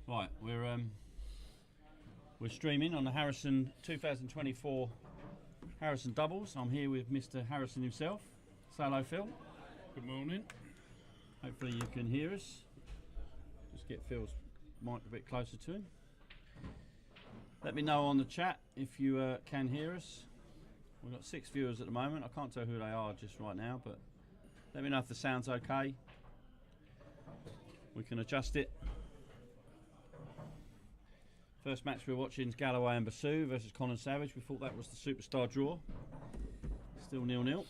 Right, we're streaming on the Harrison 2024 Harrison doubles. I'm here with Mr. Harrison himself. Say hello, Phil. Good morning. Hopefully you can hear us. Just get Phil's mic a bit closer to him. Let me know on the chat if you can hear us. We've got 6 viewers at the moment. I can't tell who they are just right now, but let me know if the sound's okay. We can adjust it. First match we're watching is Galloway and Basu versus Conor Savage. We thought that was the superstar draw. Still 0-0.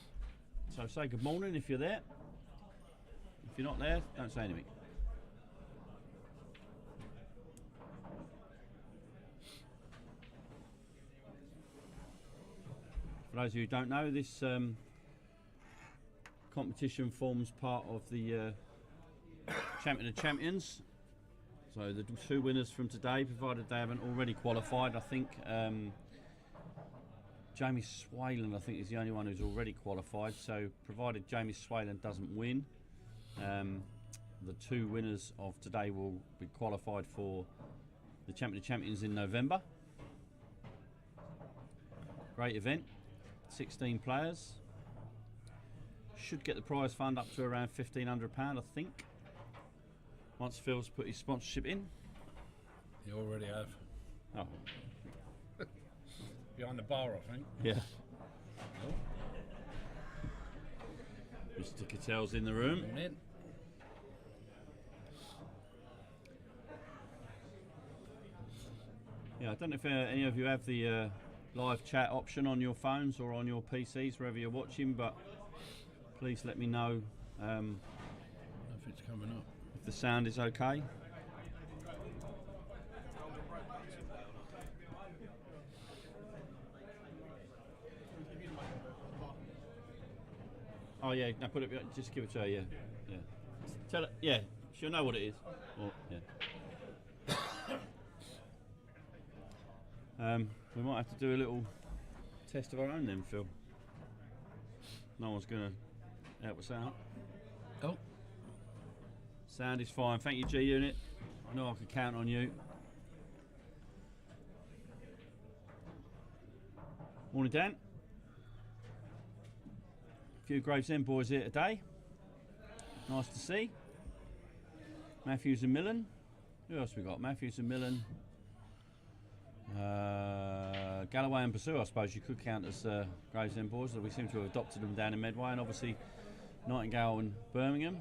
So say good morning if you're there. If you're not there, don't say anything. For those of you who don't know, this competition forms part of the Champion of Champions. So the 2 winners from today, provided they haven't already qualified, I think Jamie Swayland, I think, is the only one who's already qualified. So provided Jamie Swayland doesn't win, the 2 winners of today will be qualified for the Champion of Champions in November. Great event, 16 players. Should get the prize fund up to around £1,500, I think. Once Phil's put his sponsorship in. You already have. Oh. Behind the bar, I think. Yeah. Mr. Cattell's in the room. Morning. Yeah, I don't know if any of you have the live chat option on your phones or on your PCs, wherever you're watching, but please let me know If it's coming up. if the sound is okay. Oh yeah, no, put it. Just give it to her. Yeah, yeah. Tell her. Yeah, she'll know what it is. Or, yeah. We might have to do a little test of our own then, Phil. No one's gonna help us out. Oh, Sound is fine. Thank you, G Unit. I know I can count on you. Morning, Dan. A few Gravesend boys here today. Nice to see. Matthews and Millen. Who else we got? Matthews and Millen. Galloway and Basu, I suppose you could count as Gravesend boys. We seem to have adopted them down in Medway, and obviously Nightingale and Birmingham.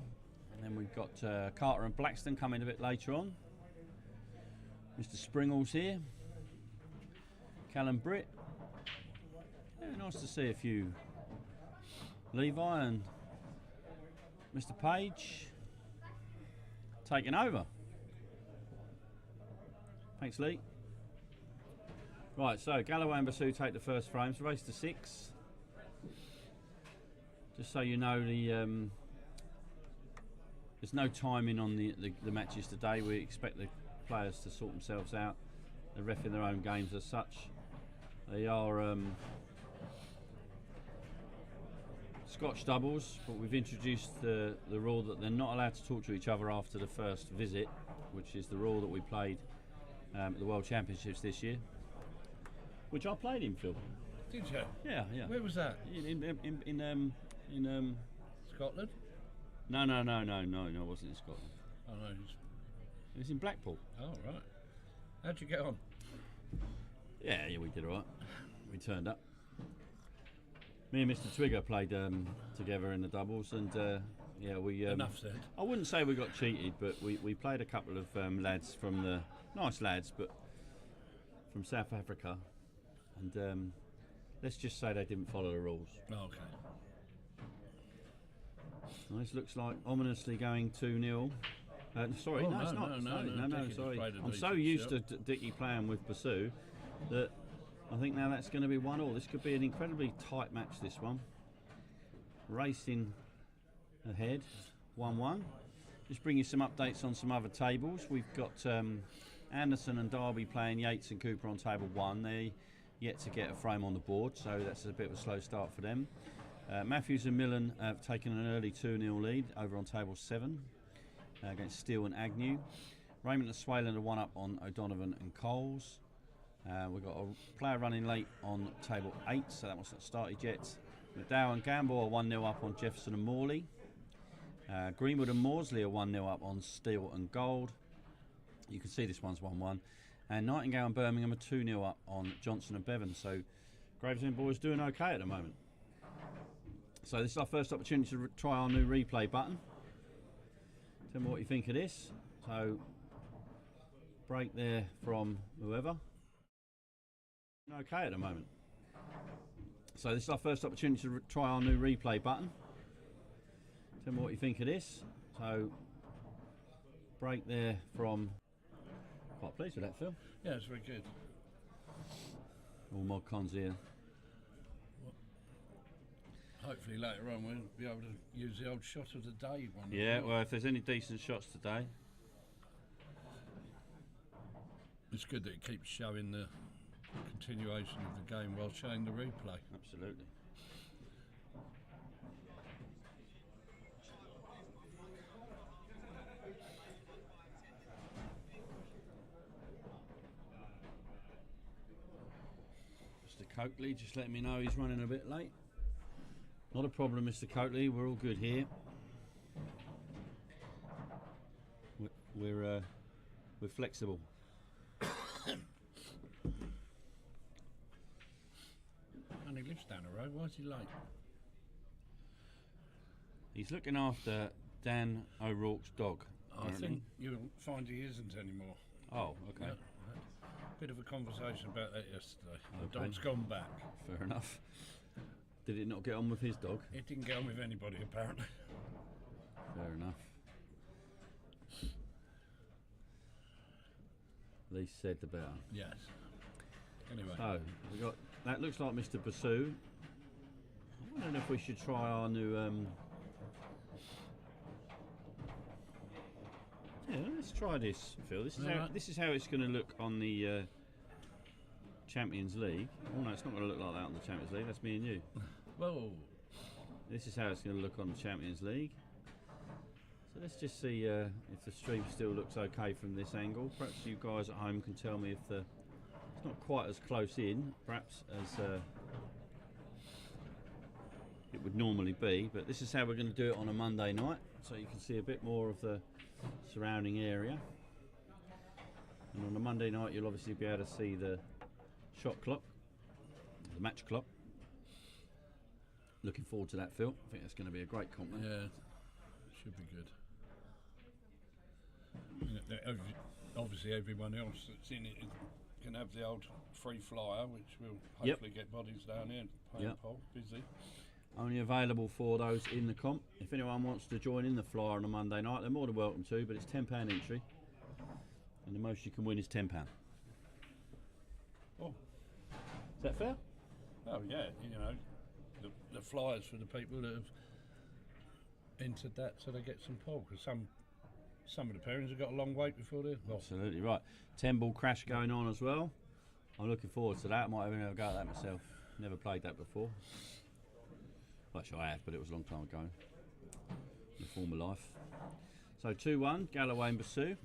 And then we've got Carter and Blackstone coming a bit later on. Mr. Springall's here. Callum Britt. Yeah, nice to see a few. Levi and Mr. Page taking over. Thanks, Lee. Right, so Galloway and Basu take the first frames. Race to 6. Just so you know, there's no timing on the matches today. We expect the players to sort themselves out. They're reffing their own games as such. They are Scotch doubles, but we've introduced the rule that they're not allowed to talk to each other after the first visit, which is the rule that we played at the World Championships this year. Which I played in, Phil. did you? Yeah, yeah. Where was that? In Scotland? No, it wasn't in Scotland. Oh no. It was in Blackpool. Oh right. How'd you get on? Yeah, we did all right. We turned up. Me and Mr. Twigger played together in the doubles, and yeah, we. Enough said. I wouldn't say we got cheated, but we played a couple of lads from the nice lads, but from South Africa, and let's just say they didn't follow the rules. Oh, okay. Well, this looks like ominously going 2-0. Sorry, Oh, no, it's no, not. no, Dickie Sorry. played a I'm so decent used shot. to Dickie playing with Basu that I think now that's going to be 1-1. This could be an incredibly tight match, this one. Racing ahead, 1-1. Just bring you some updates on some other tables. We've got Anderson and Derby playing Yates and Cooper on table 1. They're yet to get a frame on the board, so that's a bit of a slow start for them. Matthews and Millen have taken an early 2-0 lead over on table 7 against Steele and Agnew. Raymond and Swayland are 1 up on O'Donovan and Coles. We've got a player running late on table 8, so that one's not started yet. McDowell and Gamble are 1-0 up on Jefferson and Morley. Greenwood and Maudsley are 1-0 up on Steel and Gold. You can see this one's 1-1. And Nightingale and Birmingham are 2-0 up on Johnson and Bevan. So Gravesend boys doing okay at the moment. So this is our first opportunity to try our new replay button. Tell me what you think of this. So break there from whoever. Okay at the moment. So this is our first opportunity to try our new replay button. Tell me what you think of this. So break there from. Quite pleased with that, Phil. Yeah, it's very good. All mod cons here. Hopefully later on we'll be able to use the old shot of the day one. Yeah, well, if there's any decent shots today. It's good that it keeps showing the continuation of the game while showing the replay. Absolutely. Mr. Coakley just letting me know he's running a bit late. Not a problem, Mr. Coakley. We're all good here. We're flexible. And he lives down the road. Why is he late? He's looking after Dan O'Rourke's dog. I think you'll find he isn't anymore. Oh, okay. Yeah, bit of a conversation about that yesterday. The Okay. dog's gone back. Fair enough. Did it not get on with his dog? It didn't get on with anybody apparently. Fair enough. Least said the better. Yes. Anyway. So we got that. Looks like Mr. Basu. I don't know if we should try our new. Yeah, let's try this, Phil. This is how it's going to look on the Champions League. Oh no, it's not going to look like that on the Champions League. That's me and you. Whoa. This is how it's going to look on the Champions League. So let's just see if the stream still looks okay from this angle. Perhaps you guys at home can tell me if it's not quite as close in, perhaps as it would normally be. But this is how we're going to do it on a Monday night, so you can see a bit more of the surrounding area. And on a Monday night, you'll obviously be able to see the shot clock, the match clock. Looking forward to that, Phil. I think that's going to be a great compliment. Yeah, should be good. Obviously, everyone else that's in it can have the old free flyer, which will hopefully get bodies down here. Pole, busy. Only available for those in the comp. If anyone wants to join in the flyer on a Monday night, they're more than welcome to, but it's £10 entry. And the most you can win is £10. Oh. Is that fair? Oh, yeah, you know, the flyers for the people that have entered that so they get some pole, because some of the pairings have got a long wait before they're... Well, absolutely right. 10-ball crash going on as well. I'm looking forward to that. I might even have a go at that myself. Never played that before. Well, actually I have, but it was a long time ago in former life. So 2-1, Galloway and Basu.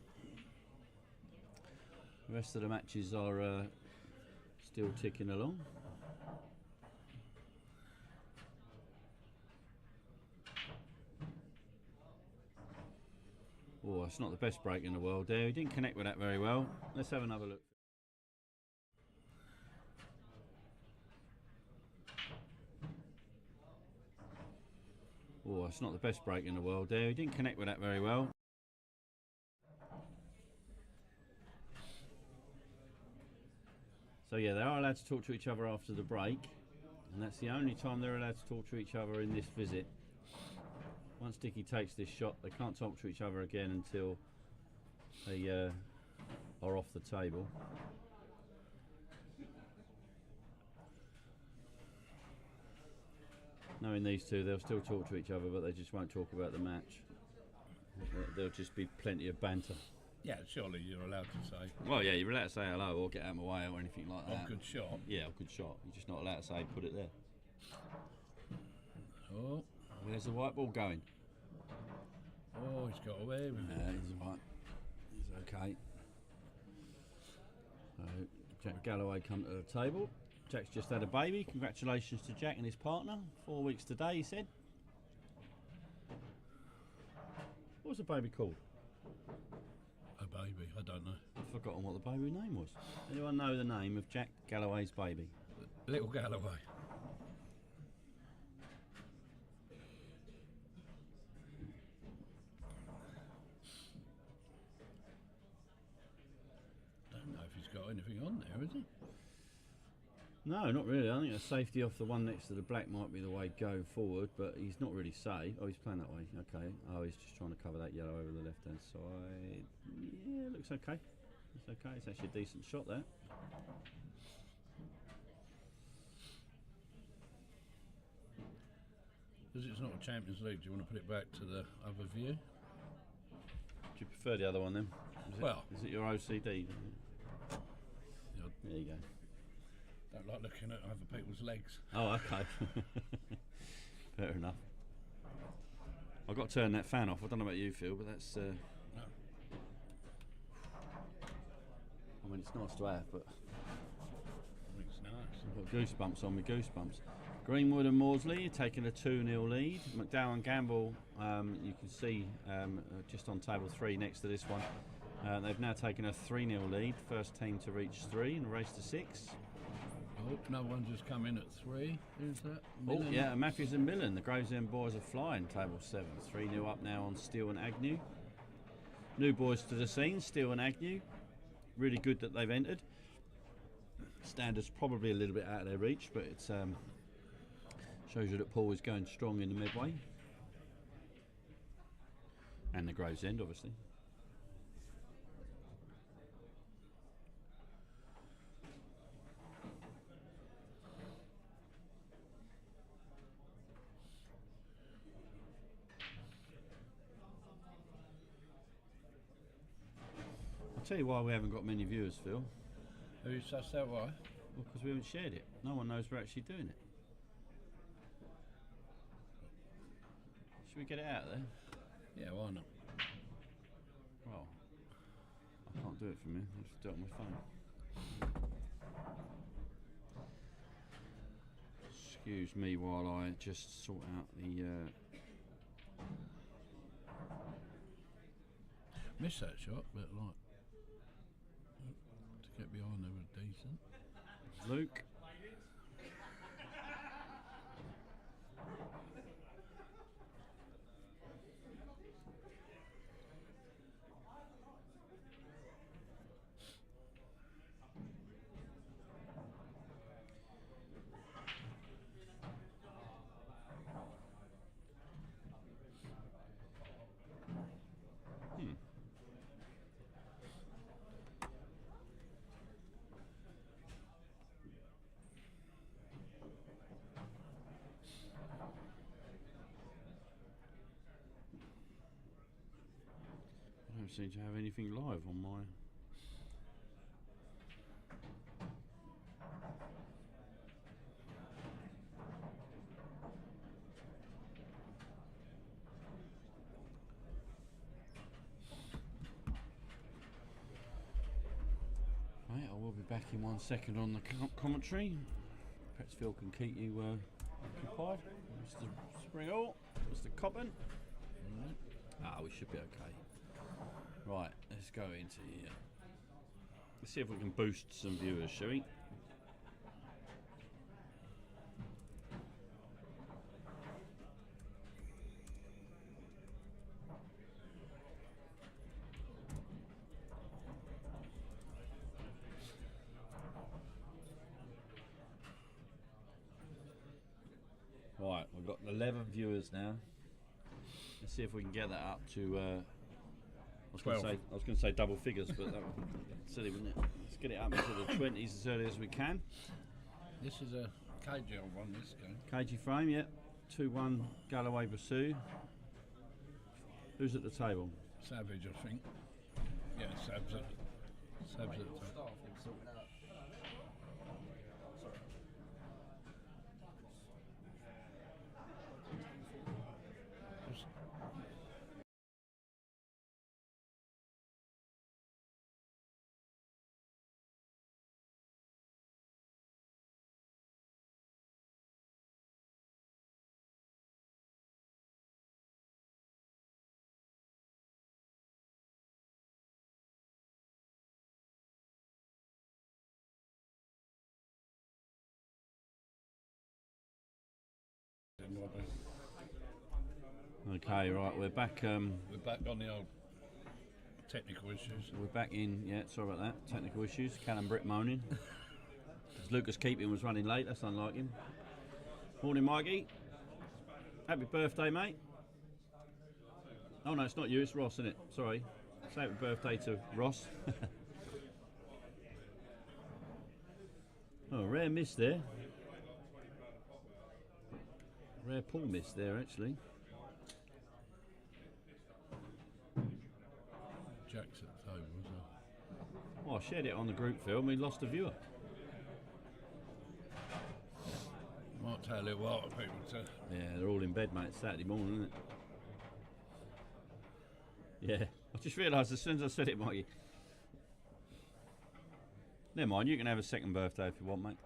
The rest of the matches are still ticking along. Oh, it's not the best break in the world there. He didn't connect with that very well. Let's have another look. Oh, it's not the best break in the world there. He didn't connect with that very well. So yeah, they are allowed to talk to each other after the break, and that's the only time they're allowed to talk to each other in this visit. Once Dicky takes this shot, they can't talk to each other again until they are off the table. Knowing these two, they'll still talk to each other, but they just won't talk about the match. There'll just be plenty of banter. yeah, surely you're allowed to say. Well, yeah, you're allowed to say hello or get out of my way or anything like that. Oh, good shot. Yeah, good shot. You're just not allowed to say put it there. Oh. Where's the white ball going? Oh, he's got away with it. Yeah, he's all right. He's Okay. So Jack Galloway come to the table. Jack's just had a baby. Congratulations to Jack and his partner. 4 weeks today, he said. What was the baby called? A baby, I don't know. I've forgotten what the baby name was. Anyone know the name of Jack Galloway's baby? Little Galloway. Don't know if he's got anything on there, is he? No, not really. I think a safety off the one next to the black might be the way going forward, but he's not really safe. Oh, he's playing that way. Okay. Oh, he's just trying to cover that yellow over the left-hand side. Yeah, it looks okay. It's okay. It's actually a decent shot there. Because it's not a Champions League, do you want to put it back to the other view? Do you prefer the other one then? Is it your OCD? Yeah, There you go. don't like looking at other people's legs. Oh, okay. Fair enough. I've got to turn that fan off. I don't know about you, Phil, but that's... No. I mean, it's nice to have, but I think it's nice. I've got goosebumps on me, goosebumps. Greenwood and Maudsley taking a 2-0 lead. McDowell and Gamble, you can see just on table 3 next to this one. They've now taken a 3-0 lead. First team to reach 3 in the race to 6. Oh, no one just come in at 3. Who's that? Oh, Millen? yeah, Matthews and Millen. The Gravesend boys are flying, table 7. 3-0 up now on Steele and Agnew. New boys to the scene, Steele and Agnew. Really good that they've entered. Standards probably a little bit out of their reach, but it's shows you that Paul is going strong in the midway. And the Gravesend, obviously. I'll tell you why we haven't got many viewers, Phil. Who's sussed out why? Well, because we haven't shared it. No one knows we're actually doing it. Should we get it out there? Yeah, why not? Well, I can't do it from here. I'll just do it on my phone. Excuse me while I just sort out the... Missed that shot, but like to get behind there was decent. Luke. I don't seem to have anything live on my... Right, I will be back in 1 second on the commentary. Perhaps Phil can keep you occupied. Mr. Springall, Mr. Coppen. We should be okay. Right, let's go into here. Let's see if we can boost some viewers, shall we? Right, we've got 11 viewers now. Let's see if we can get that up to. I was going to say double figures, but that would be silly, wouldn't it? Let's get it up into the 20s as early as we can. This is a KG on one this game. KG frame, yeah. 2-1 Galloway Basu. Who's at the table? Savage, I think. Yeah, Sav's at the table. might be. Okay, right, we're back. We're back on the old technical issues. We're back in. Yeah, sorry about that. Technical issues. Callum Britt moaning. Because Lucas Keeping was running late. That's unlike him. Morning, Mikey. Happy birthday, mate. Oh no, it's not you. It's Ross, isn't it? Sorry. Say happy birthday to Ross. Oh, rare miss there. Rare pull miss there, actually. Jack's at the table, so. Well, I shared it on the group film. We lost a viewer. Might take a little while for people to. Yeah, they're all in bed, mate. It's Saturday morning, isn't it? Yeah. I just realised as soon as I said it, Mikey. Never mind, you can have a second birthday if you want, mate.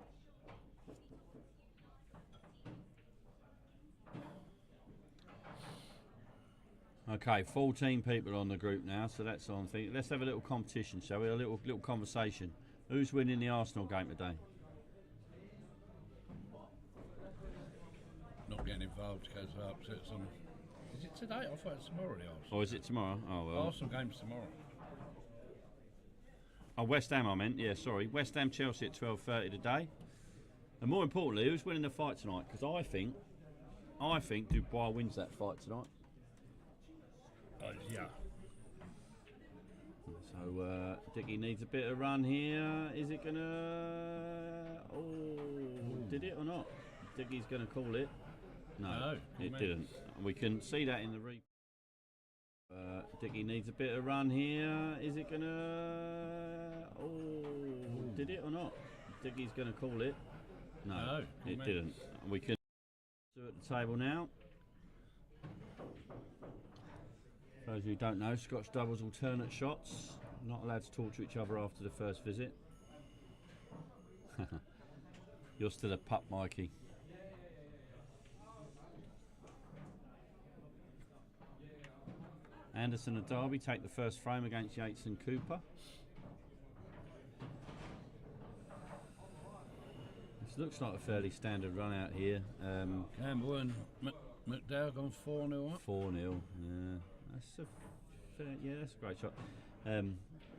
Okay, 14 people on the group now, so that's on thing. Let's have a little competition, shall we? A little conversation. Who's winning the Arsenal game today? Not getting involved because of upsets on. Is it today? I thought it's tomorrow, the Arsenal. Or is it tomorrow? Oh, well. Arsenal game's tomorrow. Oh, West Ham, I meant. Yeah, sorry. West Ham Chelsea at 12:30 today. And more importantly, who's winning the fight tonight? Because I think Dubois wins that fight tonight. Yeah. So Dickie needs a bit of run here. Is it gonna? Oh, did it or not? Dickie's gonna call it. No, it didn't. We can see that in the replay. Dickie needs a bit of run here. Is it gonna? Oh, did it or not? Dickie's gonna call it. No, it didn't. We can do it at the table now. For those who don't know, Scotch doubles alternate shots. Not allowed to talk to each other after the first visit. You're still a pup, Mikey. Anderson and Derby take the first frame against Yates and Cooper. This looks like a fairly standard run out here. Campbell and McDowell gone 4-0 up. 4-0, yeah. That's a that's a great shot.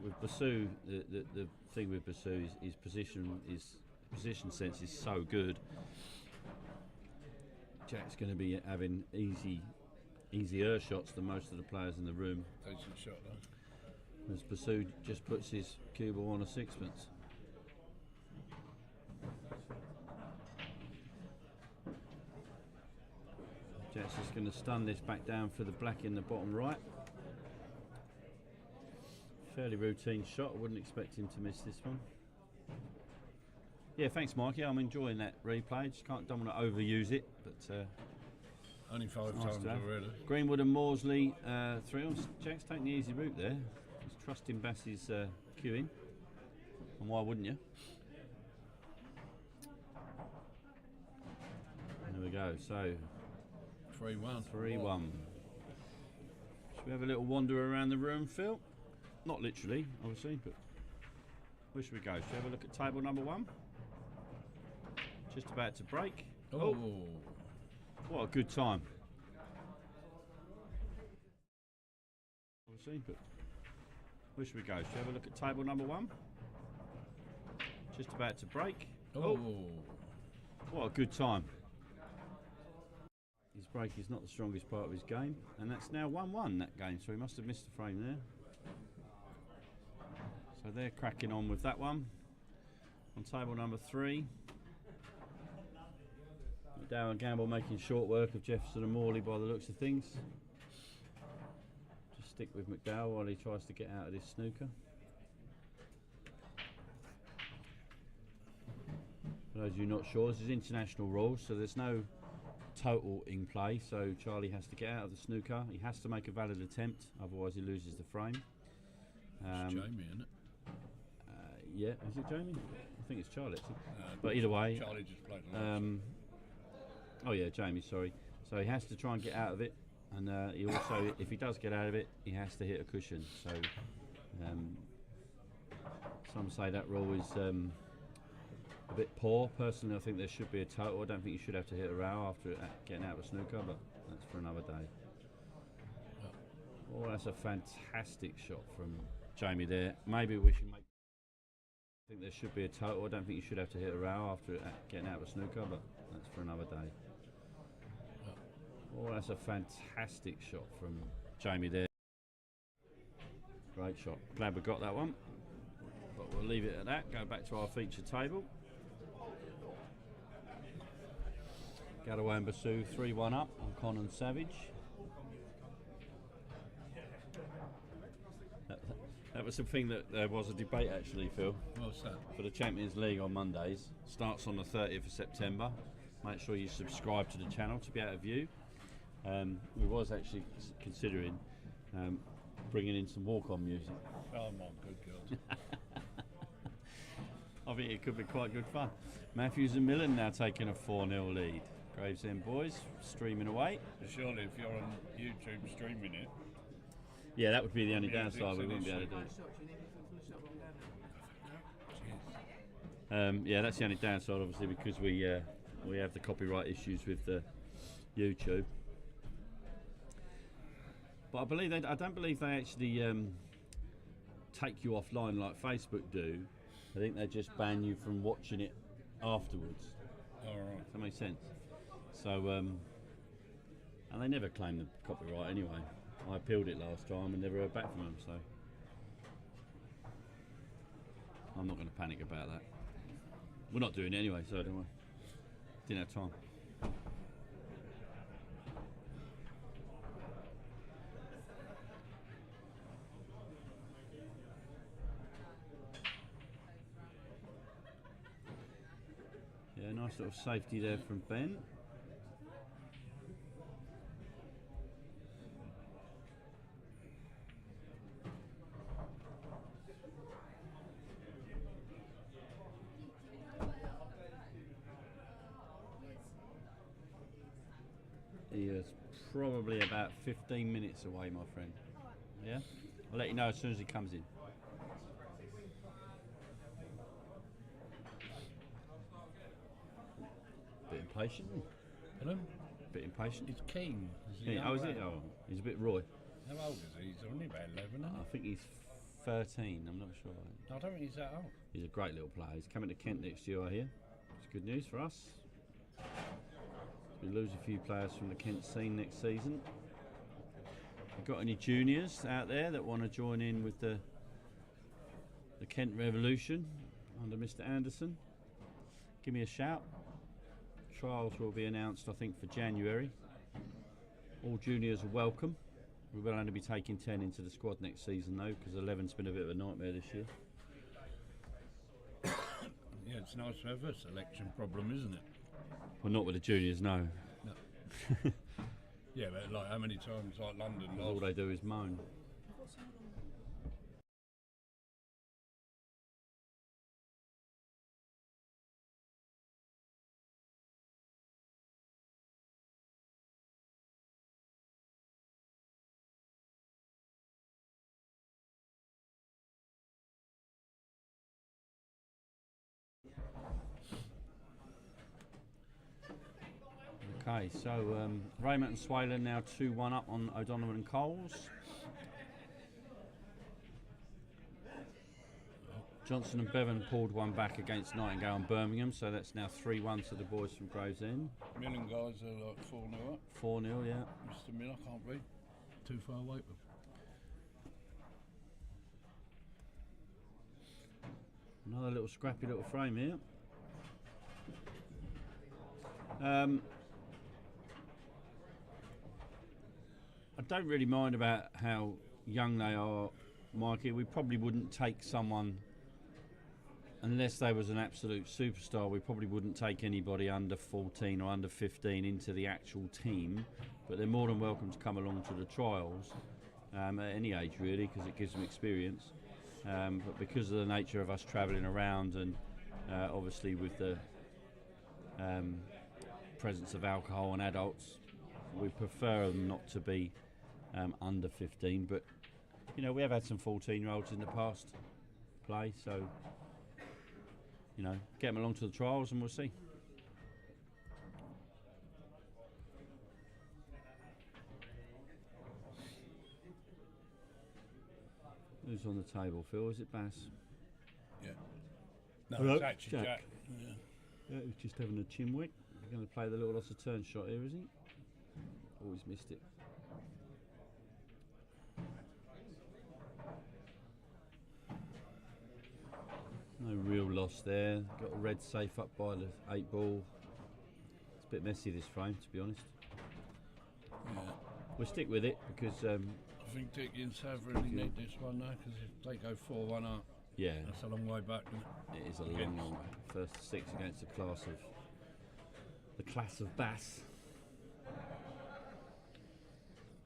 With Basu, the thing with Basu is his position sense is so good. Jack's going to be having easier shots than most of the players in the room. Decent shot though. As Basu just puts his cue ball on a sixpence. Jack's just going to stun this back down for the black in the bottom right. Fairly routine shot. I wouldn't expect him to miss this one. Yeah, thanks, Mikey. I'm enjoying that replay. Just don't want to overuse it, but only 5 nice times already. Greenwood and Morsley 3 on. Jack's taking the easy route there. He's trusting Bass's cueing, and why wouldn't you? There we go. So 3-1. 3-1. Should we have a little wander around the room, Phil? Not literally, obviously, but where should we go? Should we have a look at table number 1? Just about to break. Oh, what a good time. Obviously, but where should we go? Should we have a look at table number 1? Just about to break. oh. What a good time. His break is not the strongest part of his game, and that's now 1-1 that game, so he must have missed the frame there. So they're cracking on with that one. On table number 3, McDowell and Gamble making short work of Jefferson and Morley by the looks of things. Just stick with McDowell while he tries to get out of this snooker. For those of you not sure, this is international rules, so there's no total in play, so Charlie has to get out of the snooker. He has to make a valid attempt, otherwise he loses the frame. It's Jamie, isn't it? Yeah, is it Jamie? I think it's Charlie actually. But either way, Charlie just played the oh yeah, Jamie, sorry. So he has to try and get out of it, and he also, if he does get out of it, he has to hit a cushion. So some say that rule is a bit poor. Personally, I think there should be a total. I don't think you should have to hit a row after getting out of a snooker, but that's for another day. Oh, that's a fantastic shot from Jamie there. Maybe we should make. I think there should be a total. I don't think you should have to hit a row after getting out of a snooker, but that's for another day. Oh, that's a fantastic shot from Jamie there. Great shot. Glad we got that one. But we'll leave it at that. Go back to our feature table. Galloway and Basu 3-1 up on Con and Savage. That was something that there was a debate actually, Phil. What's that? For the Champions League on Mondays. Starts on the 30th of September. Make sure you subscribe to the channel to be able to view. We was actually considering bringing in some walk-on music. Oh my good God. I think it could be quite good fun. Matthews and Millen now taking a 4-0 lead. Gravesend boys streaming away. Surely if you're on YouTube streaming it. Yeah, that would be the only downside. We wouldn't be able to do it. Yeah, that's the only downside, obviously, because we have the copyright issues with the YouTube. But I don't believe they actually take you offline like Facebook do. I think they just ban you from watching it afterwards. All right. Does that make sense? So, and they never claim the copyright anyway. I appealed it last time and never heard back from them, so I'm not going to panic about that. We're not doing it anyway, so don't worry. Didn't have time. Yeah, nice sort of safety there from Ben. He is probably about 15 minutes away, my friend. Yeah? I'll let you know as soon as he comes in. Bit impatient. Hello? Bit impatient. He's keen. Yeah, oh, is it? Oh, he's a bit Roy. How old is he? He's only about 11, isn't I think he's 13, I'm not sure. he? I don't think he's that old. He's a great little player. He's coming to Kent next year, I hear. It's good news for us. We lose a few players from the Kent scene next season. We've got any juniors out there that want to join in with the Kent Revolution under Mr. Anderson? Give me a shout. Trials will be announced, I think, for January. All juniors are welcome. We will only be taking 10 into the squad next season, though, because 11's been a bit of a nightmare this year. Yeah, it's nice to have a selection problem, isn't it? Well, not with the juniors, no. No. Yeah, but like how many times, like London, All they do is moan. Okay, so Raymond and Swalen now 2-1 up on O'Donovan and Coles. Johnson and Bevan pulled one back against Nightingale and Birmingham, so that's now 3-1 to the boys from Gravesend. Millen guys are like 4-0 up. 4-0, yeah. Mr. Miller can't be too far away from. Another little scrappy little frame here. I don't really mind about how young they are, Mikey. We probably wouldn't take someone, unless they was an absolute superstar, we probably wouldn't take anybody under 14 or under 15 into the actual team, but they're more than welcome to come along to the trials at any age really, because it gives them experience. But because of the nature of us travelling around and obviously with the presence of alcohol and adults, we prefer them not to be under 15, but you know, we have had some 14-year-olds in the past play, so you know, get them along to the trials and we'll see. Who's on the table, Phil? Is it Bass? Yeah. No, Hello, it's actually Jack. Jack. Yeah. Yeah, he's just having a chin wick. He's going to play the little loss of turn shot here, is he? Oh, he's missed it. No real loss there. Got a red safe up by the 8 ball. It's a bit messy this frame, to be honest. Yeah. We'll stick with it because I think Dick and Sav really need this one now because if they go 4-1 up, yeah, that's a long way back, isn't it? it is a long, long way. First 6 against the class of Bass.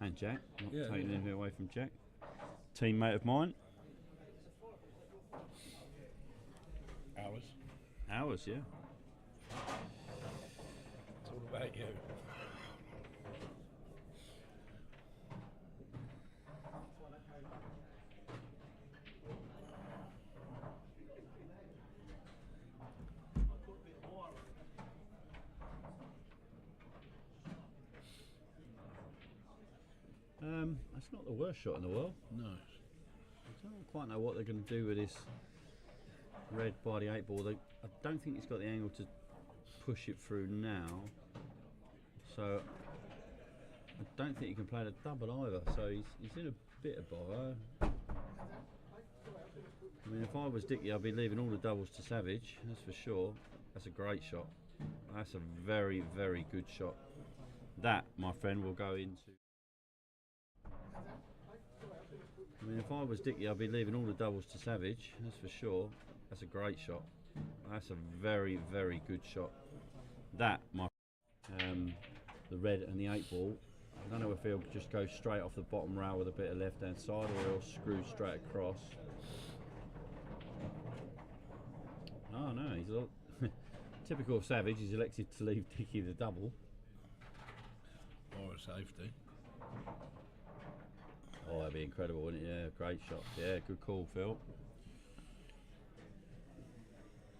And Jack, not taking anything away from Jack. Teammate of mine. Ours, yeah. It's all about you. That's not the worst shot in the world. No. I don't quite know what they're going to do with this red by the 8 ball. I don't think he's got the angle to push it through now. So I don't think he can play the double either. So he's in a bit of bother. I mean, if I was Dickie, I'd be leaving all the doubles to Savage, that's for sure. That's a great shot. That's a very, very good shot. That, my friend, will go into... I mean, if I was Dickie, I'd be leaving all the doubles to Savage, that's for sure. That's a great shot. That's a very, very good shot. That, the red and the 8 ball, I don't know if he'll just go straight off the bottom rail with a bit of left-hand side or he'll screw straight across. Oh no, he's typical of Savage, he's elected to leave Dickie the double. Or a safety. Oh, that'd be incredible, wouldn't it? Yeah, great shot. Yeah, good call, Phil.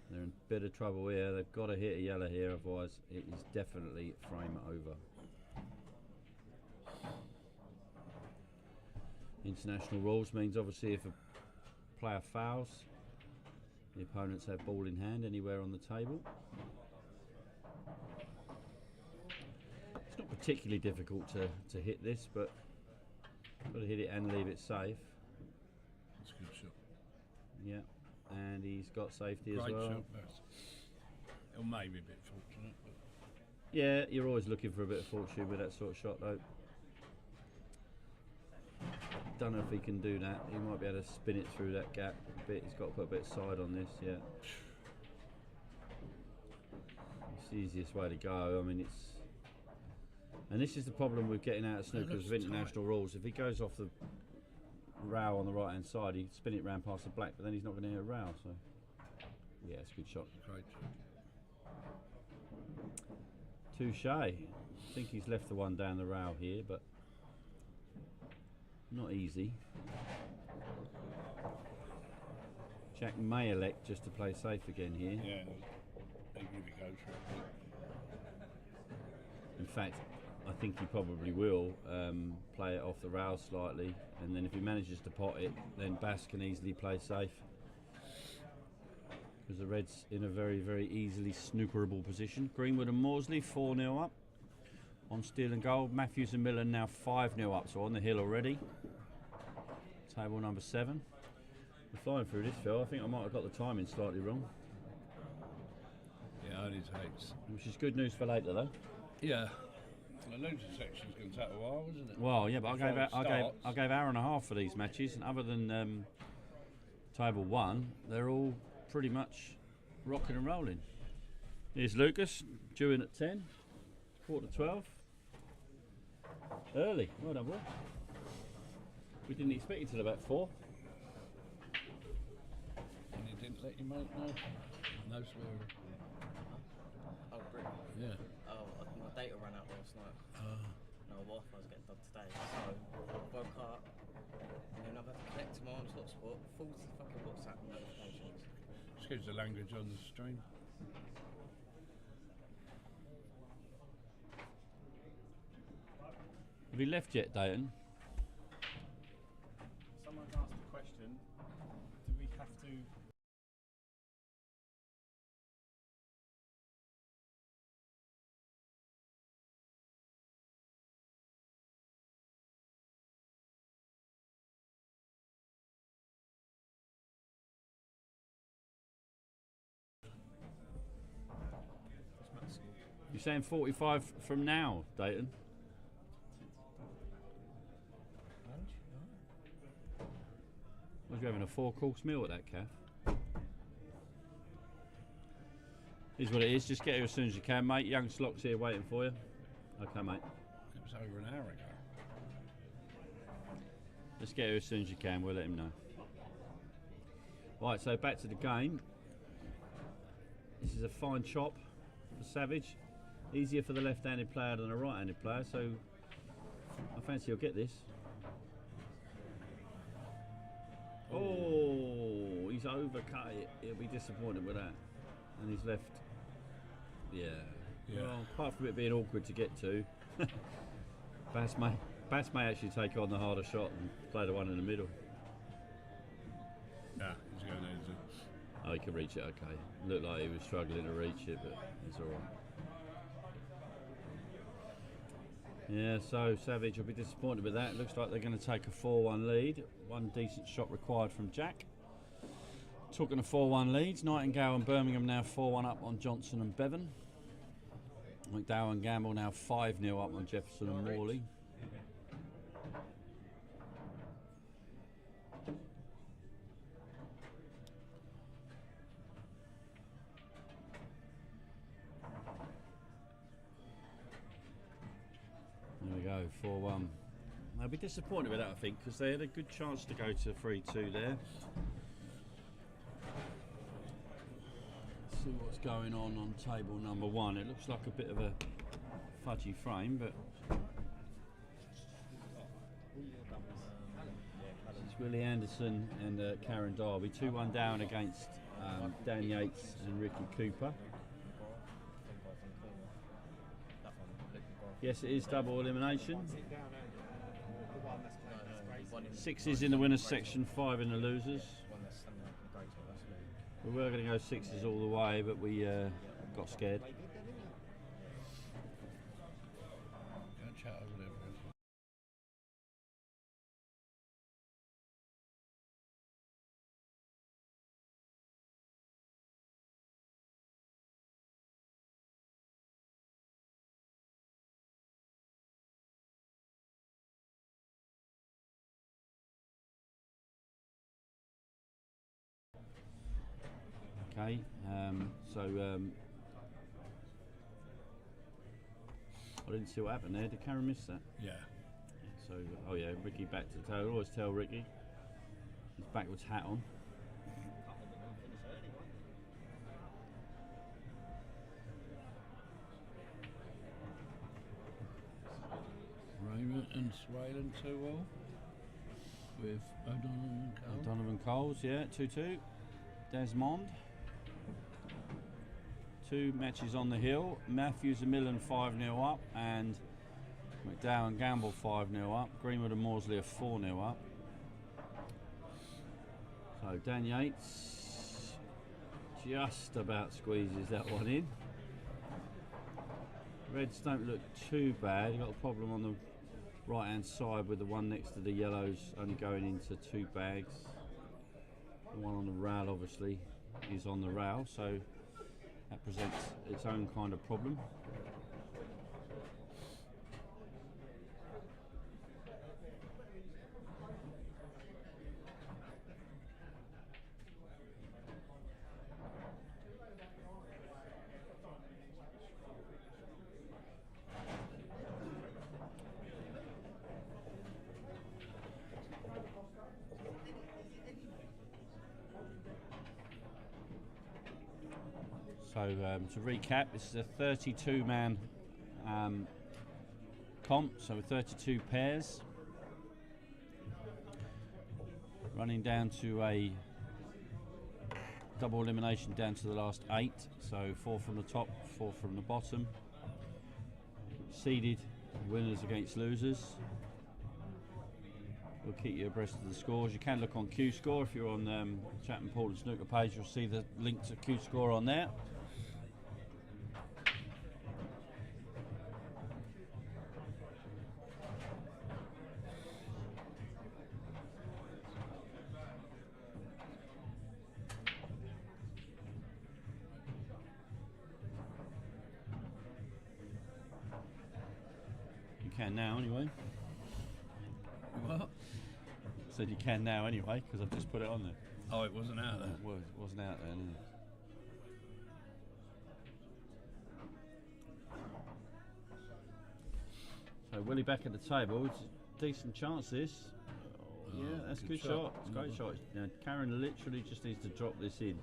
They're in a bit of trouble here. They've got to hit a yellow here, otherwise it is definitely frame over. International rules means obviously if a player fouls, the opponents have ball in hand anywhere on the table. It's not particularly difficult to hit this, but got to hit it and leave it safe. That's a good shot. Yeah, and he's got safety Great as well. shot, it may be a bit fortunate, but yeah, you're always looking for a bit of fortune with that sort of shot, though. Don't know if he can do that. He might be able to spin it through that gap a bit. He's got to put a bit of side on this. Yeah, it's the easiest way to go. I mean, and this is the problem with getting out of snookers with international rules. If he goes off the rail on the right hand side, he'd spin it round past the black, but then he's not going to hit a rail. So yeah, it's a good shot. great shot. Touche. I think he's left the one down the rail here, but not easy. Jack may elect just to play safe again here. Yeah, they really go for it. In fact, I think he probably will play it off the rail slightly, and then if he manages to pot it, then Bass can easily play safe. Because the Reds in a very, very easily snookerable position. Greenwood and Morsley 4-0 up on steel and gold. Matthews and Miller now 5-0 up, so on the hill already. Table number 7. We're flying through this, Phil. I think I might have got the timing slightly wrong. Yeah, only takes. Which is good news for later, though. Yeah. The losing section's going to take a while, isn't it? Well, yeah, but I gave hour and a half for these matches, and other than table 1, they're all pretty much rocking and rolling. Here's Lucas, due in at 10, 11:45. Early, well done, boy. We didn't expect you till about 4. And he didn't let you mate know? No swearing. Oh, brilliant. Yeah. Oh, my data ran out last night. No, Wi-Fi was getting done today, so I woke up and then I've had to connect to my own hotspot. 40 fucking WhatsApp notifications. It's Excuse the language on the stream. Have you left yet, Dayton? Someone's asked the question, do we have to... You're saying 45 from now, Dayton? Lunch? Was you having a 4-course meal at that calf? Is what it is. Just get here as soon as you can, mate. Young Slock's here waiting for you. Okay, mate. It was over an hour ago. Just get here as soon as you can. We'll let him know. Right, so back to the game. This is a fine chop for Savage. Easier for the left-handed player than a right-handed player, so I fancy he'll get this. Oh, he's overcut it. He'll be disappointed with that. And he's left. Yeah. Well, apart from it being awkward to get to, Bass may actually take on the harder shot and play the one in the middle. Yeah, he's going easy. Oh, he can reach it, okay. Looked like he was struggling to reach it, but it's alright. Yeah, so Savage will be disappointed with that. It looks like they're going to take a 4-1 lead. One decent shot required from Jack. Talking of 4-1 leads, Nightingale and Birmingham now 4-1 up on Johnson and Bevan. McDowell and Gamble now 5-0 up on Jefferson and Morley. There we go, 4-1. They'll be disappointed with that, I think, because they had a good chance to go to 3-2 there. Let's see what's going on table number 1. It looks like a bit of a fudgy frame, but it's Willie Anderson and Karen Darby. 2-1 down against Dan Yates and Ricky Cooper. Yes, it is double elimination. 6 is in the winners section, 5 in the losers. We were going to go 6s all the way, but we got scared. Go chat over there, boys. Okay, I didn't see what happened there. Did Karen miss that? Yeah. So, oh yeah, Ricky back to the tail. Always tell Ricky. His backwards hat on. Raymond and Swalen 2-all with O'Donovan and Cole. Donovan Coles, yeah, 2-2. Desmond. 2 matches on the hill. Matthews and Millen 5-0 up, and McDowell and Gamble 5-0 up. Greenwood and Morsley are 4-0 up. So Dan Yates just about squeezes that one in. Reds don't look too bad. You've got a problem on the right hand side with the one next to the yellows only going into 2 bags. The one on the rail obviously is on the rail, so that presents its own kind of problem. So to recap, this is a 32-man comp, so 32 pairs. Running down to a double elimination down to the last 8. So 4 from the top, 4 from the bottom. Seeded winners against losers. We'll keep you abreast of the scores. You can look on Q Score if you're on Chapman Paul and Snooker page. You'll see the link to Q Score on there. You can now anyway. What? Said you can now anyway because I've just put it on there. Oh, it wasn't out there. It wasn't out there. No. So Willie back at the table. It's a decent chance this. Yeah, that's a good shot. It's a great shot. Now, Karen literally just needs to drop this in.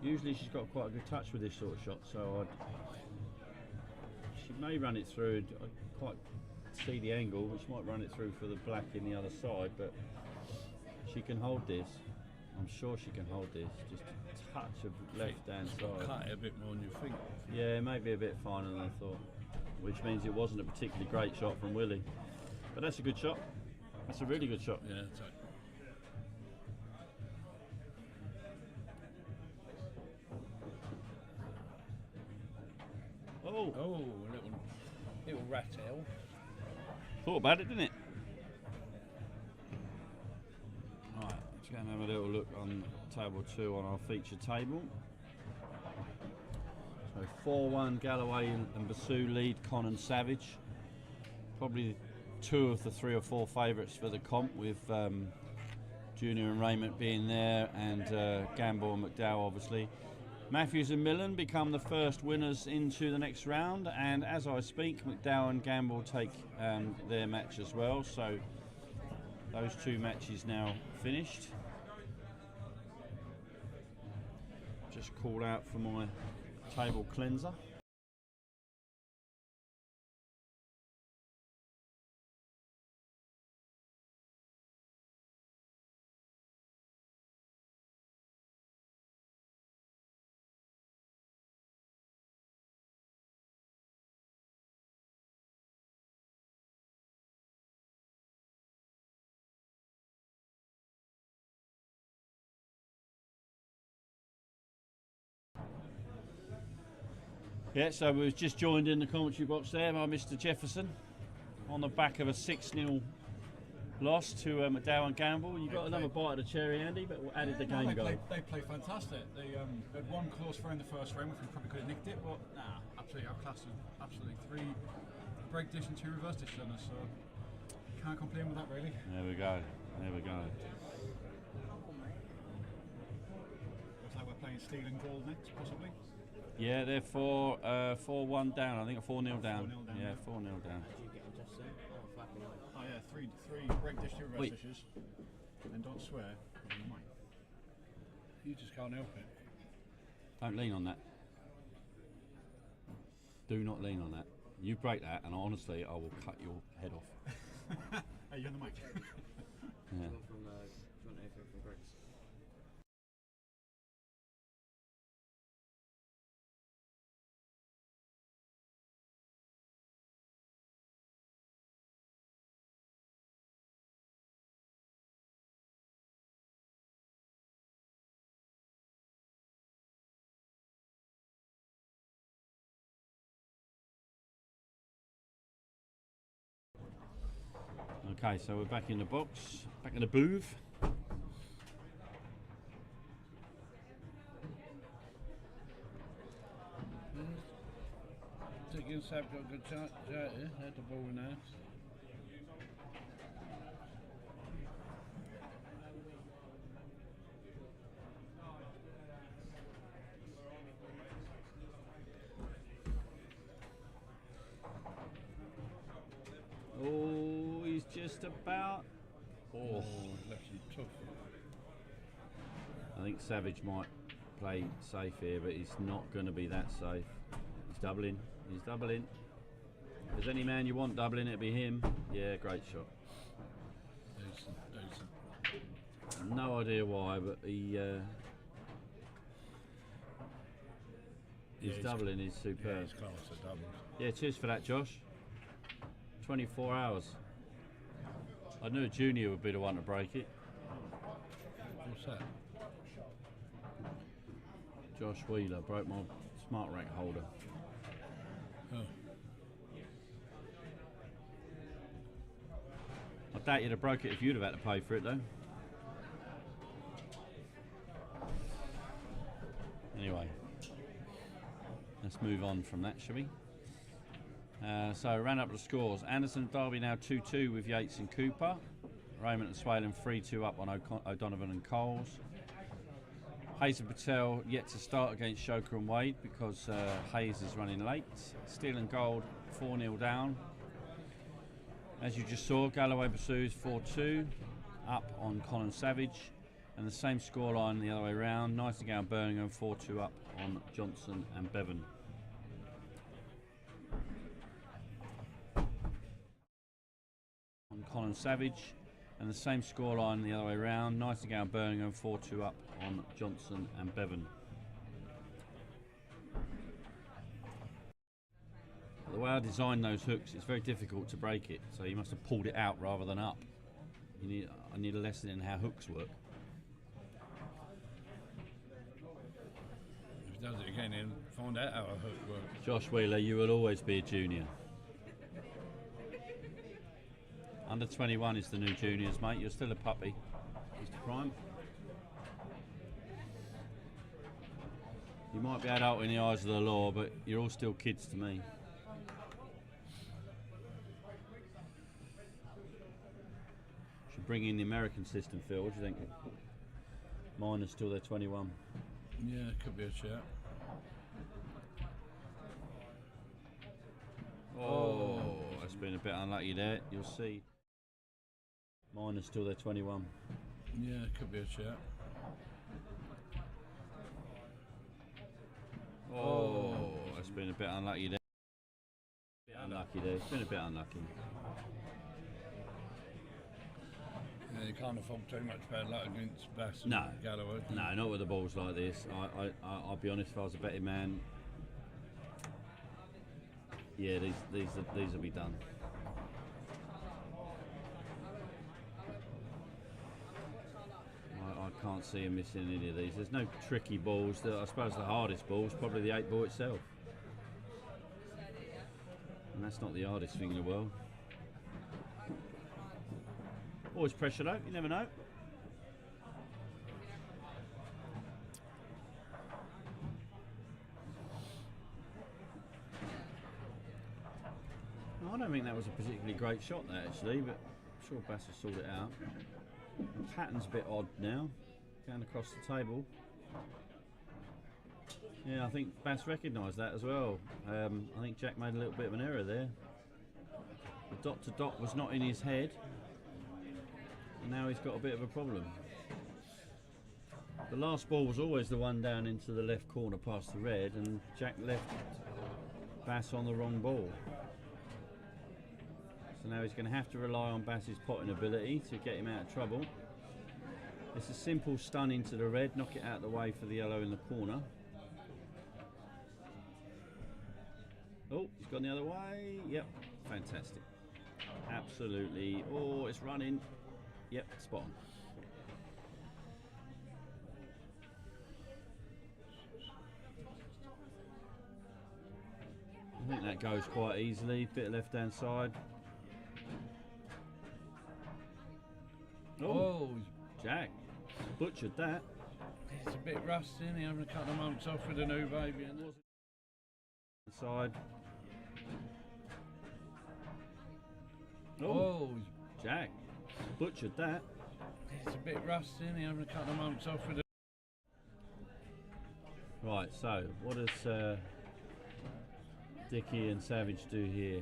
Usually she's got quite a good touch with this sort of shot, so she may run it through. I quite see the angle, but she might run it through for the black in the other side, but she can hold this. I'm sure she can hold this. Just a touch of left hand side. Cut it a bit more than you think. Yeah, maybe a bit finer than I thought, which means it wasn't a particularly great shot from Willie. But that's a good shot. That's a really good shot. Yeah, Oh, oh, little rat tail. thought about it, didn't it? Right, let's go and have a little look on table 2 on our feature table. So 4-1 Galloway and Basu lead Con and Savage. Probably 2 of the 3 or 4 favourites for the comp, with Junior and Raymond being there, and Gamble and McDowell obviously. Matthews and Millen become the first winners into the next round, and as I speak, McDowell and Gamble take their match as well. So those 2 matches now finished. Just call out for my table cleanser. Yeah, so we was just joined in the commentary box there by Mr. Jefferson on the back of a 6-0 loss to McDowell and Gamble. You got another bite of the cherry, Andy, but what added the game go? They played fantastic. They had one close throw in the first round, which we probably could have nicked it, but nah, absolutely outclassed them. Absolutely. 3 break dish and 2 reverse dish runners, so can't complain with that really. There we go. There we go. Looks like we're playing steel and gold next, possibly. Yeah, they're 4-1 down. I think 4-0 down. 4-0 down, Yeah, yeah. 4-0 down. Did you get adjusted? Oh, fucking hell. Oh yeah, three break dish, 2 reverse Wait. dishes. And don't swear, you might. You just can't help it. Don't lean on that. Do not lean on that. You break that, and honestly, I will cut your head off. Hey, you're on the mic. Yeah. Do you want anything from Greg's? Okay, so we're back in the box, back in the booth. Diggins have got a good shot here. Had the ball in there. Oh, he's just about. Oh, left you tough. I think Savage might play safe here, but he's not going to be that safe. He's doubling. He's doubling. If there's any man you want doubling, it'd be him. Yeah, great shot. Decent. No idea why, but he his doubling is Yeah, superb. it's class at doubles. Yeah, cheers for that, Josh. 24 hours. I knew a junior would be the one to break it. What's that? Josh Wheeler broke my smart rack holder. Oh. I doubt you'd have broke it if you'd have had to pay for it though. Anyway, let's move on from that, shall we? So ran up the scores. Anderson and Derby now 2-2 with Yates and Cooper. Raymond and Swalen 3-2 up on O'Donovan and Coles. Hayes and Patel yet to start against Shoker and Wade because Hayes is running late. Steel and Gold 4-0 down. As you just saw, Galloway pursues 4-2 up on Colin Savage. And the same scoreline the other way round. Nightingale and Birmingham 4-2 up on Johnson and Bevan. On Colin Savage. And the same scoreline the other way round. Nightingale and Birmingham 4-2 up on Johnson and Bevan. The way I designed those hooks, it's very difficult to break it. So you must have pulled it out rather than up. I need a lesson in how hooks work. If he does it again, he'll find out how a hook works. Josh Wheeler, you will always be a junior. Under 21 is the new juniors, mate. You're still a puppy, Mr. Prime. You might be adult in the eyes of the law, but you're all still kids to me. Should bring in the American system, Phil. What do you think? Mine is still there 21. Yeah, could be a shout. Oh, that's been a bit unlucky there. You'll see. Mine is still there 21. Yeah, could be a shout. Oh, that's been a bit unlucky there. Unlucky there. It's been a bit unlucky. Yeah, you can't afford too much bad luck against Bass and No. Galloway. No, not with the balls like this. I'll be honest. If I was a betting man, yeah, these will be done. I can't see him missing any of these. There's no tricky balls. I suppose the hardest ball is probably the 8 ball itself, and that's not the hardest thing in the world. Always pressure though. You never know. I don't think that was a particularly great shot there actually, but I'm sure Bass will sort it out. The pattern's a bit odd now, going across the table. Yeah, I think Bass recognised that as well. I think Jack made a little bit of an error there. The dot to dot was not in his head, and now he's got a bit of a problem. The last ball was always the one down into the left corner past the red, and Jack left Bass on the wrong ball. So now he's going to have to rely on Bass's potting ability to get him out of trouble. It's a simple stun into the red, knock it out of the way for the yellow in the corner. Oh, he's gone the other way. Yep, fantastic. Absolutely. Oh, it's running. Yep, spot on. I think that goes quite easily. Bit of left hand side. Oh, Jack butchered that. it's a bit rusty, isn't he? Having a couple of months off with a new baby and that. Side. Oh, Jack butchered that. it's a bit rusty, isn't he? Having a couple of months off with a. Right, so what does Dickey and Savage do here?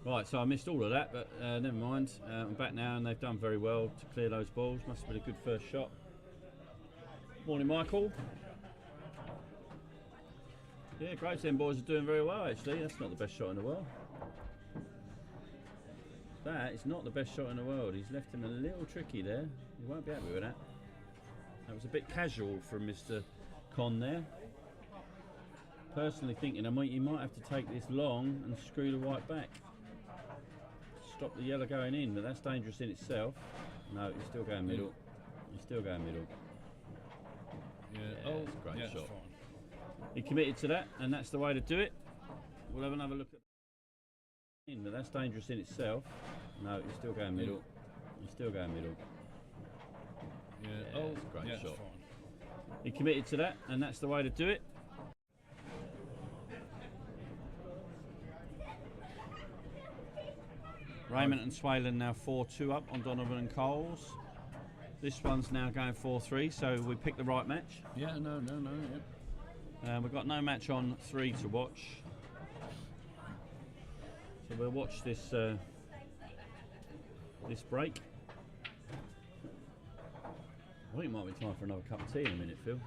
Right, so I missed all of that, but never mind. I'm back now, and they've done very well to clear those balls. Must have been a good first shot. Morning, Michael. Yeah, Gravesend boys are doing very well, actually. That's not the best shot in the world. That is not the best shot in the world. He's left him a little tricky there. He won't be happy with that. That was a bit casual from Mr. Con there. Personally thinking he might have to take this long and screw the white back. Stop the yellow going in, but that's dangerous in itself. No, he's still going middle. He's still going middle. Yeah, it's a great shot. Fine. He committed to that, and that's the way to do it. We'll have another look at in, but that's dangerous in itself. No, he's still going middle. He's still going middle. Yeah, it's a great shot. Fine. He committed to that, and that's the way to do it. Raymond and Swalen now 4-2 up on Donovan and Coles. This one's now going 4-3, so we picked the right match. Yeah, no, yeah. We've got no match on 3 to watch. So we'll watch this this break. I think it might be time for another cup of tea in a minute, Phil.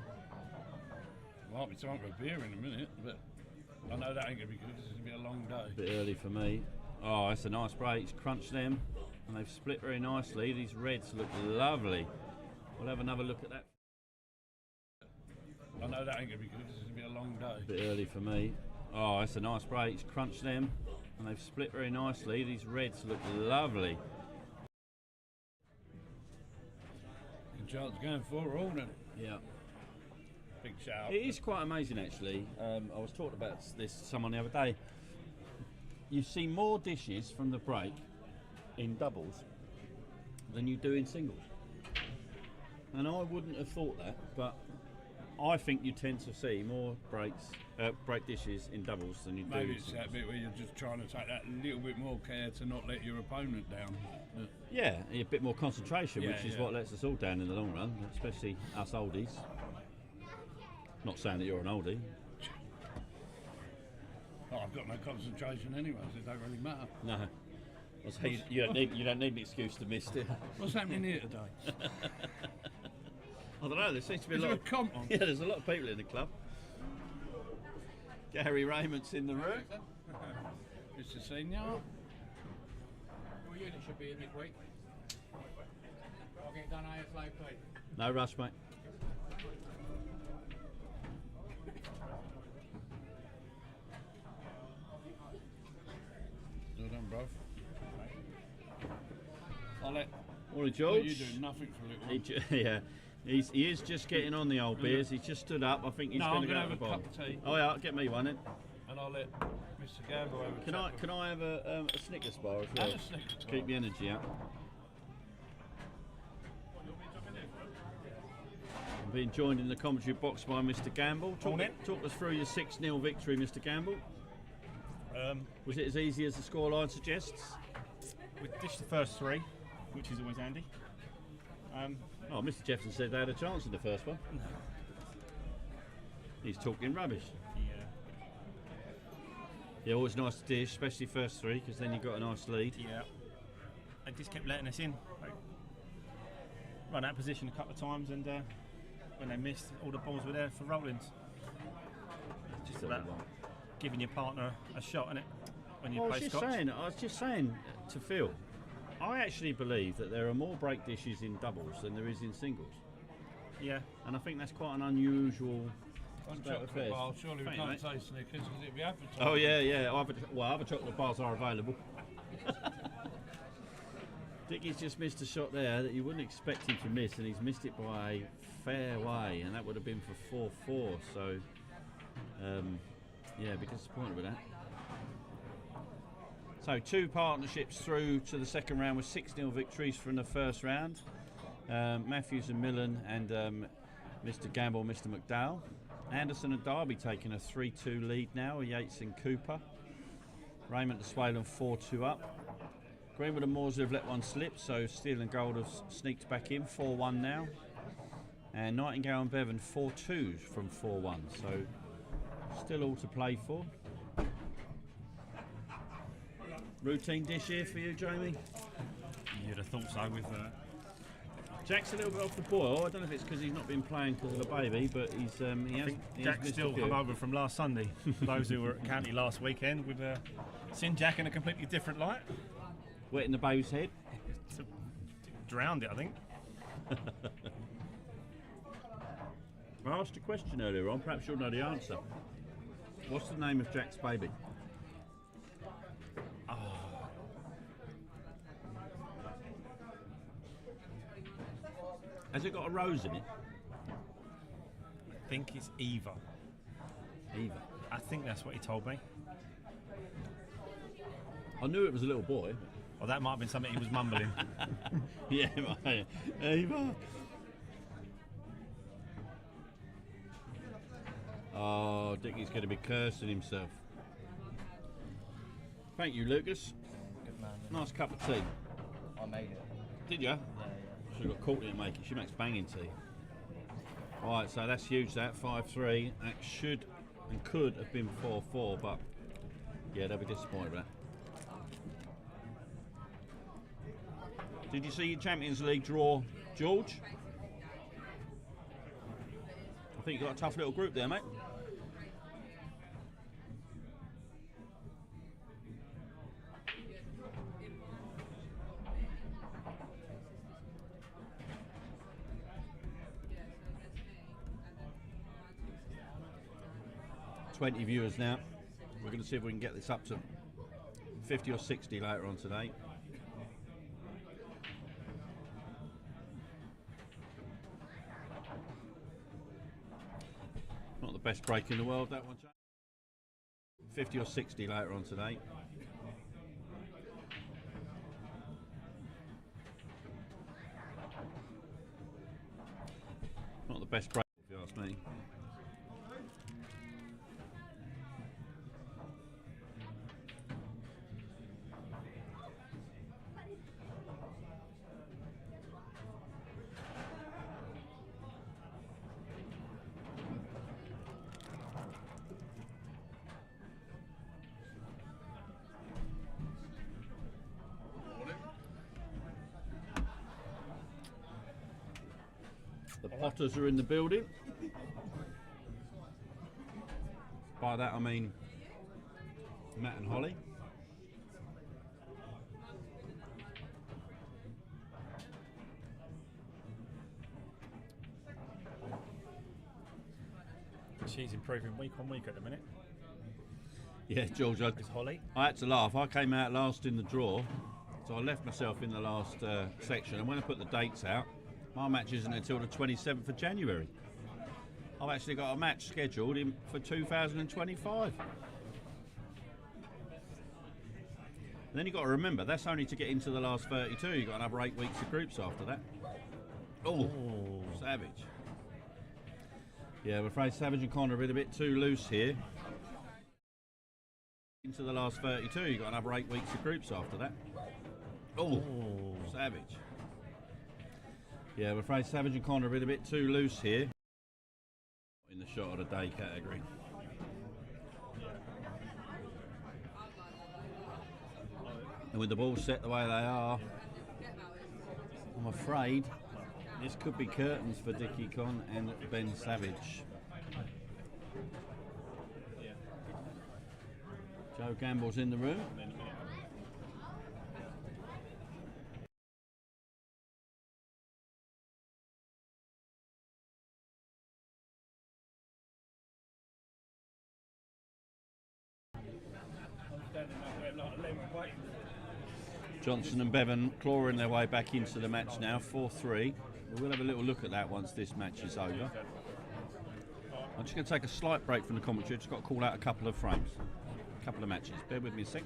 Might be time for a beer in a minute, but I know that ain't going to be good because it's going to be a long day. A bit early for me. Oh, it's a nice break. It's crunched them, and they've split very nicely. These reds look lovely. We'll have another look at that. I know that ain't going to be good because it's going to be a long day. A bit early for me. Oh, it's a nice break. It's crunched them, and they've split very nicely. These reds look lovely. Good chance going for all then. Yeah. Big shout. It is quite amazing, actually. I was talking about this to someone the other day. You see more dishes from the break in doubles than you do in singles. And I wouldn't have thought that, but I think you tend to see more break dishes in doubles than you do. Maybe it's that bit where you're just trying to take that little bit more care to not let your opponent down. Yeah, a bit more concentration, Yeah, which is yeah. what lets us all down in the long run, especially us oldies. Not saying that you're an oldie. Oh, I've got no concentration anyway, so it don't really matter. No. Well, so you don't need an excuse to miss it. What's happening here today? I don't know, there seems to be Is a there lot a comp on? Yeah, there's a lot of people in the club. Gary Raymond's in the room. Mr. Senior. Your unit should be in midweek. I'll get it done ASAP. No rush, mate. Well done, bro. I'll let Morning, George. you do nothing for a little while. Yeah, he is just getting on the old beers. He's just stood up. I think he's No, going I'm to go gonna to the have a bar. cup of tea. Oh yeah, get me one then. And I'll let Mr. Gamble have a chat. Can I have a Snickers bar as well? Have a Snickers To bar. keep the energy up. I'm being joined in the commentary box by Mr. Gamble. Talk us through your 6-0 victory, Mr. Gamble. Was it as easy as the scoreline suggests? We dished the first 3, which is always handy. Oh, Mr. Jefferson said they had a chance in the first one. He's talking rubbish. Yeah, always nice to dish, especially first 3, because then you've got a nice lead. Yeah. They just kept letting us in. Like, run out of position a couple of times, and when they missed, all the balls were there for rollings. It's just about giving your partner a shot, innit? When you I play was Scotch. just saying to Phil, I actually believe that there are more break dishes in doubles than there is in singles. Yeah. And I think that's quite an unusual One state of chocolate affairs. bar, surely we Thank you, can't mate. say Snickers because it'd be advertised. Oh yeah. Other chocolate bars are available. Dickie's just missed a shot there that you wouldn't expect him to miss, and he's missed it by a fair way, and that would have been for 4-4. So, yeah, be disappointed with that. So 2 partnerships through to the second round with 6-0 victories from the first round. Matthews and Millen and Mr. Gamble, Mr. McDowell. Anderson and Derby taking a 3-2 lead now, Yates and Cooper. Raymond and Swalen 4-2 up. Greenwood and Moorsley have let one slip, so Steel and Gold have sneaked back in, 4-1 now. And Nightingale and Bevan 4-2 from 4-1, so still all to play for. Routine dish here for you, Jamie? You'd have thought so with Jack's a little bit off the boil. I don't know if it's because he's not been playing because of the baby, but he has Jack missed still a few. come over from last Sunday. For those who were at County last weekend, we've seen Jack in a completely different light. Wetting the baby's head. Drowned it, I think. I asked a question earlier on, perhaps you'll know the answer. What's the name of Jack's baby? Has it got a rose in it? I think it's Eva. Eva. I think that's what he told me. I knew it was a little boy. Or that might have been something he was mumbling. Yeah, mate. Eva. Oh, Dickie's going to be cursing himself. Thank you, Lucas. Good man. Nice cup of tea. I made it. Did you? Yeah. Should have got Courtney to make it. She makes banging tea. Alright, so that's huge, that 5-3. That should and could have been 4-4, but yeah, they'll be disappointed with that. Did you see your Champions League draw, George? I think you got a tough little group there, mate. $20 viewers now. We're going to see if we can get this up to 50 or 60 later on today. Not the best break in the world, that one, Jack. 50 or 60 later on today. Not the best break, if you ask me. The Potters are in the building. By that I mean Matt and Holly. She's improving week on week at the minute. Yeah, George, Is Holly? I had to laugh. I came out last in the draw, so I left myself in the last section, and when I put the dates out, my match isn't until the 27th of January. I've actually got a match scheduled in for 2025. And then you've got to remember, that's only to get into the last 32. You've got another 8 weeks of groups after that. Oh, Savage. Yeah, I'm afraid Savage and Connor have been a bit too loose here. Into the last 32, you've got another 8 weeks of groups after that. Oh, Savage. Yeah, I'm afraid Savage and Connor have been a bit too loose here. In the shot of the day category. And with the balls set the way they are, I'm afraid this could be curtains for Dickie Con and Ben Savage. Joe Gamble's in the room. Johnson and Bevan clawing their way back into the match now, 4-3. We will have a little look at that once this match is over. I'm just going to take a slight break from the commentary. I've just got to call out a couple of frames, a couple of matches. Bear with me a sec.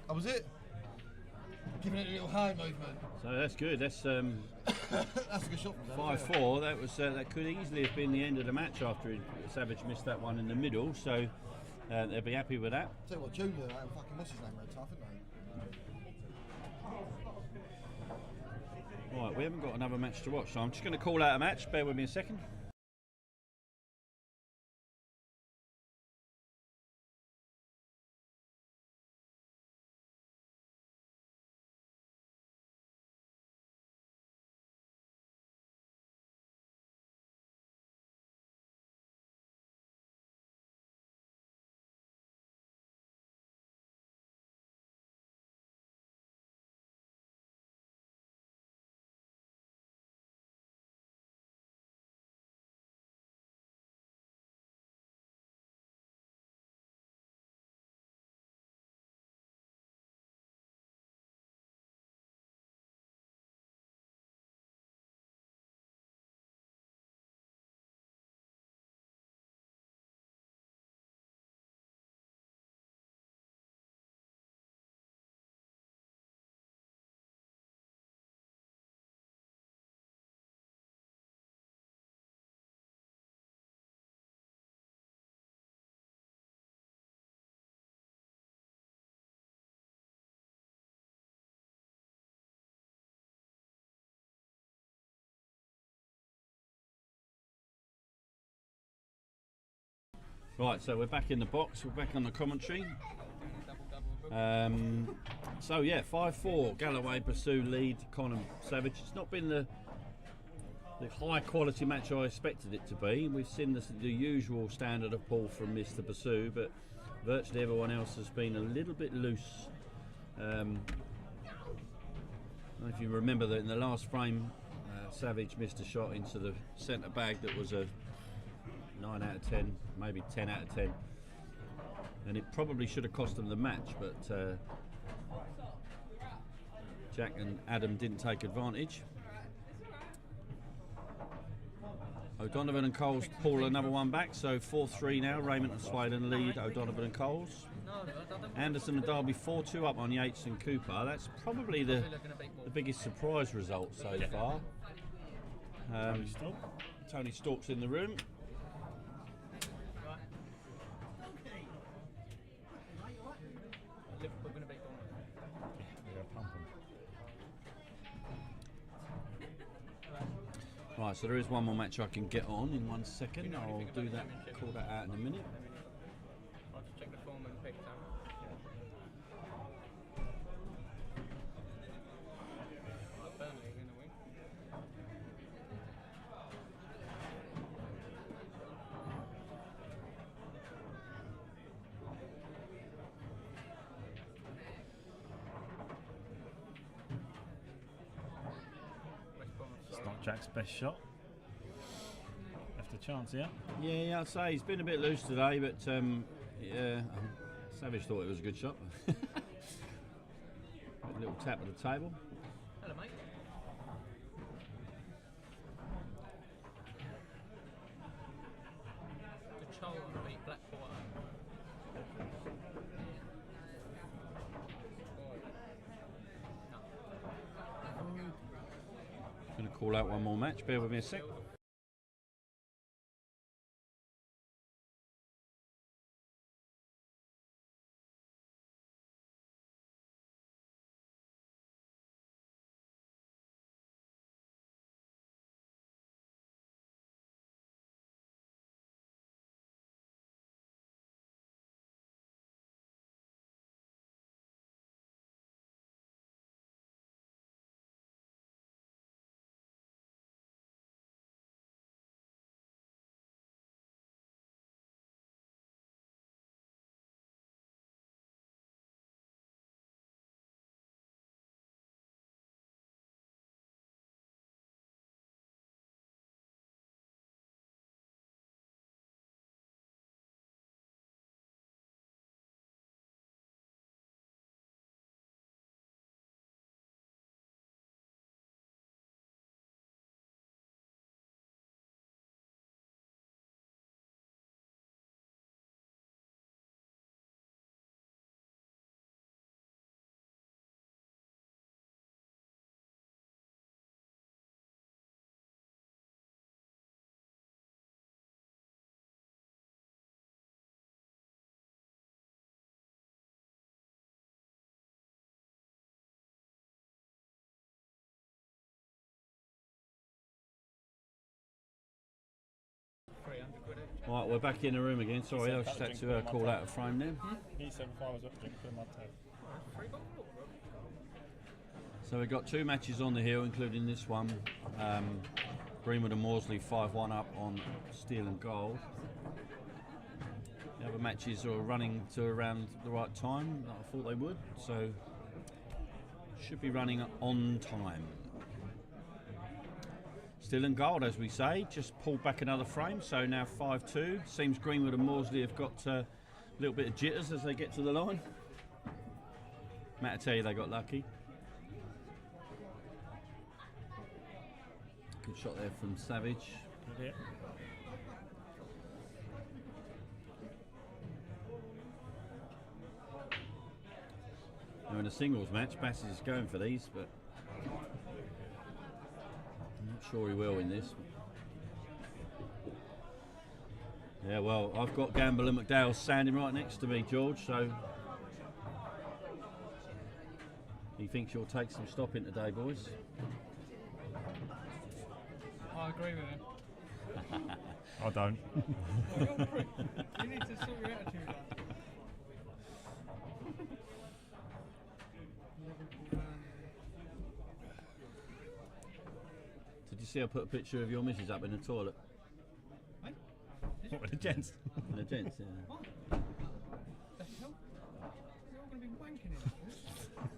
That was it. Giving it a little high movement. So that's good. That's That's a good shot from them. 5-4. That was that could easily have been the end of the match after Savage missed that one in the middle. So they'll be happy with that. Tell you what, Junior, that fucking what's his name, Red Tough, isn't they? Right, we haven't got another match to watch, so I'm just going to call out a match. Bear with me a second. Right, so we're back in the box. We're back on the commentary. So yeah, 5-4. Galloway pursue lead. Conor Savage. It's not been the high quality match I expected it to be. We've seen the usual standard of pull from Mr. Pursue, but virtually everyone else has been a little bit loose. I don't know if you remember that in the last frame, Savage missed a shot into the centre bag that was a 9 out of 10, maybe 10 out of 10, and it probably should have cost them the match, but Jack and Adam didn't take advantage. O'Donovan and Coles pull another one back, so 4-3 now. Raymond and Swaden lead O'Donovan and Coles. Anderson and Derby 4-2 up on Yates and Cooper. That's probably the biggest surprise result so far. Tony Stork's in the room. Liverpool going to beat Bournemouth. Right, so there is one more match I can get on in 1 second. I'll do that, call that out in a minute. I'll just check the form and pick them. Burnley going to win. West Bromwich. It's not Jack's best shot. Left a chance here. Yeah, I'd say he's been a bit loose today, but yeah, Savage thought it was a good shot. A little tap at the table. Hello, mate. Good Charlton beat Blackpool at home. Going to call out one more match. Bear with me a sec. 300 quid each. Right, we're back in the room again. Sorry, I just had to call out a frame then. He's 75 as well, drink for my tab. Free bottle of water. So we've got 2 matches on the hill, including this one. Greenwood and Morsley 5-1 up on Steel and Gold. The other matches are running to around the right time, like I thought they would, so should be running on time. Steel and Gold, as we say, just pulled back another frame, so now 5-2. Seems Greenwood and Morsley have got a little bit of jitters as they get to the line. Matt, I tell you, they got lucky. Good shot there from Savage. Good hit. Now in a singles match, Bass is going for these, but I'm not sure he will in this. Yeah, well, I've got Gamble and McDowell standing right next to me, George, so he thinks you'll take some stopping today, boys. I agree with him. I don't. You're a prick. You need to sort your attitude out. Did you see I put a picture of your missus up in the toilet? What with the gents? In the gents, yeah. What? The hell? You're all going to be wanking in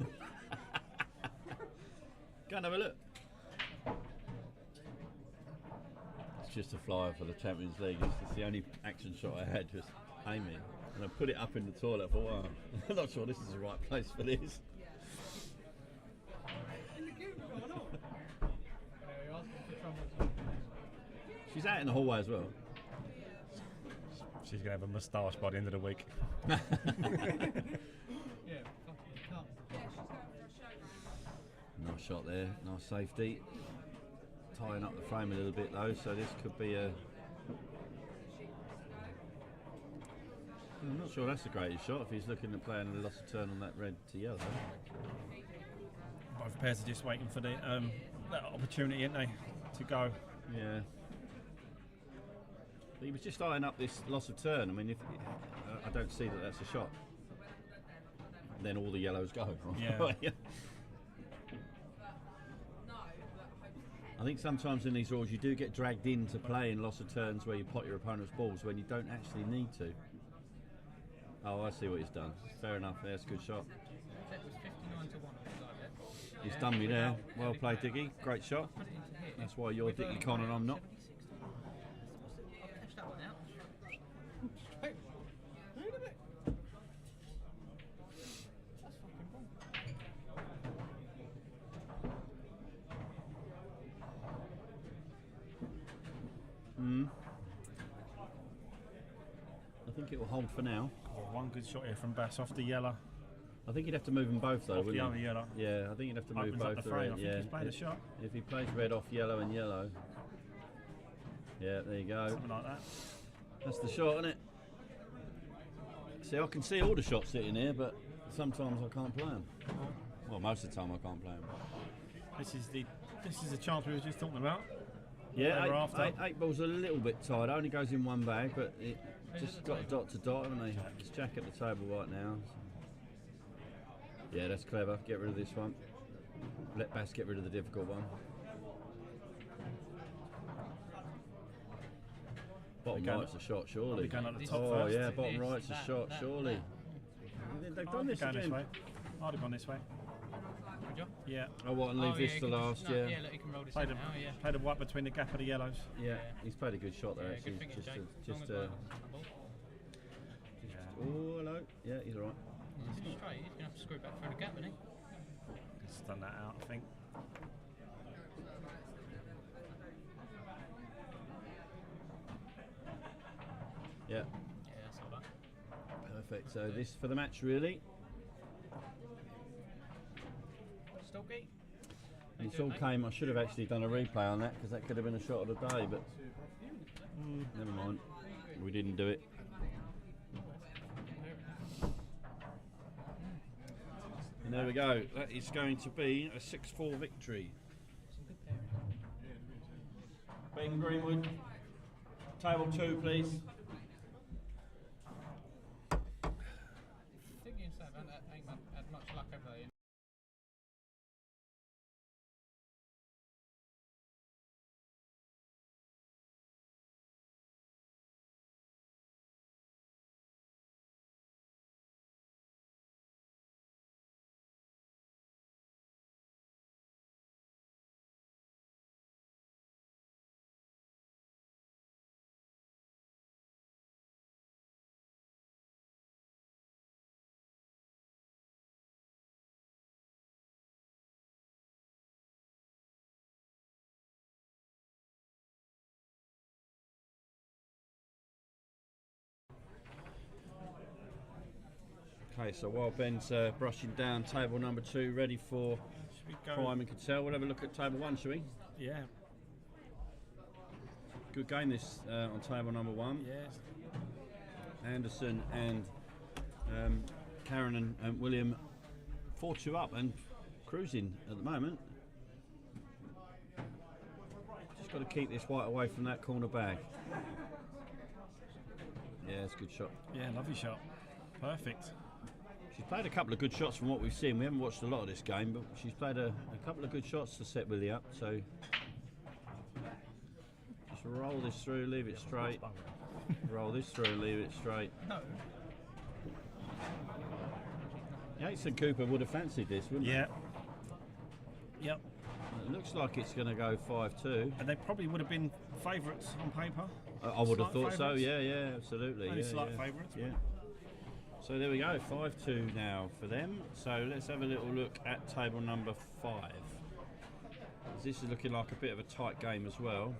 it. Go and have a look. It's just a flyer for the Champions League. It's the only action shot I had, just aiming. And I put it up in the toilet for a while. I'm not sure this is the right place for this. In the queue, why not? Anyway, you're asking for trouble. She's out in the hallway as well. She's going to have a moustache by the end of the week. Yeah, fucking come. Nice shot there, nice safety. Tying up the frame a little bit though, so this could be a... I'm not sure that's the greatest shot if he's looking at playing a loss of turn on that red to yellow. Both pairs are just waiting for the that opportunity, aren't they, to go. Yeah. But he was just eyeing up this loss of turn. I mean, if I don't see that that's a shot. Then all the yellows go. Yeah. I think sometimes in these rules you do get dragged into playing loss of turns where you pot your opponent's balls when you don't actually need to. Oh, I see what he's done. Fair enough, there's a good shot. That was 59 to 1 offside, He's done me there. Well played, Diggy. Great shot. Put it into here. That's why you're Dicky Con and I'm not. I'll catch that one out. Hey, wait a minute. That's fucking wrong. I think it will hold for now. Oh, one good shot here from Bass off the yellow. I think he'd have to move them both though, Off the wouldn't other he? yellow. Yeah, I think he'd have to move Opens up both the the frame. red. I think Yeah. he's played a shot. If he plays red off yellow and yellow. Yeah, there you go. Something like that. That's the shot, isn't it? See, I can see all the shots sitting here, but sometimes I can't play them. Well, most of the time I can't play them. This is the chance we were just talking about. Yeah, They were after. eight ball's a little bit tight. Only goes in one bag, but it just got a dot to dot, haven't they? It's Jack at the table right now. Yeah, that's clever. Get rid of this one. Let Bass get rid of the difficult one. Bottom They're going right's a shot, surely. They're going up the top Oh first. yeah, bottom This, right's a that, shot, that, surely. that. They've I'd done have this gone this again. way. I'd have gone this way. Would you? Yeah. Oh, what, and leave this you to can last, just, no, yeah. Yeah, look, you can roll this Played in a, now, yeah. played a white between the gap of the yellows. Yeah, he's played a good shot there, Yeah, actually. good fingers, Jake. Just, As long as oh, hello. Yeah, he's alright. It's straight, he's going to have to screw it back through the gap, isn't he? Just done that out, I think. Yeah, Yeah, that's all done. perfect. So this for the match, really. Stalky? It's all came. I should have actually done a replay on that because that could have been a shot of the day, but never mind. We didn't do it. And there we go. That is going to be a 6-4 victory. Ben Greenwood Table 2, please. Thinking so, man, that ain't had much luck, have they? Okay, so while Ben's brushing down table number 2, ready for Should we go? Prime and Cattell, we'll have a look at table 1, shall we? Yeah. Good game this on table number 1. Yes. Anderson and Karen and William 4-2 up and cruising at the moment. Just got to keep this white away from that corner bag. Yeah, it's a good shot. Yeah, lovely shot. Perfect. She's played a couple of good shots from what we've seen. We haven't watched a lot of this game, but she's played a couple of good shots to set Willie up. So just roll this through, leave it straight. Roll this through, leave it straight. No. Yates and Cooper would have fancied this, wouldn't Yeah. Yep. they? It looks like it's going to go 5-2. And they probably would have been favourites on paper. I would have Slight thought so. favourites? Yeah, absolutely. Only yeah, slight yeah. favourites. Yeah. So there we go, 5-2 now for them. So let's have a little look at table number 5. This is looking like a bit of a tight game as well.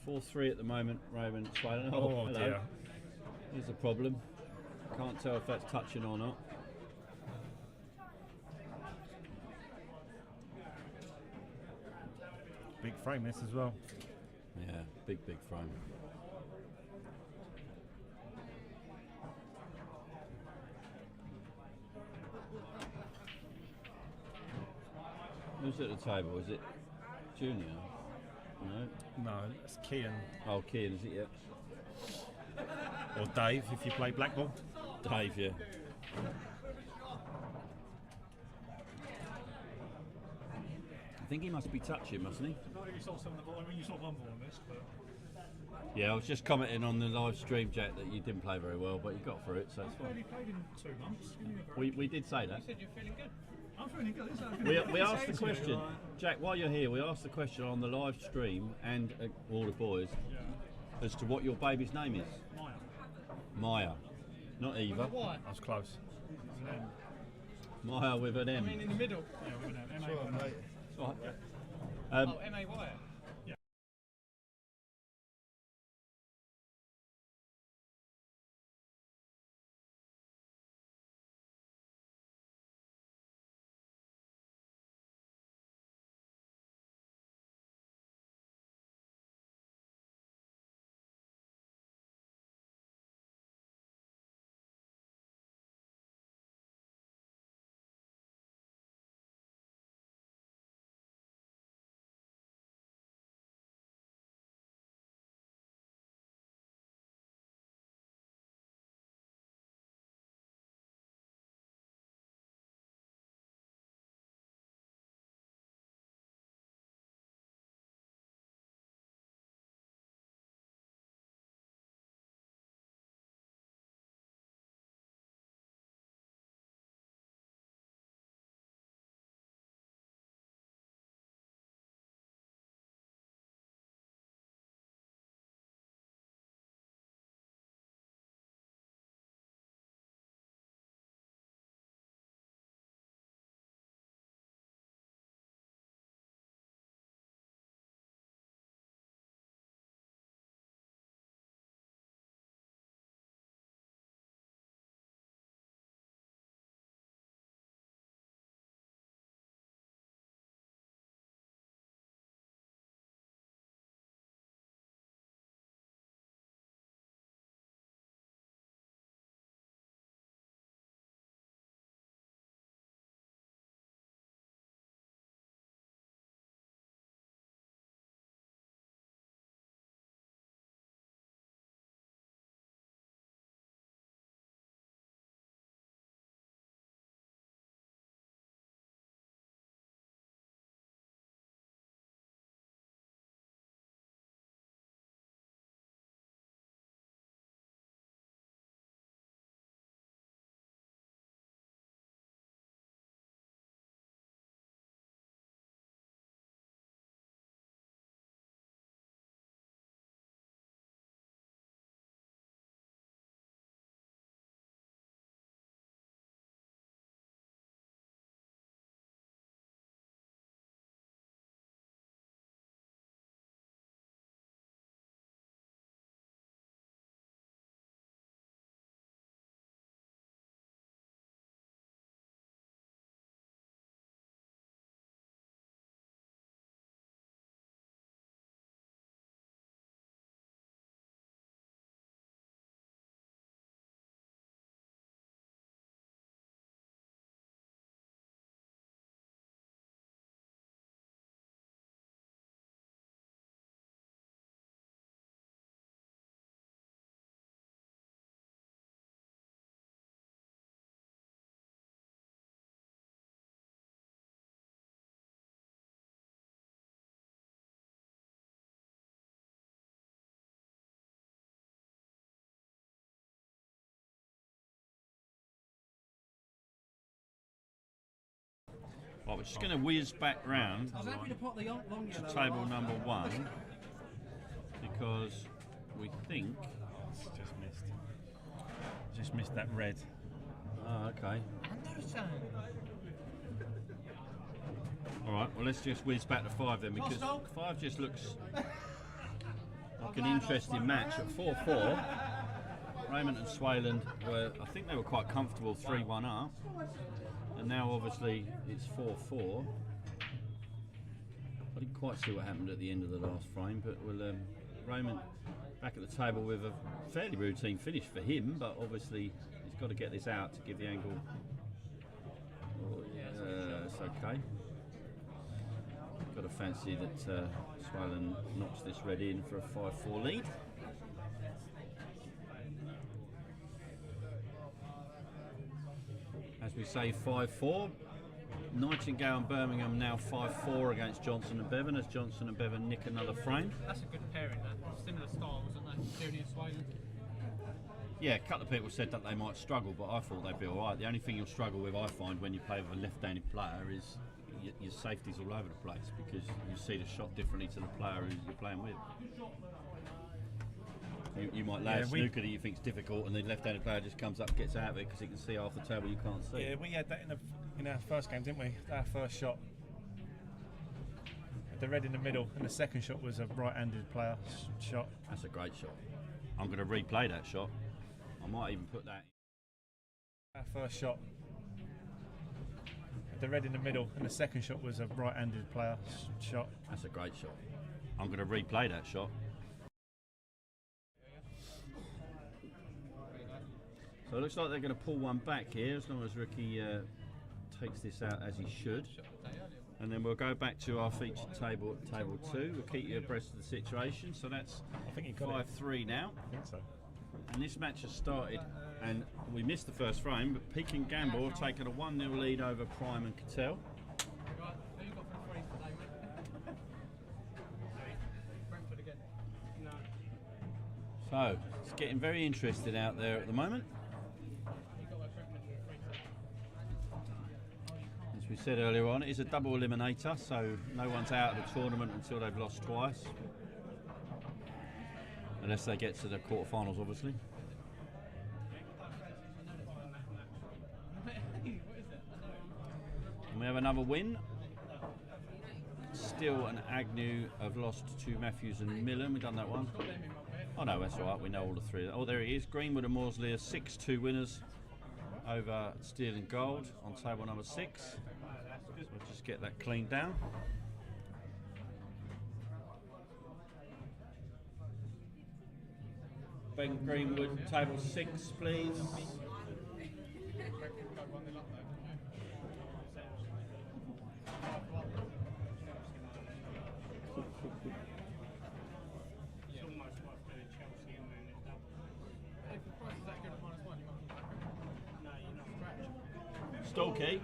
4-3 at the moment, Raven. Oh hello. dear. There's a problem. Can't tell if that's touching or not. Big frame this as well. Yeah, big frame. Who's at the table? Is it Junior? No. No, it's Kian. Oh, Kian, is it? Yeah. Or Dave if you play blackball. Dave, yeah. I think he must be touching, mustn't he? You saw some of the ball. I mean, you saw one ball on this, but Yeah, I was just commenting on the live stream, Jack, that you didn't play very well, but you got through it, so it's I fine. only played in 2 months. We did say that. You said you're feeling good. I'm feeling good. Isn't it? We asked the question, Jack, while you're here, we asked the question on the live stream and all the boys as to what your baby's name is. Maya. Maya, not Eva. Why? I was close. Maya with an I M. mean, in the middle. Yeah, we're going to Sure, mate. All right. Oh, M-A-Y. we're just going to whiz back round I was happy to put the long to yellow. table number 1 because we think. It's just missed that red. Oh, okay. All right. Well, let's just whiz back to 5 then, because 5 just looks like an interesting match at 4-4. Raymond and Swayland were, I think they were quite comfortable 3-1 up, and now obviously it's 4-4. I didn't quite see what happened at the end of the last frame, but we'll Raymond back at the table with a fairly routine finish for him, but obviously he's got to get this out to give the angle. It's okay. Got to fancy that Swayland knocks this red in for a 5-4 lead. As we say, 5-4. Nightingale and Birmingham now 5-4 against Johnson and Bevan, as Johnson and Bevan nick another frame. That's a good pairing, that. Similar style, wasn't they? Tierney and Swayland. Yeah, a couple of people said that they might struggle, but I thought they'd be alright. The only thing you'll struggle with, I find, when you play with a left-handed player is your safety's all over the place, because you see the shot differently to the player who you're playing with. You might lay a snooker that you think's difficult, and the left-handed player just comes up, gets out of it because he can see half the table you can't see. Yeah, we had that in our first game, didn't we? Our first shot, the red in the middle, and the second shot was a right-handed player shot. That's a great shot. I'm going to replay that shot. I might even put that. Our first shot, the red in the middle, and the second shot was a right-handed player shot. That's a great shot. I'm going to replay that shot. So it looks like they're going to pull one back here, as long as Ricky takes this out as he should. And then we'll go back to our featured table at table 2. We'll keep you abreast of the situation. So that's 5-3 now. I think so. And this match has started, and we missed the first frame, but Pekin Gamble have taken a 1-0 lead over Prime and Cattell. So it's getting very interested out there at the moment. As we said earlier on, it is a double eliminator, so no one's out of the tournament until they've lost twice. Unless they get to the quarterfinals, obviously. And we have another win. Still and Agnew have lost to Matthews and Millen. We've done that one. Oh no, that's all right. We know all the three. Oh, there he is. Greenwood and Morsley are 6-2 winners over Steel and Gold on table number 6. We'll just get that cleaned down. Ben Greenwood, table 6, please. Stolke.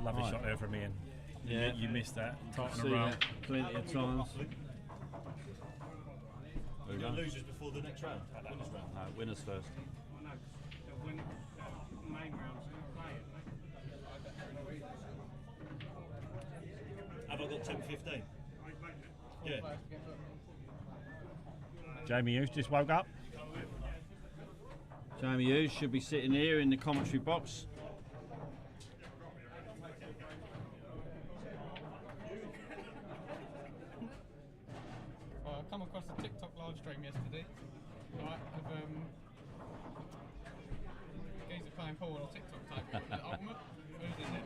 Lovely shot there from Ian. Yeah, you missed that. Tighten see around. that plenty of times. Losers before the next round. Winners round. No, winners first. Have I got 10-15? Yeah. Jamie Hughes just woke up. Jamie Hughes should be sitting here in the commentary box. I come across a TikTok live stream yesterday, right, of geezer playing pool on a TikTok tape. The ultimate. Who's in it?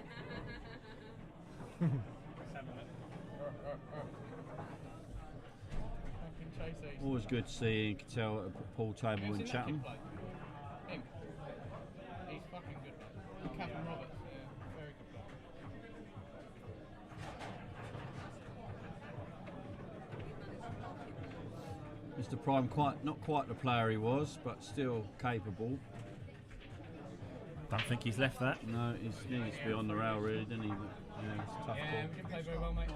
Fucking chase these. Always good to see Ian Cattell at a pool table Who's in in that Chatham. kid play? Him. He's fucking good. Captain Roberts, yeah, very good player. Mr. Prime, not quite the player he was, but still capable. Don't think he's left that. No, he needs to be on the rail really, doesn't he? But Yeah, it's a tough Yeah, call. we didn't play very well, mate.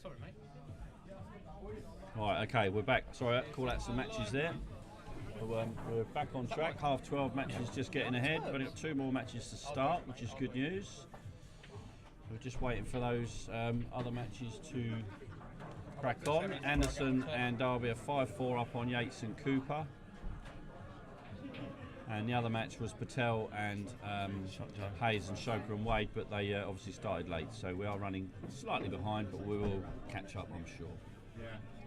Sorry, mate. Right, okay, we're back. Sorry, I call out some matches there. We're back on track. Half 12 matches just getting ahead. We've only got 2 more matches to start, which is good news. We're just waiting for those other matches to crack on. Anderson and Derby are 5-4 up on Yates and Cooper. And the other match was Patel and Hayes and Shoker and Wade, but they obviously started late, so we are running slightly behind, but we will catch up, I'm sure.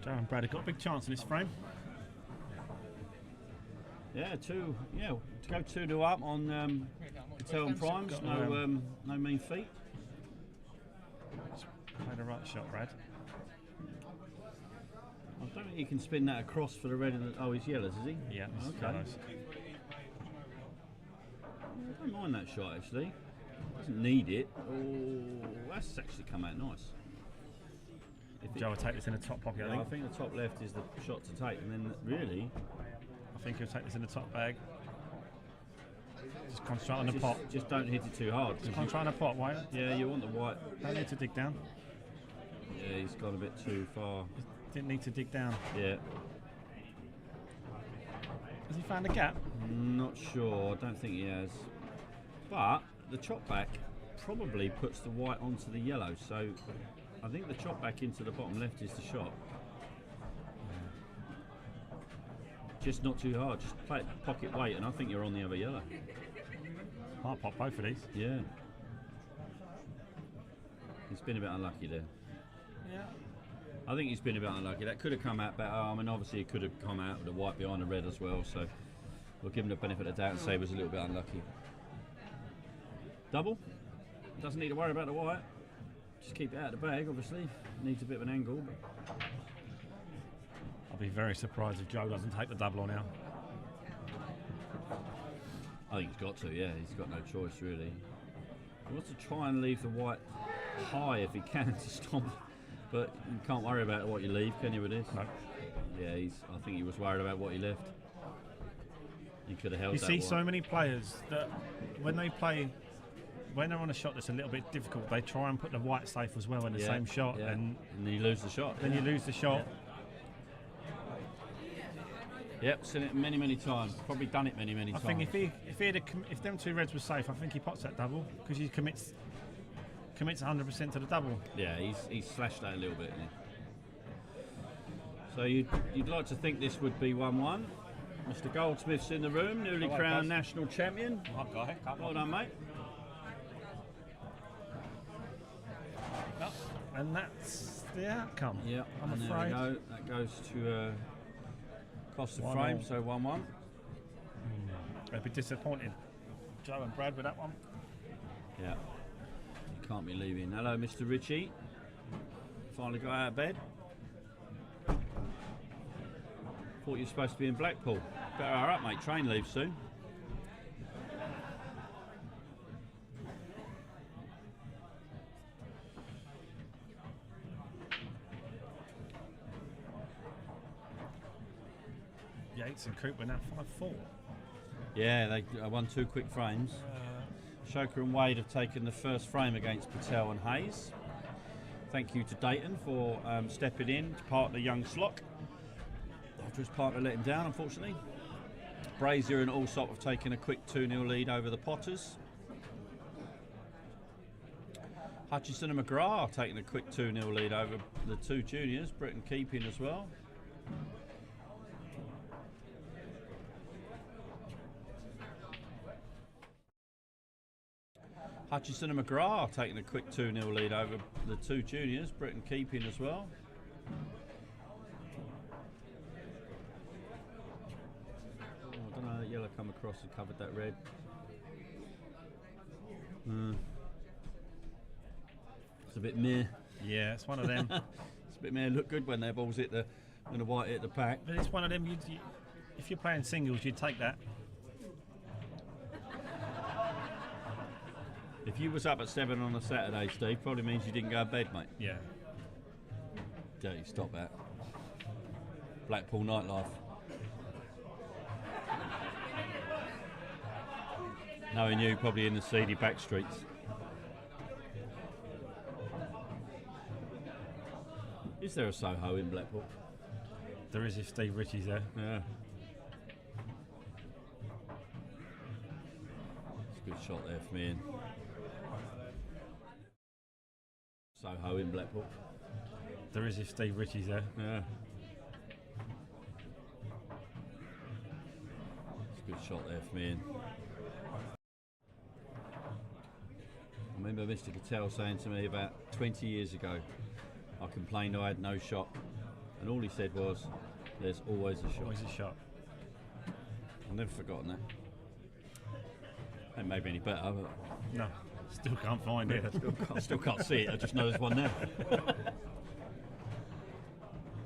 Joe and Brad have got a big chance in this frame. Yeah, to go 2-2 up on Patel and Primes, no mean feat. Played a right shot, Brad. I don't think you can spin that across for the red and the, oh, he's yellows, is he? Yeah, okay. Yellows. I don't mind that shot actually. Doesn't need it. Oh, that's actually come out nice. Joe will take this in the top pocket, I think the top left is the shot to take, and then really, I think he'll take this in the top bag. Just concentrate on the pot. Just don't hit it too hard. Just concentrate on the pot, Wayne. Yeah, you want the white. Don't need to dig down. Yeah, he's gone a bit too far. Didn't need to dig down. Yeah. Has he found a gap? Not sure. I don't think he has. But the chop back probably puts the white onto the yellow, so I think the chop back into the bottom left is the shot. Just not too hard. Just play it pocket weight, and I think you're on the other yellow. Might pop both of these. Yeah. He's been a bit unlucky there. Yeah. I think he's been a bit unlucky. That could have come out better. I mean, obviously it could have come out with the white behind the red as well, so we'll give him the benefit of the doubt and say he was a little bit unlucky. Double. Doesn't need to worry about the white. Just keep it out of the bag, obviously. Needs a bit of an angle. But I'll be very surprised if Joe doesn't take the double on now. I think he's got to, yeah. He's got no choice, really. He wants to try and leave the white high if he can to stomp, but you can't worry about what you leave, can you, with this? No. Yeah, I think he was worried about what he left. He could have held You that see white. so many players that when they play, when they're on a shot that's a little bit difficult, they try and put the white safe as well in the same shot, yeah. and you lose the shot. then you lose the shot. Yep, seen it many, many times. Probably done it many, many I times. think if them two reds were safe, I think he pots that double because he commits 100% to the double. Yeah, he's slashed that a little bit. Hasn't he? So you'd like to think this would be 1-1. Mr. Goldsmith's in the room, newly Hello, crowned guys. national champion. Okay. Well done, mate. And that's the outcome. Yeah, I'm and afraid. there we go. That goes to cost of 1-1. frame, so 1-1. They'd be disappointed. Joe and Brad with that one. Yeah, you can't be leaving. Hello, Mr. Ritchie. Finally got out of bed. Thought you were supposed to be in Blackpool. Better hurry up, mate. Train leaves soon. Yates and Cooper now 5-4. Yeah, they won 2 quick frames. Shoker and Wade have taken the first frame against Patel and Hayes. Thank you to Dayton for stepping in to partner young Slock after his partner let him down, unfortunately. Brazier and Allsop have taken a quick 2-0 lead over the Potters. Hutchison and McGrath taking a quick 2-0 lead over the 2 juniors, Britain keeping as well. Hutchison and McGrath taking a quick 2-0 lead over the 2 juniors, Britain keeping as well. Oh, I don't know, that yellow come across and covered that red. It's a bit meh. Yeah, it's one of them. It's a bit meh. Look good when their balls hit when the white hit the pack. But it's one of them. If you're playing singles, you'd take that. If you was up at 7 on a Saturday, Steve, probably means you didn't go to bed, mate. Yeah. Dirty, stop that. Blackpool nightlife. Knowing you, probably in the seedy back streets. Is there a Soho in Blackpool? There is if Steve Ritchie's there. Yeah. It's a good shot there from Ian. Soho in Blackpool. There is if Steve Ritchie's there. Yeah. It's a good shot there from Ian. I remember Mr. Cattell saying to me about 20 years ago, I complained I had no shot, and all he said was, there's always a shot. Always a shot. I've never forgotten that. Ain't maybe any better, but No, still can't find it. I still can't see it, I just know there's one there.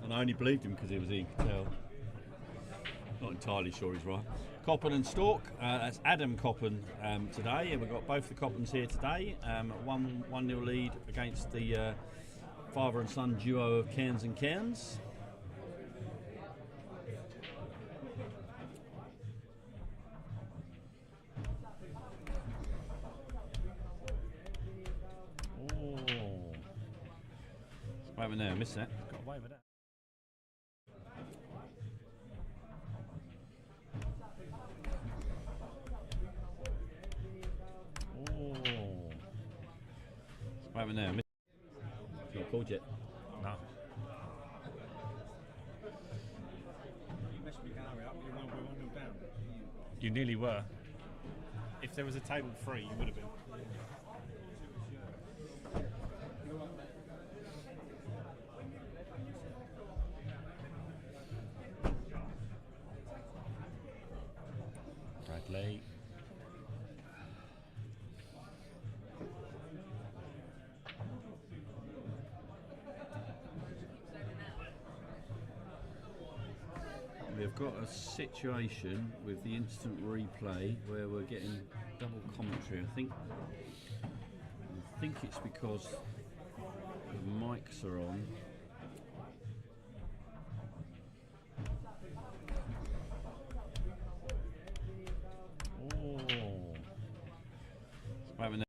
And I only believed him because he was Ian Cattell. Not entirely sure he's right. Coppen and Stork, that's Adam Coppen today, and we've got both the Coppens here today. 1-0 lead against the father and son duo of Cairns and Cairns. What happened there? I missed that. Got away with that. What happened there? I missed. It's not called yet. No. You nearly were. If there was a table 3, you would have been. Bradley. Be a we've got a situation with the instant replay where we're getting double commentary. I think it's because the mics are on. Oh, we're having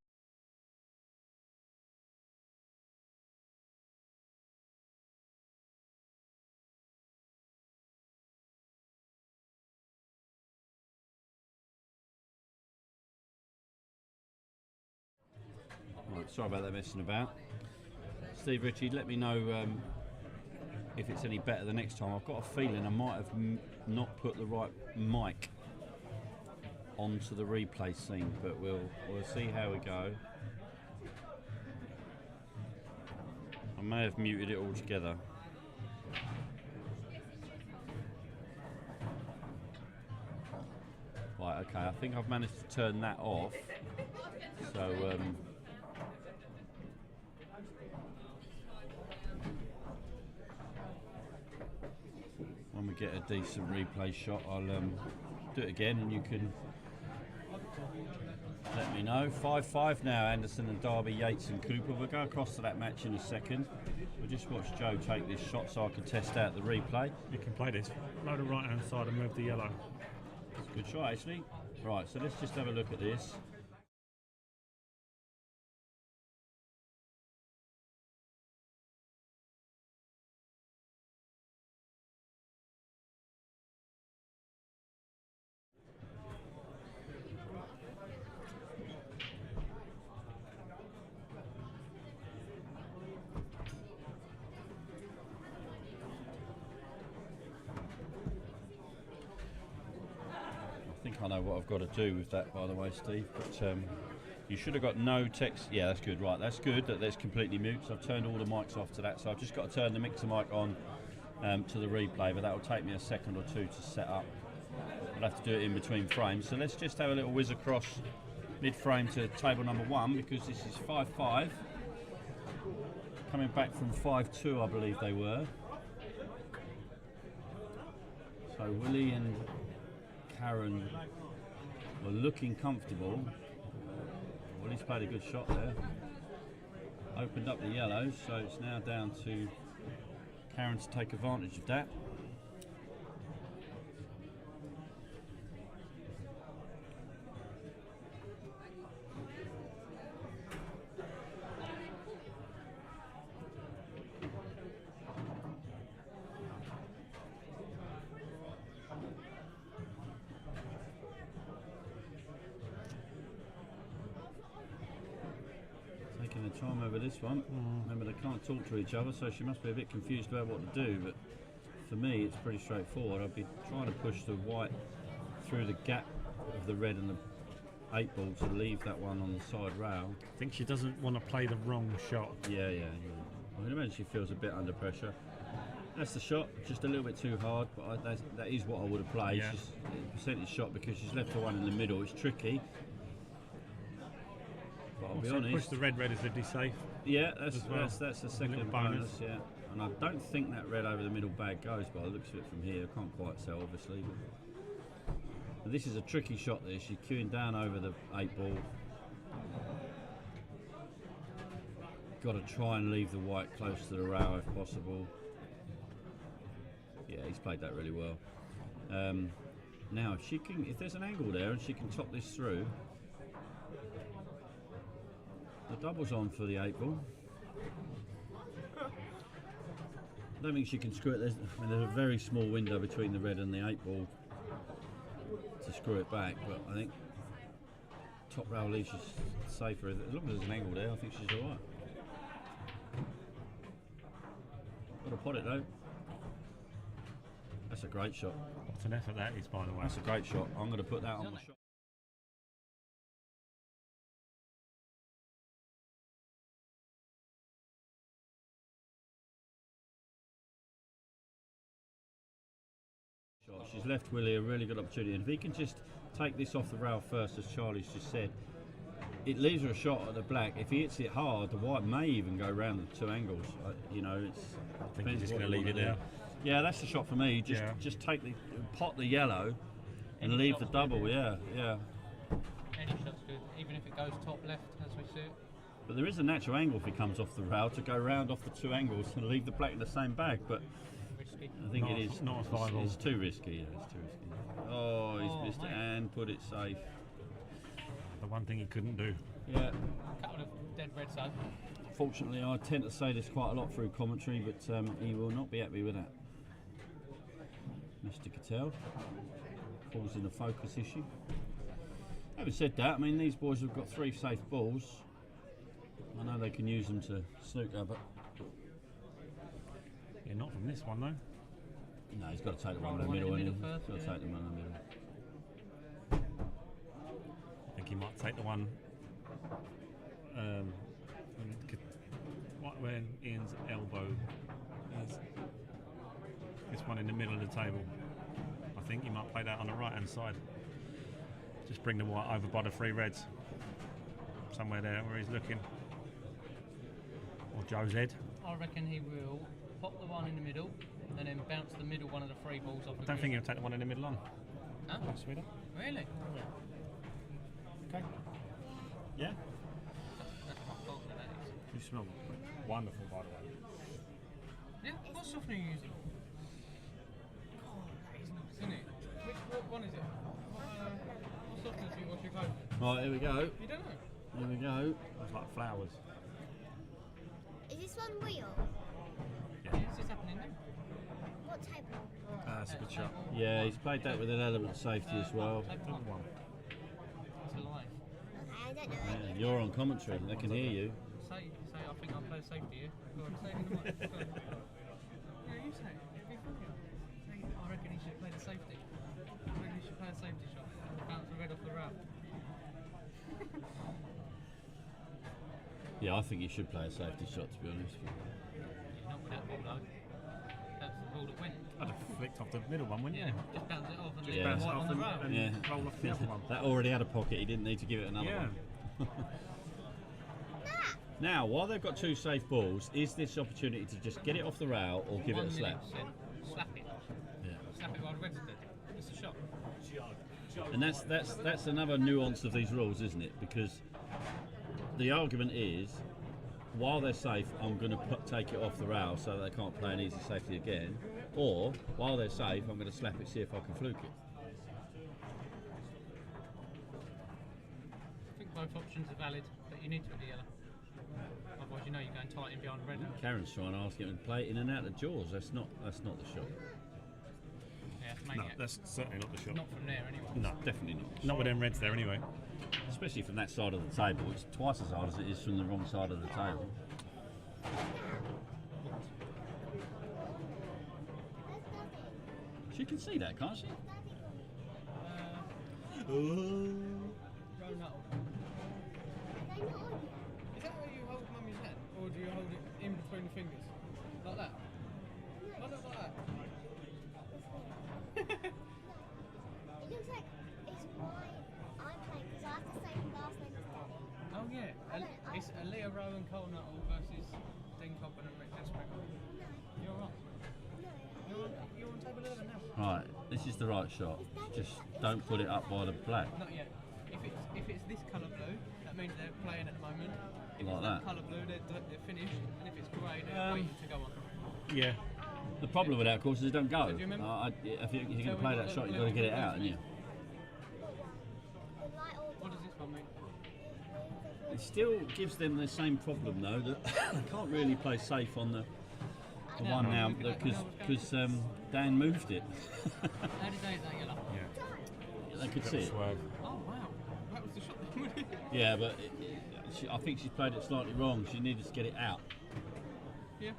Right, sorry about that messing about. Steve Ritchie, let me know if it's any better the next time. I've got a feeling I might have not put the right mic onto the replay scene, but we'll see how we go. I may have muted it altogether. Right, okay, I think I've managed to turn that off. So when we get a decent replay shot, I'll do it again and you can let me know. 5-5 now, Anderson and Derby, Yates and Cooper. We'll go across to that match in a second. We'll just watch Joe take this shot so I can test out the replay. You can play this. Load the right hand side and move the yellow. It's a good shot actually. Right, so let's just have a look at this. I know what I've got to do with that, by the way, Steve, but you should have got no text. Yeah, that's good. Right, that's good that there's completely mute, so I've turned all the mics off to that, so I've just got to turn the mixer mic on to the replay, but that will take me a second or two to set up. I'll have to do it in between frames, so let's just have a little whiz across mid-frame to table number 1, because this is 5-5, coming back from 5-2, I believe they were. So Willie and Karen were looking comfortable. Willie's played a good shot there. Opened up the yellows, so it's now down to Karen to take advantage of that. Time over this one. Remember, they can't talk to each other, so she must be a bit confused about what to do, but for me it's pretty straightforward. I'd be trying to push the white through the gap of the red and the 8 ball to leave that one on the side rail. I think she doesn't want to play the wrong shot. Yeah. I can imagine she feels a bit under pressure. That's the shot, just a little bit too hard, but that is what I would have played. Yeah. She's a percentage shot because she's left the one in the middle. It's tricky. But I'll be honest. Push the red relatively safe. Yeah, that's the second little bonus. bonus. Yeah, and I don't think that red over the middle bag goes by the looks of it from here. I can't quite tell, obviously. But this is a tricky shot. There, she's queuing down over the 8 ball. Got to try and leave the white close to the rail if possible. Yeah, he's played that really well. Now, if there's an angle there and she can top this through. The double's on for the 8 ball. I don't think she can screw it. There's a very small window between the red and the 8 ball to screw it back, but I think top rail leaves is safer. As long as there's an angle there, I think she's alright. Got to pot it though. That's a great shot. What an effort that is, by the way. That's a great shot. I'm going to put that on the shot. She's left Willie a really good opportunity, and if he can just take this off the rail first, as Charlie's just said, it leaves her a shot at the black. If he hits it hard, the white may even go round the 2 angles. You know, I think he's just going to leave it there. Yeah, that's the shot for me. Just take the pot the yellow and leave the double. Yeah. Any shot's good, even if it goes top left as we see it. But there is a natural angle if he comes off the rail to go round off the two angles and leave the black in the same bag. But Risky. I think Not- it is not a five it's too risky. Yeah, it's too risky. Oh, he's missed it mate. and put it safe. The one thing he couldn't do. Yeah. Couple of dead reds though. Fortunately, I tend to say this quite a lot through commentary, but he will not be happy with that. Mr. Cattell causing a focus issue. Having said that, I mean, these boys have got 3 safe balls. I know they can use them to snooker, but Yeah, not from this one though. no, he's got to take the one in Roll the middle, one in hasn't the he? middle He's got first, to take the one in the middle. I think he might take the one right where Ian's elbow is. This one in the middle of the table. I think he might play that on the right hand side. Just bring the white over by the 3 reds. Somewhere there where he's looking. Or Joe's head. I reckon he will pop the one in the middle and then bounce the middle one of the 3 balls off the I don't think green. he'll take the one in the middle on. Huh? Sweeter. Really? Okay. Yeah. That's my fault that is. You smell wonderful, by the way. Yeah, what softener are you using? Oh, that is nice, isn't it? What one is it? What softener do you wash your clothes with? Right, here we go. You don't know? Here we go. It's like flowers. Is this one real? Yeah, is this happening then? What type of? That's a good shot. Yeah, he's played that with an element of safety as well. Double one. It's alive. Okay, I don't know. Yeah, you're on commentary, they can hear you. Say, I think I'll play safety here. Go on, say it in the mic. Go on. Yeah, you say it. It'd be funny. Say, I reckon he should play the safety. I reckon he should play a safety shot. Bounce the red off the rail. Yeah, I think he should play a safety shot, to be honest. Yeah, not with that ball though. That's the ball that went. I'd have flicked off the middle one, wouldn't you? Just bounce it off and Just leave bounce it it white off on the and- rail. and- Yeah. roll off the other one. That already had a pocket, he didn't need to give it another Yeah. one. Now, while they've got 2 safe balls, is this opportunity to just get it off the rail or give it a slap? 1 slap it. Yeah. Slap it while the red's dead. It's a shot. And that's another nuance of these rules, isn't it? Because the argument is, while they're safe, I'm going to take it off the rail so that they can't play an easy safety again. Or, while they're safe, I'm going to slap it, see if I can fluke it. I think both options are valid, but you need to hit the yellow. Otherwise, you know you're going tight in behind the red. Karen's trying to ask him to play it in and out of jaws. That's not the shot. Yeah, it's No, maniac. that's certainly not the shot. Not from there anyway. No, Definitely not. not with them reds there anyway. Especially from that side of the table. It's twice as hard as it is from the wrong side of the table. She can see that, can't she? Roll knuckle. Is that how you hold mummy's hand? Or do you hold it in between the fingers? Like that? Why not like that? It looks like it's why I'm playing because I have to say the last name is Daddy. Oh yeah, it's Aaliyah Rowan Cole Nuttall versus Dean Cobban and Rick Desperate. You're right. You're on table 11 now. Right, this is the right shot. Just don't put it up by the black. Not yet. If it's this colour blue, that means they're playing at the moment. If Like it's that. colour blue, they're finished. And if it's grey, they're waiting to go on. Yeah. The problem with that, of course, is it don't go. Do you remember? If you're going to play that shot, you've got to get it out, haven't you? The light or What does this one mean? It still gives them the same problem, though, that they can't really play safe on the No, one now look at that. because Dan moved it. How did they hit that yellow? They could see it. Swerve. Oh wow, that was the shot. Yeah, but I think she's played it slightly wrong. She needed to get it out. Yeah.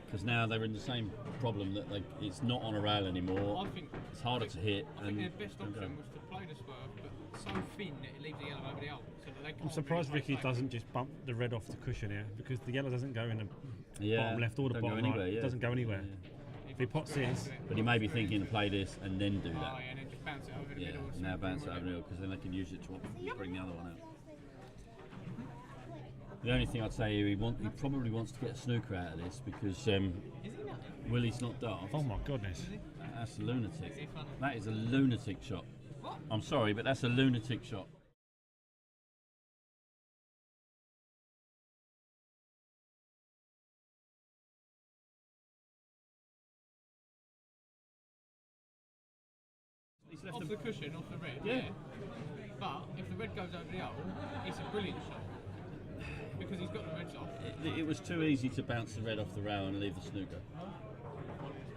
Because now they're in the same problem that it's not on a rail anymore. I think It's harder to hit. I think and their best option was to play the swerve, but so thin that it leaves the yellow over the hole, so that they can't I'm surprised really play Ricky safe. doesn't just bump the red off the cushion here because the yellow doesn't go in the Yeah, bottom left or the don't go bottom anywhere, right. yeah. It doesn't go anywhere. Yeah. If he pots this, But he may be thinking to play this and then do Oh, that. yeah, and then just bounce it over the Yeah, middle. now bounce it over the middle because then they can use it to bring the other one out. The only thing I'd say he probably wants to get a snooker out of this because Is he not? Willie's not daft. Oh my goodness. That's a lunatic. Is he funny? That is a lunatic shot. What? I'm sorry, but that's a lunatic shot. He's left Off the- the cushion, off the red. Yeah. But if the red goes over the hole, it's a brilliant shot. Because he's got the reds off. It was too easy to bounce the red off the rail and leave the snooker.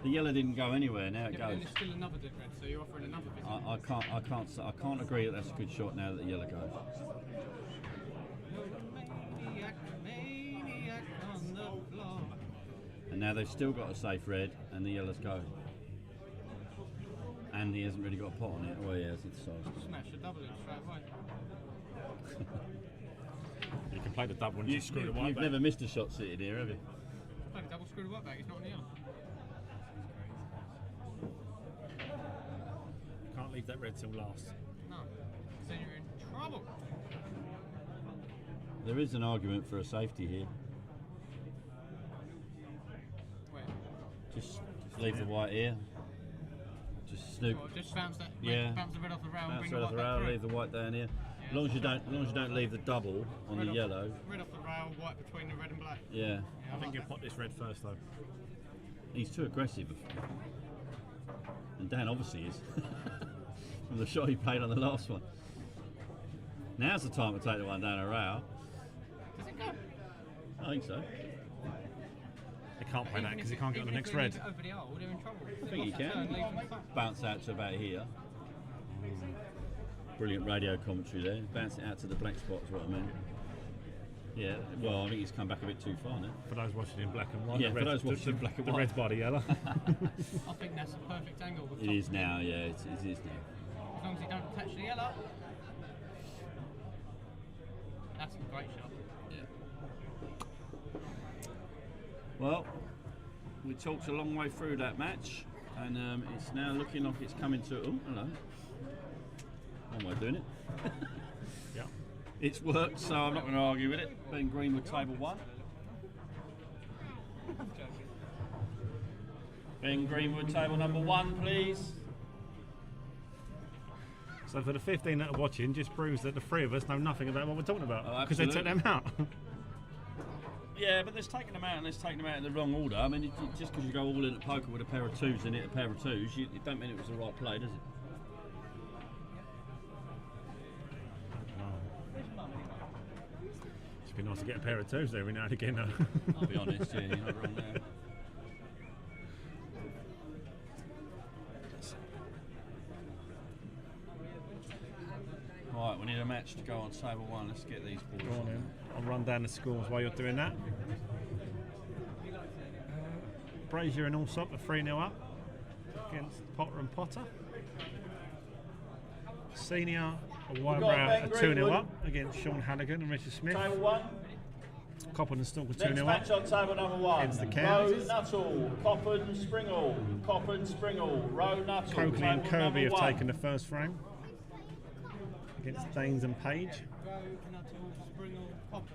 The yellow didn't go anywhere. Now it Yeah, but then goes. it's still another dead red, so you're offering another visit. I can't agree that that's a good shot now that the yellow goes. Maniac, maniac on the floor. And now they've still got a safe red, and the yellow's go. And he hasn't really got a pot on it. Oh, he has. It's size. Smash a double in straight away. You can play the double and just screw the white You've back. never missed a shot sitting here, have you? Play the double screw the white back, it's not on the yellow. Can't leave that red till last. No. So you're in trouble. There is an argument for a safety here. Wait. Just leave the white here. Just snoop. Well, just bounce that red, Yeah. bounce the red off the rail and Bounce bring red the off white the back rail, through. leave the white down here. Yeah, As long as you don't leave the double on red the off- yellow. Red off the rail, white between the red and black. Yeah. Yeah, I think like you that. pot this red first though. He's too aggressive. And Dan obviously is. From the shot he played on the last one. Now's the time to take the one down a rail. Does it go? I think so. They can't play that Even because if they can't get on the even next if they red. leave it over the hole, they're in trouble. I think he can. Bounce out to about here. Brilliant radio commentary there. Bounce it out to the black spot is what I mean. Yeah, well, I think he's come back a bit too far now. For those watching in black and white. Yeah, the for red, those watching in black and the white. red's by the yellow. I think that's a perfect angle. With It top is spin. now, yeah, it is now. As long as you don't touch the yellow. That's a great shot. Well, we talked a long way through that match, and it's now looking like it's coming to. Oh, hello. How am I doing it? Yeah. It's worked, so I'm not going to argue with it. Ben Greenwood, table one. Ben Greenwood, table number one, please. So for the 15 that are watching, just proves that the three of us know nothing about what we're talking about Oh, because they took them out. Yeah, but there's taking them out and there's taking them out in the wrong order. I mean, just because you go all in at poker with a pair of twos and hit a pair of twos, it don't mean it was the right play, does it? It'd be nice to get a pair of twos there every now and again. I'll be honest, yeah, you're not wrong there. Right, we need a match to go on table one. Let's get these balls. Go on in. I'll run down the scores while you're doing that. Brazier and Allsop are 3-0 up against Potter and Potter. Senior and Wybrow Ben are 2-0 Greenwood. up against Sean Halligan and Richard Smith. Table one. Coppin and Stalker Next 2-0 match up. on table number one. Against the Roe Counties. Nuttall, Coppin Springle, Coppin Springle, Roe Nuttall. Coakley and table Kirby have number one. taken the first frame against Danes and Page. Go, Nuttall, Springle, Popper.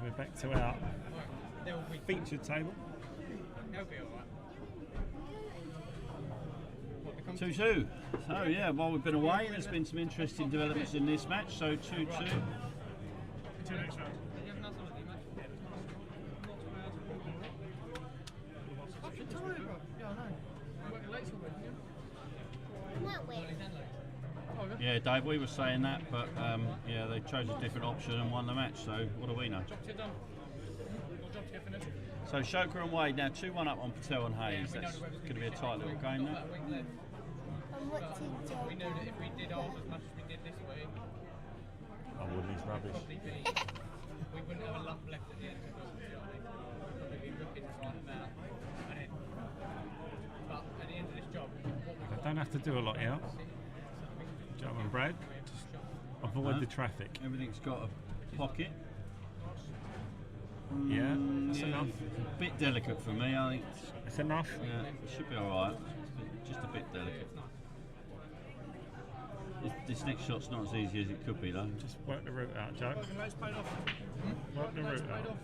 We're back to our They'll be featured table. They'll be alright. What becomes 2-2. So yeah, while we've been away, there's been some interesting developments in this match. So 2-2. Two next round. You have Nuttall at the match? Fucking tired, bro. Yeah, I know. I'm working late till then, yeah? Not with. Oh, yeah. Yeah, Dave, we were saying that, but yeah, they chose a different option and won the match. So what do we know? Job to get done. Got a job to get finished. So Shoker and Wade now 2-1 up on Patel and Hayes. we know That's the weather's going to be a shit tight next little week. game We've now. got about a week left. And what's in job? We knew that if we did half as much as we did this week, I wouldn't, it's rubbish. probably be, we wouldn't have a lump left at the end. We'd probably be ripping to find them out. And then, but at the end of this job, what we I don't have to do a lot here. Joe and Brad, just avoid the traffic. Everything's got a pocket. Yeah, that's Yeah, enough. a bit delicate for me, I think. It's enough. Yeah, it should be alright. Just a bit delicate. this next shot's not as easy as it could be, though. Just work the route out, Joe. Let's paid off. Work the route out.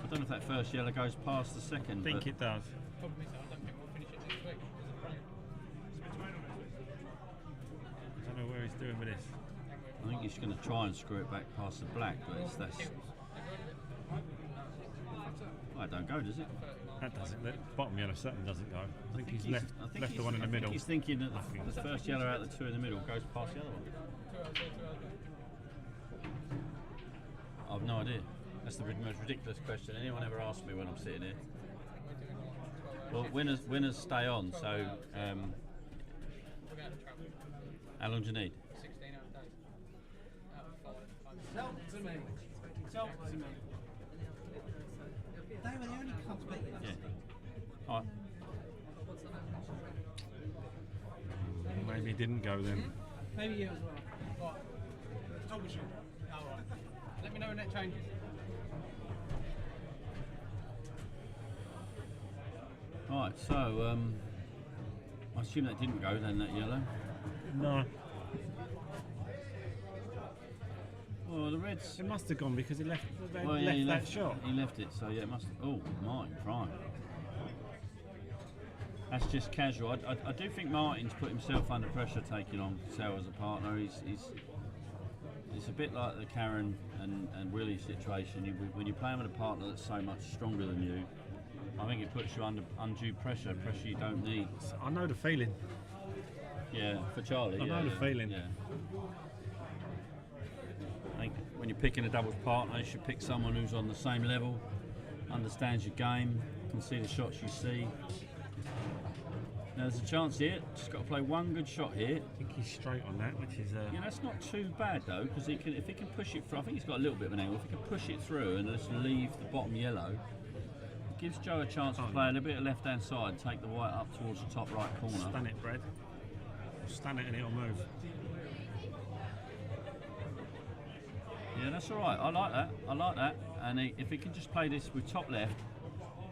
I don't know if that first yellow goes past the second. I think but it does. Problem is, I don't think we'll finish it next week because of rain. I don't know where he's doing with this. I think he's going to try and screw it back past the black, but that's. Oh, it don't go, does it? That doesn't. The bottom yellow certainly doesn't go. I think he's left I think left he's, the one in the I think middle. he's thinking that the first yellow out of the two in the middle goes past the other one. I've no idea. That's the most ridiculous question anyone ever asked me when I'm sitting here. Well, winners stay on. So, We're going to travel. how long do you need? 16 out of 8. Out of 5. Talk to me. Talk to me. They were the only clubs beating us. Yeah. All right. Maybe he didn't go then. Maybe you as well. What? Talk to you. Alright. Let me know when that changes. All right. So, I assume that didn't go then. That yellow. No. Well, the reds. It must have gone because he left. They Well, yeah, left he that shot. He left it, so yeah, it must. Oh, Martin, right. That's just casual. I do think Martin's put himself under pressure taking on Sal as a partner. It's a bit like the Karen and Willie situation. When you're playing with a partner that's so much stronger than you, I think it puts you under undue pressure you don't need. I know the feeling. Yeah, for Charlie. I yeah, know the yeah, feeling. Yeah. I think when you're picking a doubles partner, you should pick someone who's on the same level, understands your game, can see the shots you see. Now there's a chance here. Just got to play one good shot here. I think he's straight on that, which is. Yeah, that's not too bad though, because if he can push it through, I think he's got a little bit of an angle. If he can push it through and just leave the bottom yellow, it gives Joe a chance to play a little bit of left-hand side, take the white up towards the top right corner. Stun it, Brad. Stun it and it'll move. Yeah, that's all right. I like that. I like that. And if he can just play this with top left,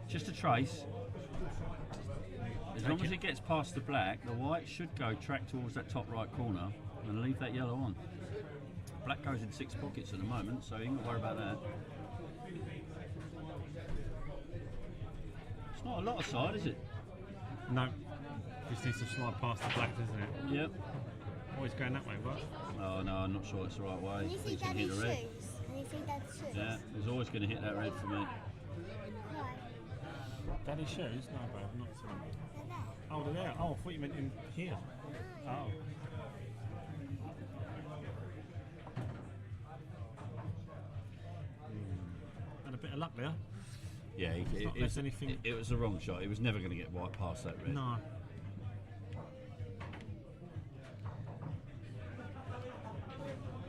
just a trace. As long as it gets past the black, the white should go track towards that top right corner and leave that yellow on. Black goes in 6 pockets at the moment, so you ain't got to worry about that. It's not a lot of side, is it? No. Just needs to slide past the black, doesn't it? Yep. Always going that way, what? Oh no, I'm not sure it's the right way. Can you I see think it's gonna hit Daddy's the red. shoes? Can you see Dad's shoes? Yeah, he's always going to hit that red for me. Why? Daddy's shoes? No, bro, not so. They're there. Oh, they're there. Oh, I thought you meant in here. Oh. Had a bit of luck there. Yeah, not left anything- it was the wrong shot. He was never going to get white past that red. No.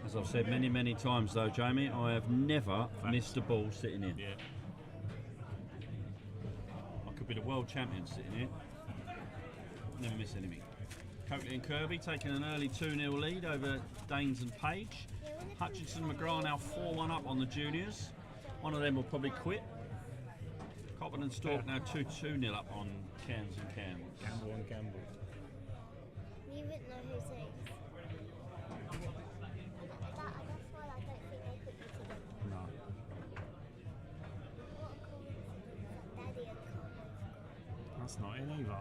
As I've said many times though, Jamie, I have never missed a ball sitting here. Yeah. I could be the world champion sitting here. Never miss anything. Coakley and Kirby taking an early 2-0 lead over Danes and Page. Hutchinson and McGrath now 4-1 up on the juniors. One of them will probably quit. Cobban and Stork now 2-0 up on Cairns and Cairns. Gamble and gamble. You wouldn't know who sings. That's why I don't think they put you together. No. Daddy and Carlo. That's not in either.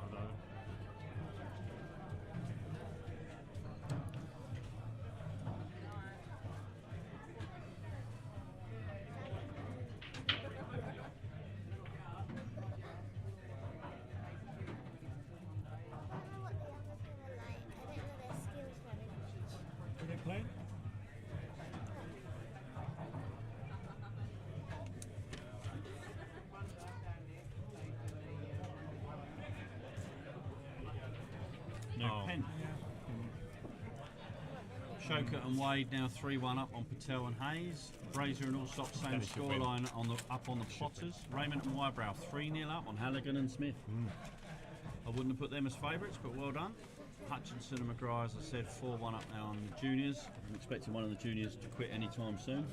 Although. I don't know what the others were like. I don't know their skills very much. Are they playing? No pen. Shoker and Wade now 3-1 up on Patel and Hayes. Brazier and Allsop same scoreline up on the Potters. Raymond and Wybrow 3-0 up on Halligan and Smith. I wouldn't have put them as favourites, but well done. Hutchinson and McGrath, as I said, 4-1 up now on the juniors. I'm expecting one of the juniors to quit anytime soon.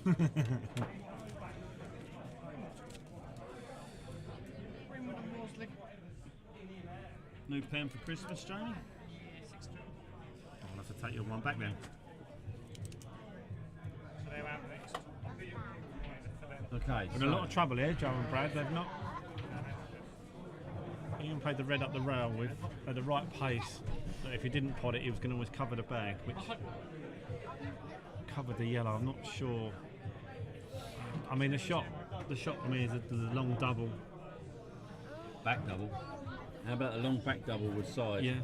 New pen for Christmas, Jamie? I'll have to take your one back then. Okay. In a lot of trouble here, Joe and Brad. They've not even played the red up the rail with at the right pace. But if he didn't pot it, he was going to always cover the bag, which covered the yellow. I'm not sure. I mean, the shot for me is a long double. Back double. How about a long back double with side? Yeah.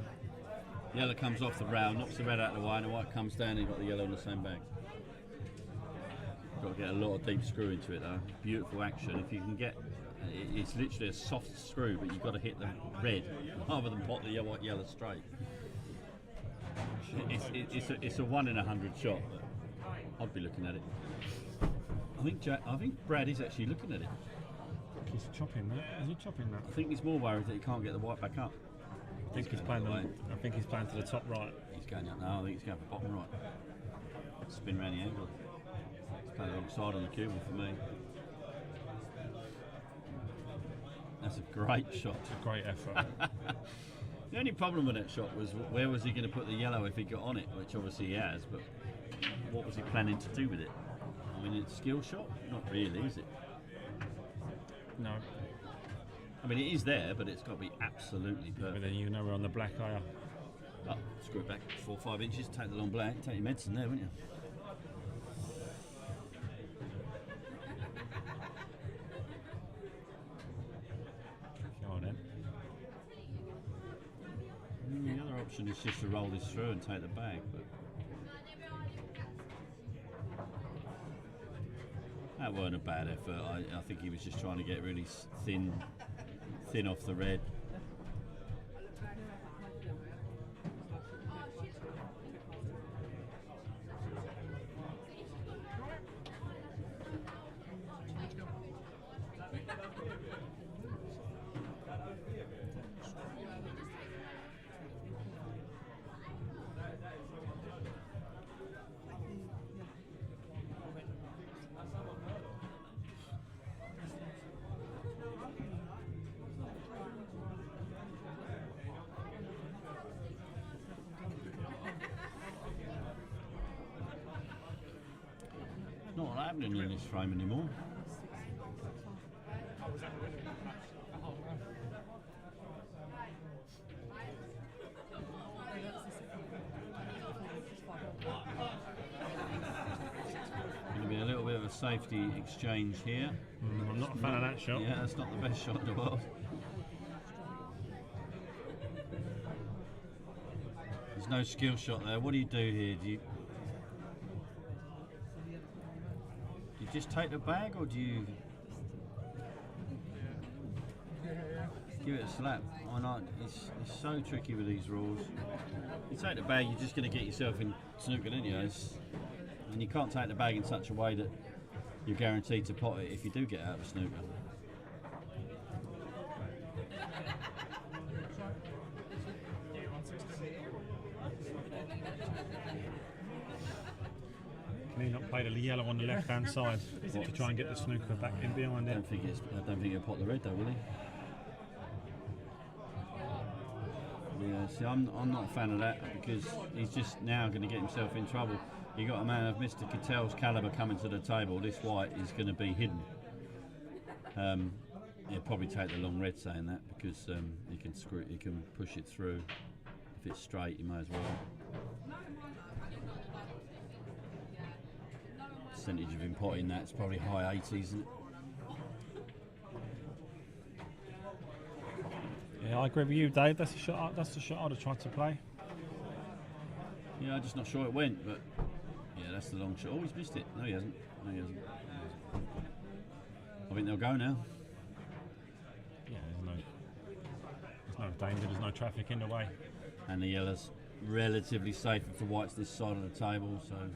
Yellow comes off the rail, knocks the red out of the way, and the white comes down and you've got the yellow in the same bag. Got to get a lot of deep screw into it though. Beautiful action. If you can get, it's literally a soft screw, but you've got to hit the red rather than pot the yellow straight. It's a 1 in 100 shot. But I'd be looking at it. I think Brad is actually looking at it. He's chopping that. Is he chopping that? I think he's more worried that he can't get the white back up. I think he's playing to the top right. He's going up now. I think he's going for bottom right. Spin around the angle. He's playing alongside on the cubal for me. That's a great shot. It's a great effort. The only problem with that shot was where was he going to put the yellow if he got on it, which obviously he has, but what was he planning to do with it? I mean, it's a skill shot? Not really, is it? No. I mean, it is there, but it's got to be absolutely perfect. But then you know we're on the black eye. Oh, screw it back 4 or 5 inches, take the long black, take your medicine there, wouldn't you? Go on then. The other option is just to roll this through and take the bag, but that weren't a bad effort. I think he was just trying to get really thin off the red. Not happening in this frame anymore. Going to be a little bit of a safety exchange here. I'm not a fan of that shot. Yeah, that's not the best shot in the world. There's no skill shot there. What do you do here? Do you just take the bag, or do you give it a slap? Why not? It's so tricky with these rules. You take the bag, you're just going to get yourself in snooker, don't you? And you can't take the bag in such a way that you're guaranteed to pot it if you do get out of a snooker. Can he not play the yellow on the left hand side to try and get the snooker back in behind I it? don't think he'll pot the red though, will he? Yeah, see, I'm not a fan of that because he's just now going to get himself in trouble. You got a man of Mr. Cattell's calibre coming to the table. This white is going to be hidden. He'll probably take the long red, saying that, because he can push it through. If it's straight, he may as well. Percentage of him potting that's probably high 80s, isn't it? Yeah, I agree with you, Dave. That's the shot I'd have tried to play. Yeah, I'm just not sure it went, but yeah, that's the long shot. Oh, he's missed it. No, he hasn't. I think they'll go now. Yeah, there's no danger. There's no traffic in the way. And the yellow's relatively safe if the white's this side of the table, so.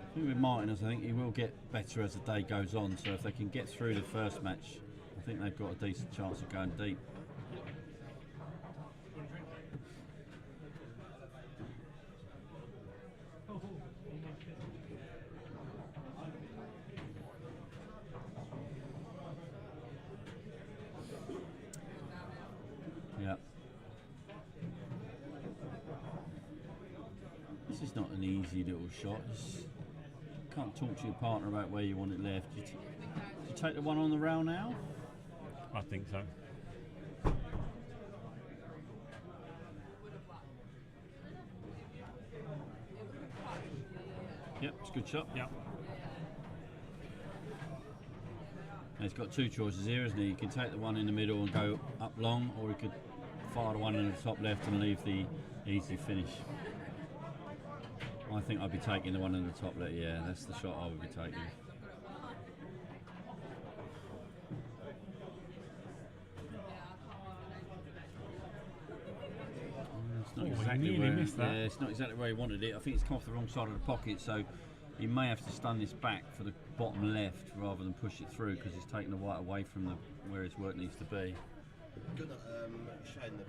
I think with Martinez, I think he will get better as the day goes on, so if they can get through the first match, I think they've got a decent chance of going deep. easy little shot. Can't talk to your partner about where you want it left. Do you take the one on the rail now? I think so. Yep, it's a good shot. Yep. And he's got two choices here, isn't he? You can take the one in the middle and go up long, or he could fire the one in the top left and leave the easy finish. I think I'd be taking the one in the top left. Yeah, that's the shot I would be taking. It's not exactly where, missed that. yeah, it's not exactly where he wanted it. I think it's come off the wrong side of the pocket, so he may have to stun this back for the bottom left rather than push it through, because he's taking the white away from where his work needs to be. Good at showing the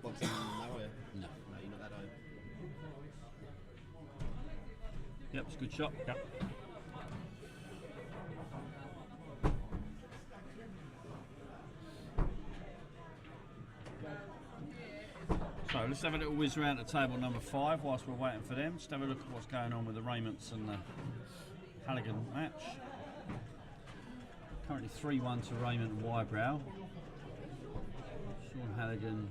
boxing narrow. No. No, you're not that high. Yep, it's a good shot. Yep. So let's have a little whiz around to table number 5 whilst we're waiting for them. Just have a look at what's going on with the Raymonts and the Halligan match. Currently 3-1 to Raymond and Wybrow. Sean Halligan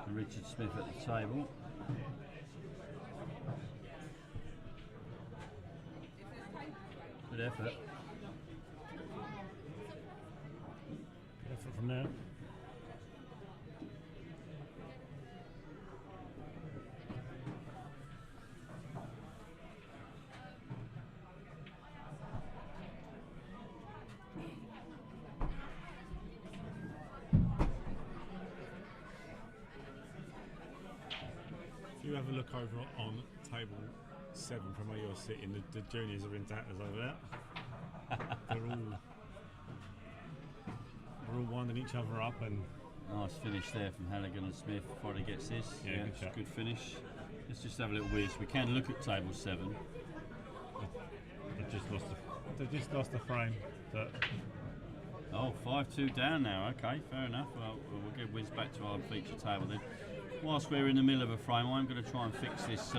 and Richard Smith at the table. Good effort. Good effort from there. If you have a look over on table 7 from where you're sitting, the juniors are in tatters over there. They're all winding each other up, and Nice finish there from Halligan and Smith before he gets this. Yeah, good it's shot. a good finish. Let's just have a little whiz. We can look at table 7. they've just lost the frame. But Oh, 5-2 down now. Okay, fair enough. Well, we'll get whiz back to our feature table then. Whilst we're in the middle of a frame, I'm going to try and fix this.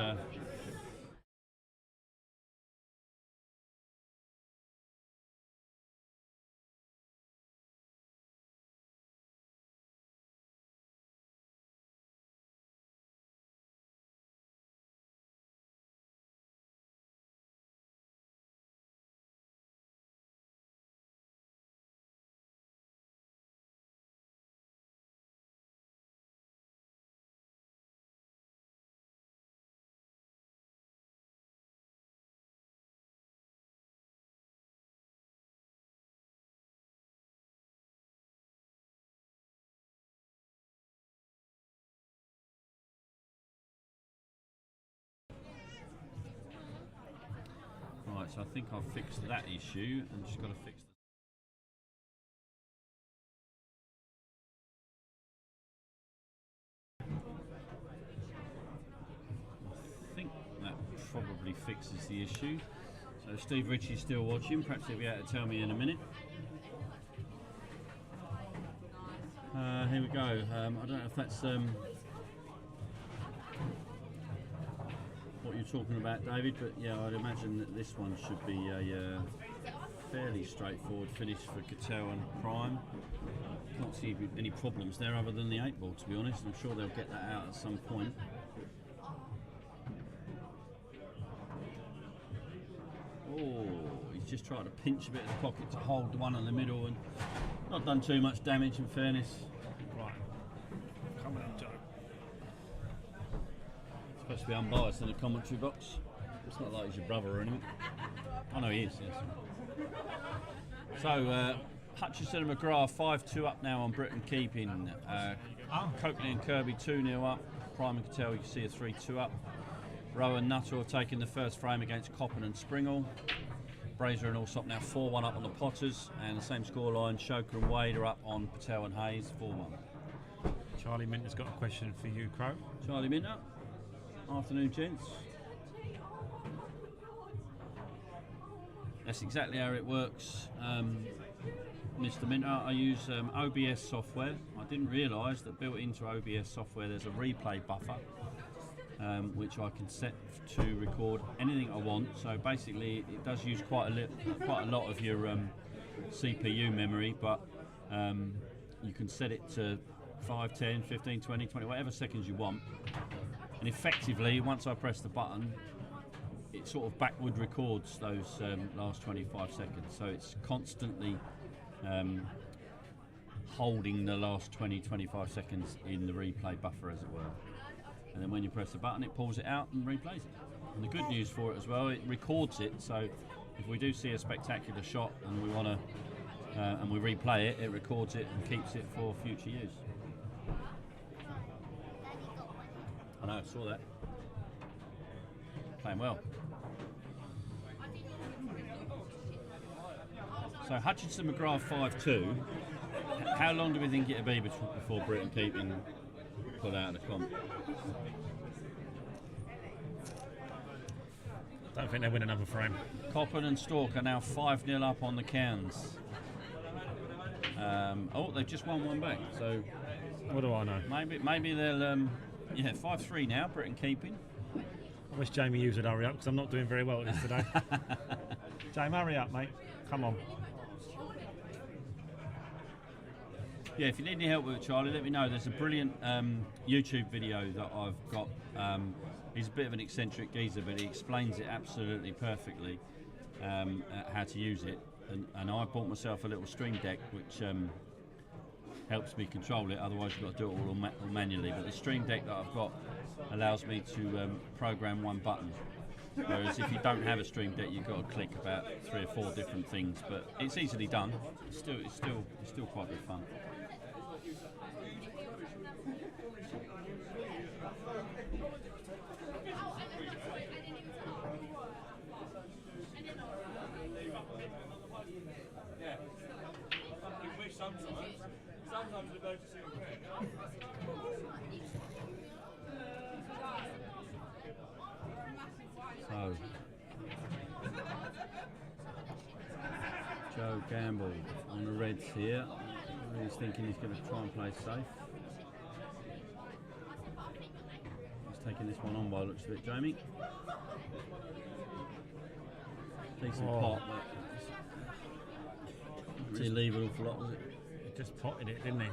Right, so I think I've fixed that issue and just got to fix the I think that probably fixes the issue. So Steve Ritchie's still watching, perhaps he'll be able to tell me in a minute. Here we go. I don't know if that's what you're talking about, David, but yeah, I'd imagine that this one should be a fairly straightforward finish for Cattell and Prime. Can't see any problems there other than the 8 ball, to be honest. I'm sure they'll get that out at some point. Oh, he's just trying to pinch a bit of the pocket to hold the one in the middle and not done too much damage, in fairness. right, coming up, Joe. Supposed to be unbiased in the commentary box. It's not like he's your brother or anything. Oh no, he is, yes. So, Hutchison and McGrath 5-2 up now on Britain keeping. Coakley and Kirby 2-0 up. Prime and Cattell, you can see a 3-2 up. Rowe and Nuttall taking the first frame against Coppen and Springle. Brazier and Allsop now 4-1 up on the Potters, and the same scoreline, Shoker and Wade are up on Patel and Hayes 4-1. Charlie Minter's got a question for you, Crow. Charlie Minter, afternoon gents. That's exactly how it works, Mr. Minter. I use OBS software. I didn't realise that built into OBS software there's a replay buffer. which I can set to record anything I want. So basically, it does use quite a lot of your CPU memory, but you can set it to 5, 10, 15, 20, whatever seconds you want. And effectively, once I press the button, it sort of backward records those last 25 seconds. So it's constantly holding the last 20-25 seconds in the replay buffer, as it were. And then when you press the button, it pulls it out and replays it. And the good news for it as well, it records it. So if we do see a spectacular shot and we want to and we replay it, it records it and keeps it for future use. I know, I saw that. Playing well. So Hutchinson McGrath 5-2. How long do we think it'll be before Britain Keeping put out of the comp? I don't think they'll win another frame. Coppen and Stork are now 5-0 up on the Cairns. They've just won one back. So What do I know? maybe they'll 5-3 now. Britain Keeping. I wish Jamie Hughes would hurry up because I'm not doing very well at this today. Jamie, hurry up, mate. Come on. Yeah, if you need any help with it, Charlie, let me know. There's a brilliant YouTube video that I've got. He's a bit of an eccentric geezer, but he explains it absolutely perfectly, how to use it. And I bought myself a little Stream Deck, which helps me control it. Otherwise, you've got to do it all manually. But the Stream Deck that I've got allows me to program one button. Whereas if you don't have a Stream Deck, you've got to click about 3 or 4 different things. But it's easily done. It's still quite good fun. Sometimes we go to see a friend. So, Joe Gamble on the Reds here. He's thinking he's going to try and play safe. He's taking this one on by the looks of it, Jamie. Decent pot, but did he leave an awful lot, was it? He just potted it, didn't he?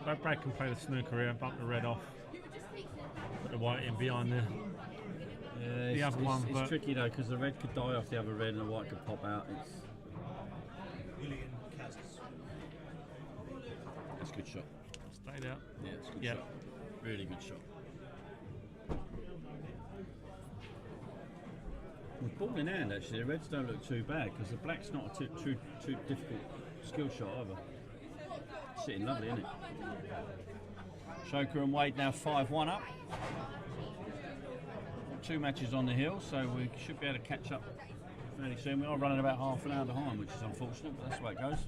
Yeah. Brad can play the snooker here, bump the red off, put the white in behind there. Yeah, the other one, it's tricky though, because the red could die off the other red and the white could pop out. It's a good shot. Stayed out. Yeah, it's a good shot. Really good shot. With ball in hand, actually, the reds don't look too bad because the black's not a too difficult skill shot either. Sitting lovely, isn't it? Shoker and Wade now 5-1 up. 2 matches on the hill, so we should be able to catch up fairly soon. We are running about half an hour behind, which is unfortunate, but that's the way it goes.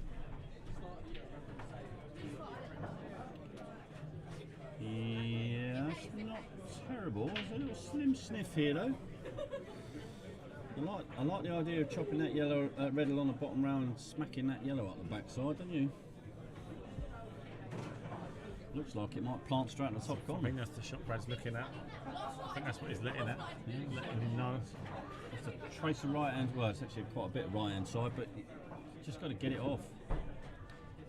Yeah, that's not terrible. There's a little slim sniff here, though. I like the idea of chopping that yellow red along the bottom row and smacking that yellow up the backside, don't you? Looks like it might plant straight in the top corner. I think that's the shot Brad's looking at. I think that's what he's letting at. Yeah. Letting him know. It's a trace of right hand. Well, it's actually quite a bit of right hand side, but just got to get it off.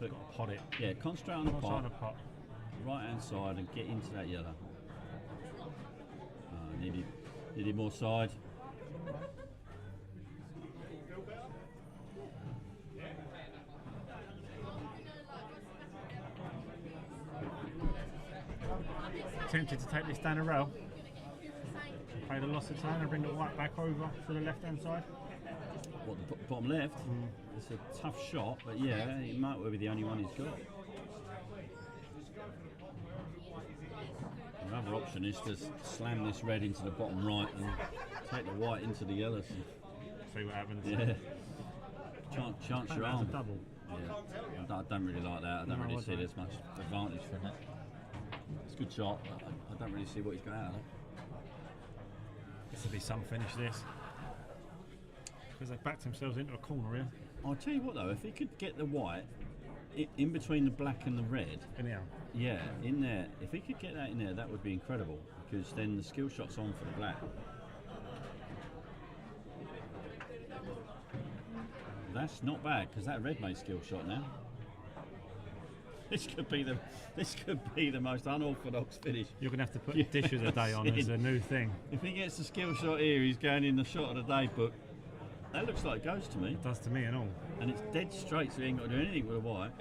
But got to pot it. Yeah, concentrate on the pot. pot. Right hand side and get into that yellow. Needed more side. Tempted to take this down a rail. Play the loss of time and bring the white back over to the left hand side. What, the bottom left? It's a tough shot, but yeah, it might well be the only one he's got. Another option is to slam this red into the bottom right and take the white into the yellow. See what happens. Yeah. Chance your arm. A double. Yeah. I don't really like that. I don't really see there's much advantage from it. It's a good shot, but I don't really see what he's got out of it. This would be some finish, this. Because they've backed themselves into a corner here. I'll tell you what though, if he could get the white in between the black and the red. Anyhow. Yeah, in there. If he could get that in there, that would be incredible, because then the skill shot's on for the black. That's not bad, because that red made skill shot now. This could be the most unorthodox finish. You're going to have to put Dish of the Day on as a new thing. If he gets the skill shot here, he's going in the shot of the day book. That looks like it goes to me. It does to me and all. And it's dead straight, so he ain't got to do anything with a white.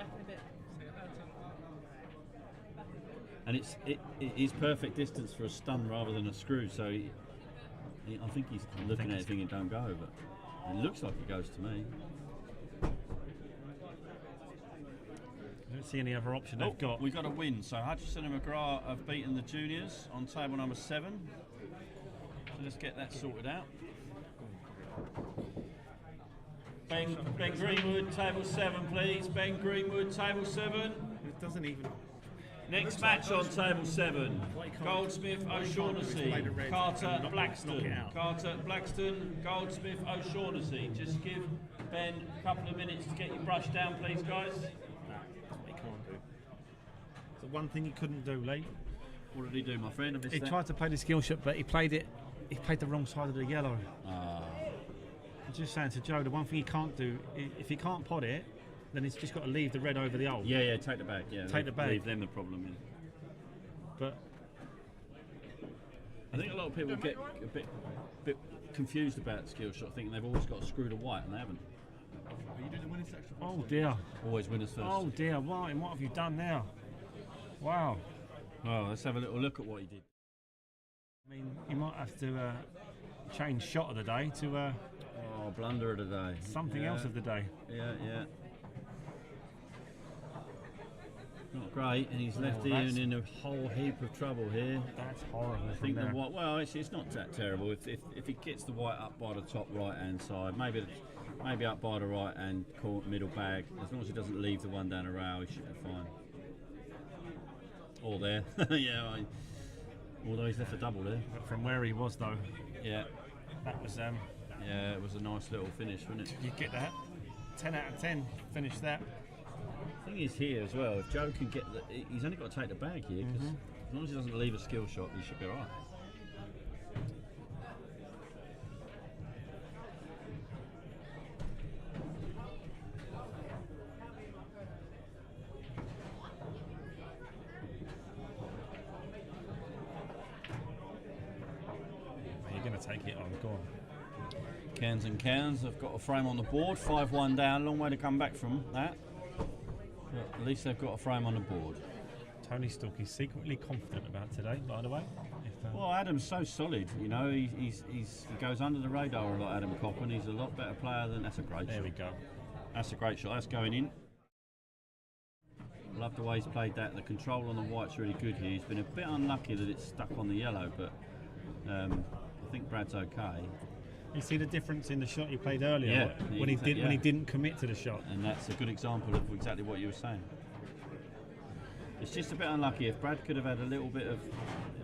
And it is perfect distance for a stun rather than a screw, so I think he's looking at it thinking it don't go, but it looks like it goes to me. I don't see any other option they've got. We've got a win. So Hutchison and McGrath have beaten the juniors on table number 7. So let's get that sorted out. Ben Greenwood, table 7, please. Ben Greenwood, table 7. It doesn't even. Next match on table 7. Goldsmith, O'Shaughnessy, Carter, Blackston. Carter, Blackston, Goldsmith, O'Shaughnessy. Just give Ben a couple of minutes to get your brush down, please, guys. He can't do. The one thing he couldn't do, Lee. What did he do, my friend? He tried to play the skill shot, but he played the wrong side of the yellow. I'm just saying to Joe, the one thing he can't do, if he can't pot it, then he's just got to leave the red over the old. Yeah, take the bag. Yeah, take the bag. Leave them the problem. Yeah. But I think a lot of people get a bit confused about the skill shot, thinking they've always got to screw the white, and they haven't. Are you doing the winning section? Oh dear. Always winners first. Oh dear, Martin, what have you done now? Wow. Well, let's have a little look at what he did. I mean, you might have to change shot of the day to blunder of the day. Something else of the day. Yeah. Not great, and he's left Ian in a whole heap of trouble here. That's horrible. I think the white. Well, it's not that terrible. If he gets the white up by the top right hand side, maybe up by the right hand middle bag, as long as he doesn't leave the one down the rail, he should be fine. Or there, yeah. Although he's left a double there. But from where he was though, yeah, that was yeah, it was a nice little finish, wasn't it? You get that? 10 out of 10. Finish that. The thing is here as well, if Joe can get he's only got to take the bag here, because as long as he doesn't leave a skill shot, he should be alright. You're going to take it on. Go on. Cairns and Cairns have got a frame on the board, 5-1 down, long way to come back from that. But at least they've got a frame on the board. Tony Stalk is secretly confident about today, by the way. Well, Adam's so solid, you know, he goes under the radar a lot, Adam Coppen. He's a lot better player than... That's a great shot. There we go. That's a great shot. That's going in. Love the way he's played that. The control on the white's really good here. He's been a bit unlucky that it's stuck on the yellow, but I think Brad's okay. You see the difference in the shot he played earlier, Yeah, when he didn't commit to the shot. And that's a good example of exactly what you were saying. It's just a bit unlucky. If Brad could have had a little bit of...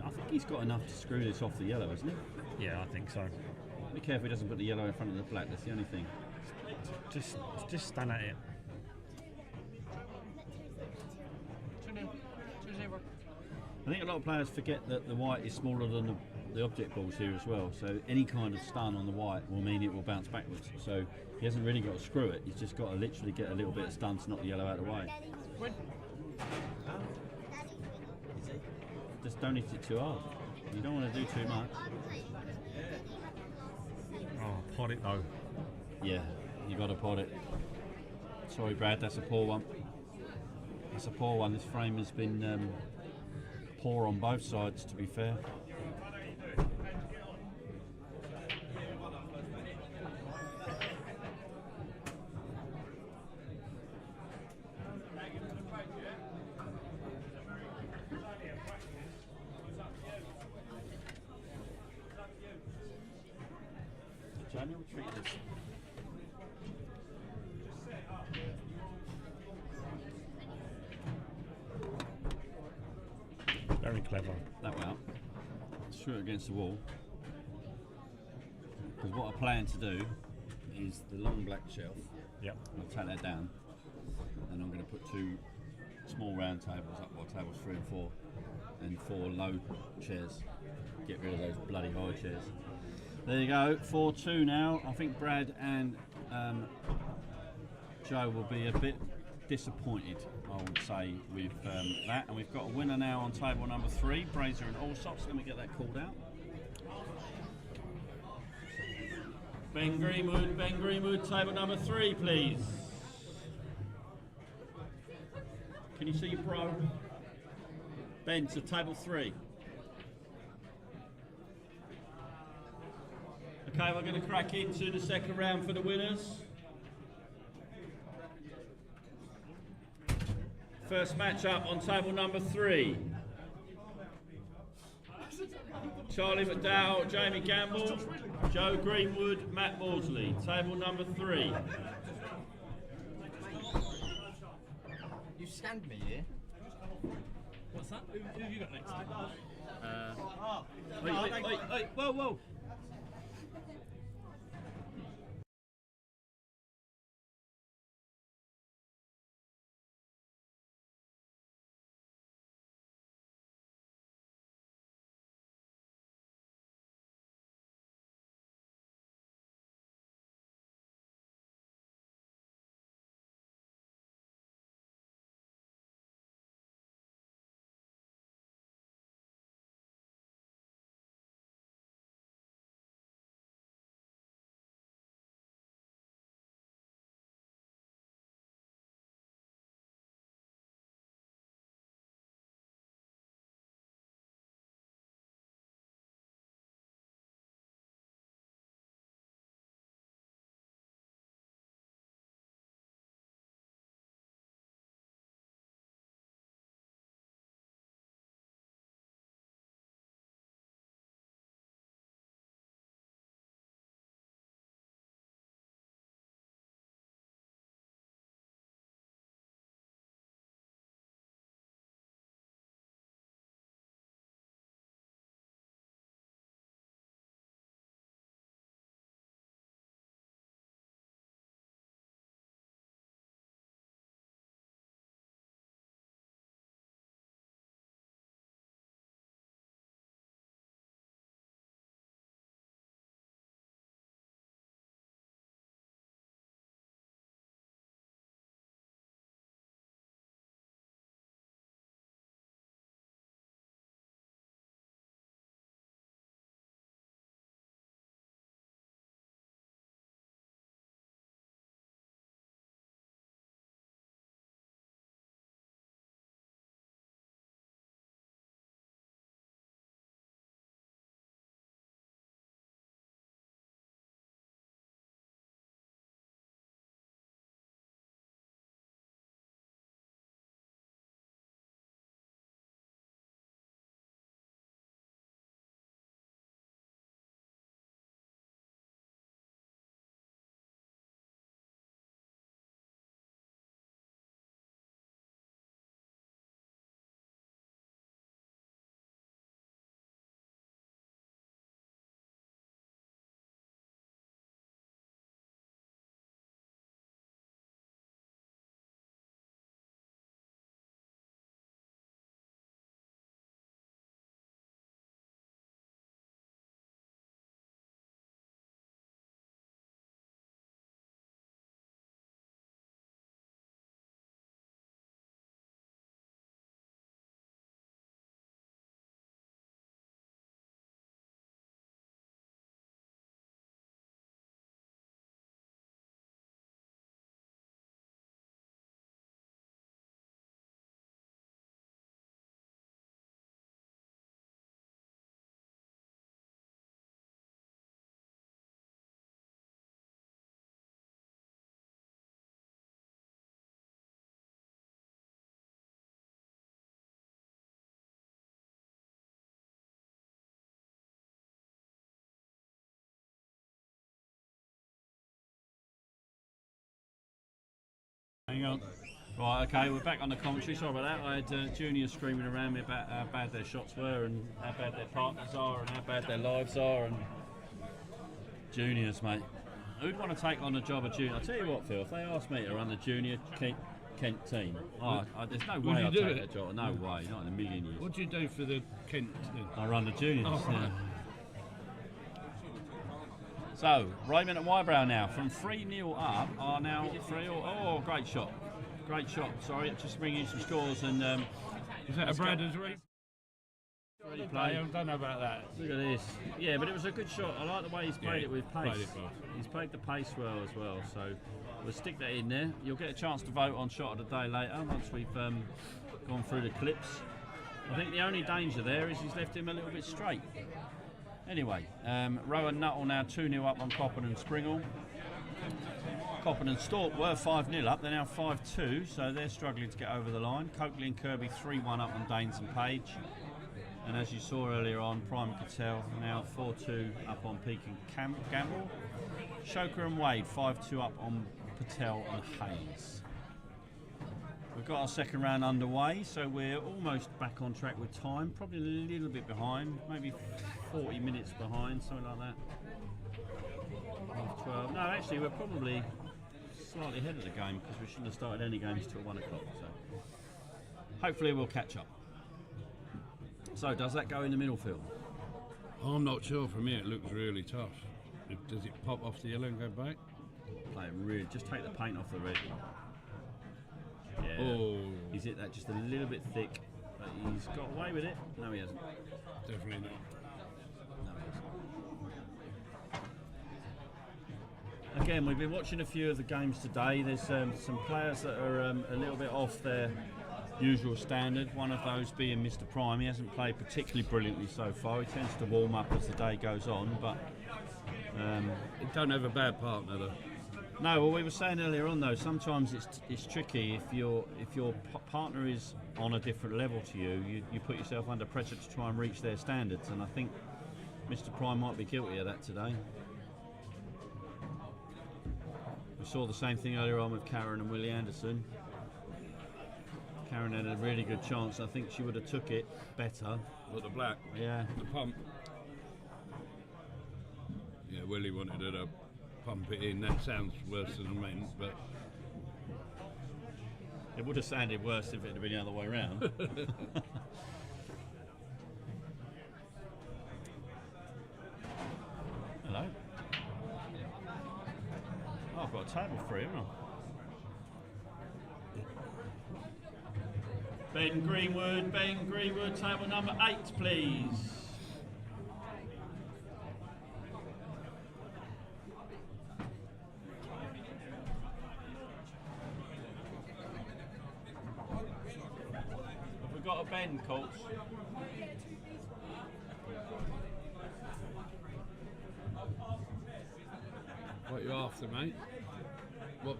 I think he's got enough to screw this off the yellow, hasn't he? Yeah, I think so. Be careful he doesn't put the yellow in front of the black. That's the only thing. Just stand at it. 2-0. 2-0. I think a lot of players forget that the white is smaller than the object balls here as well, so any kind of stun on the white will mean it will bounce backwards. So he hasn't really got to screw it, he's just got to literally get a little bit of stun to knock the yellow out of the way. Just don't hit it too hard. You don't want to do too much. Oh, pot it though. Yeah, you got to pot it. Sorry Brad, that's a poor one. That's a poor one. This frame has been poor on both sides, to be fair. Very clever. That way up. Threw it against the wall. Because what I plan to do is the long black shelf. Yep. I'll take that down. and I'm going to put 2 small round tables up by tables 3 and 4, and 4 low chairs. Get rid of those bloody high chairs. There you go, 4-2 now. I think Brad and Joe will be a bit disappointed, I would say, with that. And we've got a winner now on table number 3, Brazier and Allsops. Let me get that called out. Ben Greenwood, table number 3, please. Can you see bro? Ben, to table 3. Okay, we're going to crack into the second round for the winners. First match up on table number 3. Charlie McDowell, Jamie Gamble, Joe Greenwood, Matt Maudsley. Table number 3. You scanned me here. What's that? Who have you got next? Wait, whoa. Hang on. Right, okay, we're back on the commentary. Sorry about that. I had juniors screaming around me about how bad their shots were and how bad their partners are and how bad their lives are. And juniors, mate. Who'd want to take on the job of junior? I'll tell you what, Phil, if they asked me to run the junior Kent team. There's no Would way you I'd do take it? that job. No way, not in a million years. What do you do for the Kent thing? I run the juniors. Oh, right. Yeah. So, Raymond and Wybrow now, from 3-0 up, are now 3-0. Oh, great shot. Great shot. Sorry, just bringing in some scores. And Was that a Bradders replay? Replay. I don't know about that. Look at this. Yeah, but it was a good shot. I like the way he's played it with pace. Played it well. He's played the pace well as well. So we'll stick that in there. You'll get a chance to vote on shot of the day later once we've gone through the clips. I think the only danger there is he's left him a little bit straight. Anyway, Rowan Nuttall now 2-0 up on Coppin and Springle. Coppin and Storp were 5-0 up. They're now 5-2, so they're struggling to get over the line. Coakley and Kirby 3-1 up on Danes and Page. And as you saw earlier on, Prime and Cattell now 4-2 up on Peak and Gamble. Shoker and Wade 5-2 up on Patel and Hayes. We've got our second round underway, so we're almost back on track with time. Probably a little bit behind, maybe 40 minutes behind, something like that. 12. No, actually, we're probably slightly ahead of the game because we shouldn't have started any games till 1 o'clock. So hopefully we'll catch up. So, does that go in the middle field? I'm not sure. For me, it looks really tough. Does it pop off the yellow and go back? Play it really. Just take the paint off the red. Yeah. Oh. He's hit that just a little bit thick, but he's got away with it. No, he hasn't. Definitely not. No, he hasn't. Again, we've been watching a few of the games today. There's some players that are a little bit off their usual standard. One of those being Mr. Prime. He hasn't played particularly brilliantly so far. He tends to warm up as the day goes on, but He don't have a bad partner though. no. Well, we were saying earlier on though, sometimes it's tricky if your partner is on a different level to you. You put yourself under pressure to try and reach their standards, and I think Mr. Prime might be guilty of that today. We saw the same thing earlier on with Karen and Willie Anderson. Karen had a really good chance. I think she would have took it better. But the black, Yeah. the pump. Yeah, Willie wanted her to pump it in. That sounds worse than I meant, but It would have sounded worse if it had been the other way around. Hello. Oh, I've got a table free, haven't I? Ben Greenwood, table number 8, please. Have we got a Ben, Colts? what you after, mate? What?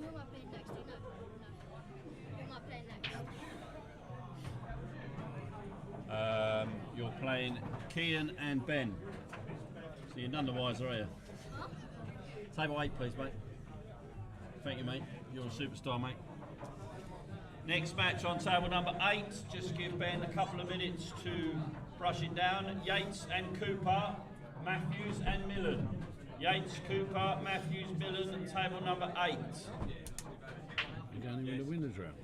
Who am I playing next? Do you know? No. Who am I playing next? You're playing Kian and Ben. So you're none the wiser, are you? Huh? Table 8, please, mate. Thank you, mate. You're a superstar, mate. Next match on table number 8. Just give Ben a couple of minutes to brush it down. Yates and Cooper, Matthews and Millen. Yates, Cooper, Matthews, Millen, table number 8. You're going in the winners round.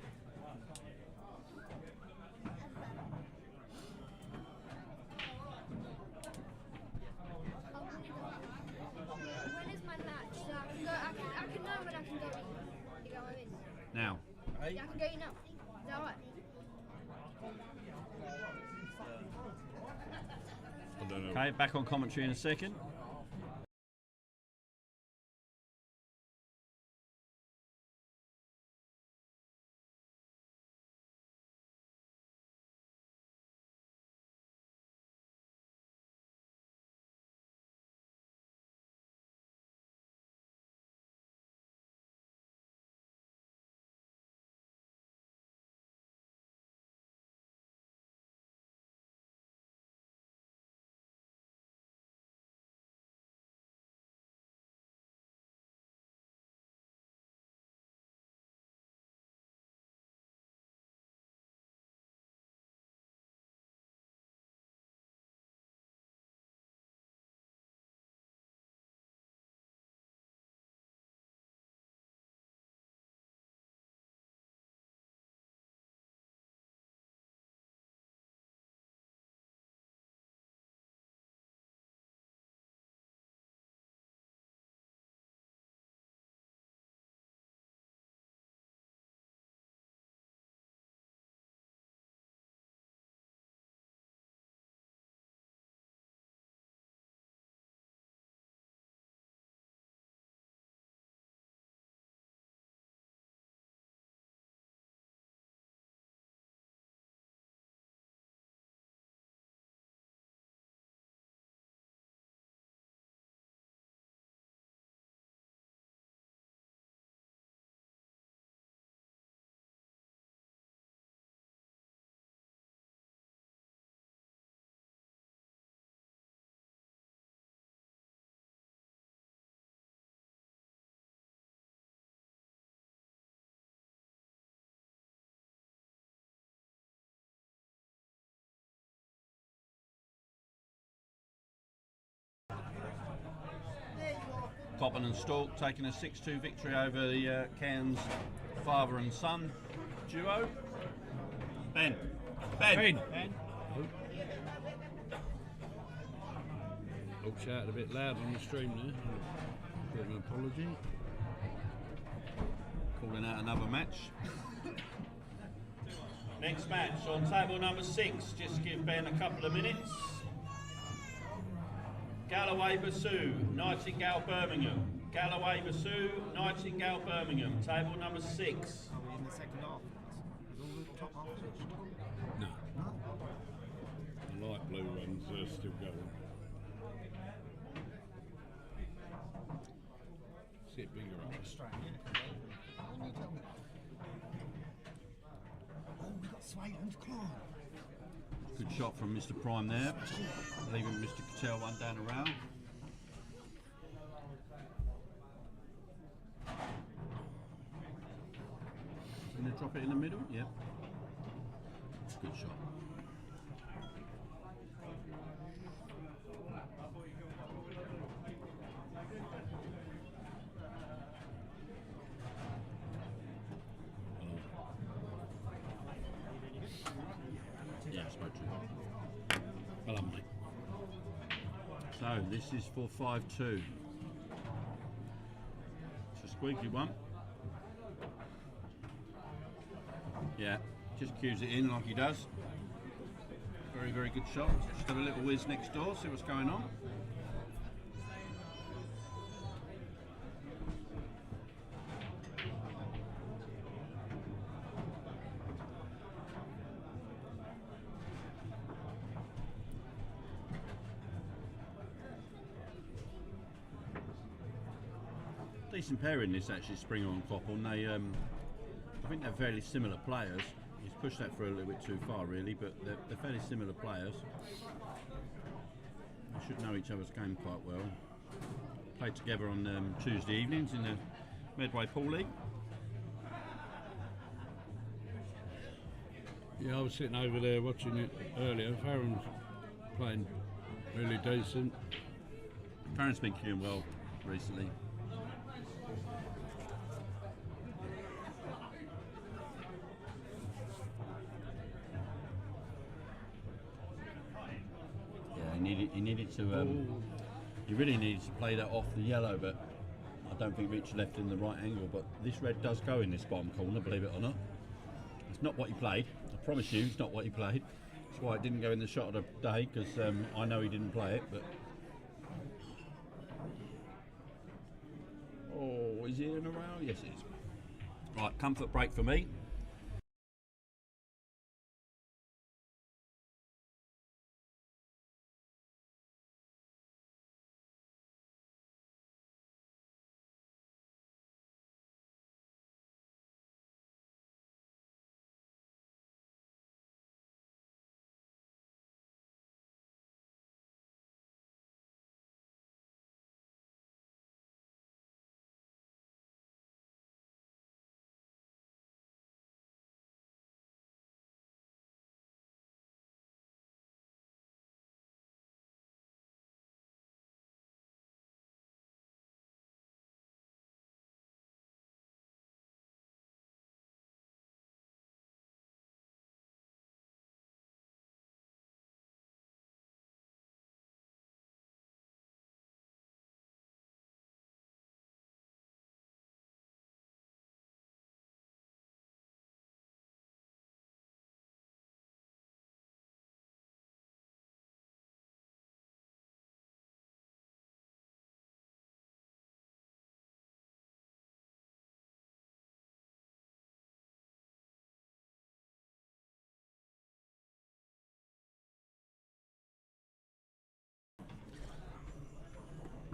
When is my match? So I can go. I can know when I can go. You go in. Now. Yeah, I can go in now. Is that alright? I don't know. Okay, back on commentary in a second. Cobham and Stork taking a 6-2 victory over the Cairns father and son duo. Ben. Oh, shouted a bit loud on the stream there. Bit of an apology. Calling out another match. Next match on table number 6. Just give Ben a couple of minutes. Galloway Basoo, Nightingale Birmingham. Galloway Basoo, Nightingale Birmingham. Table number 6. Are we in the second half? Is all the top half finished? No. The light blue ones are still going. Sit bigger up. When you tell me. Oh, we've got Swaden's claw. Good shot from Mr. Prime there, leaving Mr. Cattell one down the rail. Going to drop it in the middle? Yep. Good shot. Yeah, I spoke to you. Well done, mate. So this is for 5-2. It's a squeaky one. Yeah, just cues it in like he does. Very, very good shot. Just have a little whiz next door, see what's going on. Decent pair in this actually, Springer and Copple. They, I think they're fairly similar players. He's pushed that for a little bit too far really, but they're fairly similar players. They should know each other's game quite well. Played together on Tuesday evenings in the Medway Pool League. Yeah, I was sitting over there watching it earlier. Farron's playing really decent. Farron's been queuing well recently. He needed to. He really needed to play that off the yellow, but I don't think Rich left in the right angle. But this red does go in this bottom corner, believe it or not. It's not what he played. I promise you, it's not what he played. That's why it didn't go in the shot of the day, because I know he didn't play it. But oh, is he in a row? Yes, it is. Right, comfort break for me.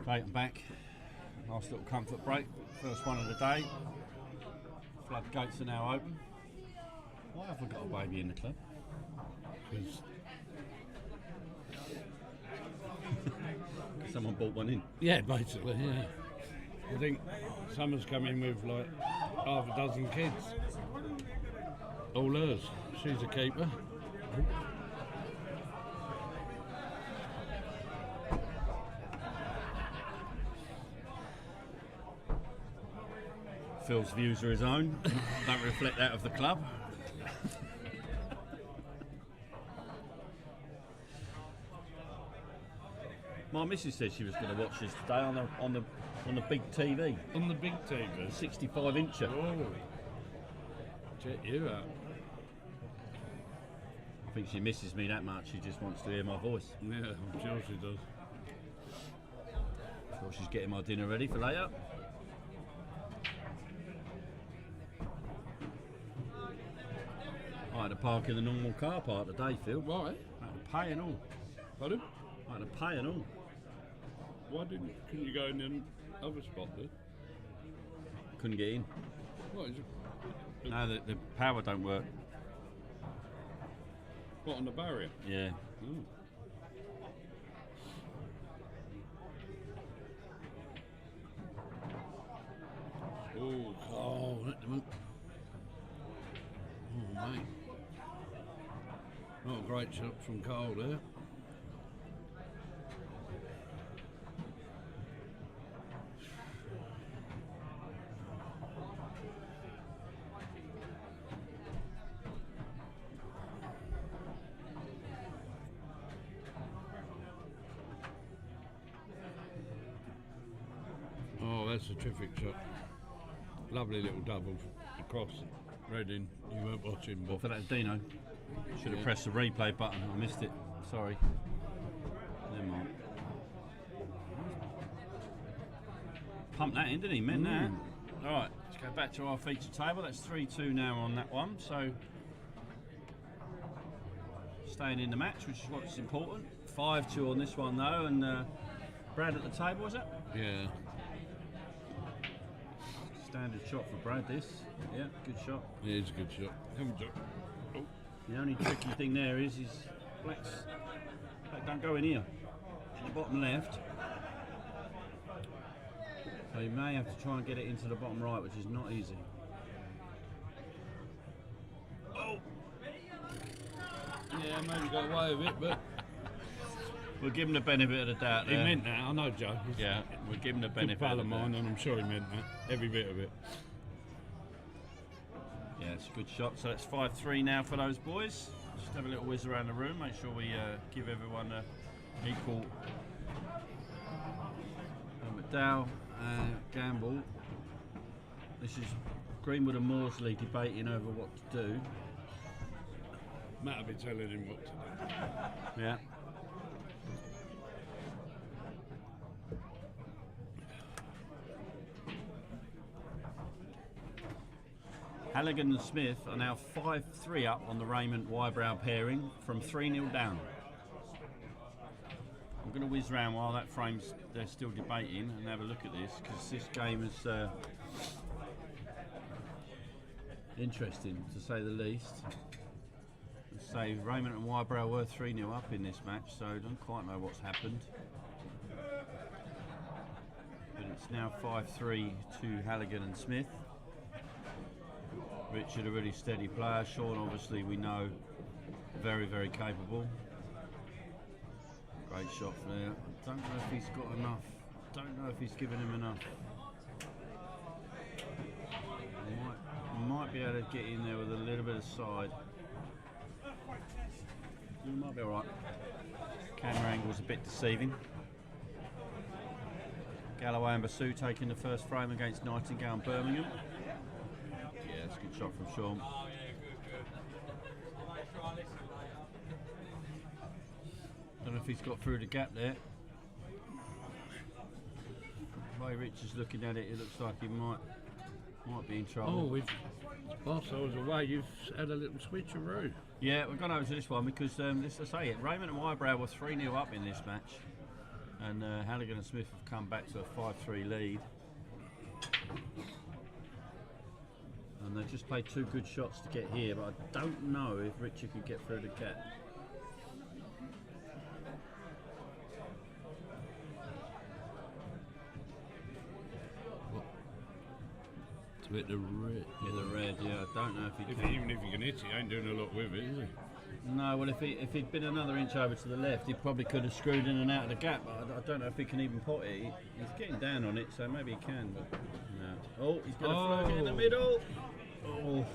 Okay, I'm back. Nice little comfort break. First one of the day. Floodgates are now open. Why have we got a baby in the club? Because someone bought one in. Yeah, basically, yeah. I think Summer's come in with like half a dozen kids. All hers. She's a keeper. Phil's views are his own. Don't reflect that of the club. My missus said she was going to watch this today on the big TV. On the big TV? 65-incher. Oh. Check you out. I think she misses me that much, she just wants to hear my voice. Yeah, I'm sure she does. Sure she's getting my dinner ready for later. I had to park in the normal car park today, Phil. Why? I had to pay and all. Pardon? I had to pay and all. Why couldn't you go in the other spot then? Couldn't get in. What is it? No, the power don't work. What, on the barrier? Yeah. Oh, let them up. Oh, mate. Not a great shot from Cole there. Oh, that's a terrific shot. Lovely little double across Reading. You weren't watching, but Well, for that Dino, should have pressed the replay button. I missed it. Sorry. Never mind. Pumped that in, didn't he? Meant that. All right, let's go back to our feature table. That's 3-2 now on that one. So staying in the match, which is what's important. 5-2 on this one though, and Brad at the table, was it? yeah. Standard shot for Brad. This, yeah, good shot. It is a good shot. Oh. The only tricky thing there is black don't go in here, in the bottom left. So you may have to try and get it into the bottom right, which is not easy. Oh! Yeah, maybe got away with it, but We'll give him the benefit of the doubt he there. meant that. I know, Joe. Yeah, we'll give him the Good benefit pal of of the doubt. mine, and I'm sure he meant that. Every bit of it. Yeah, it's a good shot. So that's 5-3 now for those boys. Just have a little whiz around the room, make sure we give everyone equal. McDowell, Gamble. This is Greenwood and Morsley debating over what to do. Matt will be telling him what to do. Yeah. Halligan and Smith are now 5-3 up on the Raymond Wybrow pairing from 3-0 down. I'm going to whiz round while that frame's they're still debating and have a look at this, because this game is interesting to say the least. Say Raymond and Wybrow were 3-0 up in this match, so I don't quite know what's happened. But it's now 5-3 to Halligan and Smith. Richard, a really steady player. Sean, obviously, we know, very, very capable. Great shot from there. I don't know if he's got enough. Don't know if he's given him enough. Might be able to get in there with a little bit of side. Might be alright. Camera angle's a bit deceiving. Galloway and Basu taking the first frame against Nightingale and Birmingham. Yeah, it's a good shot from Sean. Don't know if he's got through the gap there. The way Rich is looking at it, it looks like he might be in trouble. Oh, whilst I was away, you've had a little switcheroo. Yeah, we've gone over to this one because, let's say it, Raymond and Wybrow were 3-0 up in this match, and Halligan and Smith have come back to a 5-3 lead. And they've just played two good shots to get here, but I don't know if Richard could get through the gap. It's a bit the red. Yeah, the red, yeah, I don't know if he can. Even if he can hit it, he ain't doing a lot with it, is he? No, well, if he'd been another inch over to the left, he probably could have screwed in and out of the gap, but I don't know if he can even pot it. He's getting down on it, so maybe he can, but no. Oh, he's going to fluke it in the middle. Oh.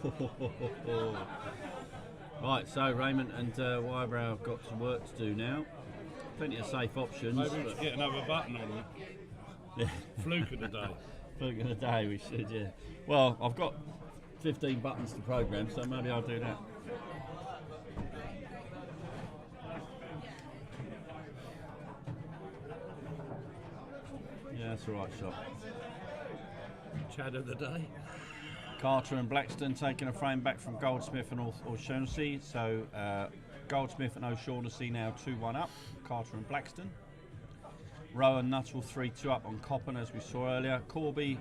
Right, so Raymond and Wybrow have got some work to do now. Plenty of safe options. Maybe we should get another button on it. Yeah. Fluke of the day. Fluke of the day, we should, yeah. Well, I've got 15 buttons to program, so maybe I'll do that. Yeah, that's the right shot. Chad of the day. Carter and Blackstone taking a frame back from Goldsmith and O'Shaughnessy. So Goldsmith and O'Shaughnessy now 2-1 up. Carter and Blackstone. Rowan Nuttall 3-2 up on Coppen, as we saw earlier. Coakley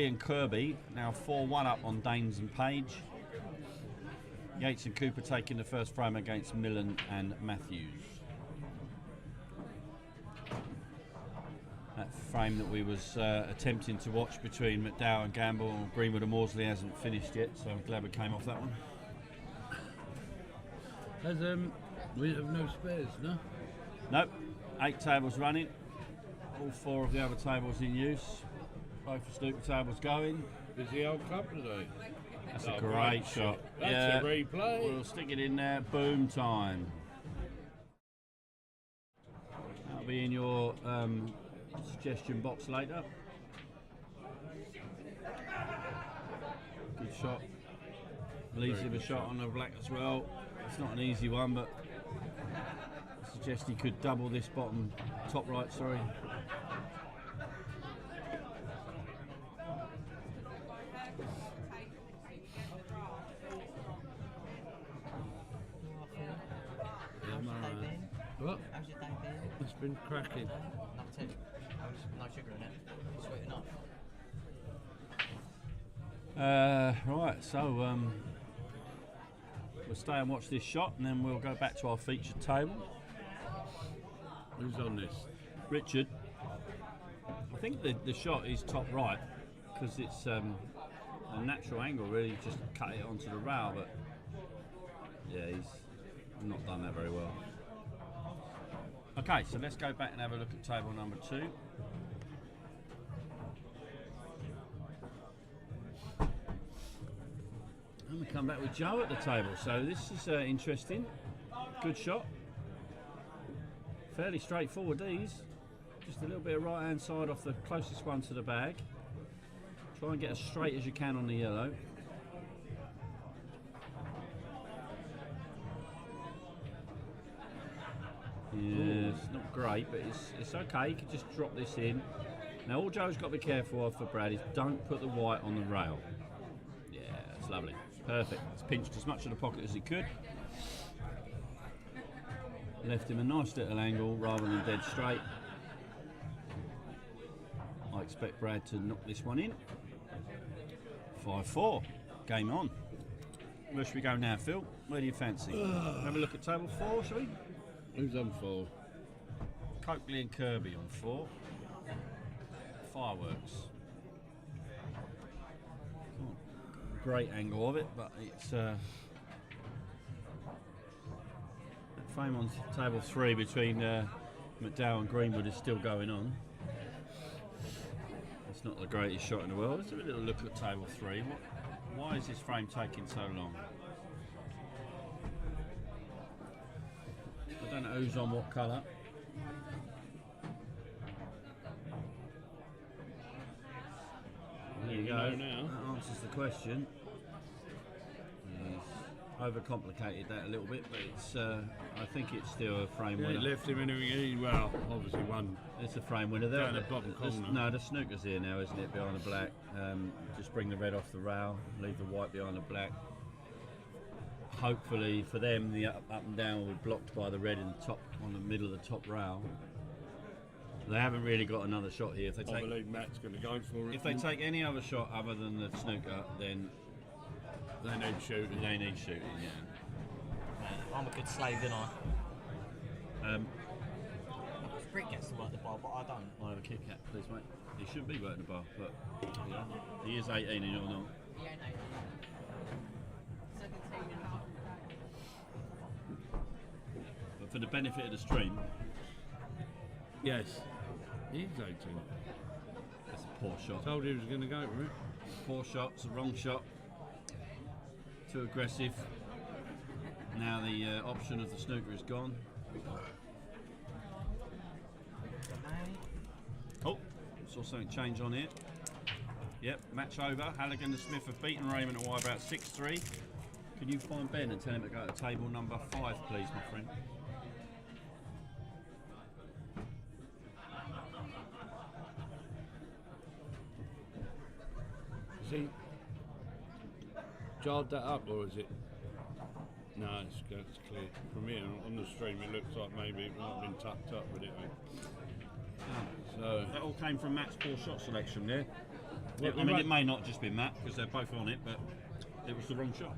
and Kirby now 4-1 up on Danes and Page. Yates and Cooper taking the first frame against Millen and Matthews. That frame that we was attempting to watch between McDowell and Gamble and Greenwood and Maudsley hasn't finished yet, so I'm glad we came off that one. We have no spares, no? Nope, 8 tables running, all 4 of the other tables in use, both the snooker tables going. Is the old club today? That's a great shot. That's a replay. We'll stick it in there, boom time. That'll be in your suggestion box later. Good shot. Leaves him a shot on the black as well. It's not an easy one, but I suggest he could double this bottom, top right, sorry. What? How's your day been? It's been cracking. Not too. No sugar in it. Sweet enough. Right, so we'll stay and watch this shot, and then we'll go back to our featured table. Who's on this? Richard. I think the shot is top right because it's a natural angle, really, just cut it onto the rail, but yeah, he's not done that very well. Okay, so let's go back and have a look at table number 2. And we come back with Joe at the table, so this is interesting. Good shot. Fairly straightforward, these. Just a little bit of right hand side off the closest one to the bag. Try and get as straight as you can on the yellow. Yeah, it's not great, but it's okay. You can just drop this in. Now, all Joe's got to be careful of for Brad is don't put the white on the rail. Yeah, it's lovely. Perfect. It's pinched as much of the pocket as he could. Left him a nice little angle rather than dead straight. I expect Brad to knock this one in. 5-4. Game on. Where should we go now, Phil? Where do you fancy? Have a look at table 4, shall we? Who's on 4? Coakley and Kirby on 4. Fireworks. Great angle of it, but it's that frame on table 3 between McDowell and Greenwood is still going on. It's not the greatest shot in the world. Let's have a little look at table 3. Why is this frame taking so long? I don't know who's on what colour. There you go. Now. That answers the question. He's overcomplicated that a little bit, but it's. I think it's still a frame winner. He left him in. Well, obviously one. It's a frame winner. There, Down the bottom corner. No, the snooker's here now, isn't it? Behind the black. Just bring the red off the rail. Leave the white behind the black. Hopefully for them, the up and down will be blocked by the red in the top, on the middle of the top rail. They haven't really got another shot here. If they I take, believe Matt's going to go for it. if they take any other shot other than the snooker, then they need shooting. They need shooting, yeah. I'm a good slave, ain't I? Um, Rick gets to work the bar, but I don't. I have a Kit Kat, please, mate. He should be working the bar, but you know, he is 18 and you're not. Yeah, no. 17 and a half. But for the benefit of the stream, Yes, he's 18. that's a Poor shot. Told you he was going to go for it. Poor shot. It's a wrong shot. Too aggressive. Now the option of the snooker is gone. Oh, saw something change on here. Yep, match over. Halligan and Smith have beaten Raymond at about 6-3. Can you find Ben and tell him to go to table number 5, please, my friend? Has he jarred that up, or is it? No, it's clear. From here on the stream, it looks like maybe it might have been tucked up, but it ain't. So that all came from Matt's poor shot selection there. Well, I mean, it may not just be Matt because they're both on it, but it was the wrong shot.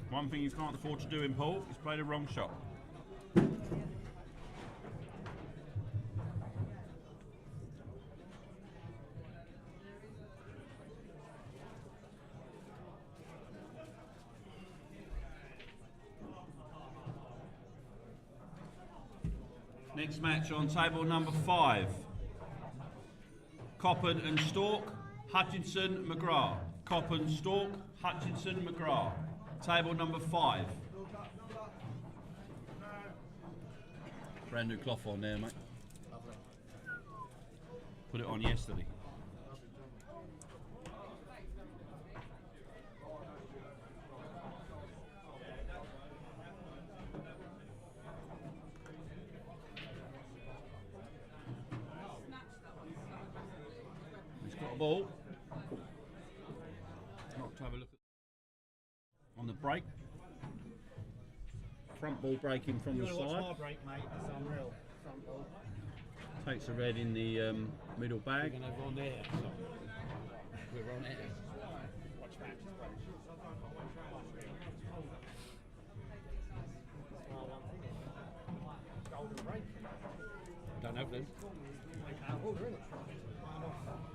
One thing you can't afford to do in pool is play the wrong shot. Next match on table number 5. Coppin and Stork, Hutchinson, McGrath. Coppin, Stork, Hutchinson, McGrath. Table number 5. Brand new cloth on there, mate. Put it on yesterday. Ball. Not to have a look at on the break. Front ball breaking from the side. Watch my break, mate. It's unreal. Front ball. Takes the red in the middle bag. We're going over on there. So we're on there. Watch that. Golden break. Don't have them.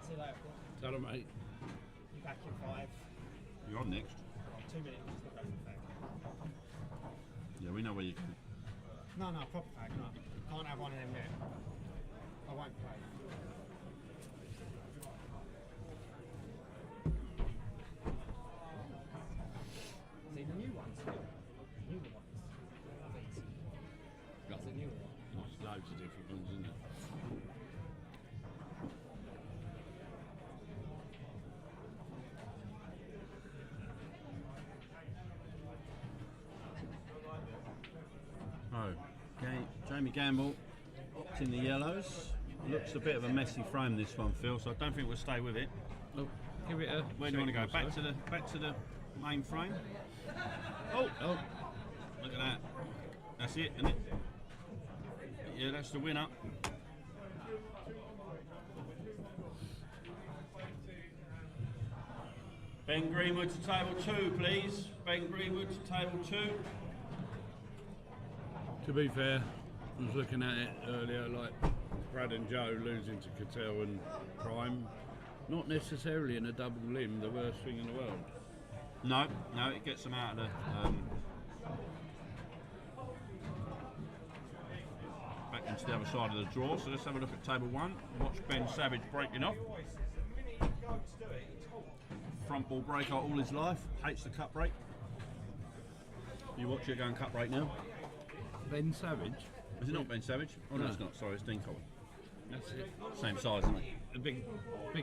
See you later. Tell them, mate. You back in 5. You're on next. 2 minutes. Just look over the fag. Yeah, we know where you can. No, proper fag. No, can't have one of them yet. I won't play. See the new ones. Newer ones. Got the newer one. There's loads of different ones, isn't there? Oh, Jamie Gamble opts in the yellows. Looks a bit of a messy frame this one, Phil. So I don't think we'll stay with it. Oh, give it a. Where do you want to go? Back to the main frame. Oh, look at that. That's it, isn't it? Yeah, that's the winner. Ben Greenwood to table 2, please. Ben Greenwood to table 2. To be fair, I was looking at it earlier, like Brad and Joe losing to Cattell and Prime. Not necessarily in a double limb, the worst thing in the world. No, it gets them out of the. Back into the other side of the draw. So let's have a look at table 1. Watch Ben Savage breaking off. Front ball breaker all his life. Hates the cut break. You watch it going cut break now. Ben Savage? Is it not Ben Savage? Oh no, it's not. Sorry, it's Dean Collin. That's it. Same size, isn't it? The big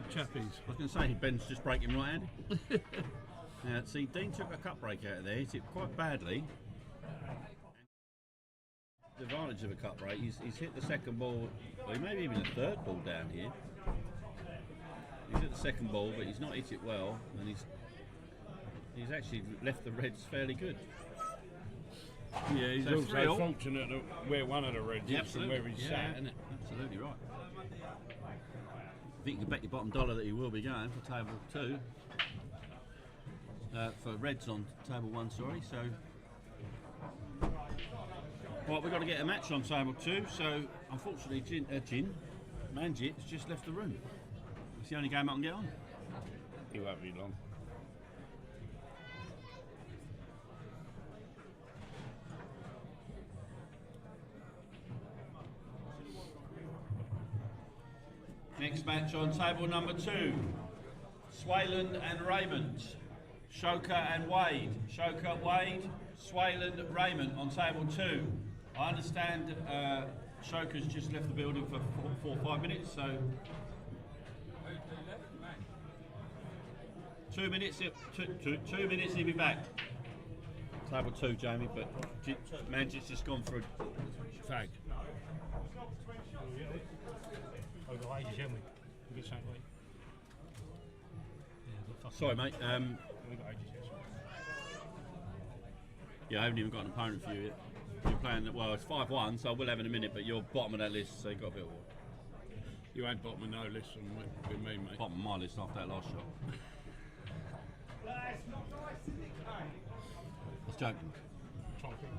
chappies. I was going to say Ben's just breaking right-handed. Now, see, Dean took a cut break out of there. Hit it quite badly. The advantage of a cut break, he's hit the second ball, or maybe even the third ball down here. He's hit the second ball, but he's not hit it well, and he's actually left the reds fairly good. Yeah, he's So also fortunate that we're one of the reds from where he's sat, isn't it? Absolutely right. I think you can bet your bottom dollar that he will be going for table 2. For reds on table 1, sorry. So, well, we've got to get a match on table 2. So, unfortunately, Manjit has just left the room. It's the only game I can get on. He won't be long. Next match on table number 2, Swayland and Raymond. Shoker and Wade. Shoker, Wade, Swayland, Raymond on table 2. I understand Shoker's just left the building for 4 or 5 minutes, so 2 minutes. 2 minutes, he'll be back. Table 2, Jamie, but Magic's just gone for a fag. We've got ages, haven't we? We've got something. Sorry, mate. We've got ages, yes. Yeah, I haven't even got an opponent for you yet. You're playing, well, it's 5-1, so I will have in a minute, but you're bottom of that list, so you've got a bit of work. You ain't bottom of no list with me, mate. Bottom of my list after that last shot. I was joking.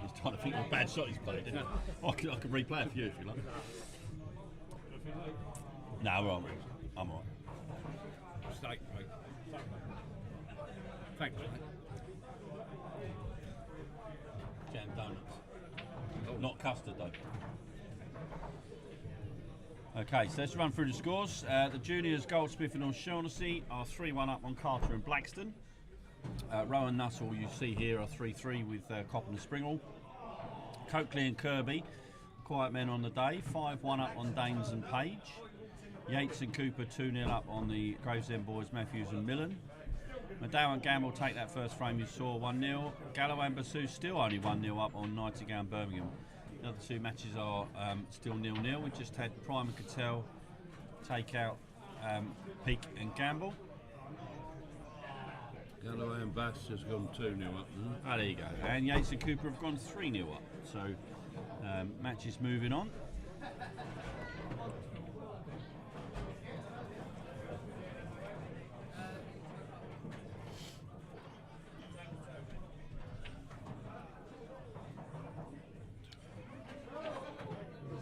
He's trying to think of a bad shot he's played, didn't I? I can replay it for you if you like. No, I'm alright. I'm alright. Steak, mate. Thanks, mate. Jam donuts. Not custard, though. Okay, so let's run through the scores. The juniors, Goldsmith and O'Shaughnessy are 3-1 up on Carter and Blackstone. Rowan Nuttall, you see here, are 3-3 with Copper and Springall. Coakley and Kirby, quiet men on the day, 5-1 up on Danes and Page. Yates and Cooper 2-0 up on the Gravesend boys, Matthews and Millen. Madow and Gamble take that first frame you saw, 1-0. Galloway and Basu still only 1-0 up on Nightingale and Birmingham. The other 2 matches are still 0-0. We just had Prime and Cattell take out Peak and Gamble. Galloway and Bass has gone 2-0 up. Ah, there you go. And Yates and Cooper have gone 3-0 up. So match is moving on.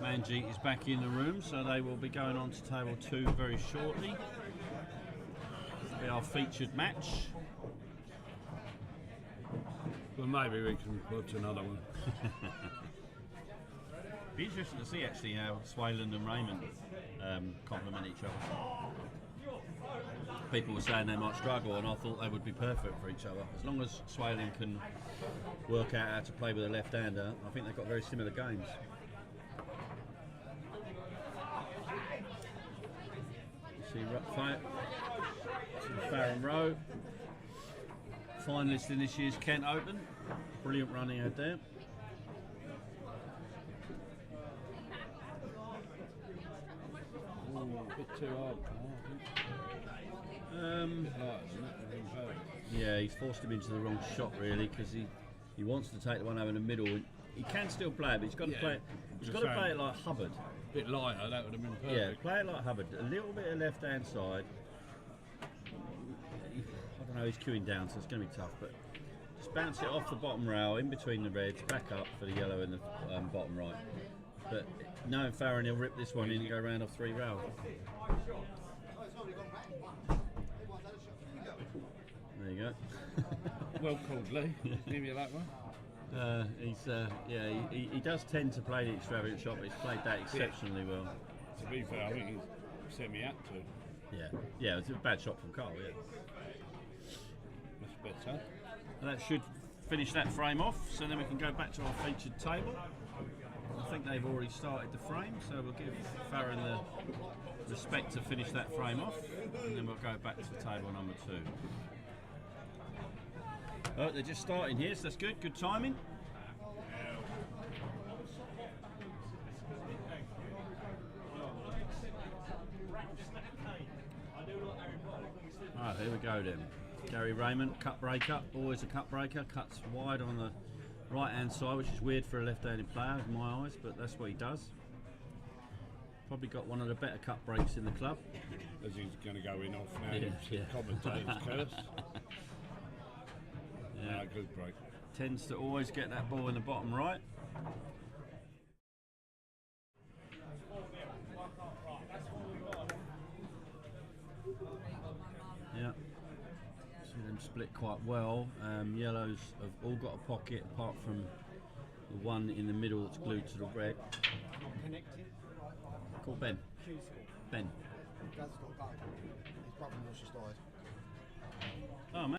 Manjeet is back in the room, so they will be going on to table 2 very shortly. This will be our featured match. Well, maybe we can put another one. Be interesting to see actually how Swayland and Raymond complement each other. People were saying they might struggle, and I thought they would be perfect for each other. As long as Swayland can work out how to play with a left-hander, I think they've got very similar games. See Farron Rowe, finalist in this year's Kent Open. Brilliant running out there. Ooh, a bit too hard. Yeah, he's forced him into the wrong shot really, because he wants to take the one over in the middle. He can still play it, but he's got to play it. He's got to play it like Hubbard. A bit lighter, that would have been perfect. Yeah, play it like Hubbard. A little bit of left hand side. I don't know, he's queuing down, so it's going to be tough, but just bounce it off the bottom rail, in between the reds, back up for the yellow and the bottom right. But knowing Farron, he'll rip this one in and go round off 3 rails. There you go. Well called, Lee. Give you that one. He does tend to play the extravagant shot, but he's played that exceptionally well. To be fair, I think he's set me up to. Yeah, it's a bad shot from Carl, yeah. Much better. And that should finish that frame off, so then we can go back to our featured table. I think they've already started the frame, so we'll give Farron the respect to finish that frame off, and then we'll go back to table number 2. Oh, they're just starting here, so that's good. Good timing. Alright, here we go then. Gary Raymond, cut breaker, always a cut breaker, cuts wide on the right hand side, which is weird for a left-handed player in my eyes, but that's what he does. Probably got one of the better cut breaks in the club. As he's going to go in off now, Yeah. commentator's curse. Yeah, good break. Tends to always get that ball in the bottom right. Yeah, see them split quite well. Yellows have all got a pocket apart from the one in the middle that's glued to the red. Connected. Call Ben. Ben. dad's got back. His brother-in-law's just died. Oh, man.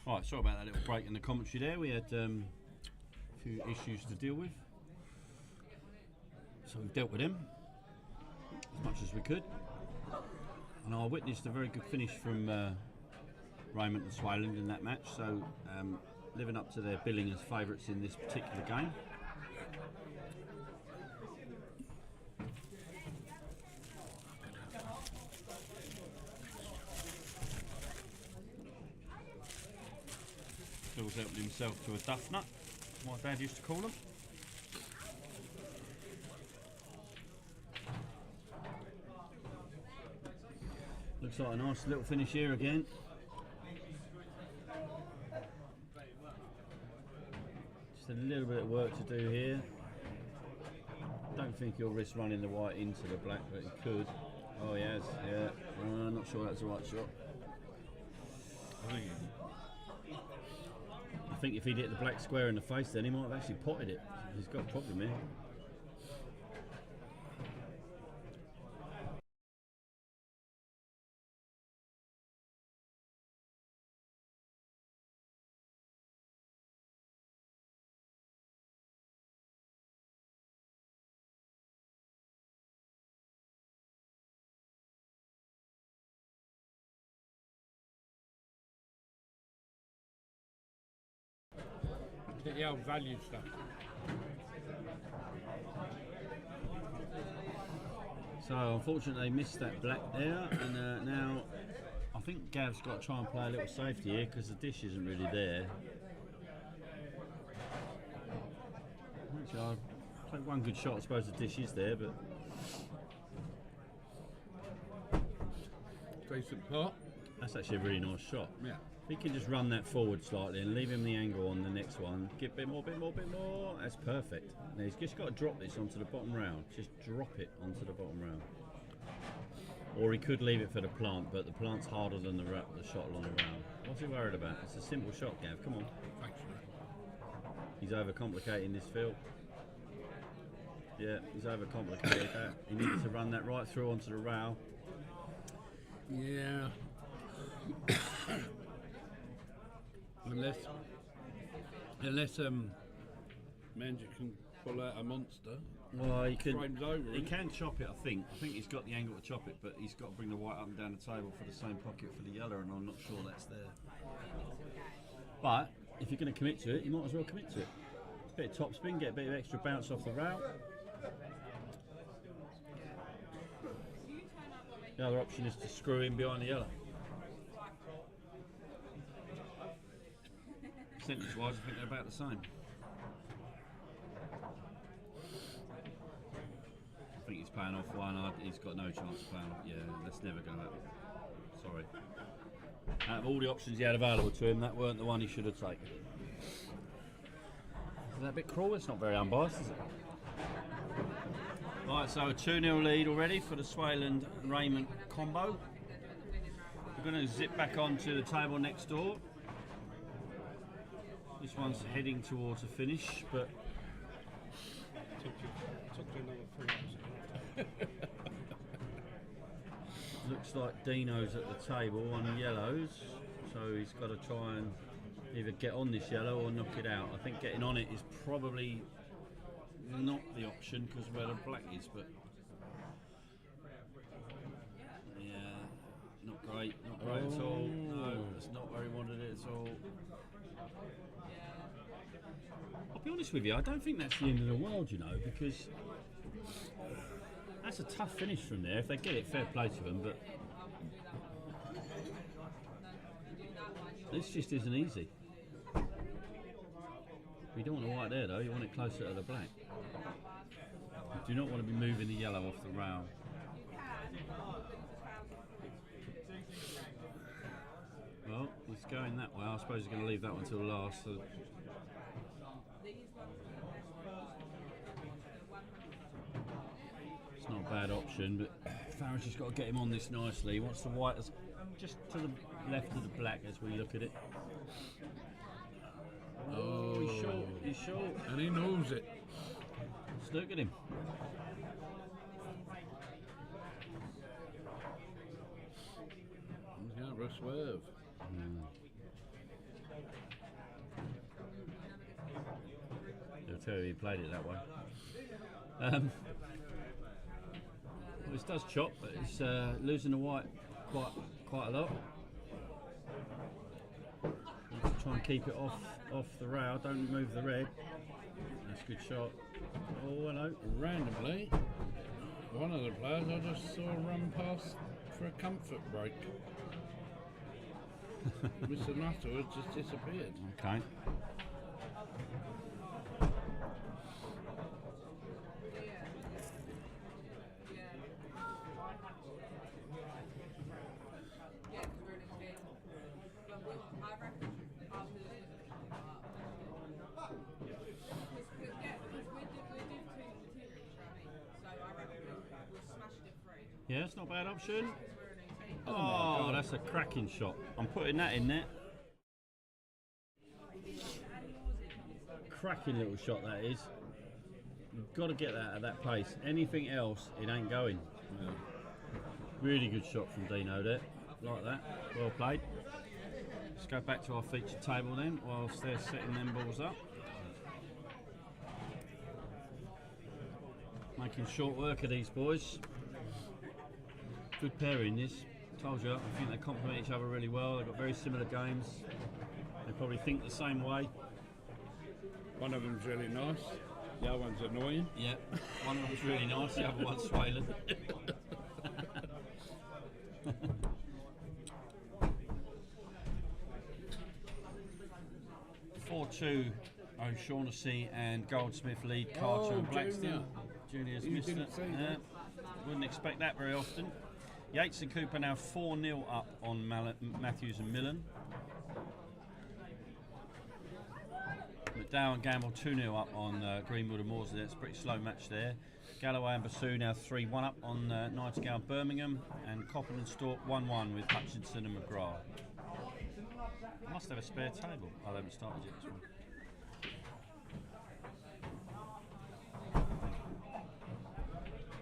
Right, sorry about that little break in the commentary there. We had a few issues to deal with. So we've dealt with them as much as we could. And I witnessed a very good finish from Raymond and Swayland in that match. So living up to their billing as favourites in this particular game. Phil's helping himself to a duff nut, my dad used to call them. Looks like a nice little finish here again. Just a little bit of work to do here. Don't think he'll risk running the white into the black, but he could. Oh, he has, yeah. Not sure that's the right shot. I think if he'd hit the black square in the face, then he might have actually potted it. He's got a problem here. The old value stuff. So unfortunately they missed that black there, and now I think Gav's got to try and play a little safety here because the dish isn't really there. Actually, I'll take one good shot. I suppose the dish is there, but Decent pot. that's actually a really nice shot. Yeah. If he can just run that forward slightly and leave him the angle on the next one, get a bit more, bit more, bit more. That's perfect. Now he's just got to drop this onto the bottom rail. Just drop it onto the bottom rail. Or he could leave it for the plant, but the plant's harder than the shot along the rail. What's he worried about? It's a simple shot, Gav. Come on. Thanks, He's overcomplicating this field. Yeah, he's overcomplicated that. He needs to run that right through onto the rail. Yeah. Unless Manager can pull out a monster. Well, he can. Frames over He it. can chop it. I think he's got the angle to chop it, but he's got to bring the white up and down the table for the same pocket for the yellow, and I'm not sure that's there. But if you're going to commit to it, you might as well commit to it. Bit of top spin, get a bit of extra bounce off the rail. The other option is to screw in behind the yellow. Percentage-wise, I think they're about the same. I think he's playing off one. He's got no chance of playing off. Yeah, that's never going to happen. Sorry. Out of all the options he had available to him, that weren't the one he should have taken. Is that a bit cruel? It's not very unbiased, is it? Right, so a 2-0 lead already for the Swayland Raymond combo. We're going to zip back onto the table next door. This one's heading towards a finish, but looks like Dino's at the table on yellows, so he's got to try and either get on this yellow or knock it out. I think getting on it is probably not the option because where the black is, but yeah, not great at all. No, it's not where he wanted it at all. I'll be honest with you, I don't think that's the end of the world, you know, because that's a tough finish from there. If they get it, fair play to them, but this just isn't easy. You don't want a white there though, you want it closer to the black. You do not want to be moving the yellow off the rail. Well, he's going that way. I suppose he's going to leave that one till last. So it's not a bad option, but Farage has got to get him on this nicely. He wants the white as just to the left of the black as we look at it. Oh, he's short. He's short. And he knows it. Just look at him. He's got a swerve. fair, he played it that way. Well, this does chop, but it's losing the white quite a lot. Try and keep it off the rail. Don't remove the red. That's a good shot. Oh, hello. Randomly, one of the players I just saw run past for a comfort break. Mr. Nutter has just disappeared. Okay. Yeah, it's not a bad option. Oh, that's a cracking shot. I'm putting that in there. Cracking little shot that is. You've got to get that at that pace. Anything else, it ain't going. Yeah. Really good shot from Dino there. Like that. Well played. Let's go back to our feature table then, whilst they're setting them balls up. Making short work of these boys. Good pairing this. Told you, I think they complement each other really well. They've got very similar games. They probably think the same way. One of them's really nice, the other one's annoying. Yeah, one of them's really nice, the other one's swollen. 4-2 O'Shaughnessy and Goldsmith lead Carter and Blackstone. Junior's missed it. Wouldn't expect that very often. Yates and Cooper now 4-0 up on Matthews and Millen. McDowell and Gamble 2-0 up on Greenwood and Maudsley. That's a pretty slow match there. Galloway and Basu now 3-1 up on Nightingale and Birmingham. And Coppin and Stork 1-1 with Hutchinson and McGrath. Must have a spare table. Oh, they haven't started yet this one.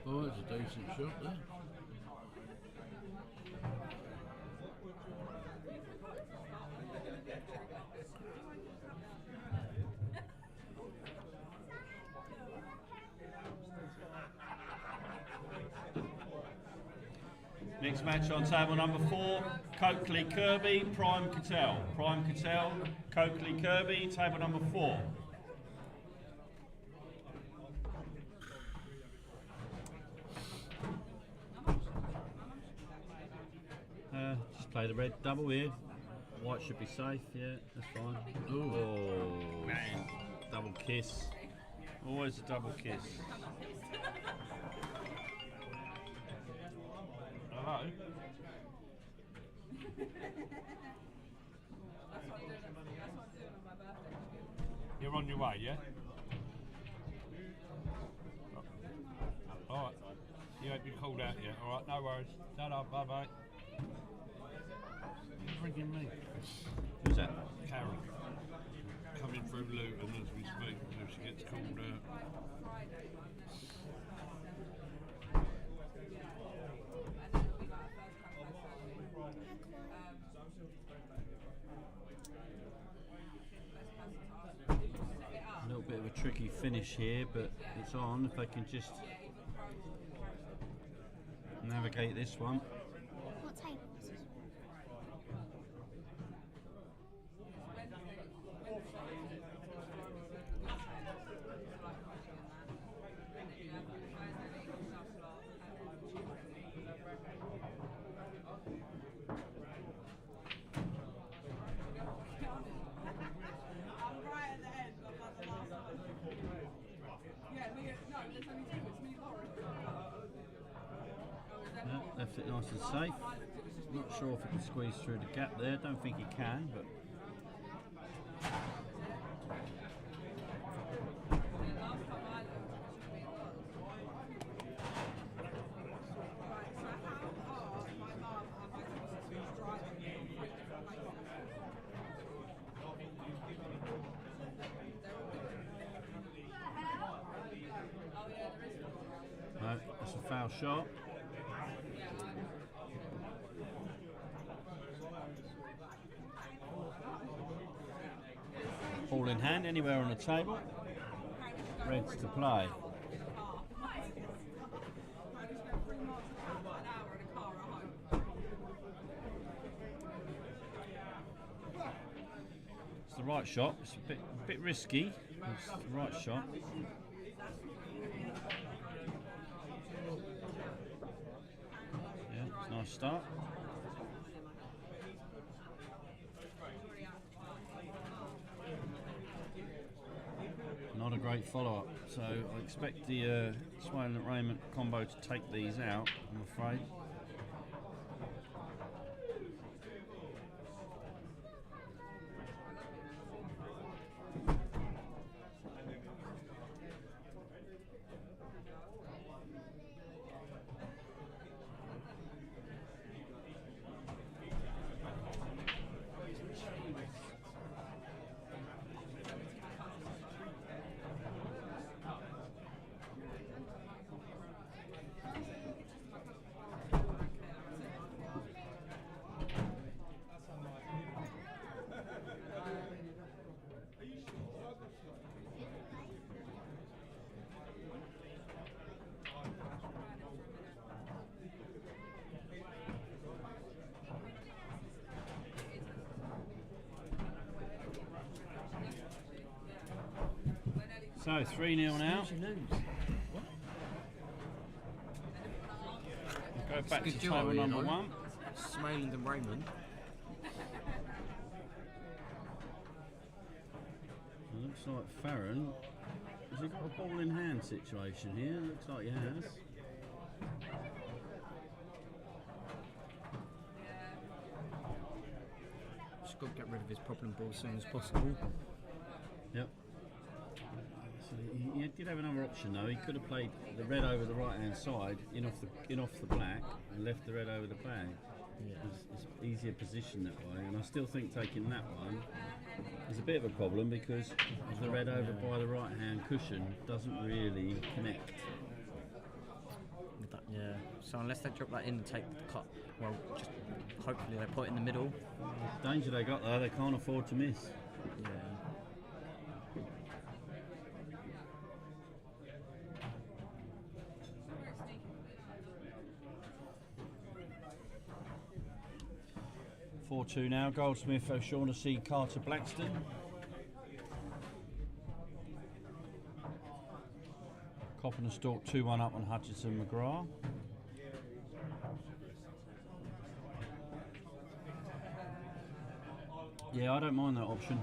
Oh, that's a decent shot there. Next match on table number 4, Coakley Kirby, Prime Cattell. Prime Cattell, Coakley Kirby, table number 4. Just play the red double here. White should be safe, yeah, that's fine. Oh, man. Double kiss. Always a double kiss. Hello? You're on your way, yeah? Alright. You won't be called out yet, alright? No worries. No, bye-bye. Who's ringing me? Who's that? Karen. Coming through Luton as we speak, so she gets called out. A little bit of a tricky finish here, but it's on. If they can just navigate this one. What table? Yeah, left it nice and safe. Not sure if he can squeeze through the gap there. Don't think he can, but no, that's a foul shot. Ball in hand, anywhere on the table. Reds to play. It's the right shot. It's a bit risky. It's the right shot. Yeah, it's a nice start. Not a great follow-up, so I expect the Swain and Raymond combo to take these out, I'm afraid. So 3-0 now. Go back to table number 1. Smoland and Raymond. It looks like Farron. Has he got a ball in hand situation here? Looks like he has. Just got to get rid of his problem ball as soon as possible. Yep. So he did have another option though. He could have played the red over the right hand side, in off the black, and left the red over the black. Yeah. It's easier position that way, and I still think taking that one is a bit of a problem because the red over by the right hand cushion doesn't really connect. Yeah. So unless they drop that in and take the cut, well, just hopefully they put it in the middle. The danger they got though, they can't afford to miss. Yeah. 4-2 now. Goldsmith, O'Shaughnessy, Carter, Blackston. Coppin and Stork 2-1 up on Hutchinson, McGrath. Yeah, I don't mind that option.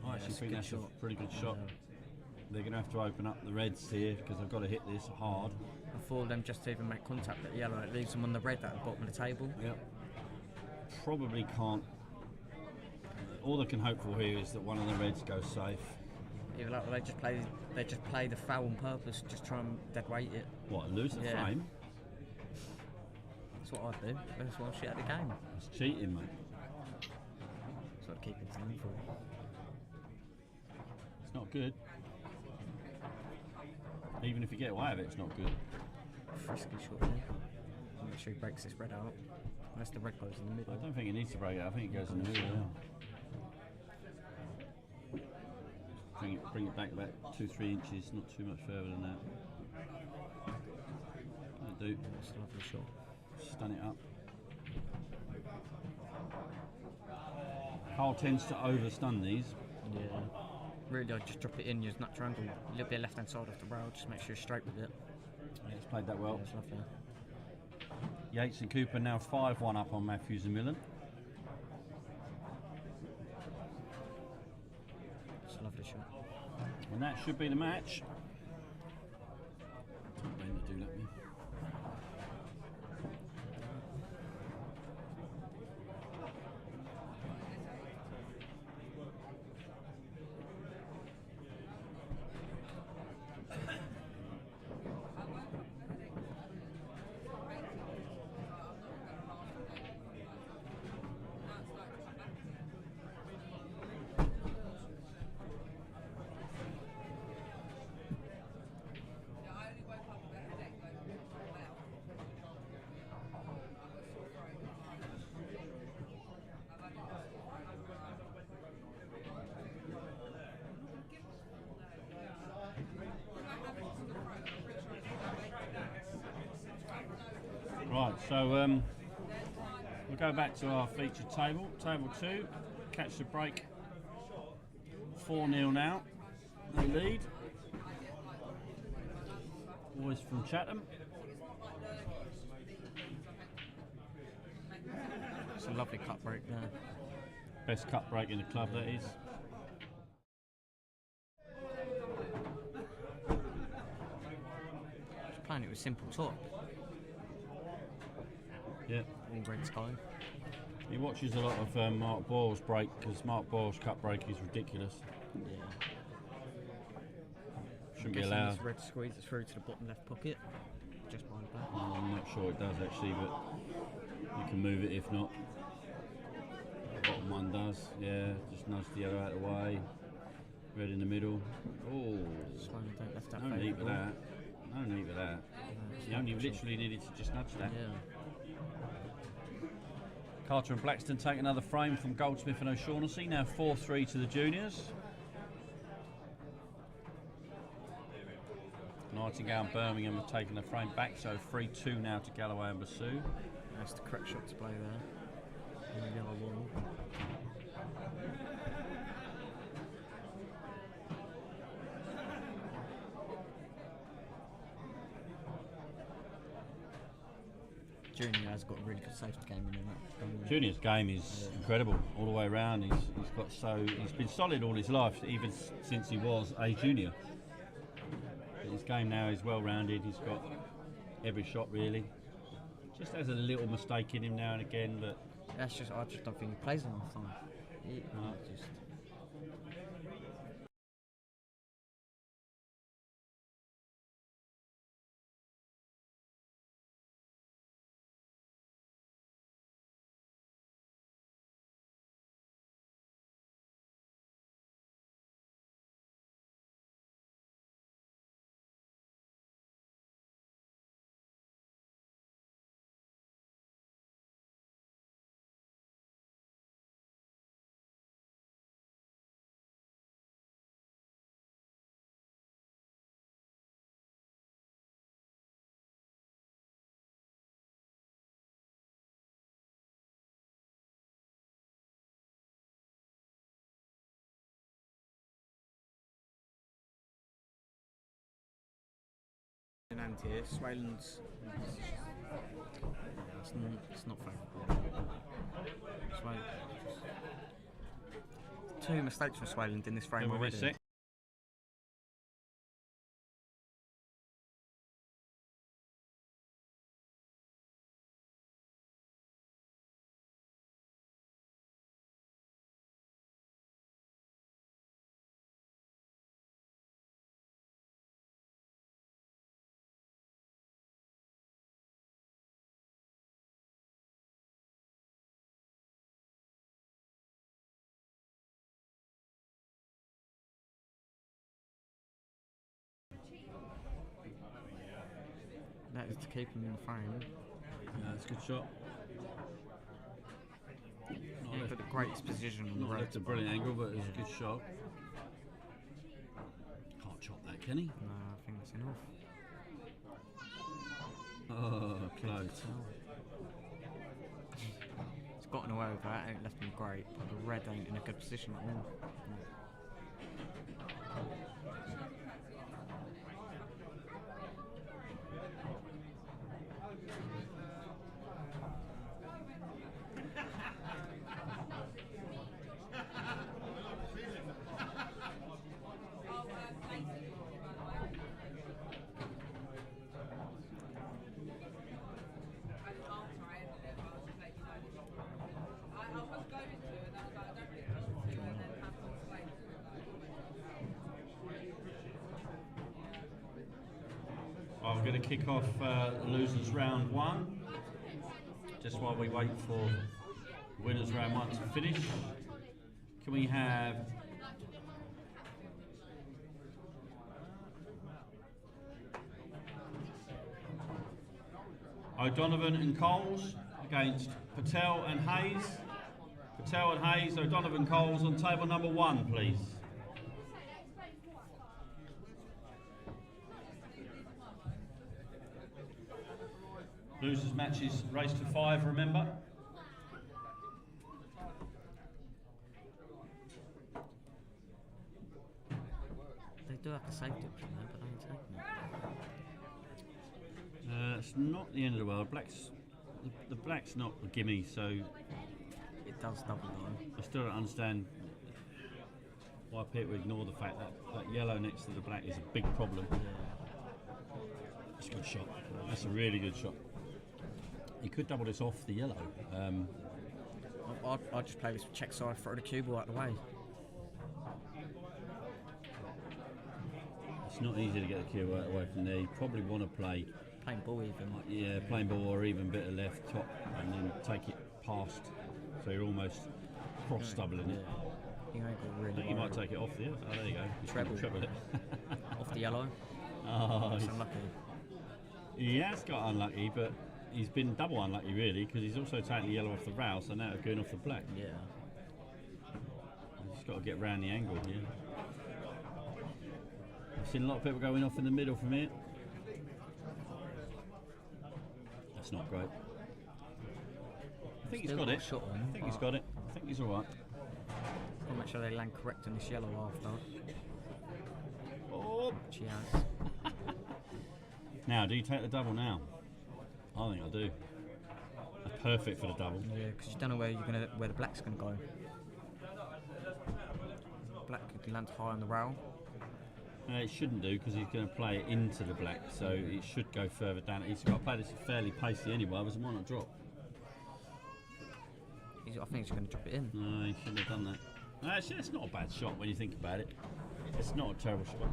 I actually think that's a pretty good shot. They're going to have to open up the reds here because they've got to hit this hard. Before them just even make contact at yellow, it leaves them on the red at the bottom of the table. Yep. Probably can't. All they can hope for here is that one of the reds goes safe. Yeah, like they just play the foul on purpose, just try and dead weight it. What, lose the frame? That's what I'd do. That's why I shit at the game. It's cheating, mate. That's what I keep it down for. It's not good. Even if you get away with it, it's not good. Frisky shot there. Make sure he breaks this red out. Unless the red goes in the middle. I don't think it needs to break it. I think it goes in the middle now. Bring it back about 2-3 inches, not too much further than that. That'll do. That's a lovely shot. Stun it up. Carl tends to over-stun these. Yeah. Really, I just drop it in, use natural angle, a little bit left hand side of the rail, just make sure you're straight with it. Yeah, it's played that well. Yeah, it's lovely. Yates and Cooper now 5-1 up on Matthews and Millen. It's a lovely shot. And that should be the match. Ben to do let me. So we'll go back to our featured table. Table 2, Catch the Break. 4-0 now. They lead. Boys from Chatham. It's a lovely cut break there. Best cut break in the club, that is. Just playing it with simple top. Yep. All red sky. He watches a lot of Mark Boyle's break because Mark Boyle's cut break is ridiculous. Yeah. Shouldn't be allowed. This red squeezes through to the bottom left pocket, just behind the back. I'm not sure it does actually, but you can move it if not. The bottom one does, yeah. Just nudge the other out of the way. Red in the middle. Oh, Slowly don't left that no need for that. No need for that. You only literally needed to just nudge that. Yeah. Carter and Blackstone take another frame from Goldsmith and O'Shaughnessy. Now 4-3 to the juniors. Nightingale and Birmingham have taken the frame back, so 3-2 now to Galloway and Basu. That's the correct shot to play there. And the yellow wall. Junior has got a really good safety game in that. Junior's game is incredible all the way around. He's been solid all his life, even since he was a junior. But his game now is well rounded. He's got every shot really. Just has a little mistake in him now and again, but I just don't think he plays enough time. Just and here, Swayland's. It's not favourable. Two mistakes from Swayland in this frame already. That is to keep him in the frame. yeah, that's a good shot. Not at the greatest position on the road. That's a brilliant angle, but it's a good shot. Can't chop that, can he? No, I think that's enough. Oh, close. He's gotten away with that, ain't left him great, but the red ain't in a good position at all. I'm going to kick off losers round 1, just while we wait for winners round 1 to finish. Can we have O'Donovan and Coles against Patel and Hayes? Patel and Hayes, O'Donovan, Coles on table number 1, please. Losers matches race to 5, remember? They do have the safety option there, but they ain't taking it. It's not the end of the world. The black's not a gimme, so It does double though. I still don't understand why people ignore the fact that that yellow next to the black is a big problem. That's a good shot. That's a really good shot. You could double this off the yellow. I'd just play this check side, throw the cue ball out of the way. It's not easy to get the cue away from there. You probably want to play Plain ball even. yeah, plain ball or even bit of left top, and then take it past. So you're almost cross doubling it. You ain't got I really think you might worry. take it off the. Oh, there you go. You Treble. treble it. Off the yellow. Oh, That's he's- unlucky. he has got unlucky, but he's been double unlucky really because he's also taken the yellow off the rail, so now it's going off the black. Yeah. He's just got to get round the angle. Yeah. I've seen a lot of people going off in the middle from here. That's not great. I think he's Still got got it. a shot on, I think he's but- got it. I think he's all right. Gotta make sure they land correct on this yellow after. Oh. Which he has. Now, do you take the double now? I think I do. That's perfect for the double. Yeah, because you don't know where the black's gonna go. Black could land high on the rail. It shouldn't do because he's going to play it into the black, so it should go further down. He's got to play this fairly pacey anyway, otherwise why not drop? I think he's going to drop it in. No, he shouldn't have done that. Actually, it's not a bad shot when you think about it. It's not a terrible shot.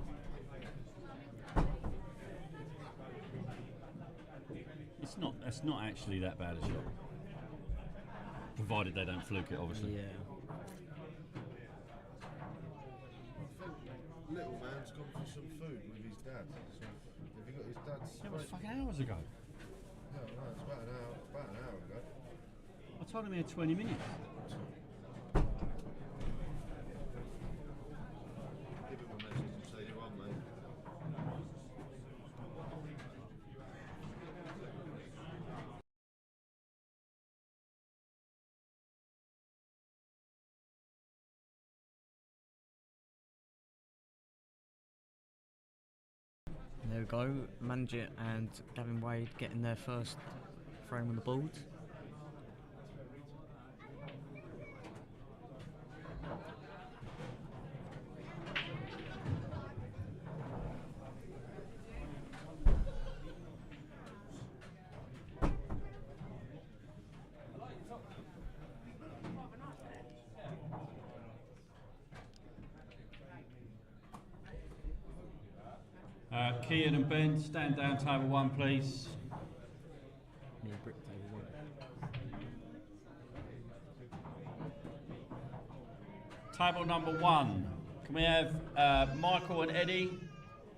It's not actually that bad a shot. Provided they don't fluke it, obviously. Yeah. Little man's gone for some food with his dad. So have you got his dad's? That was fucking hours ago. No, it's about an hour ago. I told him he had 20 minutes. Give him a message and say you're on, mate. There we go. Manjit and Gavin Wade getting their first frame on the board. Kian and Ben, stand down, table 1, please. Yeah, brick table one. Table number 1. Can we have Michael and Eddie,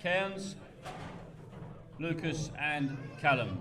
Cairns, Lucas and Callum?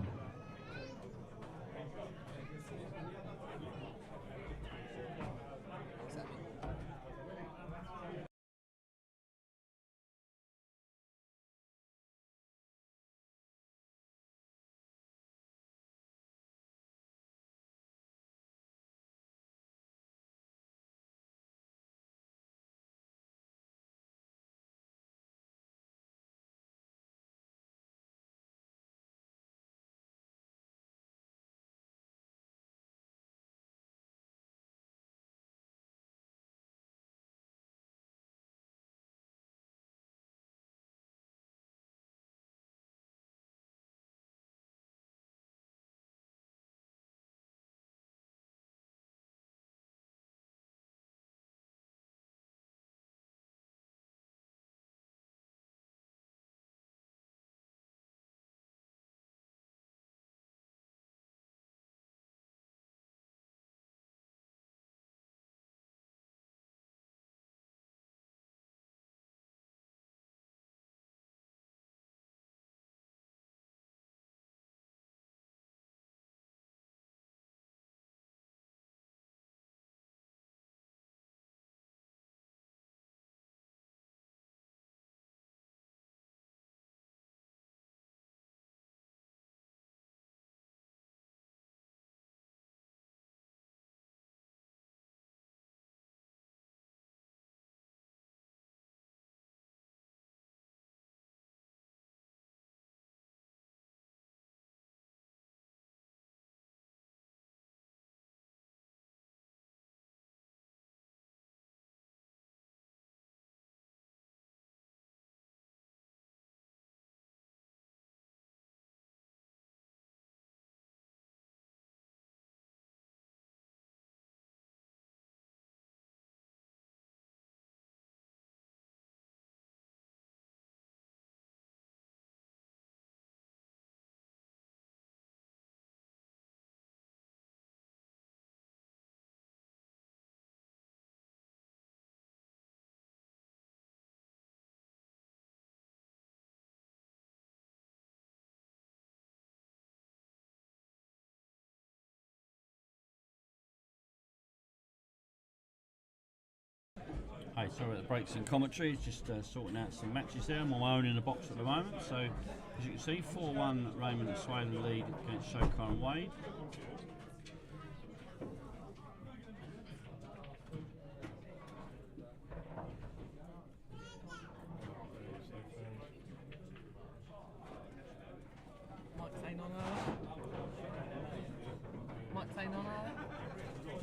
Hey, sorry about the breaks in commentary, just sorting out some matches there. I'm on my own in the box at the moment, so as you can see, 4-1 Raymond and Swalen lead against Shokar and Wade.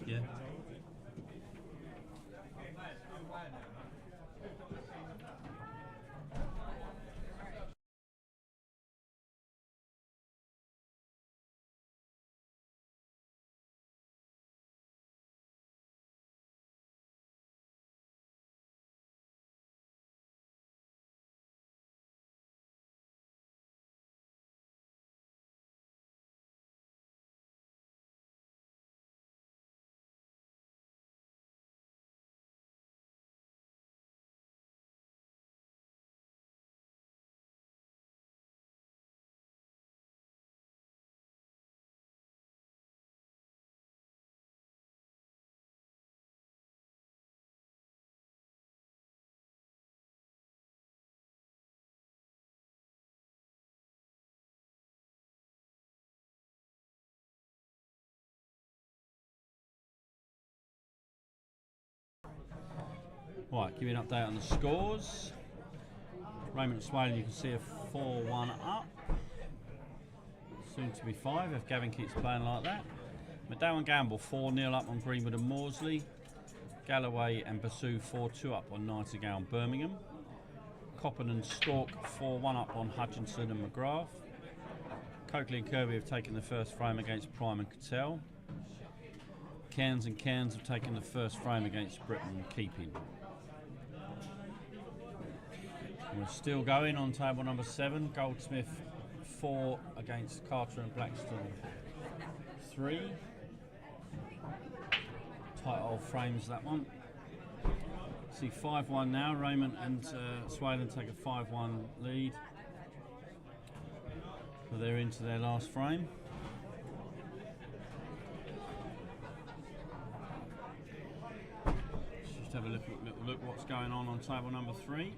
Yeah. Right, give you an update on the scores. Raymond and Swalen, you can see a 4-1 up. Soon to be 5 if Gavin keeps playing like that. McDowell and Gamble 4-0 up on Greenwood and Morsley. Galloway and Basu 4-2 up on Nightingale and Birmingham. Coppen and Stork 4-1 up on Hutchinson and McGrath. Coakley and Kirby have taken the first frame against Prime and Cattell. Cairns and Cairns have taken the first frame against Britain and Keeping. We're still going on table number 7. Goldsmith 4 against Carter and Blackstone 3. Tight old frames that one. See 5-1 now. Raymond and Swalen take a 5-1 lead. So they're into their last frame. Just have a little look what's going on table number 3.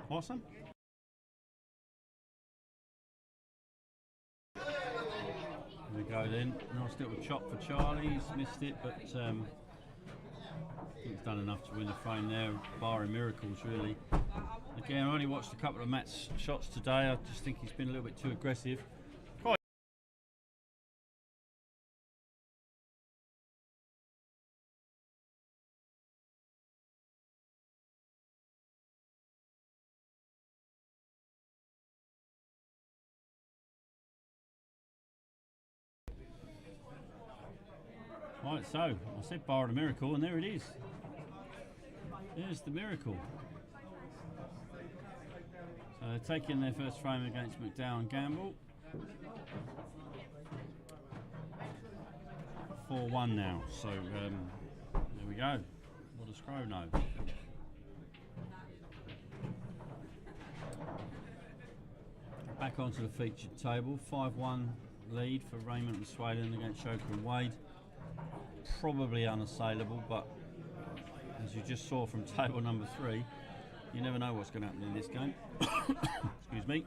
Awesome. There we go then. Nice little chop for Charlie. He's missed it, but I think he's done enough to win the frame there, barring miracles really. Again, I only watched a couple of Matt's shots today. I just think he's been a little bit too aggressive. Right, so I said bar the miracle, and there it is. There's the miracle. So they're taking their first frame against McDowell and Gamble. 4-1 now. So there we go. What does Crow know? Back onto the featured table. 5-1 lead for Raymond and Swalen against Shoker and Wade. Probably unassailable, but as you just saw from table number 3, you never know what's going to happen in this game. Excuse me.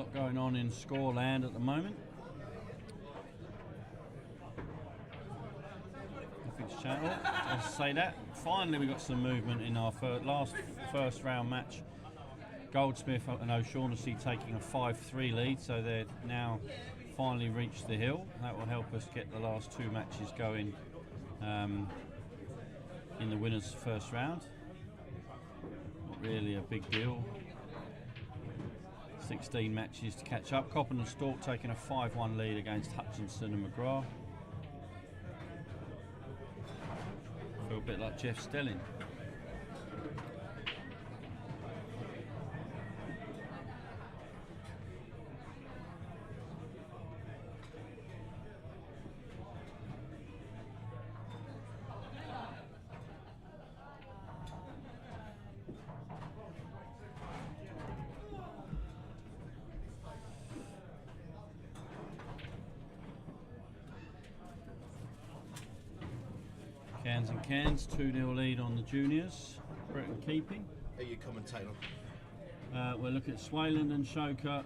lot going on in Scoreland at the moment. Nothing's changed. I'll say that. Finally, we got some movement in our first round match. Goldsmith and O'Shaughnessy taking a 5-3 lead, so they're now finally reached the hill. That will help us get the last two matches going in the winners' first round. Not really a big deal. 16 matches to catch up. Coppin and Stork taking a 5-1 lead against Hutchinson and McGrath. Feel a bit like Jeff Stelling. Cans and Cans, 2-0 lead on the juniors. Britain keeping. Who are you commentating on? We're looking at Swayland and Shoker.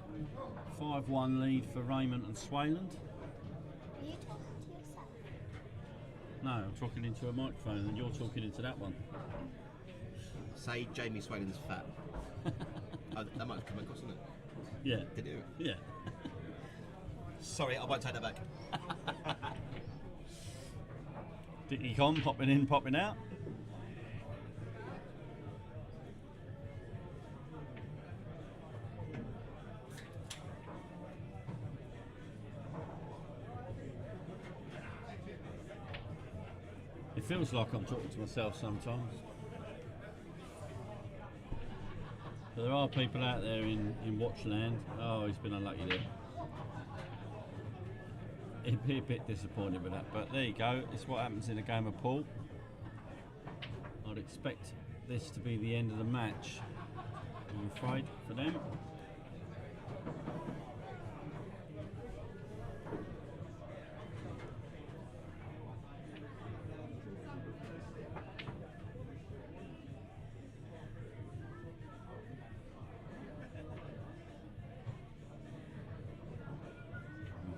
5-1 lead for Raymond and Swayland. Are you talking to yourself? No, I'm talking into a microphone and you're talking into that one. Say Jamie Swayland's fat. That might have come across, isn't it? Yeah. Did you? Yeah. Sorry, I won't take that back. Dickie Con popping in, popping out. It feels like I'm talking to myself sometimes. But there are people out there in Watchland. Oh, he's been unlucky there. He'd be a bit disappointed with that, but there you go. It's what happens in a game of pool. I'd expect this to be the end of the match, I'm afraid, for them.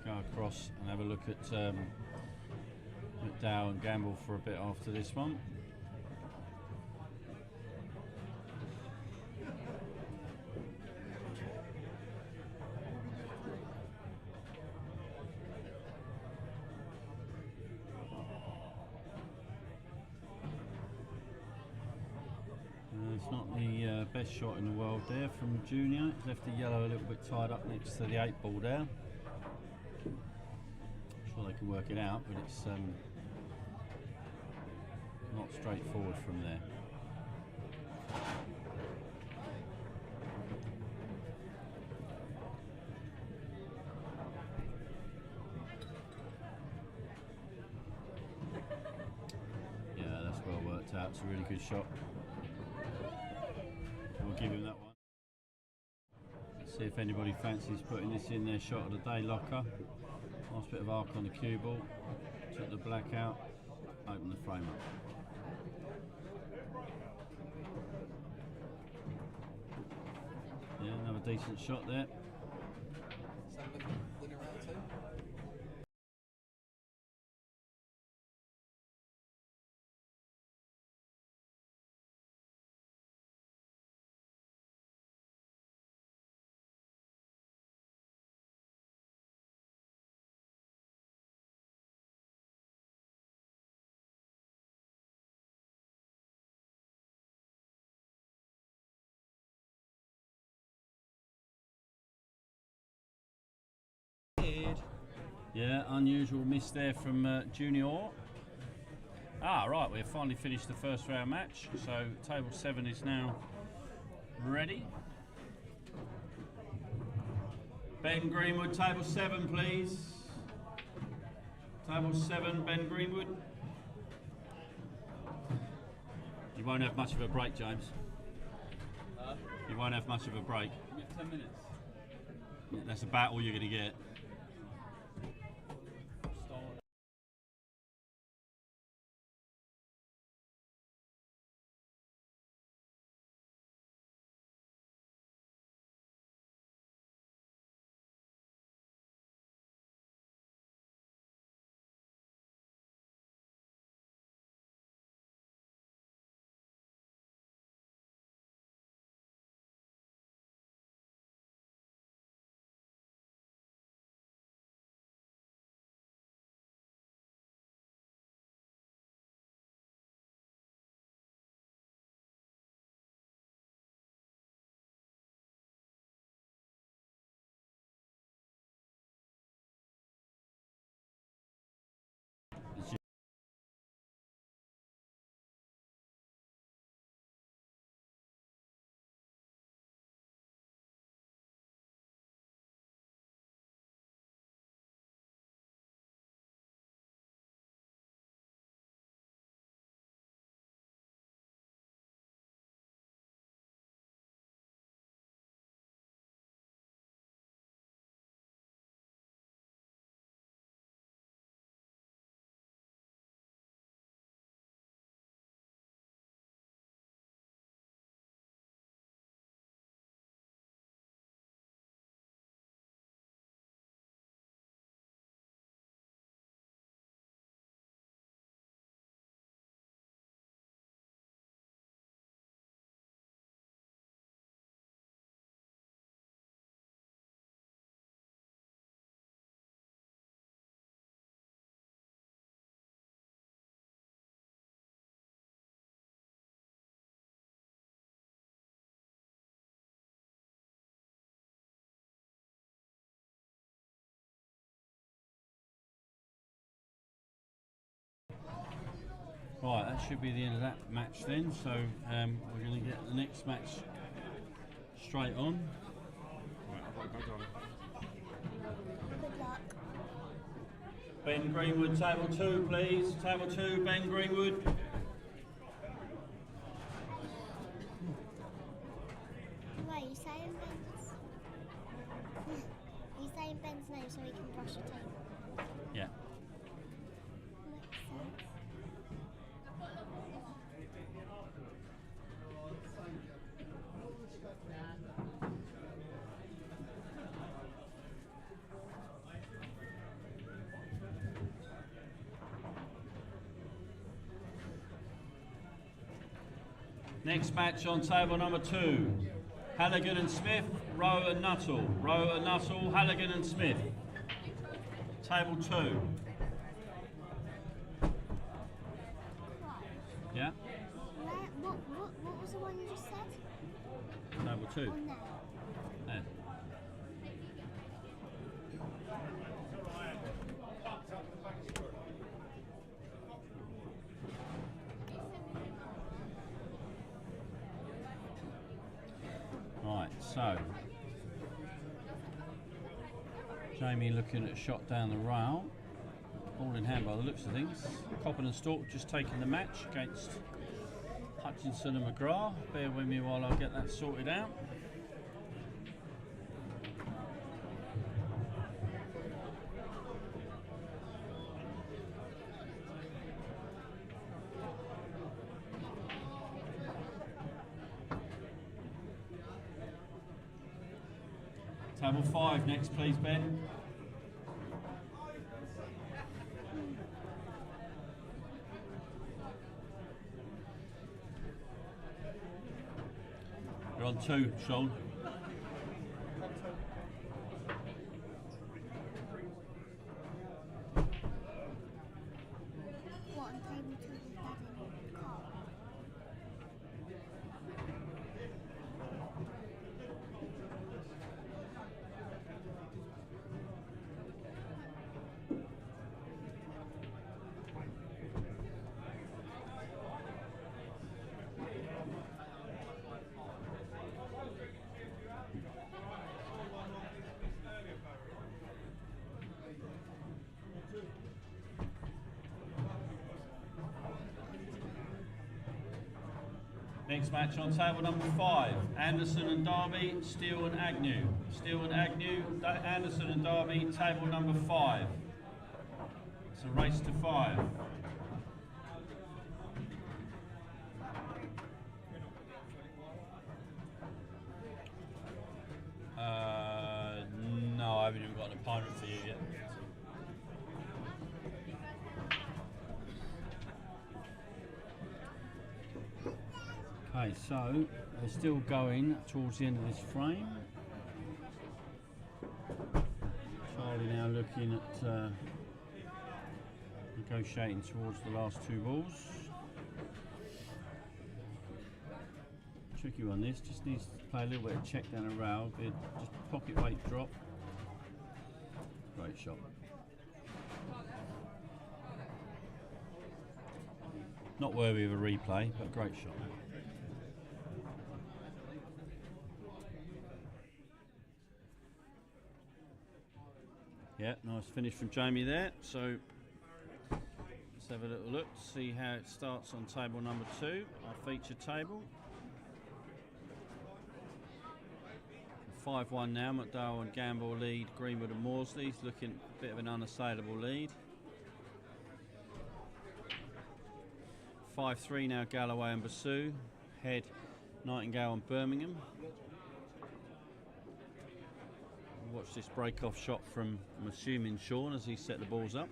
Go across and have a look at Dow and Gamble for a bit after this one. It's not the best shot in the world there from Junior. It's left the yellow a little bit tied up next to the 8 ball there. Sure they can work it out, but it's not straightforward from there. Yeah, that's well worked out. It's a really good shot. We'll give him that one. Let's see if anybody fancies putting this in their shot of the day locker. Nice bit of arc on the cue ball. Took the black out. Open the frame up. Yeah, another decent shot there. Yeah, unusual miss there from Junior. Right, we've finally finished the first round match, so table 7 is now ready. Ben Greenwood, table 7 please. Table 7, Ben Greenwood. You won't have much of a break, James. You won't have much of a break. 10 minutes. That's about all you're going to get. Right, that should be the end of that match then. So we're going to get the next match straight on. Right, I've got to go down. Good luck. Ben Greenwood, table 2, please. Table 2, Ben Greenwood. Wait, you saying Ben's? You saying Ben's name so he can brush your table? Yeah. Makes sense. Next match on table number 2. Halligan and Smith, Rowe and Nuttall. Rowe and Nuttall, Halligan and Smith. Table 2. Yeah? What was the one you just said? Table 2. On there. There. Right, so Jamie looking at a shot down the rail. All in hand by the looks of things. Coppin and Stork just taking the match against Hutchinson and McGrath. Bear with me while I get that sorted out. Table 5 next, please, Ben. You're on 2, Sean. What, on table 2 with Dad and Carl? Next match on table number 5, Anderson and Derby, Steele and Agnew. Steele and Agnew, Anderson and Derby, table number 5. It's a race to 5. No, I haven't even got an opponent for you yet. Okay, so they're still going towards the end of this frame. Charlie now looking at negotiating towards the last 2 balls. Tricky one this, just needs to play a little bit of check down a rail, just pocket weight drop. Great shot. Not worthy of a replay, but great shot. Yeah, nice finish from Jamie there. So let's have a little look to see how it starts on table number 2, our feature table. 5-1 now, McDowell and Gamble lead, Greenwood and Morsley's looking a bit of an unassailable lead. 5-3 now, Galloway and Basu, Head, Nightingale and Birmingham. Watch this break-off shot from, I'm assuming, Sean as he set the balls up.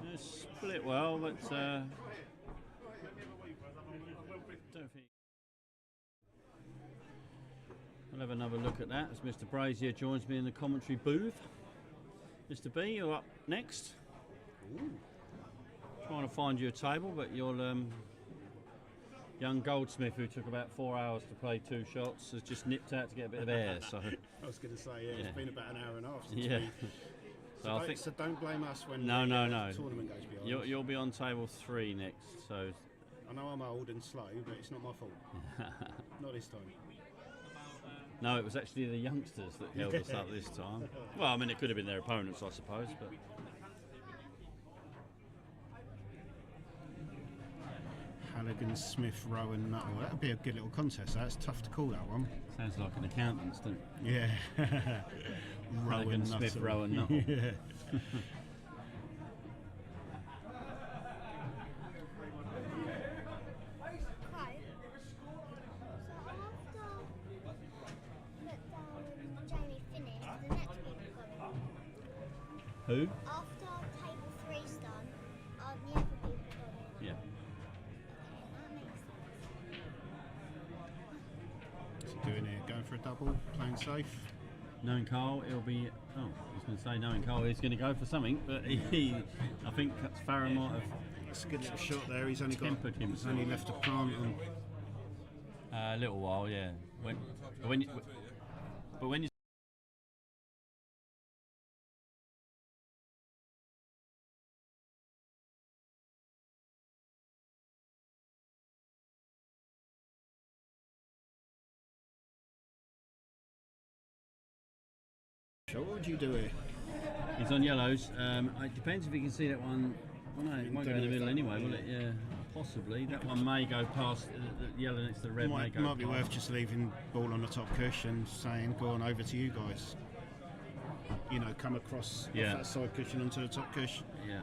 Yeah, split well, but don't think. We'll have another look at that as Mr. Brazier joins me in the commentary booth. Mr. B, you're up next. Trying to find you a table, but your young goldsmith, who took about 4 hours to play 2 shots, has just nipped out to get a bit of air. So I was going to say, it's been about an hour and a half since yeah. So don't blame us when no. the tournament goes beyond. You'll be on table 3 next. So I know I'm old and slow, but it's not my fault. Not this time. No, it was actually the youngsters that held us up this time. Well, I mean, it could have been their opponents, I suppose, but. Halligan, Smith, Rowan, Nuttall. That would be a good little contest. That's tough to call that one. Sounds like an accountant's, doesn't it? Yeah. Halligan, Smith, Rowan, Nuttall. Yeah. Who? After table 3's done, are the other people going? Yeah. Okay, that makes sense. What's he doing here? Going for a double? Playing safe? Knowing Carl, he'll be. Oh, I was going to say, knowing Carl, he's going to go for something, but I think Farron might have. It's a good little shot there. He's only tempered him. He's only left a plant on. A little while, yeah. When you. What would you do here? He's on yellows. It depends if you can see that one. Well, no, it might go in the middle anyway, will it? Yeah, possibly. That one may go past the yellow next to the red. Might be worth just leaving ball on the top cushion, saying, "Go on over to you guys." You know, come across off that side cushion onto the top cushion. Yeah.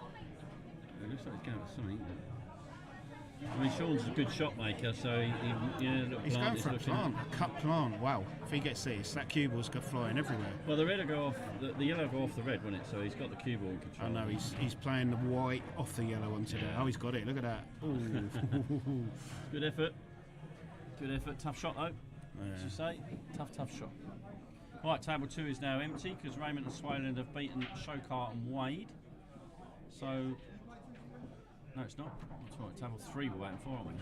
It looks like he's going for something. I mean, Sean's a good shot maker, so he's going for a plant, a cut plant. Wow! If he gets this, that cue ball's go flying everywhere. Well, the red will go off, the yellow will go off the red, won't it? So he's got the cue ball in control. I know he's playing the white off the yellow onto there. Oh, he's got it! Look at that! Ooh. Good effort. Good effort. Tough shot though. As you say, tough shot. Right, table 2 is now empty because Raymond and Swayland have beaten Shokart and Wade. So. No, it's not. That's right. Table 3 we're waiting for, aren't we?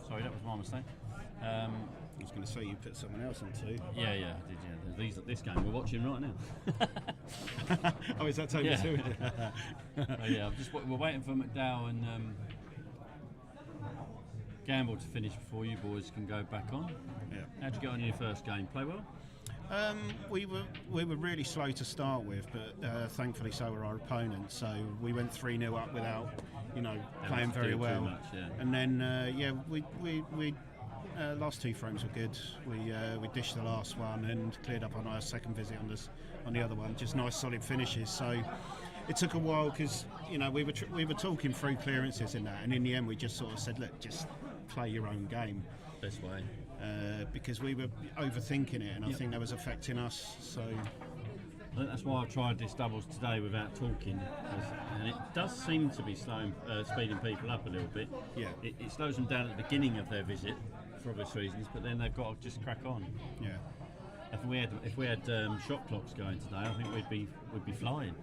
Sorry, that was my mistake. I was going to say you put someone else on 2. Yeah, I did. Yeah, this game we're watching right now. Oh, is that table 2? Yeah, we're waiting for McDowell and Gamble to finish before you boys can go back on. Yeah. How'd you get on in your first game? Play well? We were really slow to start with, but thankfully so were our opponents. So we went 3-0 up without, playing very well. Much, yeah. And then we last 2 frames were good. We dished the last one and cleared up on our second visit on the other one. Just nice solid finishes. So it took a while because we were talking through clearances in that, and in the end we just sort of said, look, just play your own game. Best way. Because we were overthinking it, and I think that was affecting us. So I think that's why I tried this doubles today without talking, and it does seem to be speeding people up a little bit. Yeah, it slows them down at the beginning of their visit for obvious reasons, but then they've got to just crack on. Yeah. If we had shot clocks going today, I think we'd be flying.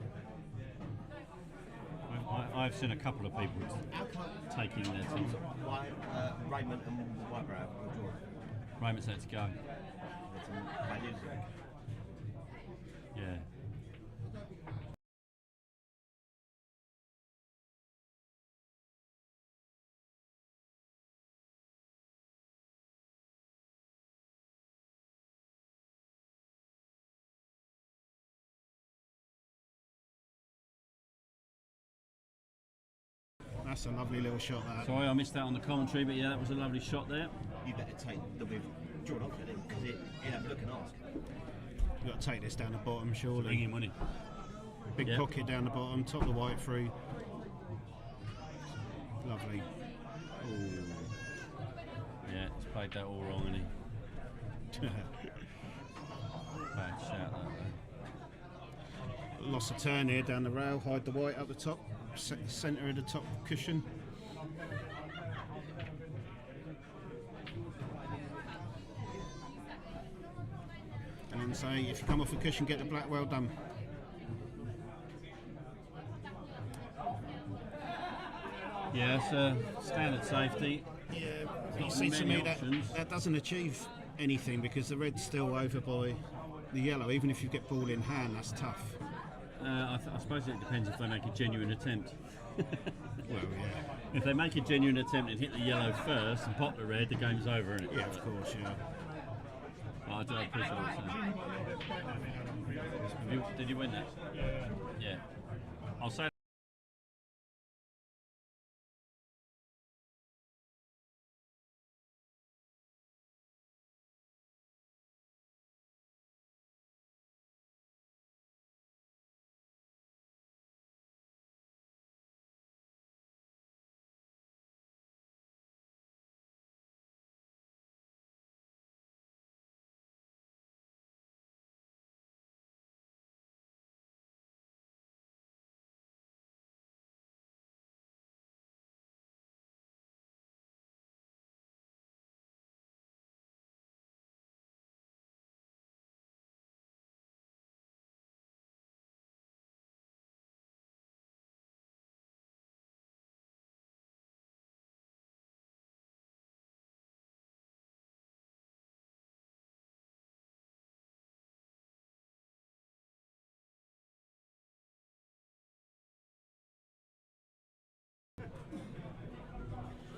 I've seen a couple of people taking their time. Why Raymond and Whitebrow are drawn? Raymond's had to go. Yeah. That's a lovely little shot. That. Sorry, I missed that on the commentary, but yeah, that was a lovely shot there. You better take that we've drawn off with it because it have a look and ask. You've got to take this down the bottom, surely. Bring in money. Big pocket down the bottom, top the white through. Lovely. Ooh. Yeah, he's played that all wrong, hasn't he? Bad shout that way. Lost a turn here down the rail, hide the white up the top, centre of the top cushion. And then say, if you come off the cushion, get the black, well done. Yeah, it's a standard safety. Yeah, There's you not see, to many me options. that doesn't achieve anything because the red's still over by the yellow. Even if you get ball in hand, that's tough. I suppose it depends if they make a genuine attempt. Well, yeah. If they make a genuine attempt and hit the yellow first and pop the red, the game's over, isn't it? Yeah, of course, yeah. I do appreciate what you're saying. Did you win that? Yeah. I'll say.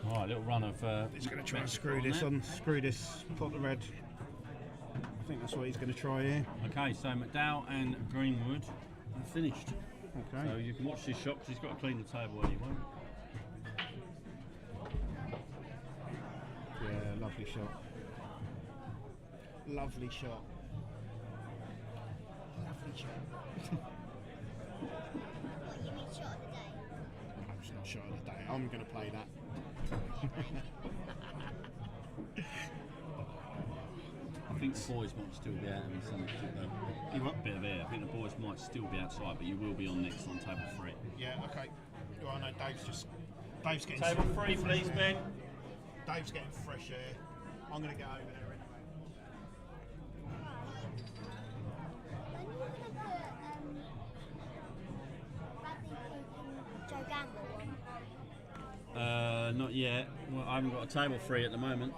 Alright, little run of. He's going to try and screw this on. Screw this, pop the red. I think that's what he's going to try here. Okay, so McDowell and Greenwood are finished. Okay. So you can watch this shot because he's got to clean the table anyway. Yeah, lovely shot. Lovely shot. Lovely shot. What, you mean shot of the day? It's not shot of the day. I'm going to play that. I think the boys might still be out in some bit of air. I think the boys might still be outside, but you will be on next on table 3. Yeah, okay. Well, I know Dave's getting Table 3, please, Ben. Dave's getting fresh air. I'm going to go over there anyway. When are you going to put Bradley Cooke and Joe Gamble on? Not yet. Well, I haven't got a table 3 at the moment.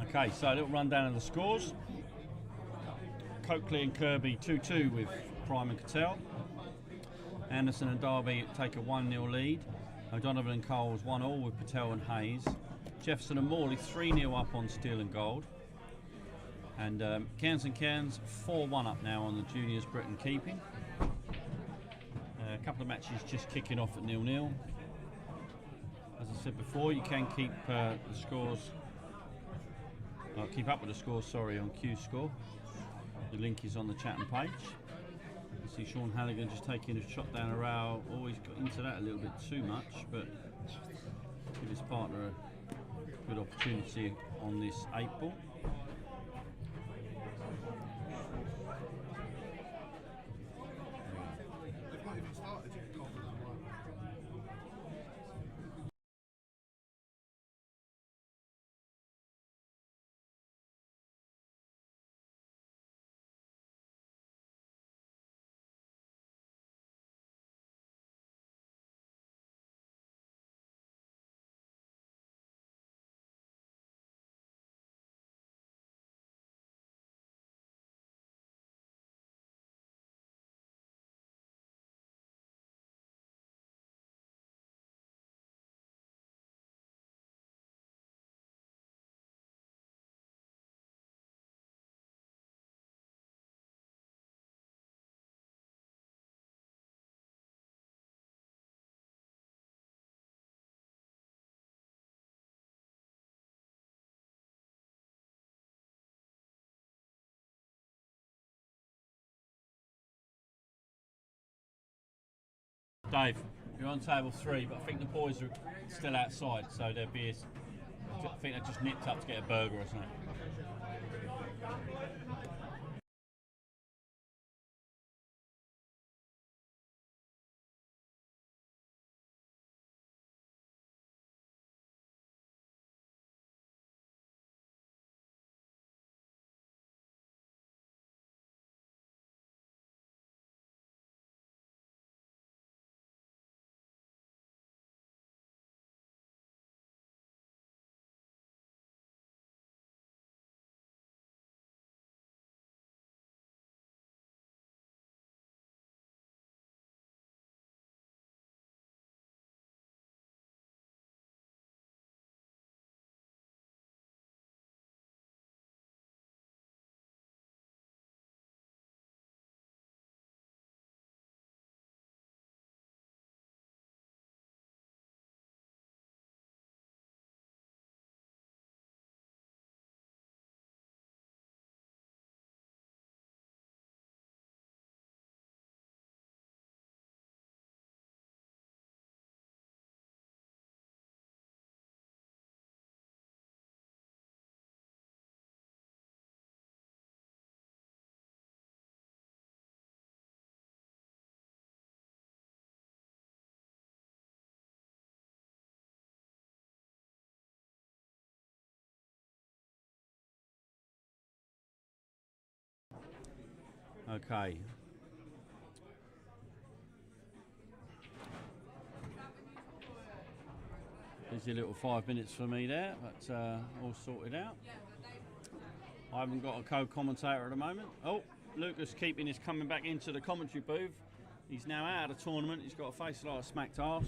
Okay, so a little rundown of the scores. Coakley and Kirby 2-2 with Prime and Cattell. Anderson and Derby take a 1-0 lead. O'Donovan and Coles 1-1 with Patel and Hayes. Jefferson and Morley 3-0 up on Steel and Gold. And Cairns and Cairns 4-1 up now on the juniors Britain keeping. A couple of matches just kicking off at 0-0. As I said before, you can keep the scores. Keep up with the scores, sorry, on Q Score. The link is on the chatting page. You see Sean Halligan just taking a shot down a row. Always got into that a little bit too much, but give his partner a good opportunity on this 8 ball. Dave, you're on table 3, but I think the boys are still outside, so there'll be. I think they just nipped up to get a burger or something. Okay. Busy little 5 minutes for me there, but all sorted out. I haven't got a co-commentator at the moment. Oh, Lucas Keeping is coming back into the commentary booth. He's now out of the tournament. He's got a face like a smacked arse.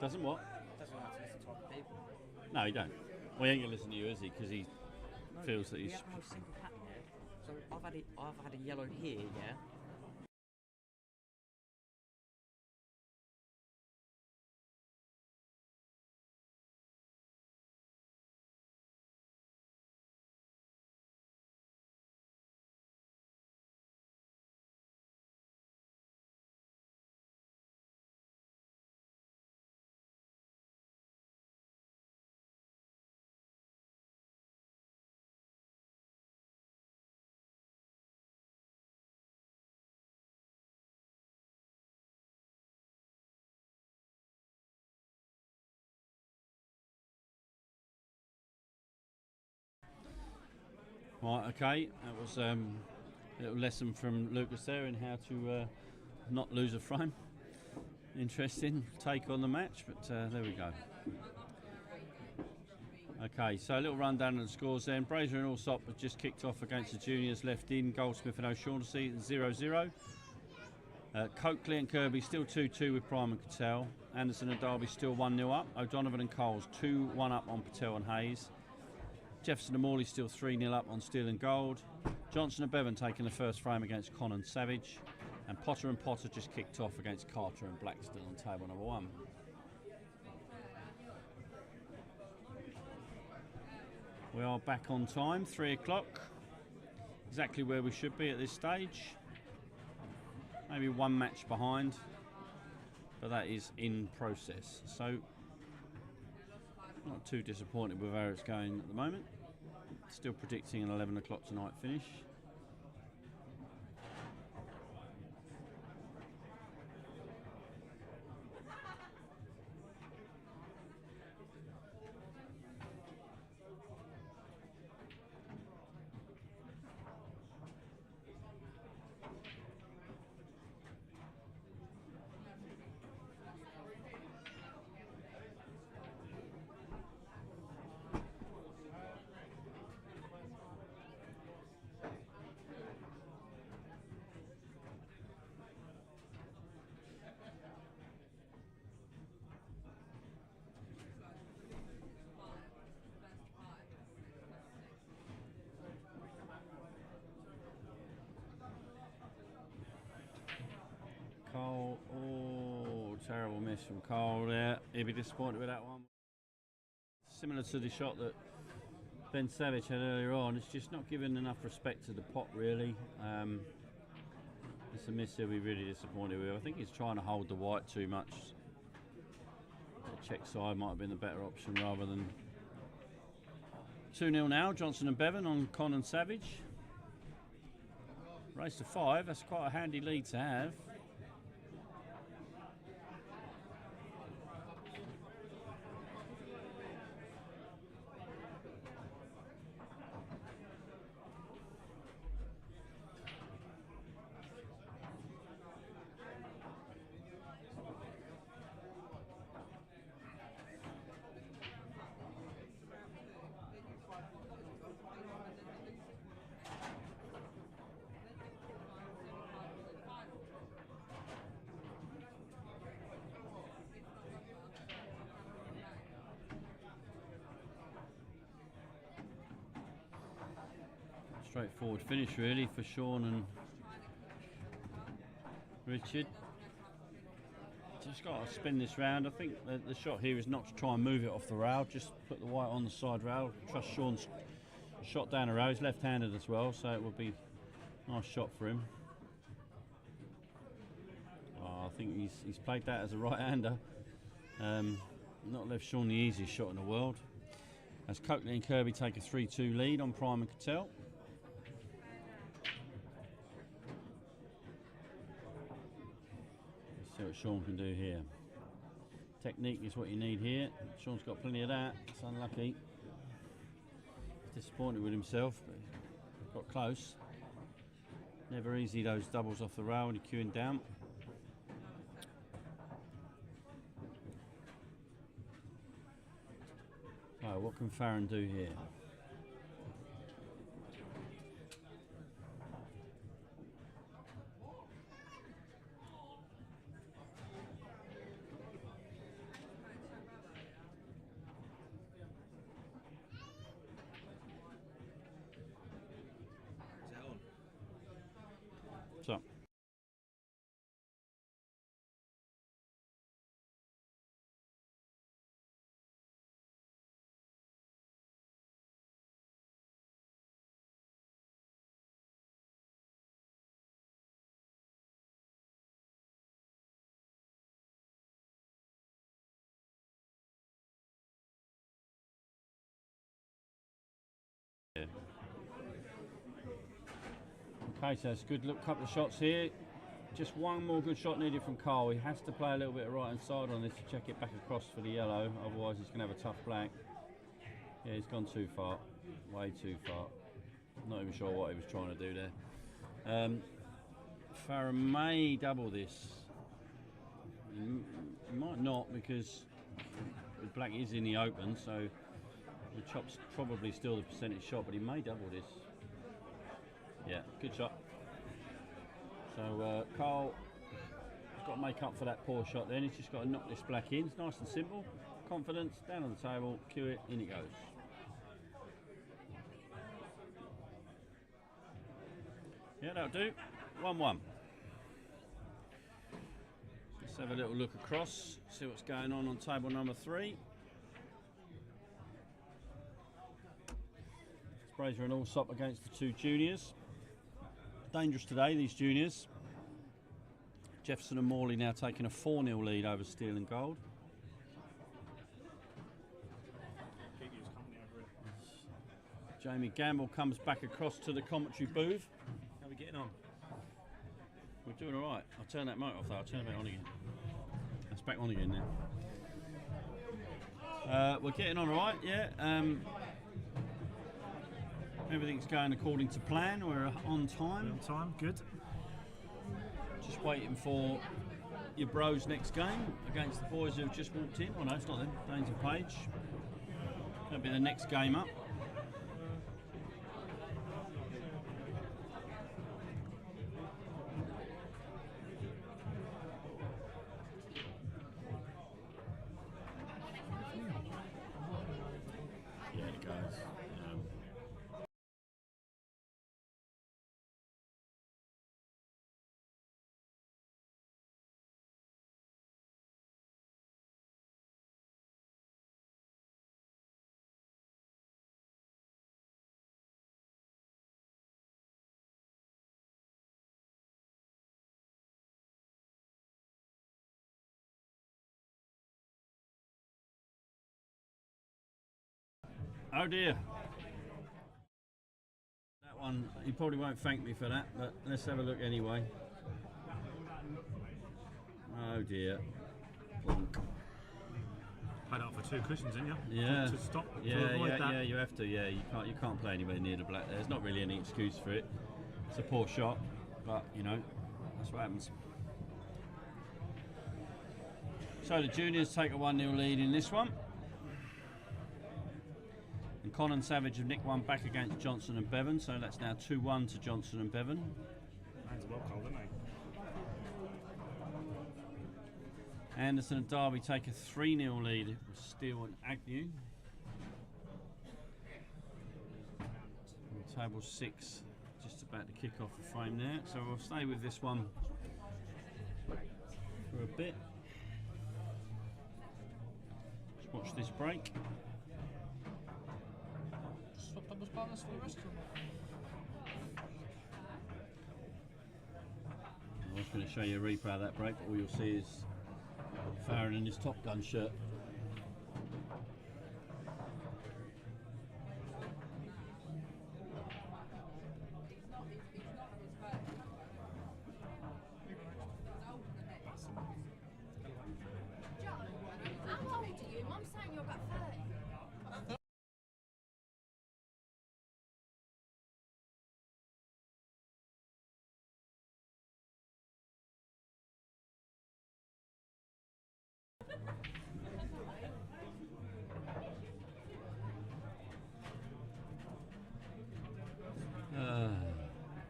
Doesn't what? Doesn't like to listen to other people. No, he don't. Well, he ain't gonna listen to you, is he? Because he feels that We he's. have no single pattern here. So I've had a yellow here, yeah. Right, okay. That was a little lesson from Lucas there in how to not lose a frame. Interesting take on the match, but there we go. Okay, so a little rundown of the scores then. Brazier and Allsop have just kicked off against the juniors, left in. Goldsmith and O'Shaughnessy 0-0. Coakley and Kirby still 2-2 with Prime and Cattell. Anderson and Derby still 1-0 up. O'Donovan and Coles 2-1 up on Patel and Hayes. Jefferson and Morley still 3-0 up on Steel and Gold. Johnson and Bevan taking the first frame against Con and Savage. And Potter and Potter just kicked off against Carter and Blackstone on table number 1. We are back on time, 3 o'clock. Exactly where we should be at this stage. Maybe one match behind, but that is in process. So, not too disappointed with where it's going at the moment. Still predicting an 11 o'clock tonight finish. Cole, oh, terrible miss from Cole there. He'll be disappointed with that one. Similar to the shot that Ben Savage had earlier on, it's just not given enough respect to the pot, really. It's a miss he'll be really disappointed with. I think he's trying to hold the white too much. The check side might have been the better option rather than 2-0 now. Johnson and Bevan on Con and Savage. Race to 5. That's quite a handy lead to have. Straightforward finish really for Sean and Richard. Just got to spin this round. I think the shot here is not to try and move it off the rail, just put the white on the side rail. Trust Sean's shot down the rail. He's left-handed as well, so it would be a nice shot for him. Oh, I think he's played that as a right-hander. Not left Sean the easiest shot in the world. As Coakley and Kirby take a 3-2 lead on Prime and Cattell. See what Sean can do here. Technique is what you need here. Sean's got plenty of that. It's unlucky. Disappointed with himself, but he got close. Never easy, those doubles off the rail when you're queuing down. Oh, what can Farron do here? So. Yeah. Okay, so it's a good look, couple of shots here. Just one more good shot needed from Carl. He has to play a little bit of right hand side on this to check it back across for the yellow, otherwise he's going to have a tough black. Yeah, he's gone too far, way too far. Not even sure what he was trying to do there. Farron may double this. He might not, because the black is in the open, so the chop's probably still the percentage shot, but he may double this. Yeah, good shot. So Carl has got to make up for that poor shot then. He's just got to knock this black in. It's nice and simple. Confidence, down on the table, cue it, in it goes. Yeah, that'll do. 1-1. Let's have a little look across, see what's going on table number 3. Sprazer and Allsop against the 2 juniors. Dangerous today, these juniors. Jefferson and Morley now taking a 4-0 lead over Steel and Gold. Jamie Gamble comes back across to the commentary booth. How are we getting on? We're doing all right. I'll turn that motor off though. I'll turn it back on again. That's back on again now. We're getting on all right, yeah. Everything's going according to plan. We're on time. On time, good. Just waiting for your bros next game against the boys who've just walked in. Oh no, it's not them. Danes and Page. That'll be the next game up. Yeah, it goes. Oh dear. That one, he probably won't thank me for that, but let's have a look anyway. Oh dear. Paid up for 2 cushions, didn't you? Yeah. To stop. Yeah, to avoid yeah, that. yeah. You have to. Yeah, you can't play anywhere near the black. There's not really any excuse for it. It's a poor shot, but you know, that's what happens. So the juniors take a 1-0 lead in this one. And Conan Savage have nicked one back against Johnson and Bevan, so that's now 2-1 to Johnson and Bevan. Hands well cold, aren't they? Anderson and Derby take a 3-0 lead with Steele and Agnew. And table 6 just about to kick off the frame there, so we'll stay with this one for a bit. Just watch this break. Swap doubles partners for the rest of them. I was going to show you a replay of that break, but all you'll see is Farron in his Top Gun shirt.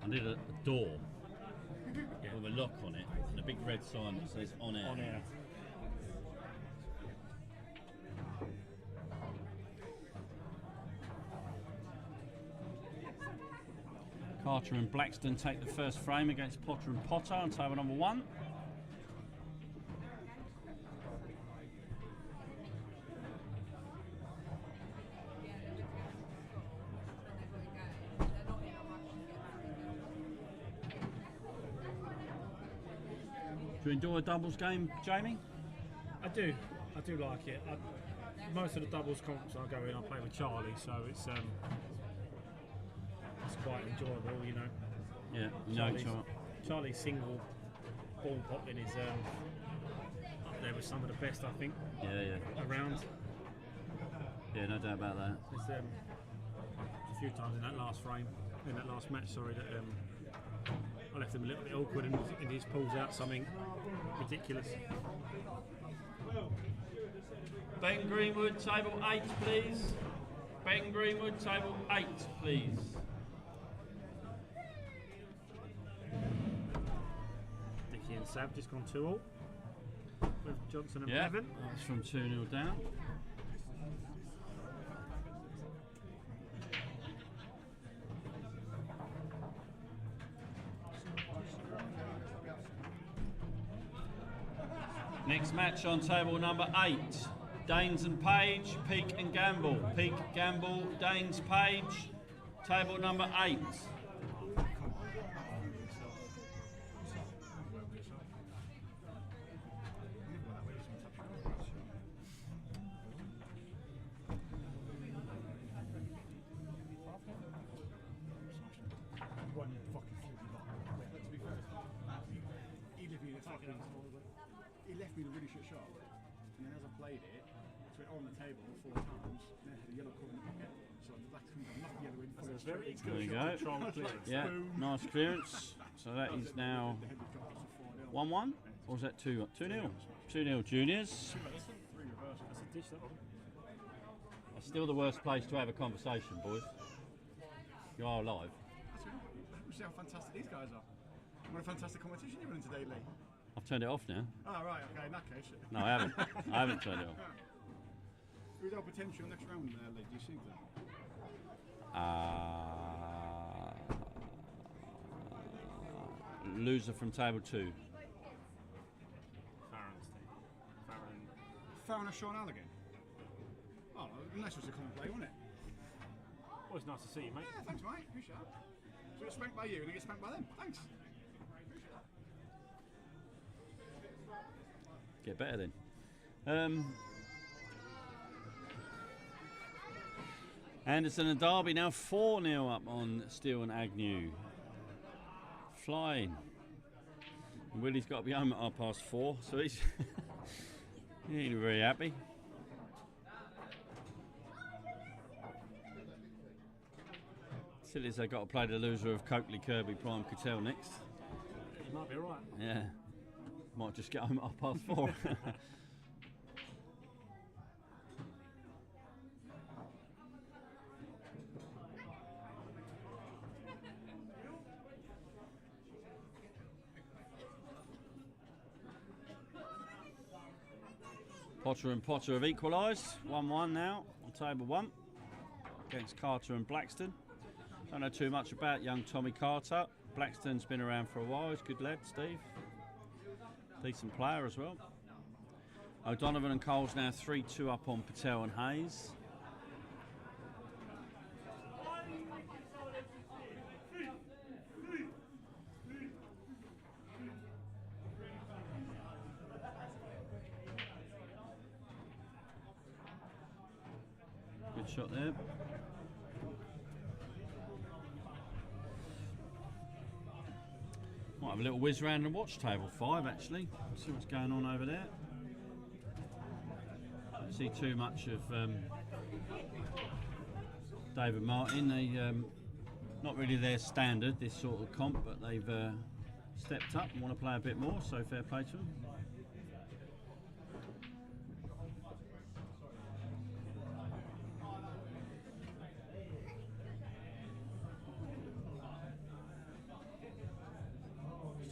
I need a door with a lock on it and a big red sign that says on air. On air. Carter and Blackston take the first frame against Potter and Potter on table number 1. Do you enjoy a doubles game, Jamie? I do like it. Most of the doubles comps I go in, I play with Charlie, so it's quite enjoyable, you know. Yeah, Charlie's single ball popping is up there with some of the best, I think. Yeah. Around. Yeah, no doubt about that. There's a few times in that last match, that I left him a little bit awkward and he just pulls out something ridiculous. Ben Greenwood, table 8, please. Ben Greenwood, table 8, please. Dickie and Sav just gone 2-all with Johnson and Yeah, Bevan. that's from 2-0 down. Next match on table number 8. Danes and Page, Peak and Gamble. Peak, Gamble, Danes, Page. Table number 8. He left me in a really shit shot, and then as I played it, it went on the table 4 times, and then had a yellow card in the pocket, so the black team got enough yellow in for it. There you go. Yeah, nice clearance. So that is now 1-1, or is that 2-0? 2-0 juniors. It's still the worst place to have a conversation, boys. You are live. We'll see how fantastic these guys are. What a fantastic competition you're running today, Lee. I've turned it off now. Oh, right, okay, in that case. No, I haven't. I haven't turned it off. Who's our potential next round there, Lee? Do you think that? Loser from table 2. Farron or Sean Halligan? Oh, unless it was a common play, wasn't it? Always nice to see you, mate. Yeah, thanks, mate. Appreciate that. So get spanked by you and I get spanked by them. Thanks. Get better then. Anderson and Derby now 4-0 up on Steele and Agnew. Flying. And Willie's got to be home at 4:30, so he's he ain't very happy. Silly as they got to play the loser of Coakley, Kirby, Prime, Cattell next. You might be right. Yeah. Might just get home at 4:30. Potter and Potter have equalised. 1-1 now on table 1 against Carter and Blackston. Don't know too much about young Tommy Carter. Blackston's been around for a while. He's a good lad, Steve. Decent player as well. O'Donovan and Cole's now 3-2 up on Patel and Hayes. Good shot there. Might have a little whiz round and watch table 5 actually. See what's going on over there. Don't see too much of David Martin. They not really their standard this sort of comp, but they've stepped up and want to play a bit more. So fair play to them.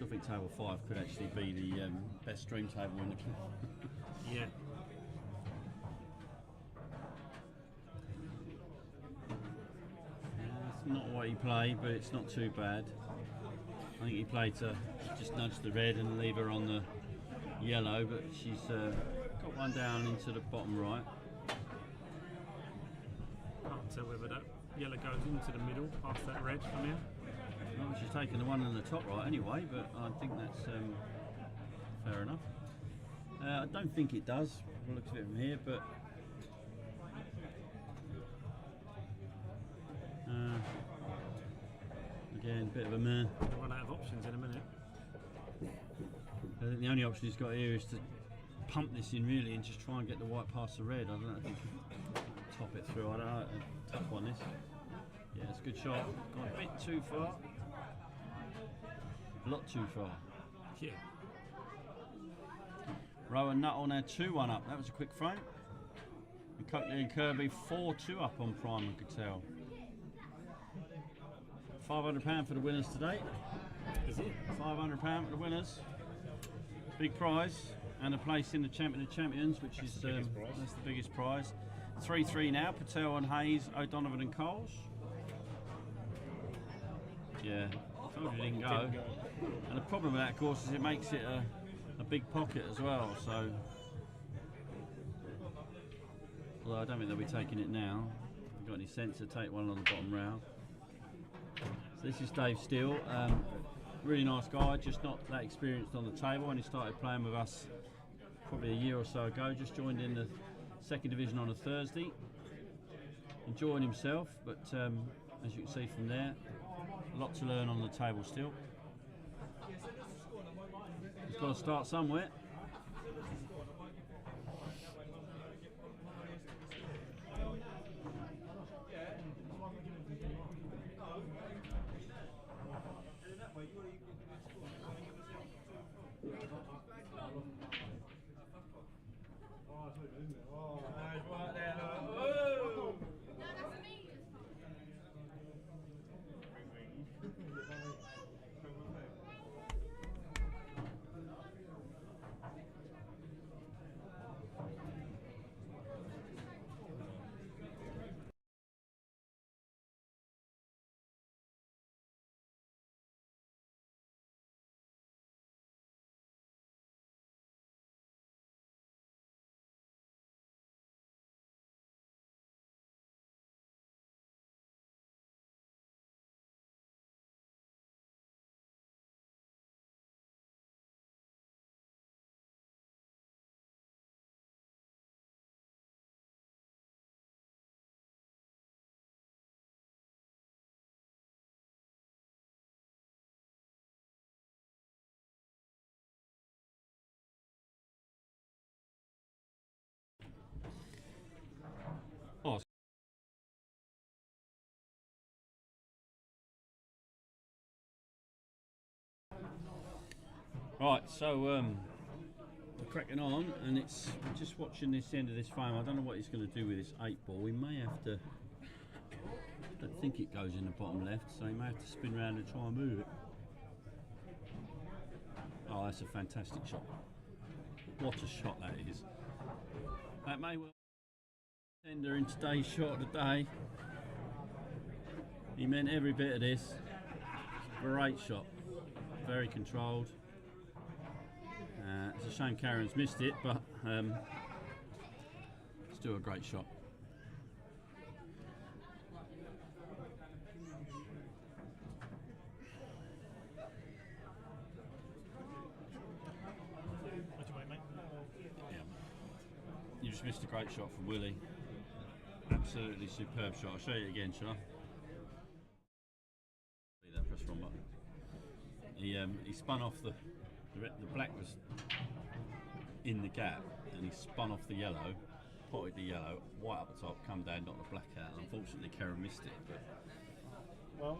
think table 5 could actually be the best stream table in the club. Yeah. It's not what he played, but it's not too bad. I think he played to just nudge the red and leave her on the yellow, but she's got one down into the bottom right. Can't tell whether that yellow goes into the middle past that red from here. Well, she's taken the one on the top right anyway, but I think that's fair enough. I don't think it does, from the looks of it from here, but again, bit of a meh. We'll run out of options in a minute. I think the only option he's got here is to pump this in really and just try and get the white past the red. I don't know if he can top it through. I don't know. A tough one this. Yeah, it's a good shot. Gone a bit too far. A lot too far. Yeah. Rowan Nuttall now 2-1 up. That was a quick frame. And Coakley and Kirby 4-2 up on Prime and Cattell. £500 for the winners today. Is it? £500 for the winners. Big prize and a place in the Champion of Champions, which is that's the biggest prize. 3-3 now. Patel and Hayes, O'Donovan and Coles. Yeah, I told you it didn't go. And the problem with that, of course, is it makes it a big pocket as well. So, although I don't think they'll be taking it now. If you've got any sense to take one on the bottom round. So this is Dave Steele. Really nice guy, just not that experienced on the table. When he started playing with us probably a year or so ago, just joined in the second division on a Thursday. Enjoying himself, but as you can see from there, a lot to learn on the table still. He's got to start somewhere. Oh. Right, so we're cracking on, and we're just watching this end of this frame. I don't know what he's going to do with this 8-ball. We may have to. I don't think it goes in the bottom left, so he may have to spin around and try and move it. Oh, that's a fantastic shot. What a shot that is. That may well be tender in today's shot of the day. He meant every bit of this. Great shot. Very controlled. It's a shame Karen's missed it, but still a great shot. You just missed a great shot from Willie. Absolutely superb shot. I'll show you it again, shall I? See that, press wrong button. He spun off the black was in the gap, and he spun off the yellow, potted the yellow, white up the top, come down, knocked the black out, and unfortunately Karen missed it. But well,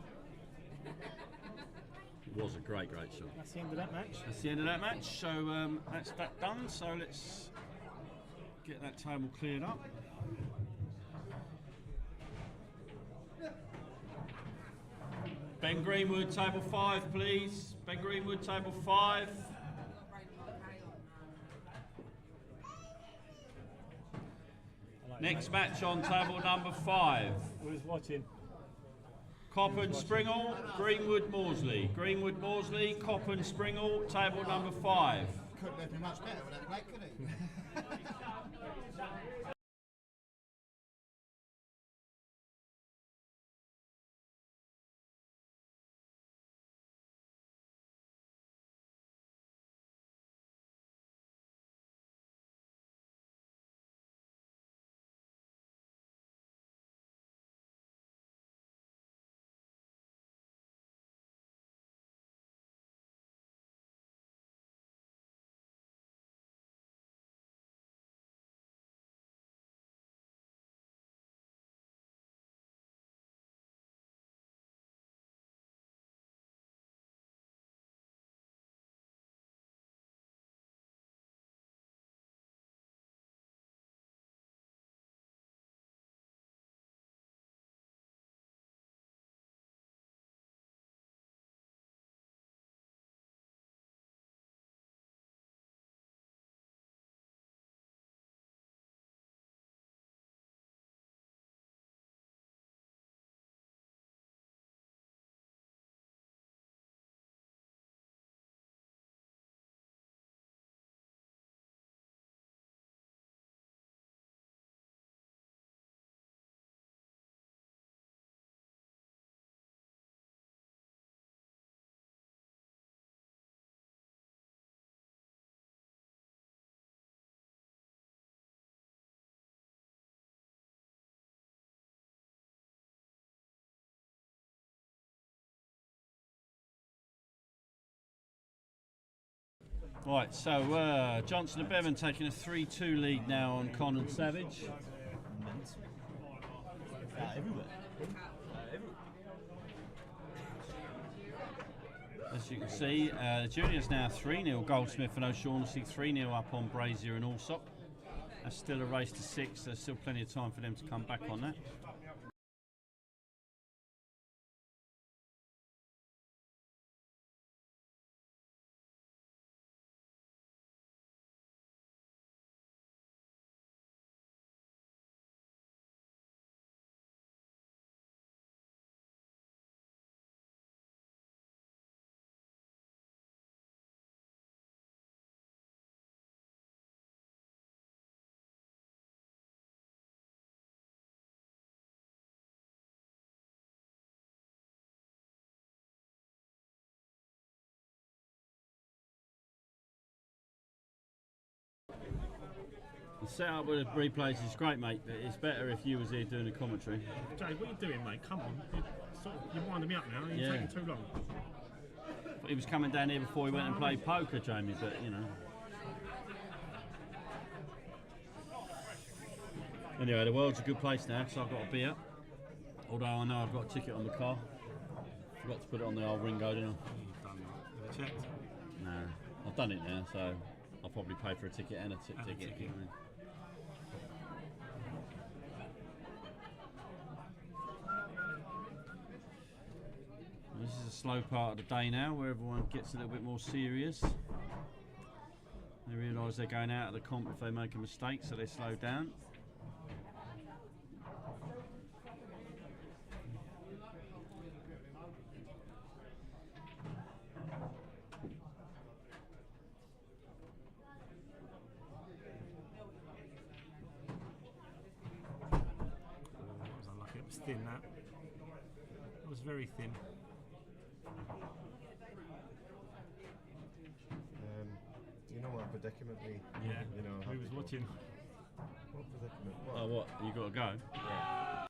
it was a great shot. That's the end of that match. That's the end of that match. So that's that done. So let's get that table cleared up. Ben Greenwood, table 5, please. Ben Greenwood, table 5. Next match on table number 5. Who's watching? Coppen Springall, Greenwood Morsley. Greenwood Morsley, Coppen Springall, table number 5. Couldn't have been much better with that, mate, could he? Right, so Johnson and Bevan taking a 3-2 lead now on Con and Savage. As you can see, the juniors now 3-0, Goldsmith and O'Shaughnessy 3-0 up on Brazier and Allsop. That's still a race to 6, there's still plenty of time for them to come back on that. The setup with the replays is great, mate, but it's better if you was here doing the commentary. Jay, what are you doing, mate? Come on. You're winding me up now. You're taking too long. He was coming down here before he went and played poker, Jamie, but you know. Anyway, the world's a good place now because I've got a beer. Although I know I've got a ticket on the car. Forgot to put it on the old Ringo, didn't I? You've done that. Have you checked? No, I've done it now, so I'll probably pay for a ticket and a ticket. This is a slow part of the day now where everyone gets a little bit more serious. They realise they're going out of the comp if they make a mistake, so they slow down. That was unlucky. It was thin, that. It was very thin. You know what predicament we? Yeah. You know. Who was watching? What predicament? What? Oh, what? You got to go? Yeah.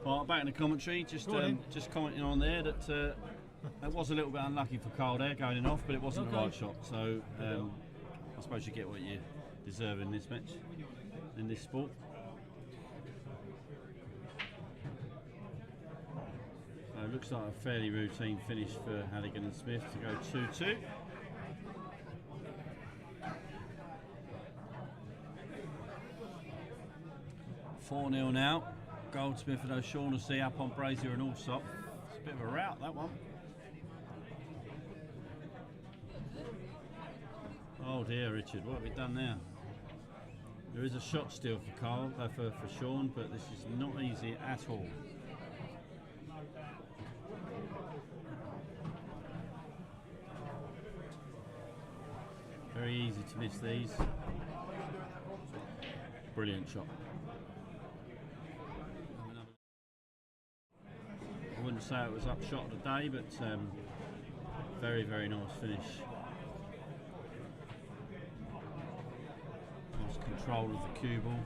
Well, back in the commentary, just commenting on there that it was a little bit unlucky for Carl there going off, but it wasn't the right shot. So I suppose you get what you deserve in this match, in this sport. So it looks like a fairly routine finish for Halligan and Smith to go 2-2. (4-0) now. Goldsmith and O'Shaughnessy up on Brazier and Allsop. It's a bit of a rout, that one. Oh dear, Richard, what have we done now? There is a shot still for Carl, for Sean, but this is not easy at all. Very easy to miss these. Brilliant shot. I wouldn't say it was upshot of the day, but very, very nice finish. Nice control of the cue ball.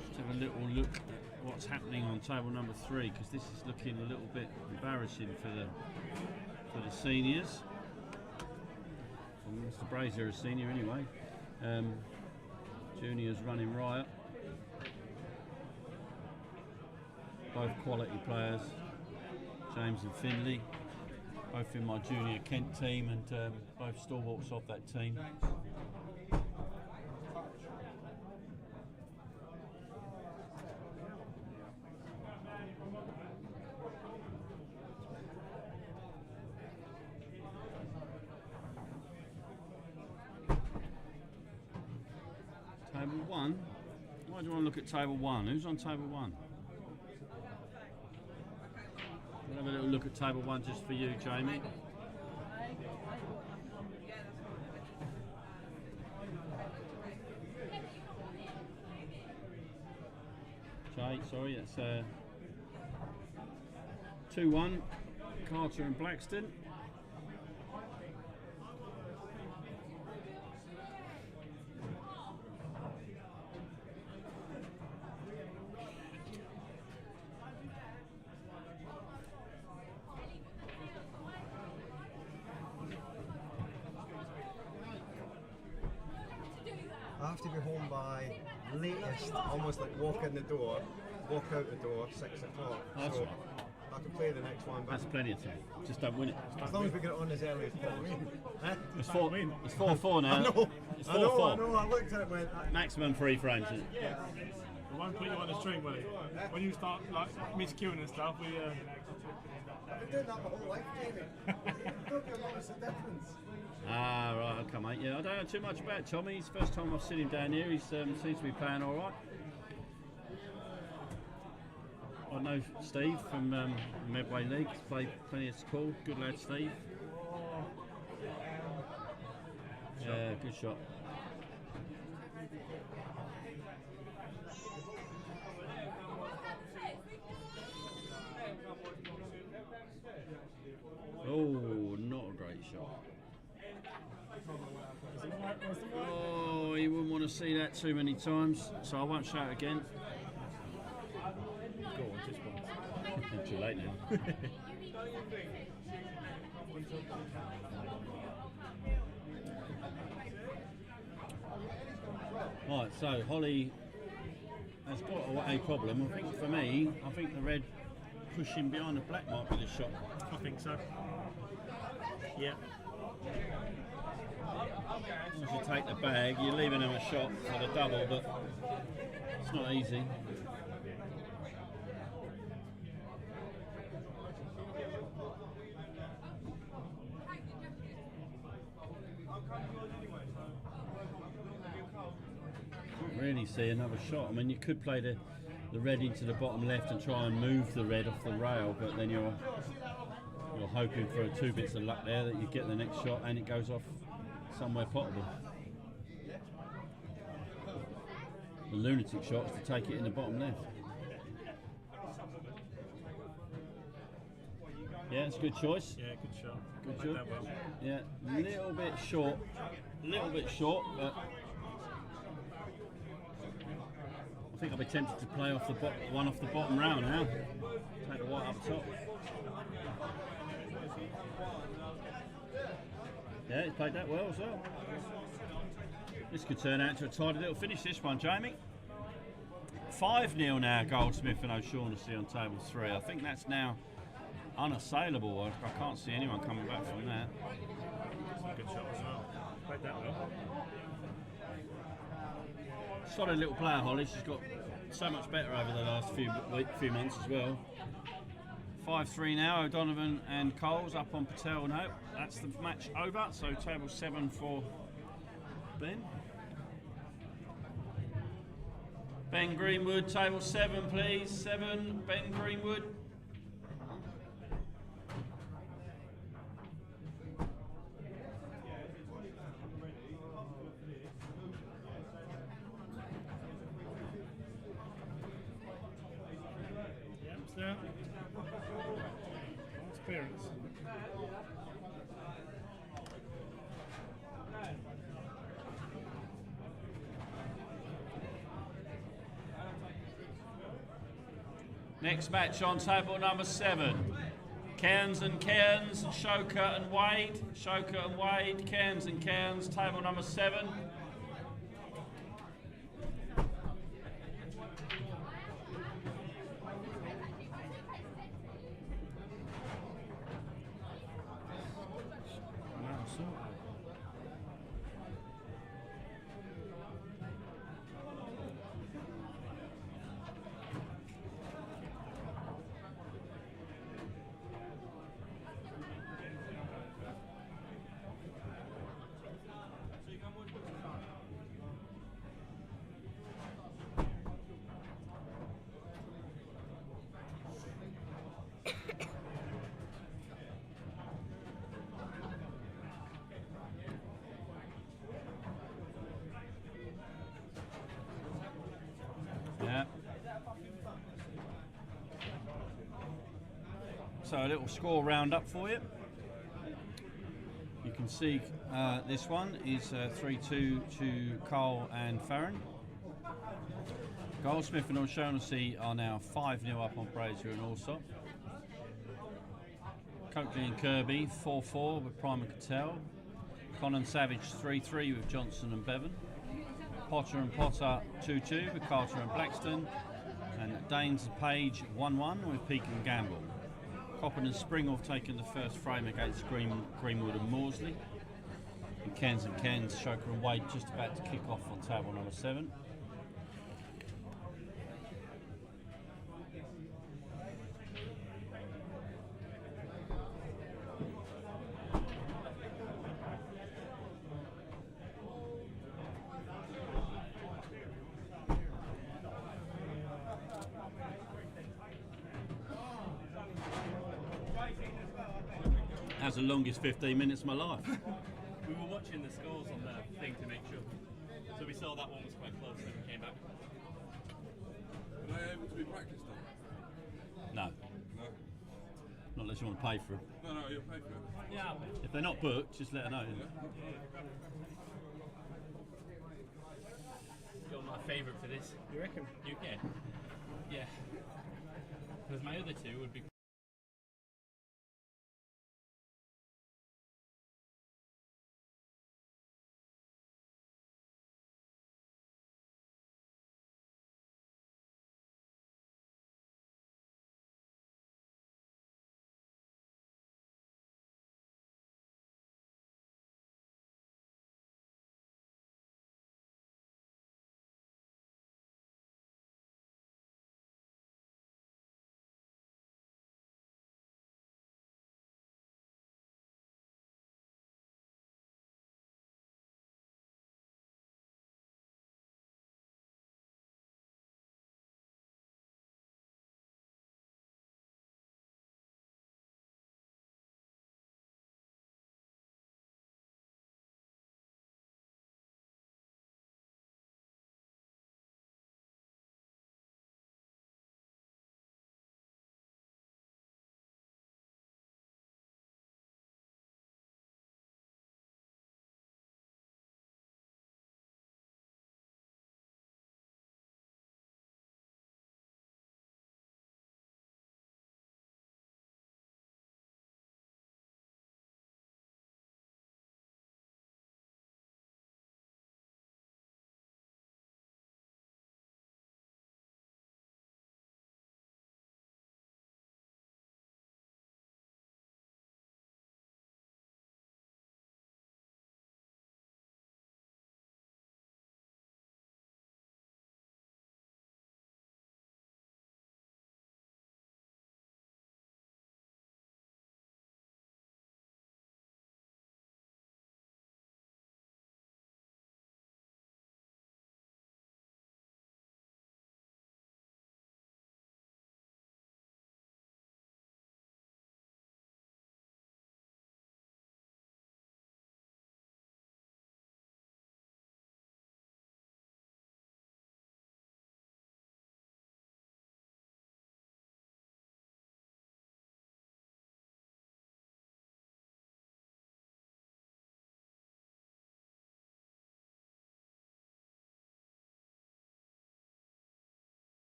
Just have a little look at what's happening on table number 3, because this is looking a little bit embarrassing for the seniors. Well, Mr. Brazier is senior anyway. Juniors running riot. Both quality players, James and Finley, both in my junior Kent team, and both stalwarts of that team. Table 1? Why do you want to look at table 1? Who's on table 1? We'll have a little look at table 1 just for you, Jamie. Jay, sorry, that's 2-1, Carter and Blackston. I have to be home by latest, almost like walk in the door, walk out the door, 6 o'clock. That's so right. I can play the next one. But That's plenty of time. Just don't win it. as long as we get it on as early as possible. It's 4-4 now. I know. It's I 4-4. know. I know. I looked at it and went. Maximum 3 frames. Isn't it? It won't put you on the string, will it? When you start like miscuing and stuff, we. I've been doing that my whole life, Jamie. Don't you notice the difference? Ah, right, okay, mate. Yeah, I don't know too much about Tommy. It's the first time I've seen him down here. He seems to be playing all right. I know Steve from Medway League. He's played plenty of school. Good lad, Steve. Yeah, good shot. Oh, not a great shot. Oh, you wouldn't want to see that too many times, so I won't show it again. Go on, just once. Too late now. Right, so Holly has got a problem. I think for me, I think the red pushing behind the black might be the shot. I think so. Yeah. Once you take the bag, you're leaving them a shot for the double, but it's not easy. Can't really see another shot. I mean, you could play the red into the bottom left and try and move the red off the rail, but then you're hoping for 2 bits of luck there that you get the next shot and it goes off somewhere potable. The lunatic shot is to take it in the bottom left. Yeah, it's a good choice. Yeah, good shot. Good Played shot. that well. Yeah, little bit short, but I I think I'll be tempted to play off the one off the bottom round now. Take the white up top. Yeah, he's played that well as well. This could turn out to a tidy little finish, this one, Jamie. 5-0 now, Goldsmith and O'Shaughnessy on table 3. I think that's now unassailable. I can't see anyone coming back from that. Good shot as well. Played that well. Solid little player, Holly. She's got so much better over the last few months as well. 5-3 now. O'Donovan and Coles up on Patel and Hope. That's the match over. So table 7 for Ben. Ben Greenwood, table 7, please. 7, Ben Greenwood. Yep, it's there. Nice clearance. Next match on table number 7. Cairns and Cairns, Shoker and Wade. Shoker and Wade, Cairns and Cairns, table number 7. Yeah. So a little score roundup for you. You can see this one is 3-2 to Carl and Farron. Goldsmith and O'Shaughnessy are now 5-0 up on Brazier and Allsop. Coakley and Kirby 4-4 with Prime and Cattell. Conan Savage 3-3 with Johnson and Bevan. Potter and Potter 2-2 with Carter and Blackstone. And Danes and Page 1-1 with Peake and Gamble. Coppin and Springhoff taking the first frame against Greenwood and Morsley. And Cairns, Shoker and Wade just about to kick off on table number 7. That's the longest 15 minutes of my life. We were watching the scores on the thing to make sure. So we saw that one was quite close, then we came back. Are they able to be practiced on? No. No? Not unless you want to pay for them. No, you'll pay for it. Yeah, I'll pay. If they're not booked, just let her know. You're my favourite for this. You reckon? UK. Yeah. Because my other two would be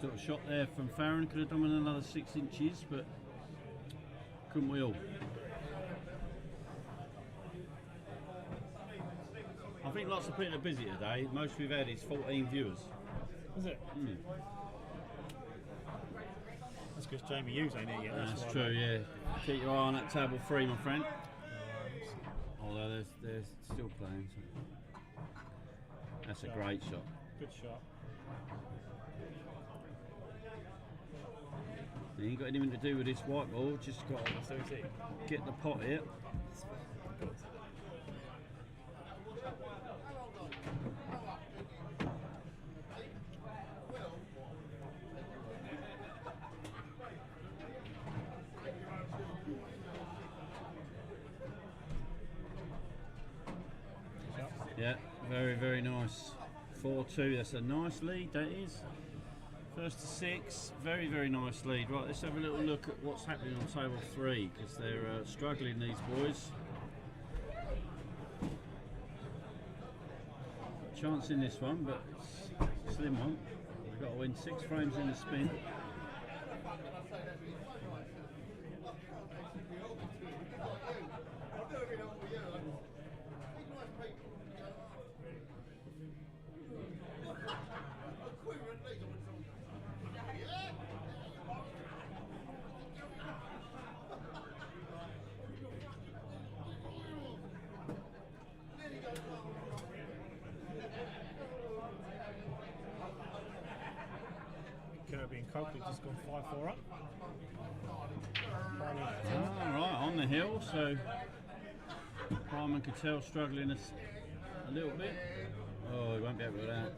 little shot there from Farron. Could have done with another 6 inches, but couldn't we all? I think lots of people are busy today. Most we've had is 14 viewers. Is it? Mm. That's because Jamie Hughes ain't here yet. That's why, true, mate. yeah. Keep your eye on that table 3, my friend. Although they're still playing. So. That's a great shot. Good shot. You ain't got anything to do with this white ball, just got to get the pot here. Yeah, very, very nice. 4-2, that's a nice lead, that is. First to 6, very, very nice lead. Right, let's have a little look at what's happening on table 3, because they're struggling, these boys. Chance in this one, but it's a slim one. We've got to win 6 frames in the spin. Kirby and Copley just gone 5-4 up. Alright, on the hill, so Prime and Cattell struggling a little bit. Oh, he won't be able to do that.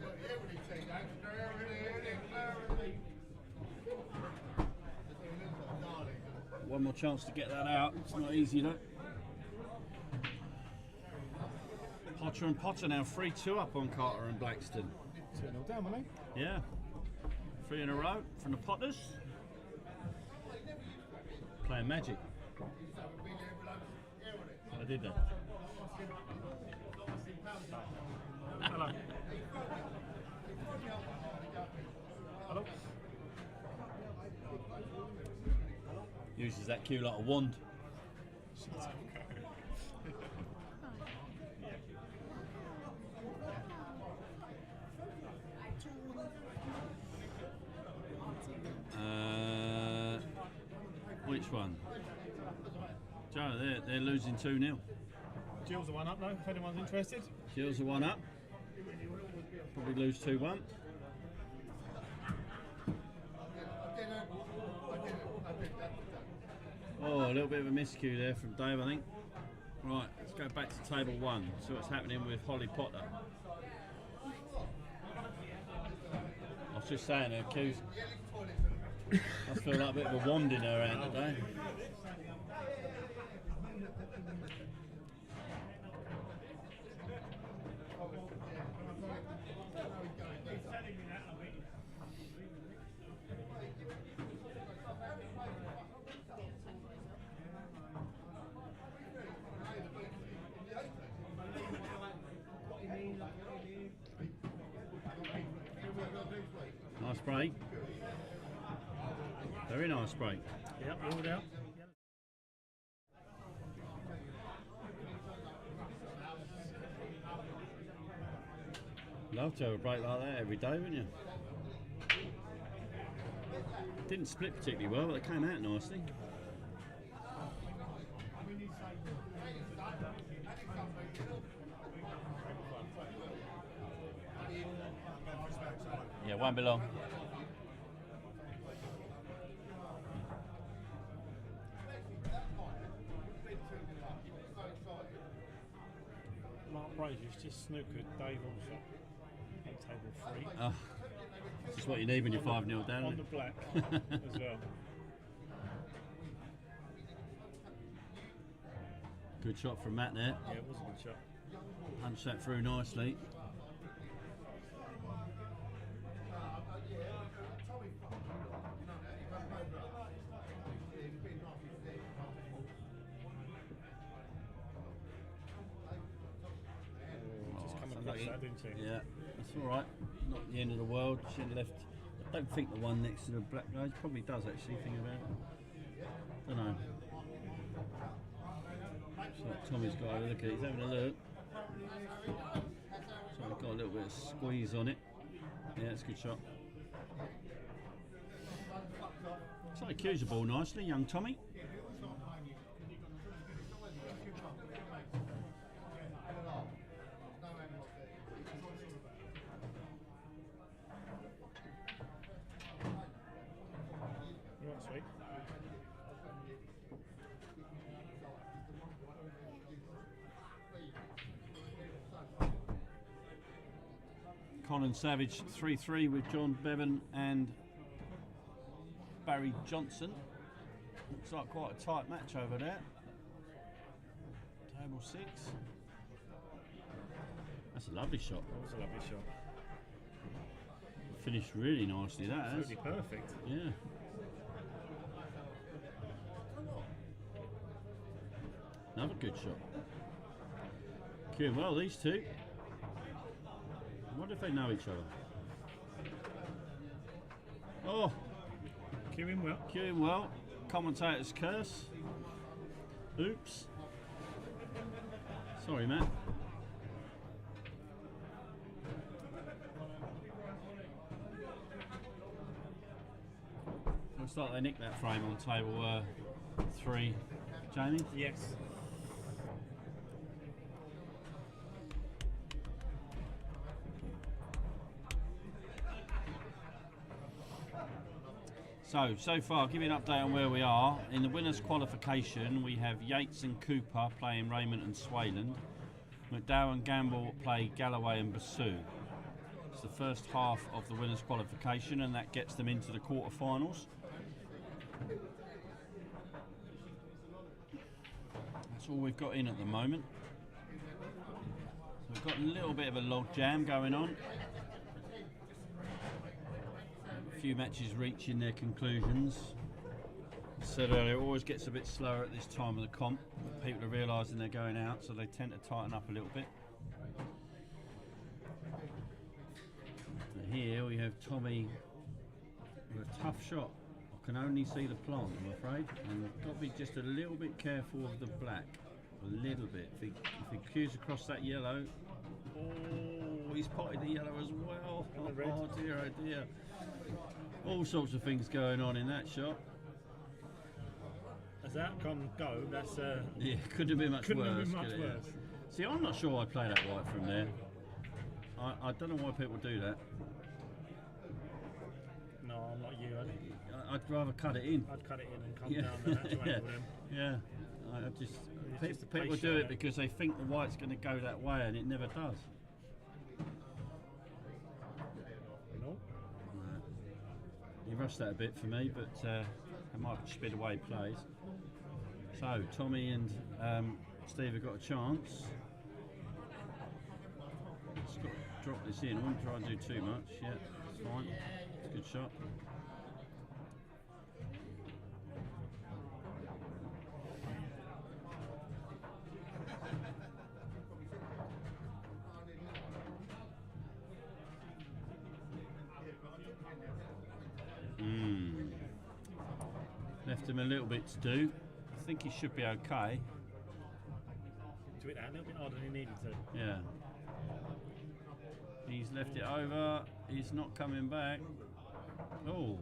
One more chance to get that out. It's not easy though. Potter and Potter now 3-2 up on Carter and Blackston. 2-0 down, weren't they? Yeah. 3 in a row from the Potters. Playing magic. I did that. Hello. Hello. Uses that cue like a wand. Which one? Joe, they're losing 2-0. Jill's the one up though, if anyone's interested. Jill's the one up. Probably lose 2-1. Oh, a little bit of a miscue there from Dave, I think. Right, let's go back to table 1. See what's happening with Holly Potter. I was just saying her cues. I feel like a bit of a wand in her hand today. Nice break. Very nice break. Yep, ruled out. Love to have a break like that every day, wouldn't you? Didn't split particularly well, but they came out nicely. Yeah, won't be long. Mark Brazier's just snookered Dave also on table 3. Oh, this is what you need when you're 5-0 down. On the black as well. Good shot from Matt there. Yeah, it was a good shot. Punched that through nicely. Just come across that, didn't she? Yeah, that's all right. Not the end of the world. She left Don't think the one next to the black guys probably does actually. Think about it. Don't know. So Tommy's got a look at it. He's having a look. So we've got a little bit of squeeze on it. Yeah, that's a good shot. So he cues the ball nicely, young Tommy. Right, sweet. Colin Savage 3-3 with John Bevan and Barry Johnson. Looks like quite a tight match over there. Table 6. That's a lovely shot. That was a lovely shot. Finished really nicely, that has. Absolutely perfect. Yeah. Another good shot. Queuing well, these two. I wonder if they know each other. Oh! Queuing well. Queuing well. Commentator's curse. Oops. Sorry, Matt. Looks like they nicked that frame on table 3. Jamie? Yes. So far, I'll give you an update on where we are. In the winners' qualification, we have Yates and Cooper playing Raymond and Swayland. McDowell and Gamble play Galloway and Basu. It's the first half of the winners' qualification, and that gets them into the quarterfinals. That's all we've got in at the moment. So we've got a little bit of a log jam going on. A few matches reaching their conclusions. As I said earlier, it always gets a bit slower at this time of the comp. People are realising they're going out, so they tend to tighten up a little bit. And here we have Tommy with a tough shot. I can only see the plant, I'm afraid, and we've got to be just a little bit careful of the black. A little bit. If he cues across that yellow, oh, he's potted the yellow as well. Oh dear, oh dear. All sorts of things going on in that shot. As the outcome go, that's yeah, couldn't have been much couldn't worse. have been much could it? worse. Yeah. See, I'm not sure I play that white from there. I don't know why people do that. No, I'm not you. I'd rather cut it in. I'd cut it in and come down the natural yeah. angle then. Yeah. People do it because they think the white's going to go that way and it never does. No. He rushed that a bit for me, but I might spit away plays. So Tommy and Steve have got a chance. Just got to drop this in. I wouldn't try and do too much. Yeah, it's fine. It's a good shot. Left him a little bit to do. I think he should be okay. Do it a little bit harder than he needed to. Yeah. He's left it over. He's not coming back. Oh.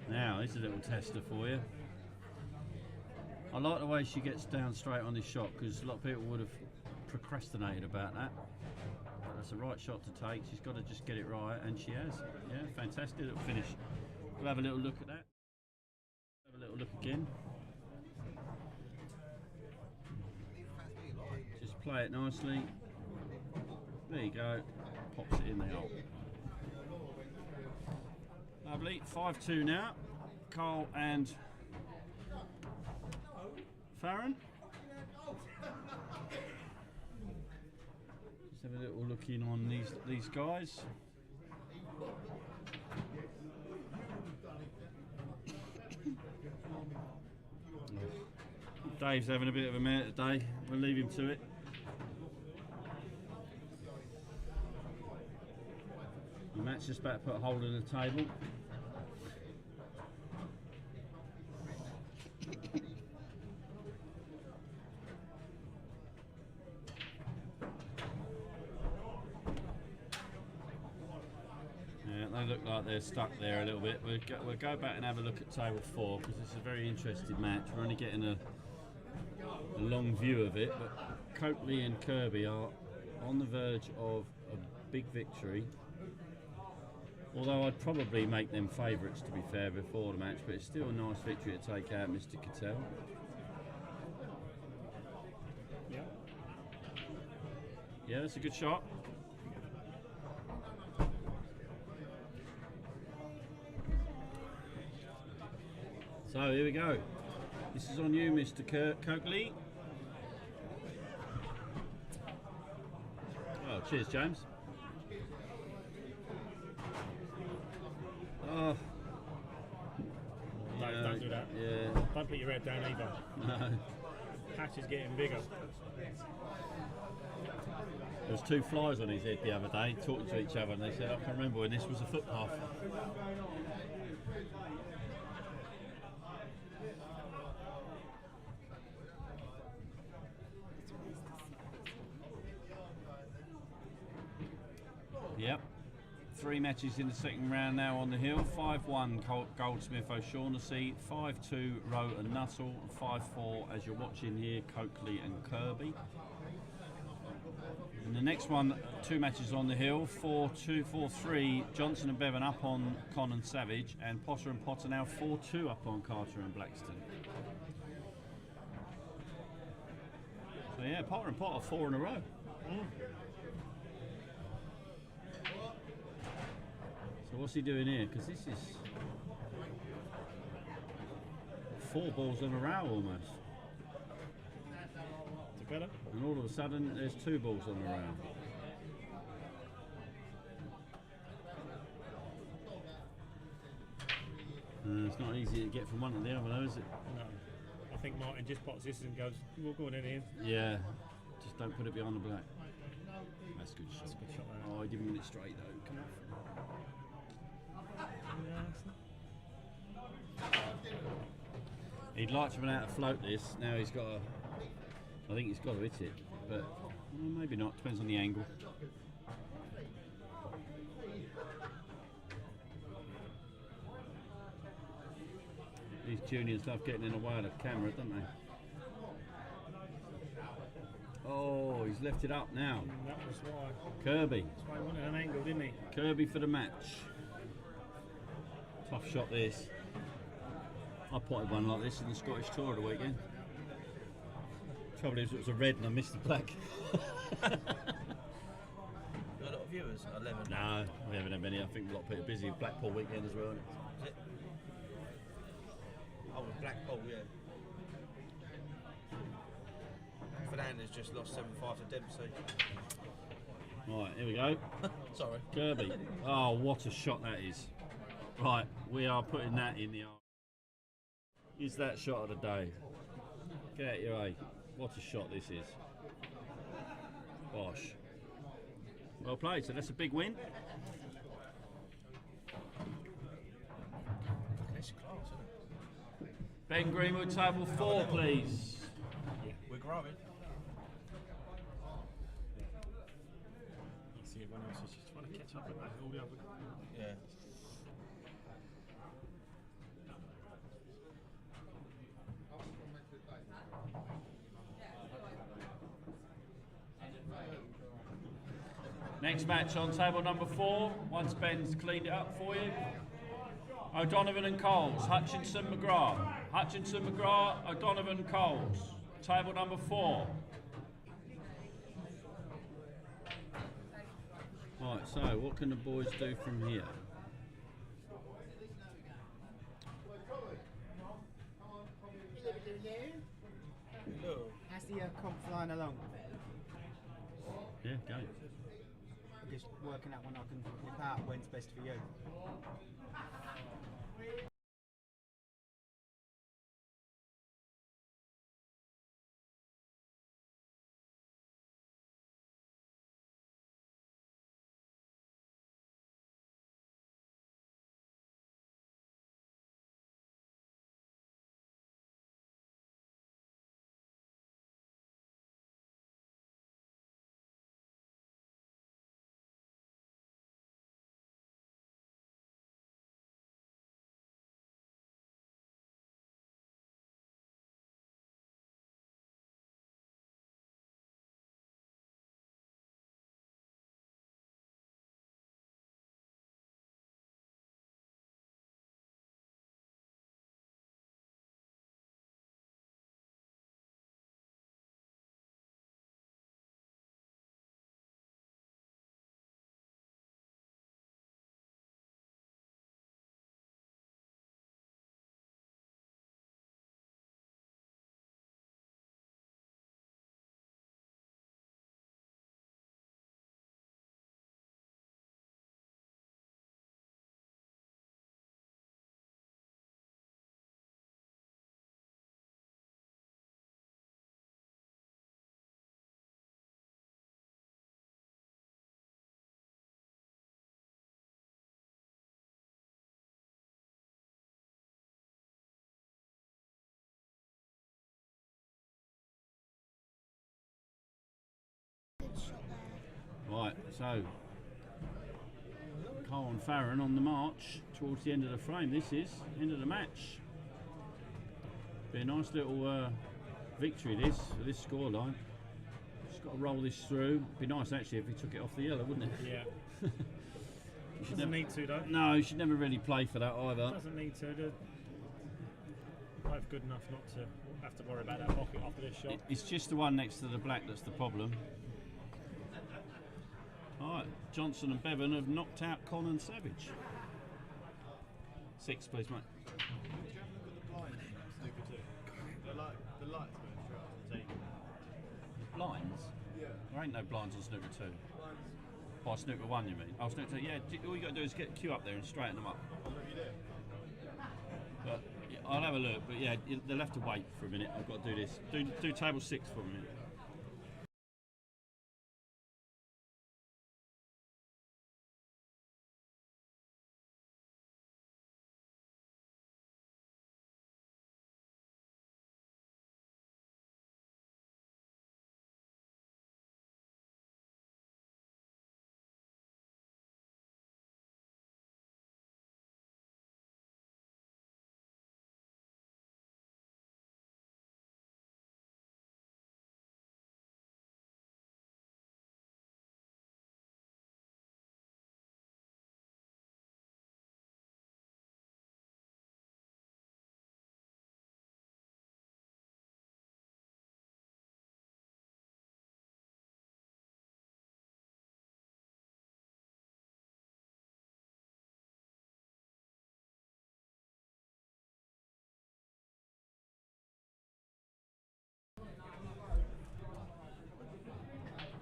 Now, this is a little tester for you. I like the way she gets down straight on this shot because a lot of people would have procrastinated about that. But that's the right shot to take. She's got to just get it right, and she has. Yeah, fantastic little finish. We'll have a little look at that. Have a little look again. Just play it nicely. There you go. Pops it in the hole. Lovely. 5-2 now. Carl and Farron. Just have a little look in on these guys. Dave's having a bit of a mare today. We'll leave him to it. The match just about to put a hole in the table. Yeah, they look like they're stuck there a little bit. We'll go back and have a look at table 4 because it's a very interesting match. We're only getting a long view of it, but Coakley and Kirby are on the verge of a big victory. Although I'd probably make them favourites, to be fair, before the match, but it's still a nice victory to take out Mr. Cattell. Yeah. Yeah, that's a good shot. So here we go. This is on you, Mr. Coakley. Oh, cheers, James. Oh. No, don't do that. Yeah. Don't put your head down either. No. Patch is getting bigger. There was 2 flies on his head the other day talking to each other, and they said, I can remember when this was a footpath. Yep. 3 matches in the second round now on the hill. 5-1 Goldsmith O'Shaughnessy, 5-2 Rowe and Nuttall, and 5-4 as you're watching here, Coakley and Kirby. And the next one, 2 matches on the hill, 4-2, 4-3 Johnson and Bevan up on Con and Savage, and Potter and Potter now 4-2 up on Carter and Blackstone. So yeah, Potter and Potter 4 in a row. So what's he doing here? Because this is 4 balls in a row almost. Better. And all of a sudden there's 2 balls on the round. It's not easy to get from one to the other though, is it? No. I think Martin just pots this and goes, we'll go in here. Yeah, just don't put it behind the black. That's a good shot. That's a good shot, oh, he didn't win it straight though. Come on. He'd like to run out of float this. Now he's got a. I think he's got to hit it, but well, maybe not. Depends on the angle. These juniors love getting in the way of the camera, don't they? Oh, he's left it up now. That was why. Kirby. That's why he wanted an angle, didn't he? Kirby for the match. Tough shot this. I potted one like this in the Scottish Tour of the weekend. Trouble is it was a red and I missed the black. Got a lot of viewers? 11? No, we haven't had many. I think a lot of people are busy. Blackpool weekend as well, isn't it? Is it? Oh, with Blackpool, yeah. Fernandez just lost 7-5 to Dempsey. Right, here we go. Sorry. Kirby. Oh, what a shot that is. Right, we are putting that in the arm. Is that shot of the day? Get out your eye. What a shot this is. Bosh. Well played, so that's a big win. That's class, isn't it? Ben Greenwood, table 4, please. Yeah, we're growing. You see everyone else is just trying to catch up with that. All the other. Yeah. Next match on table number 4, once Ben's cleaned it up for you. O'Donovan and Coles, Hutchinson McGrath. Hutchinson McGrath, O'Donovan Coles. Table number 4. Right, so what can the boys do from here? Hello. How's the comp flying along? Yeah, go. Just working out when I can nip out when's best for you. Right, so Cole and Farron on the march towards the end of the frame. This is end of the match. Be a nice little victory for this scoreline. Just got to roll this through. Be nice actually if he took it off the yellow, wouldn't it? Yeah. You should Doesn't never, need to though. No, you should never really play for that either. Doesn't need to. They're both good enough not to have to worry about that pocket after this shot. It's just the one next to the black that's the problem. Alright, Johnson and Bevan have knocked out Con and Savage. 6, please, mate. The lights going straight up the table. Blinds? Yeah. There ain't no blinds on snooker 2. By snooker 1, you mean? Oh, snooker 2, yeah. All you got to do is get the queue up there and straighten them up. But yeah, I'll have a look. But yeah, they'll have to wait for a minute. I've got to do this. Do table 6 for a minute.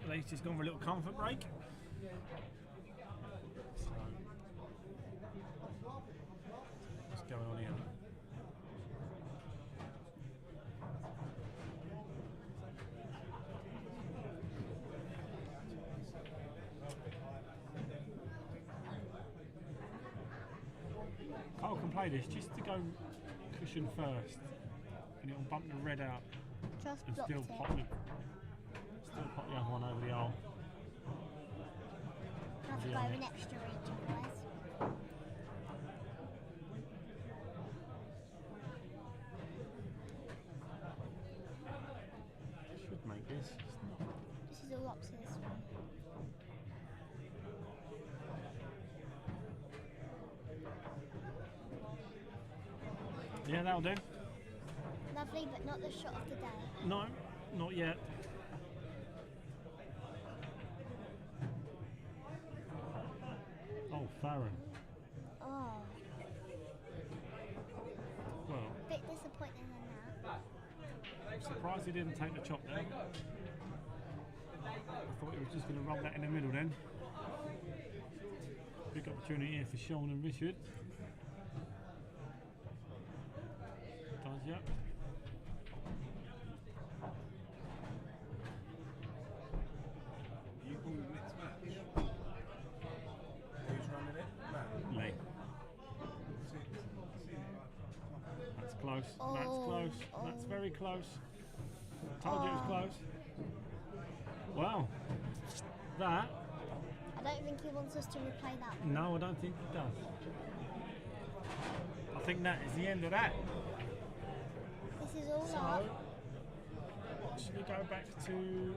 At least he's gone for a little comfort break. So, what's going on here? Cole can play this just to go cushion first, and it'll bump the red out Just and blocked still it. pop the other one over the hole. Have to go an extra reach otherwise. Should make this. This is all up to this one. Yeah, that'll do. Lovely, but not the shot of the day. No, not yet. Oh, Farron. Oh, Well, bit disappointing in that. I'm surprised he didn't take the chop there. I thought he was just going to roll that in the middle then. Big opportunity here for Sean and Richard. Does, yeah. You call the next match? Who's running it? Matt? Lee. That's close. That's close. That's very close. Told you it was close. Wow. That. I don't think he wants us to replay that one. No, I don't think it does. I think that is the end of that. This is all So, up. should we go back to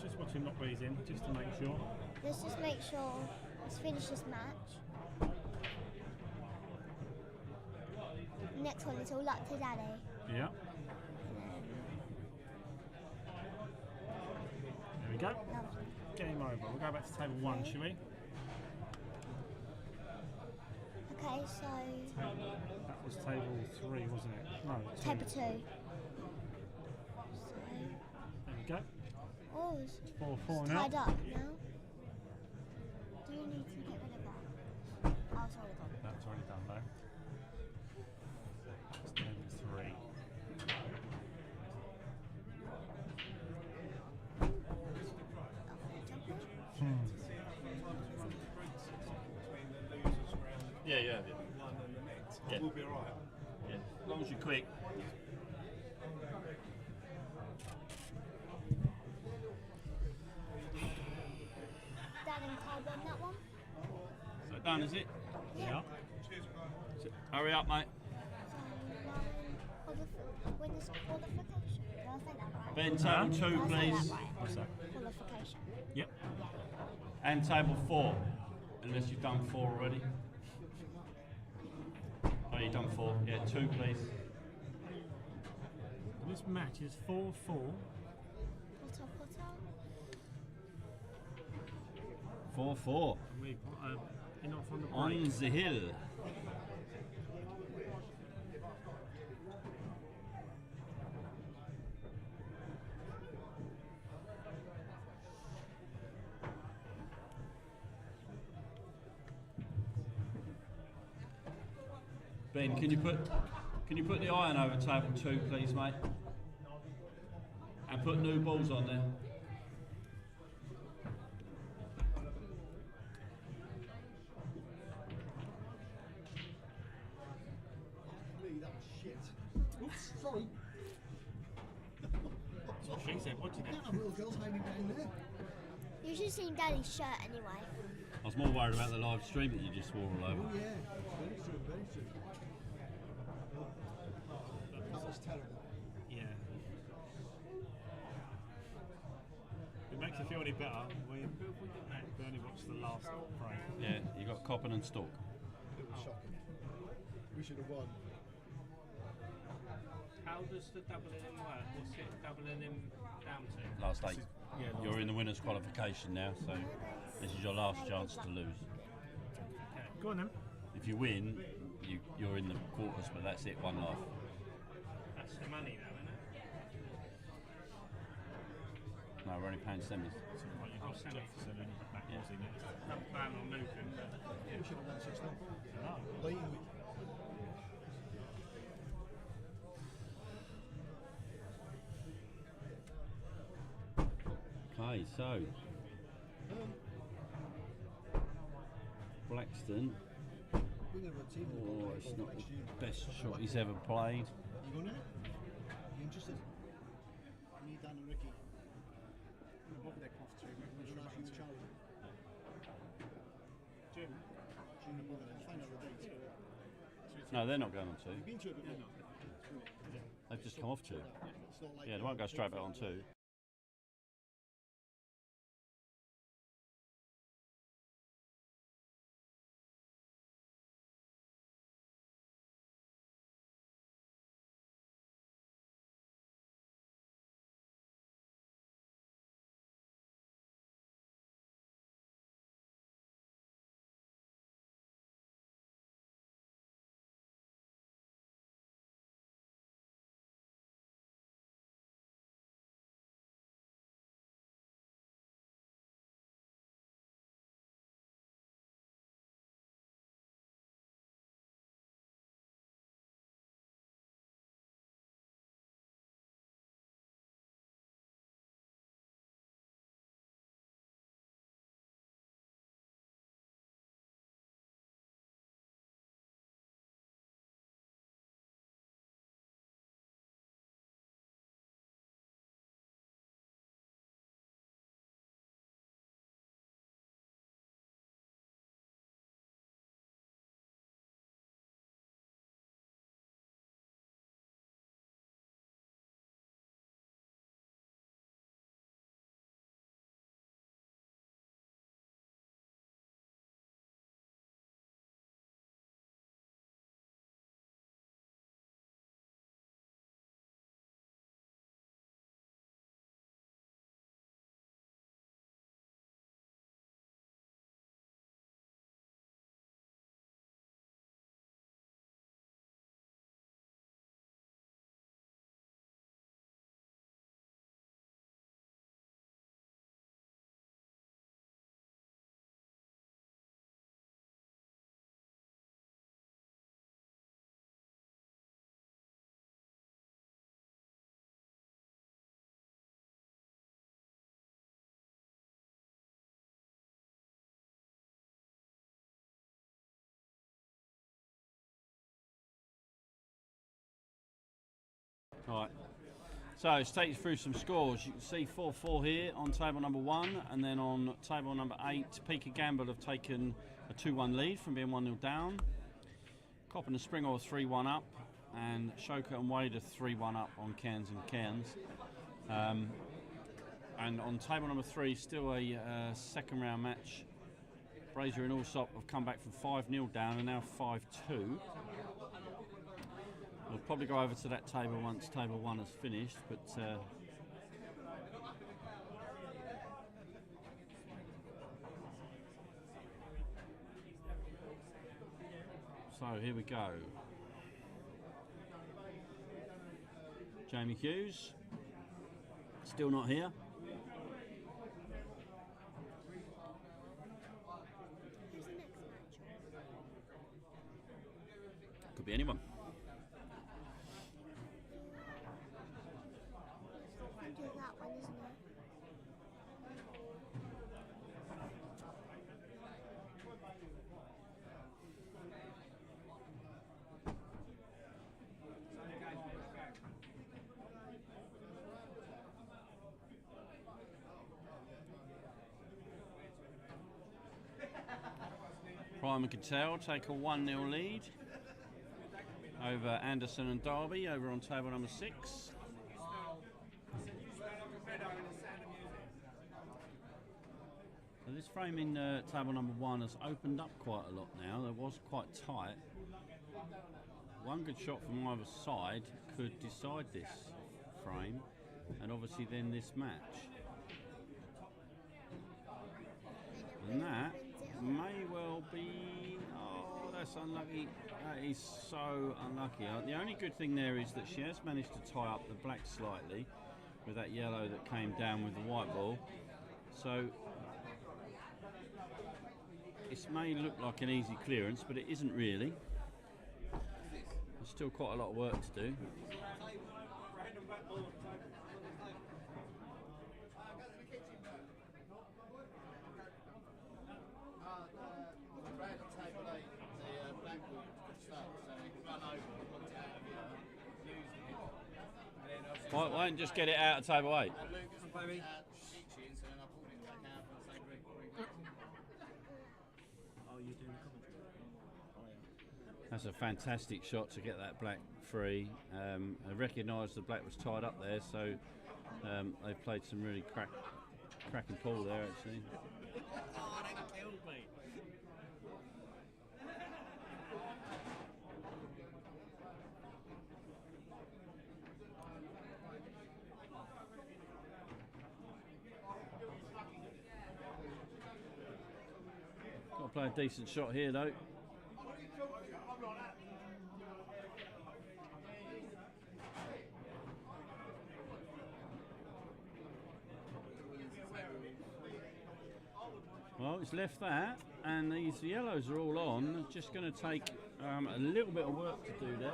just watching knock these in, just to make sure? Let's just make sure. Let's finish this match. Next one is all up to Daddy. Yeah. There we go. Game over. We'll go back to table 1, shall we? Okay, so That was table 3, wasn't it? No, 2. table 2. So, There we go. oh, it's 4-4 it's now. tied up now. Do you need to get rid of that? Oh, it's already done. That's already done though. It's table 3. Yeah, yeah, yeah. One and the next. Yeah. We'll be alright. Yeah. As long as you're quick. 1, is it? Yeah. Hurry up, mate. Winners qualification. Did I say that right? Ben, table 2, Did I say please. that right? What's that? Qualification. Yep. And table 4, unless you've done 4 already. Oh, you've done 4. Yeah, 2, please. This match is 4-4. Potter. 4-4. And we've got enough on the On break. the hill. Ben, can you put the iron over table 2, please, mate? And put new balls on there. That was shit. Oops, sorry. That's what she said, what do you You think? can't have little girls hiding down there. You should have seen Daddy's shirt anyway. I was more worried about the live stream that you just swore all over. Oh yeah, very true, very true. That was terrible. Yeah. If it makes you feel any better, we only watched the last frame. Yeah, you got Coppin and Stork. It was shocking. We should have won. How does the doubling in work? What's it doubling him down to? Last 8. Yeah, You're in the winners' qualification now, so this is your last chance to lose. Go on then. If you win, you're in the quarters, but that's it, 1 life. That's the money now, isn't it? No, we're only paying semis. Oh, semi. Yeah. I'm planning on moving, but We should have won 6-0. Oh. Blatantly. Okay, so Blackston. We're going to run team. Oh, it's not the best shot he's ever played. You going in it? You interested? Me, Dan, and Ricky. We'll both deck off too. We'll ask you to Charlie. Jim. Find out the dates. No, they're not going on 2. You've been to it before. They've just come off 2. It's not like Yeah, they won't go straight back on 2. Right. So let's take you through some scores. You can see 4-4 here on table number 1, and then on table number 8, Peak and Gamble have taken a 2-1 lead from being 1-0 down. Cop and the Spring are 3-1 up, and Shoker and Wade are 3-1 up on Cairns and Cairns. And on table number 3, still a second round match. Brazier and Allsop have come back from 5-0 down and now 5-2. We'll probably go over to that table once table 1 is finished, but so here we go. Jamie Hughes, still not here. Could be anyone. Do that one, isn't it? Prime and Cattell take a 1-0 lead over Anderson and Derby over on table number 6. So this frame in table number 1 has opened up quite a lot now. There was quite tight. One good shot from either side could decide this frame, and obviously then this match. And that may well be... Oh, that's unlucky. That is so unlucky. The only good thing there is that she has managed to tie up the black slightly with that yellow that came down with the white ball. So this may look like an easy clearance, but it isn't really. There's still quite a lot of work to do. Why don't you just get it out of table 8? That's a fantastic shot to get that black free. I recognised the black was tied up there, so they played some really cracking pool there actually. Oh, that killed me. Got to play a decent shot here though. Well, it's left that, and these yellows are all on. Just going to take a little bit of work to do there.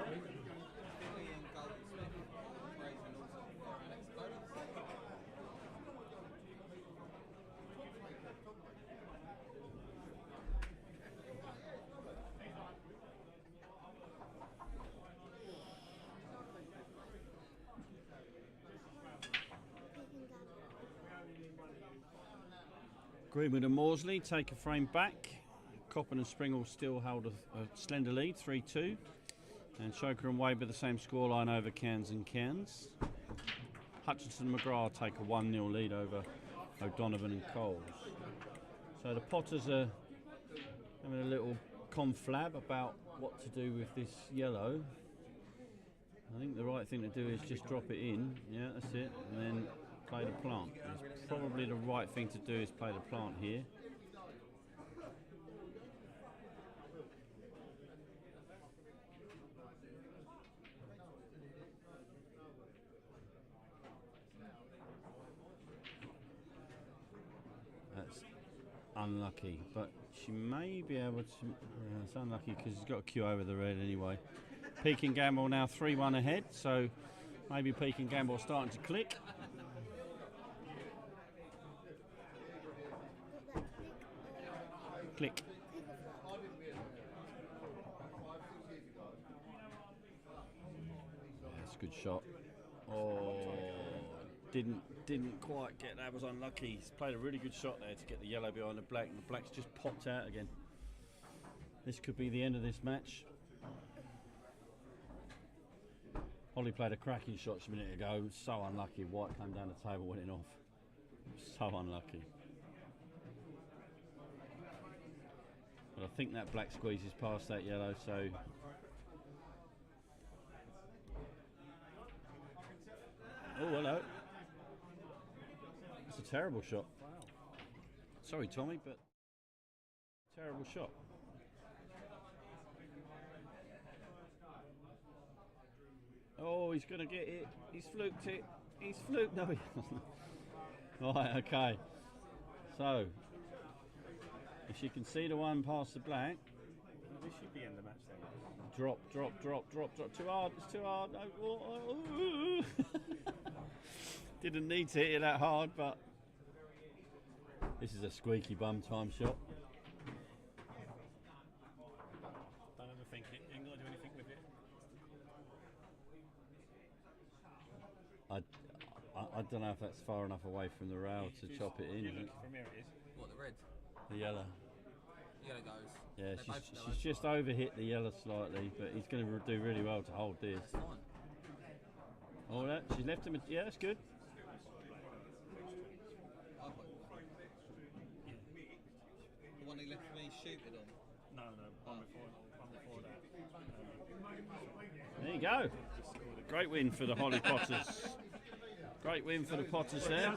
Greenwood and Morsley take a frame back. Coppen and Springle still hold a slender lead, 3-2. And Shoker and Wade with the same scoreline over Cairns and Cairns. Hutchinson and McGrath take a 1-0 lead over O'Donovan and Coles. So the Potters are having a little conflab about what to do with this yellow. I think the right thing to do is just drop it in. Yeah, that's it. And then play the plant. It's probably the right thing to do is play the plant here. That's unlucky, but she may be able to... it's unlucky because she's got a queue over the red anyway. Peak and Gamble now 3-1 ahead, so maybe Peak and Gamble starting to click. Click. That's a good shot. Oh, didn't quite get. That was unlucky. He's played a really good shot there to get the yellow behind the black, and the black's just popped out again. This could be the end of this match. Holly played a cracking shot just a minute ago. So unlucky. White came down the table, winning off. So unlucky. But I think that black squeezes past that yellow, so. Oh, hello. It's a terrible shot. Sorry, Tommy, but terrible shot. Oh, he's going to get it. He's fluked it. He's fluked. No, he hasn't. Right, okay. So, if she can see the one past the black. This should be in the match then. Drop. Too hard. It's too hard. No. Oh. Didn't need to hit it that hard, but this is a squeaky bum time shot. Don't overthink it. You ain't got to do anything with it. I don't know if that's far enough away from the rail to chop it in. From here it is. What, the red? The yellow. The yellow goes. Yeah, she's just over hit the yellow slightly, but he's going to do really well to hold this. That's fine. Oh, that she's left him. Yeah, that's good. The one he left me shooted on? No, one before that. There you go. Great win for the Holly Potters. Great win for the Potters there.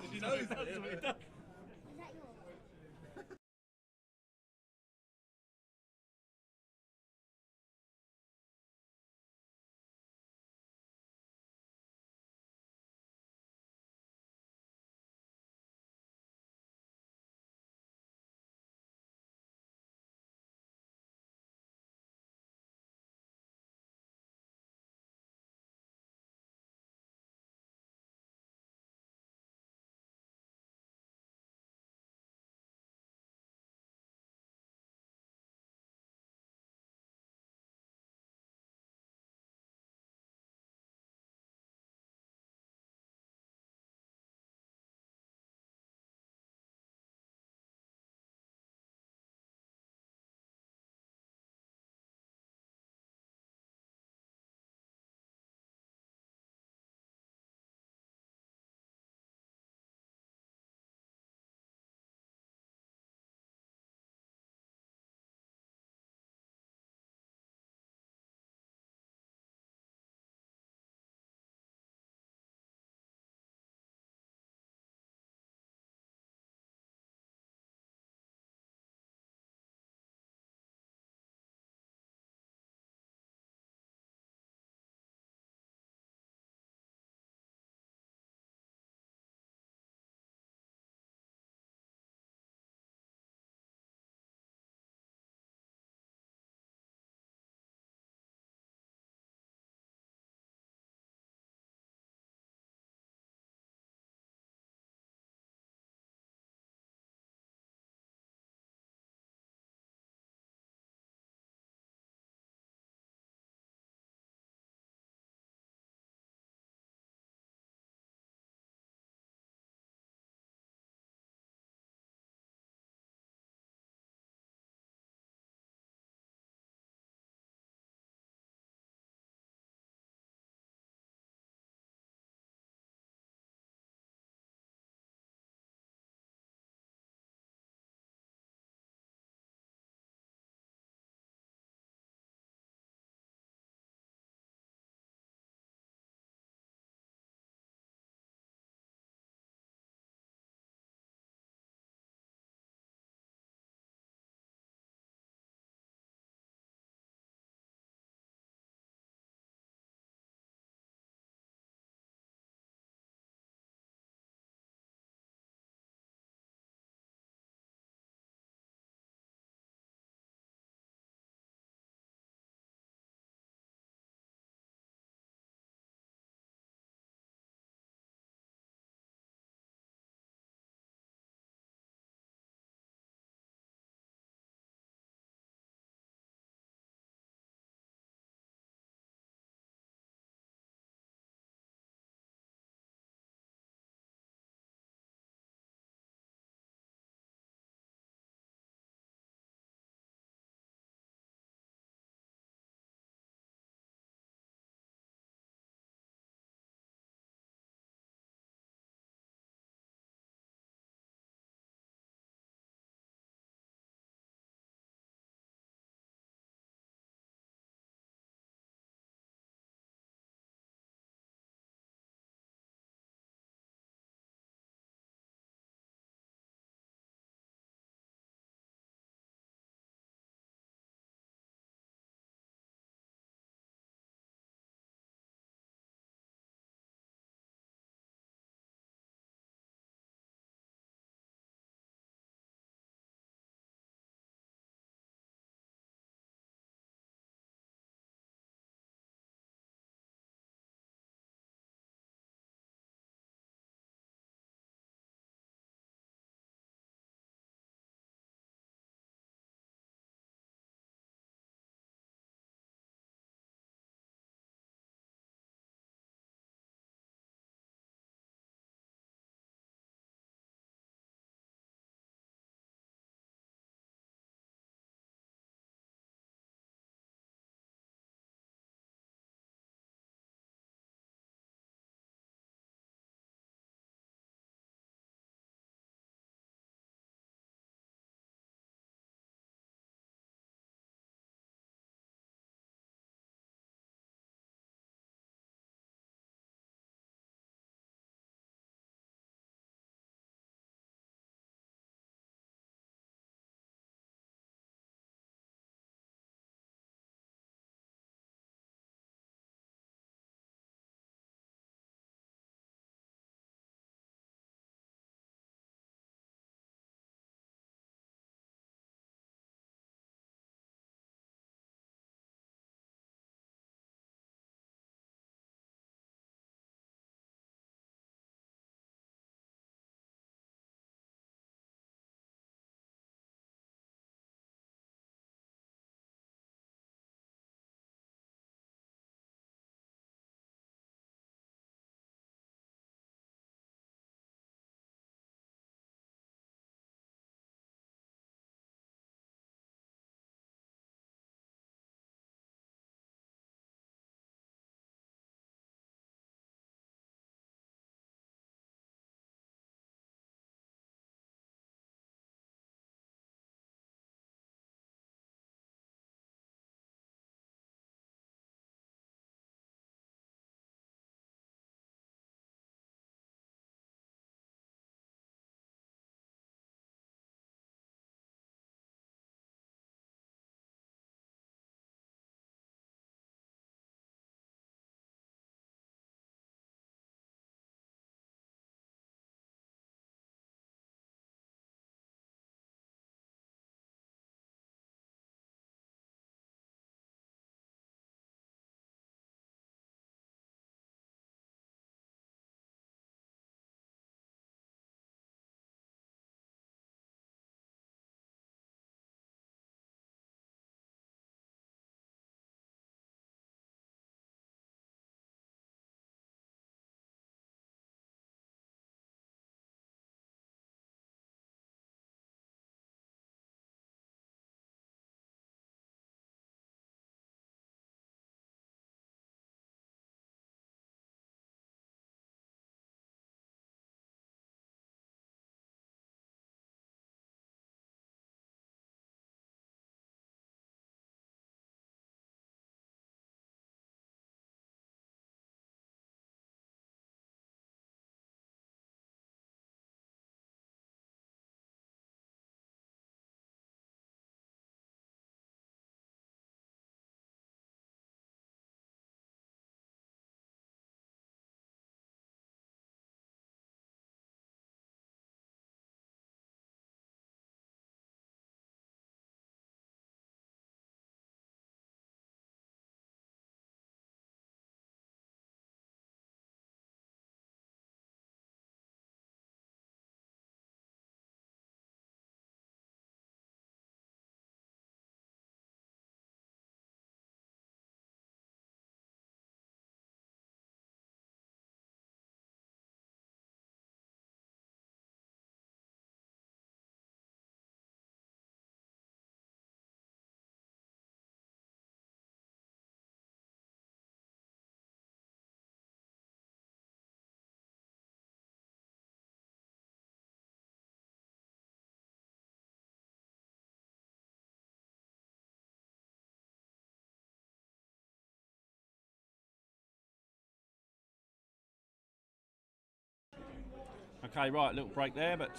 Okay, right, little break there, but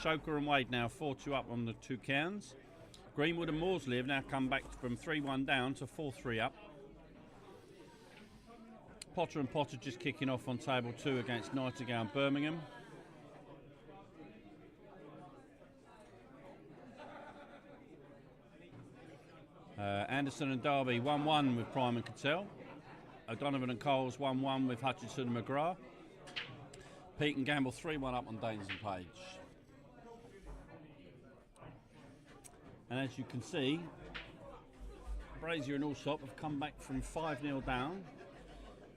Shoker and Wade now 4-2 up on the two cans. Greenwood and Morsley have now come back from 3-1 down to 4-3 up. Potter and Potter just kicking off on table 2 against Nightingale and Birmingham. Anderson and Derby 1-1 with Prime and Cattell. O'Donovan and Coles 1-1 with Hutchinson and McGrath. Pete and Gamble 3-1 up on Danes and Page. And as you can see, Brazier and Allsop have come back from 5-0 down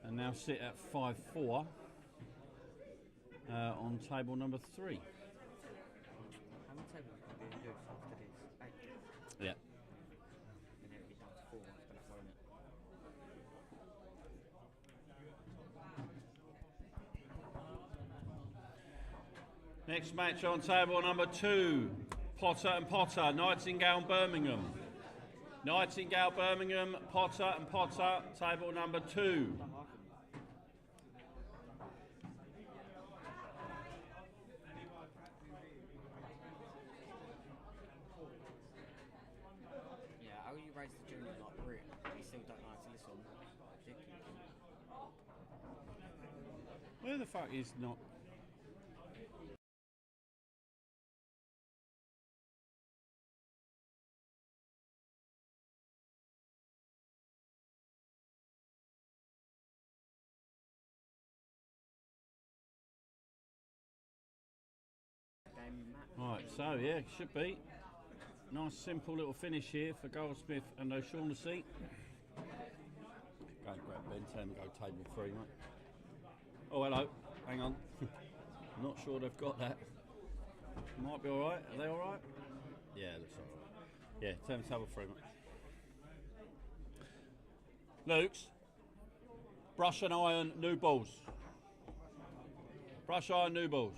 and now sit at 5-4 on table number 3. How many tables are we going to do after this? 8? Yeah. And then it'll be down to 4 after that, won't it? Next match on table number 2, Potter and Potter, Nightingale and Birmingham. Nightingale, Birmingham, Potter and Potter, table number 2. Yeah, how you raise the junior like Brit? You still don't know how to listen. Ridiculous. Where the fuck is not... Right, so yeah, should be. Nice simple little finish here for Goldsmith and O'Shaughnessy. Go and grab Ben, tell him to go table 3, mate. Oh, hello. Hang on. Not sure they've got that. Might be alright. Are they alright? Yeah, looks alright. Yeah, tell him table 3, mate. Luke's. Brush and iron, new balls. Brush iron, new balls.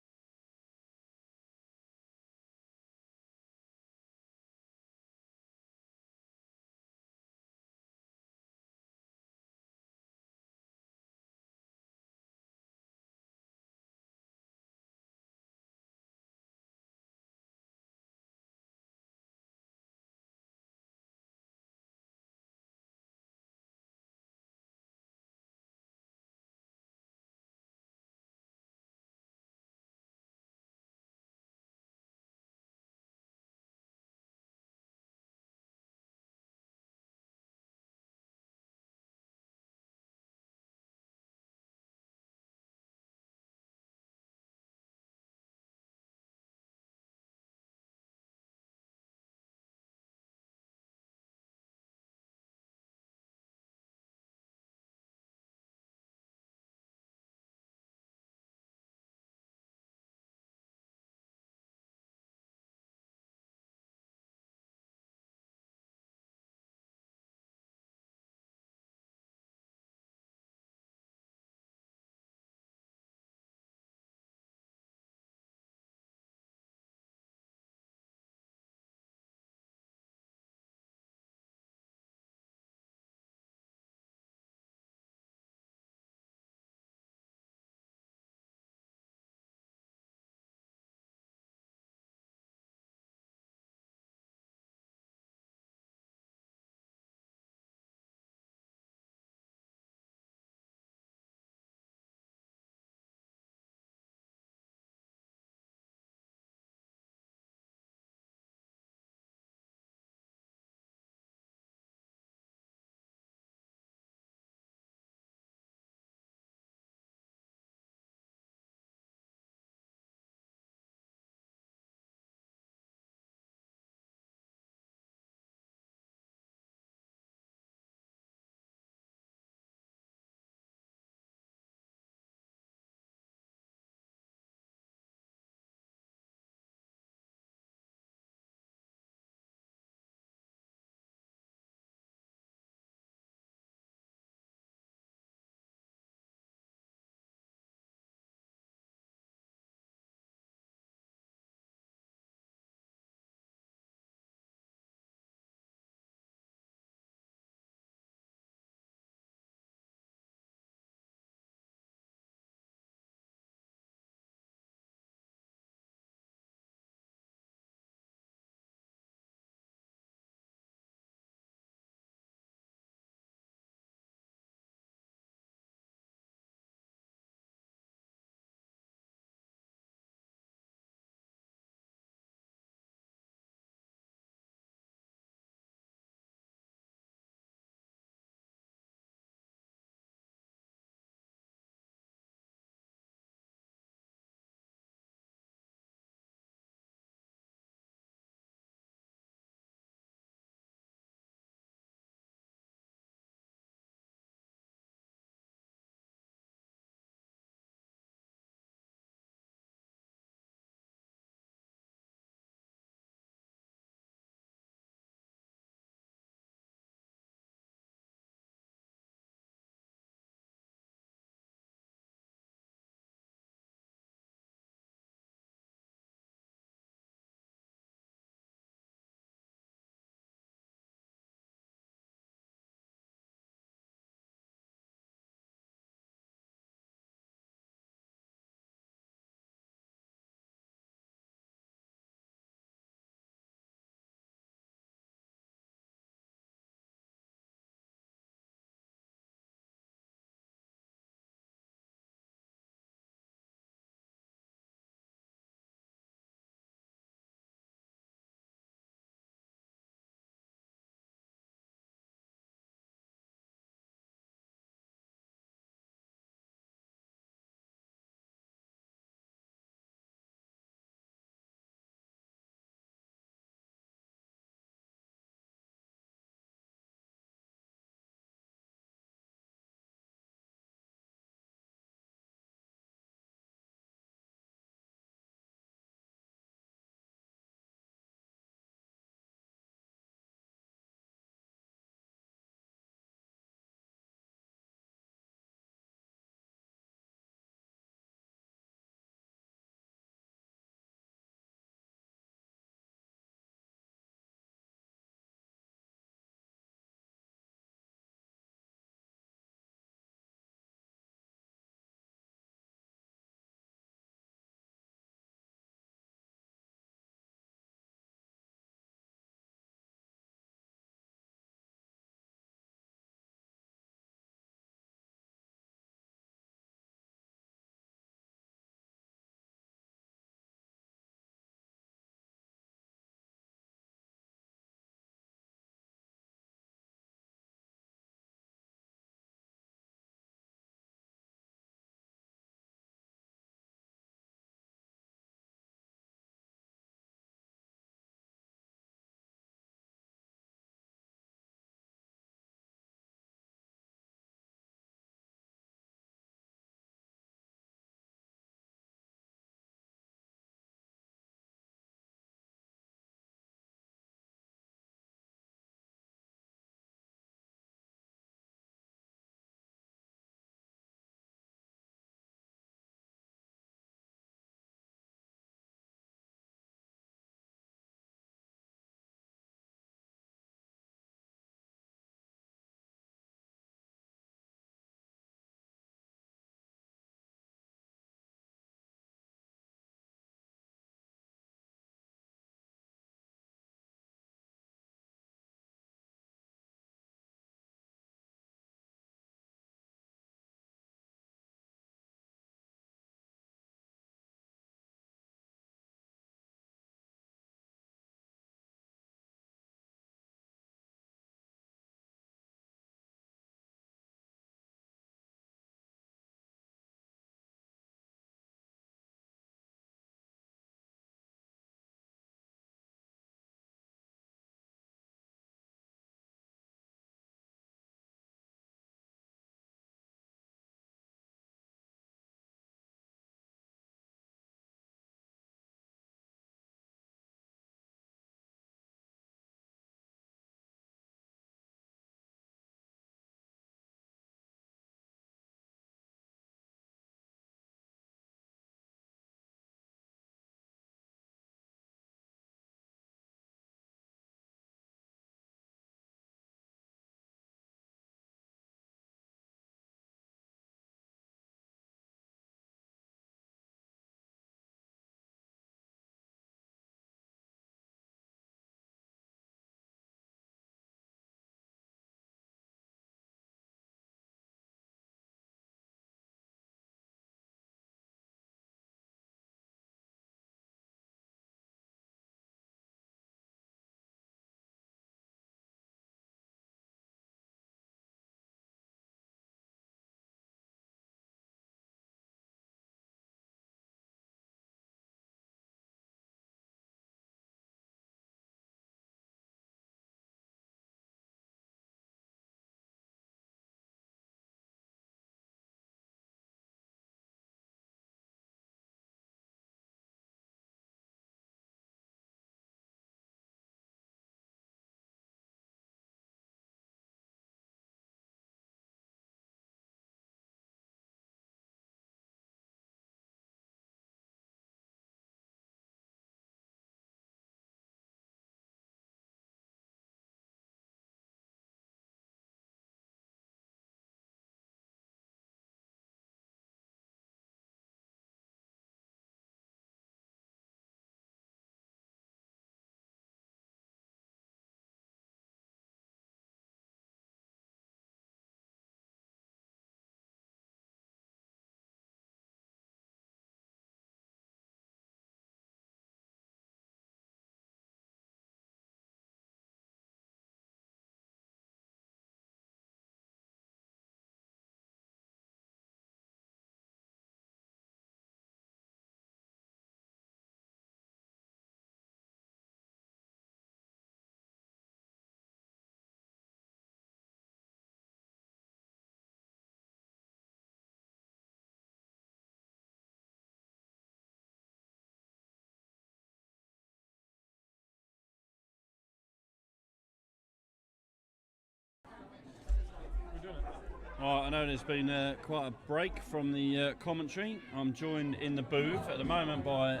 Right, I know there's been quite a break from the commentary. I'm joined in the booth at the moment by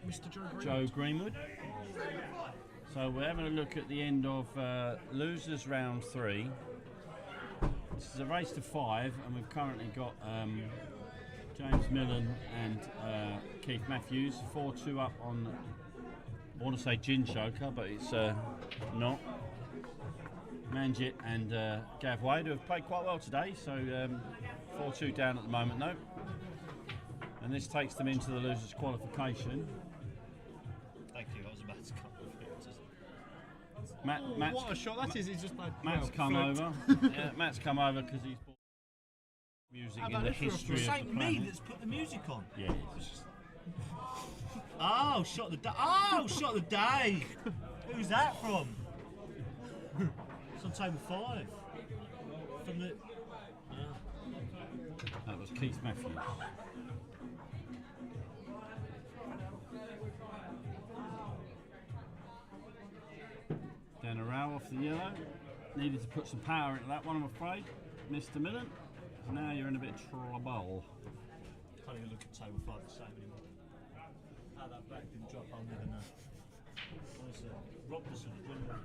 Mr. Joe Greenwood. So we're having a look at the end of losers round 3. This is a race to 5, and we've currently got James Millen and Keith Matthews 4-2 up on, I want to say Gin Choker, but it's not. Manjit and Gav Wade, who have played quite well today, so 4-2 down at the moment though. And this takes them into the losers qualification. Thank you, I was about to come with it. Matt's, what a shot that is! He's just like Matt's come over. Yeah, Matt's come over because he's brought music in the history of the Ain't me planet. that's put the music on. Yeah. Oh, shot of the day. Oh, shot of the day. Who's that from? It's on table 5. From the. That was Keith Matthews. Down a row off the yellow. Needed to put some power into that one, I'm afraid. Mr. Millen. So now you're in a bit of trouble. Can't even look at table 5 the same anymore. How that back didn't drop, I'll never know. Honestly, Robertson is winning done.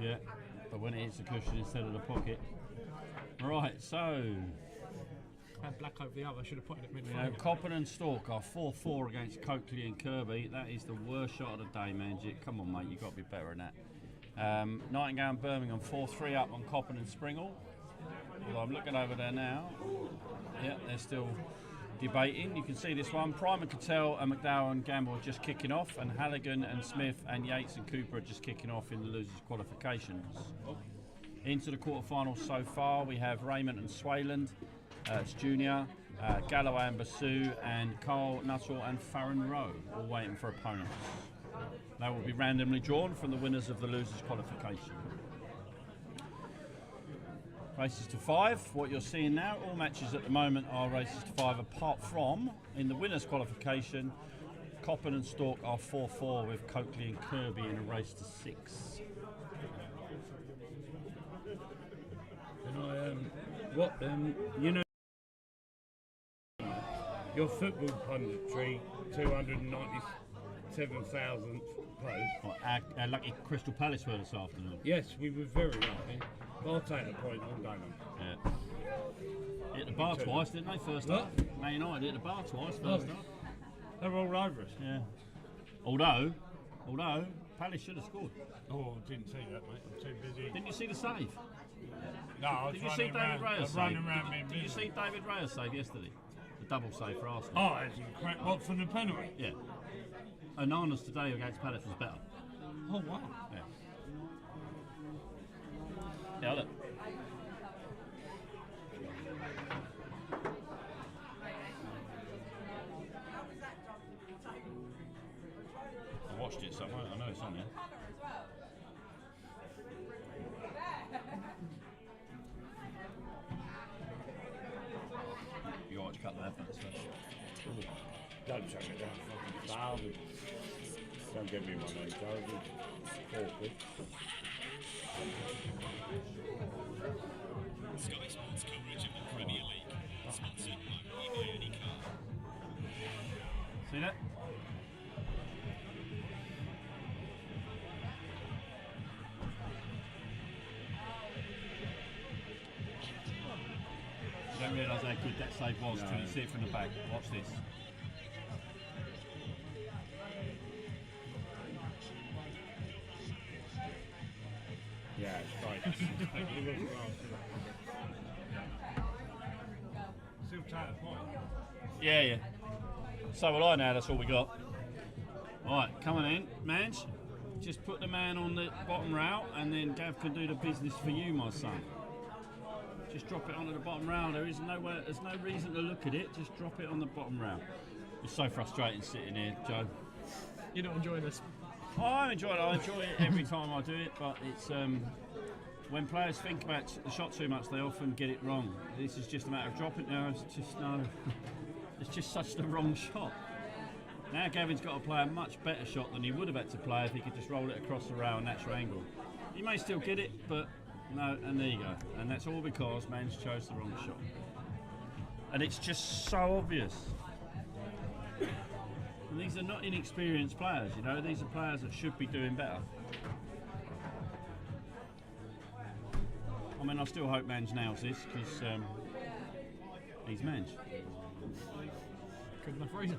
Yeah, but when it hits the cushion instead of the pocket. Right, so had black over the other. Should have put it at we midfield. have Coppen and Stork are 4-4 against Coakley and Kirby. That is the worst shot of the day, Manjit. Come on, mate, you've got to be better than that. Nightingale and Birmingham 4-3 up on Coppen and Springle. Although I'm looking over there now. Yeah, they're still debating. You can see this one. Prime and Cattell and McDowell and Gamble are just kicking off, and Halligan and Smith and Yates and Cooper are just kicking off in the losers qualifications. Into the quarterfinals so far, we have Raymond and Swayland, it's Junior, Galloway and Basu, and Carl Nuttall and Farron Rowe, all waiting for opponents. They will be randomly drawn from the winners of the losers qualification. Races to 5, what you're seeing now, all matches at the moment are races to 5, apart from, in the winners qualification, Coppen and Stork are 4-4 with Coakley and Kirby in a race to 6. You know, your football punditry, 297,000th post. Our lucky Crystal Palace were this afternoon. Yes, we were very lucky. I'll take the point all day long. Yeah. Hit the bar twice, didn't they, first half? Man United hit the bar twice, first half. They were all over us. Yeah. Although, Palace should have scored. Oh, I didn't see that, mate. I'm too busy. Didn't you see the save? No, I was Did you see running David around. Raya's Running save? around me. Did you see David Raya's save yesterday? The double save for Arsenal. Oh, that's incredible. What, from the penalty? Yeah. Onana's today against Palace was better. Oh, wow. Yeah. Yeah, look. I watched it somewhere. I know it's on there. You got to cut the adverts first. Don't chuck it down. Fucking starving. Don't give me one of those, Joe. Awkward. Sky Sports coverage of the Premier League, sponsored by eBay Car. See that? You don't realise how good that save was until you see it from the back. Watch this. Yeah, it's right. Still tight at point. Yeah. So will I now, that's all we got. Alright, come on in, Manj. Just put the man on the bottom rail and then Gav can do the business for you, my son. Just drop it onto the bottom rail. There's no reason to look at it, just drop it on the bottom rail. It's so frustrating sitting here, Joe. You're not enjoying this? Oh, I enjoy it every time I do it, but it's when players think about the shot too much, they often get it wrong. This is just a matter of dropping it now. It's just such the wrong shot. Now Gavin's got to play a much better shot than he would have had to play if he could just roll it across the rail at a natural angle. You may still get it, but no, and there you go. And that's all because man's chose the wrong shot. And it's just so obvious. And these are not inexperienced players, you know, these are players that should be doing better. I mean, I still hope Mange nails this, because he's Mange. Good enough reason.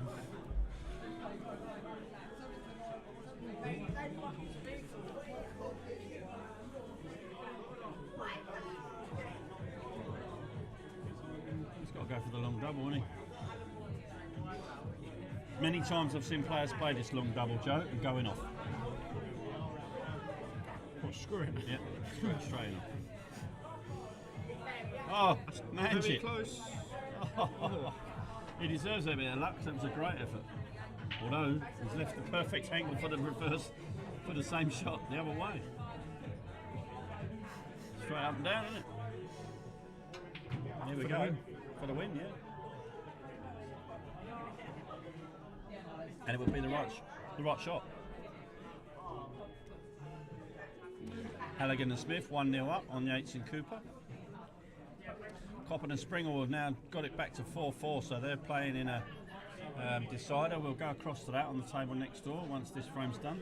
He's got to go for the long double, hasn't he? Many times I've seen players play this long double, Joe, and going off. What, screwing? Yeah, straight off. Oh, Mange Very it. close. He deserves a bit of luck, 'cause that was a great effort. Although, he's left the perfect angle for the reverse, for the same shot the other way. Straight up and down, isn't it? Here we For the go. win. For the win, yeah. And it would be the right shot. Halligan and Smith 1-0 up on Yates and Cooper. Coppin and Springle have now got it back to 4-4, so they're playing in a decider. We'll go across to that on the table next door once this frame's done.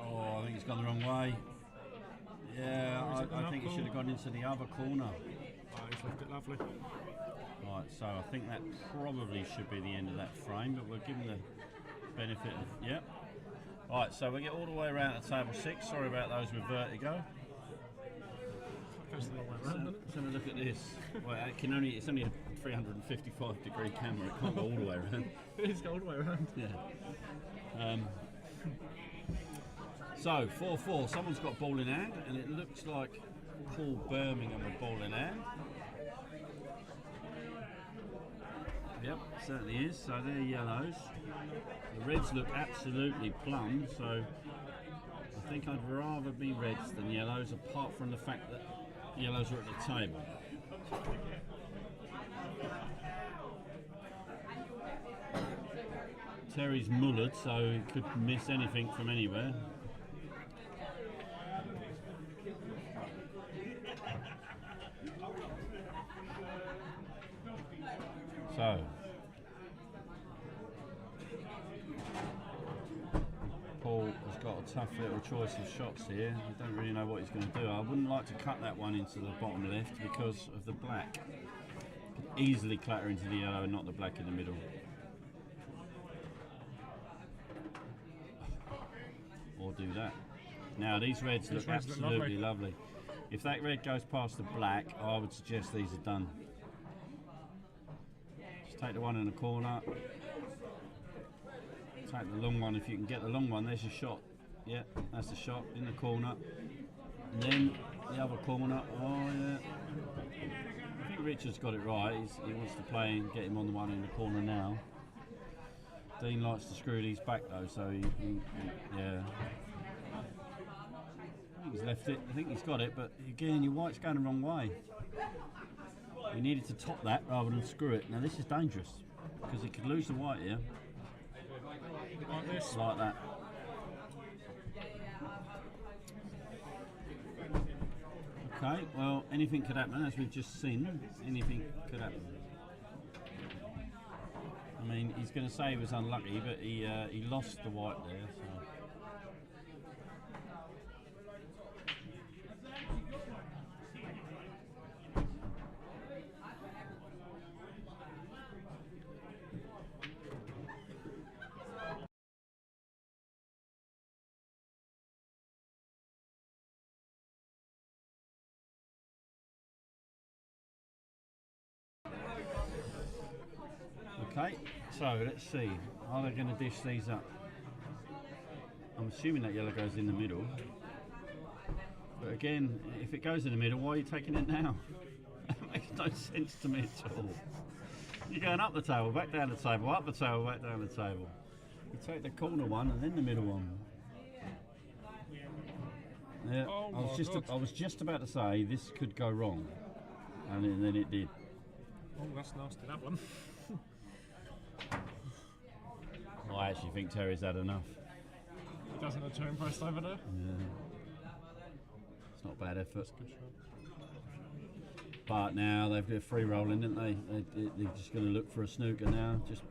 Oh, I think it's gone the wrong way. Yeah, I think it should have gone into the other corner. Oh, he's left it lovely. Right, so I think that probably should be the end of that frame, but we'll give him the benefit of, yep. Right, so we get all the way around to table 6. Sorry about those with vertigo. Goes the long way around, doesn't it? Let's have a look at this. Well, it's only a 355 degree camera, it can't go all the way around. It's go all the way around. Yeah. So, 4-4, someone's got ball in hand, and it looks like Paul Birmingham with ball in hand. Yep, certainly is. So they're yellows. The reds look absolutely plumb, so I think I'd rather be reds than yellows, apart from the fact that yellows are at the table. Terry's mullered, so he could miss anything from anywhere. So, Paul has got a tough little choice of shots here. I don't really know what he's going to do. I wouldn't like to cut that one into the bottom left because of the black. Could easily clatter into the yellow and not the black in the middle. Or do that. Now these reds look absolutely lovely. If that red goes past the black, I would suggest these are done. Just take the one in the corner. Take the long one if you can get the long one. There's your shot. Yeah, that's the shot in the corner. And then the other corner. Oh yeah. I think Richard's got it right. He wants to play and get him on the one in the corner now. Dean likes to screw these back though, so yeah. I think he's left it. I think he's got it, but again, your white's going the wrong way. You needed to top that rather than screw it. Now this is dangerous because he could lose the white here. Like this. Like that. Okay, well, anything could happen, as we've just seen. Anything could happen. I mean, he's going to say he was unlucky, but he lost the white there. So. Okay, so let's see. Are they going to dish these up? I'm assuming that yellow goes in the middle. But again, if it goes in the middle, why are you taking it now? It makes no sense to me at all. You're going up the table, back down the table, up the table, back down the table. You take the corner one and then the middle one. Yeah, Oh I was just about to say this could go wrong, and then it did. Oh, that's nasty, that one. I actually think Terry's had enough. He doesn't look too impressed over there. Yeah. It's not a bad effort. But now they've got free rolling, didn't they? They're just going to look for a snooker now. Just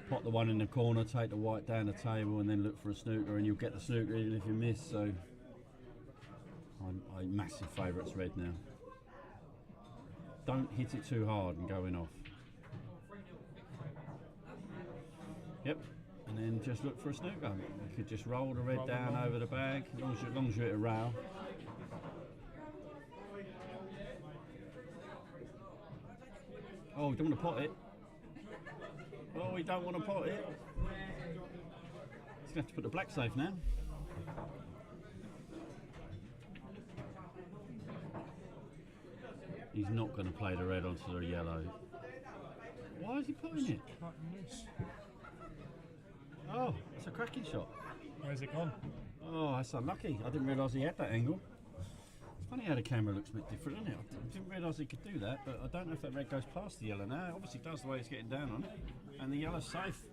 pot the one in the corner, take the white down the table, and then look for a snooker, and you'll get the snooker even if you miss. So, I'm massive favourites red now. Don't hit it too hard and going off. Yep. And then just look for a snooker. You could just roll the red down over the bag, as long as you're at a rail. Oh, we don't want to pot it. Oh, we don't want to pot it. He's going to have to put the black safe now. He's not going to play the red onto the yellow. Why is he putting it? Oh, it's a cracking shot. Where's it gone? Oh, that's unlucky. I didn't realise he had that angle. It's funny how the camera looks a bit different, isn't it? I didn't realise he could do that, but I don't know if that red goes past the yellow now. It obviously does the way it's getting down on it. And the yellow's safe.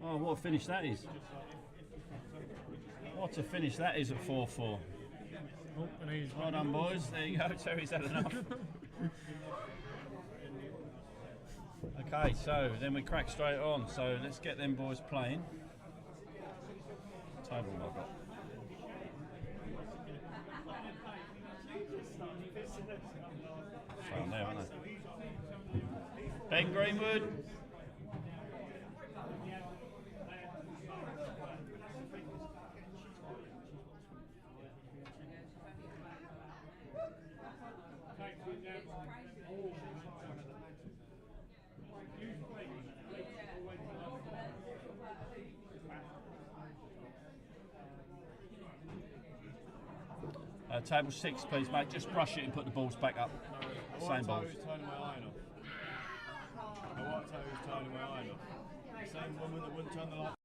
Oh, what a finish that is. What a finish that is at 4-4. Oh, and he's well done, boys. There you go. Terry's had enough. Okay, so then we crack straight on. So let's get them boys playing. Table I've got. Straight on there, aren't they? Ben Greenwood. Table 6, please, mate. Just brush it and put the balls back up. Same balls. Turning my iron off. The white toe was turning my iron off. The same woman that wouldn't turn the light.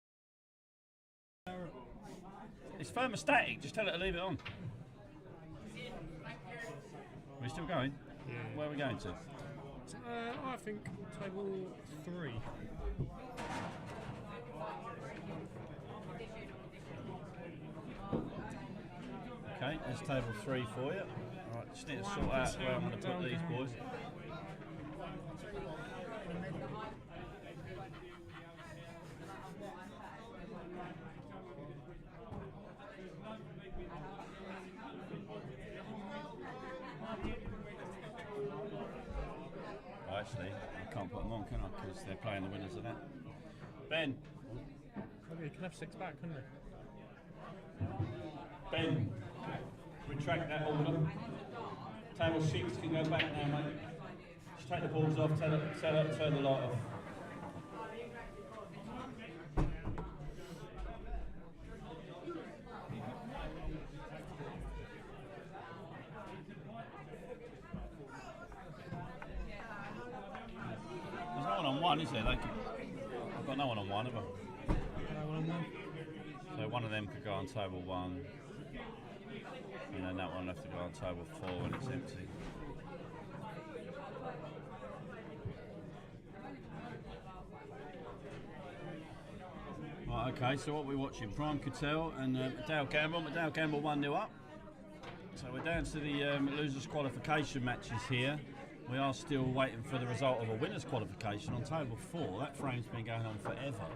It's thermostatic. Just tell it to leave it on. We're still going? Yeah. Where are we going to? I think table 3. Okay, there's table 3 for you. Alright, just need to sort out where I'm going to put these boys. Actually, I can't put them on, can I? Because they're playing the winners of that. Ben. Maybe you can have 6 back, couldn't you? Ben. Retract that order. Table 6 can go back now, mate. Just take the balls off, turn the light off. There's no one on one, is there? I've got no one on one, have I? No one on one. So one of them could go on table 1. And then that one left to go on table 4 when it's empty. Right, okay, so what we're watching, Prime Cattell and Dale Gamble. Dale Gamble 1-0 up. So we're down to the losers qualification matches here. We are still waiting for the result of a winners qualification on table 4. That frame's been going on forever.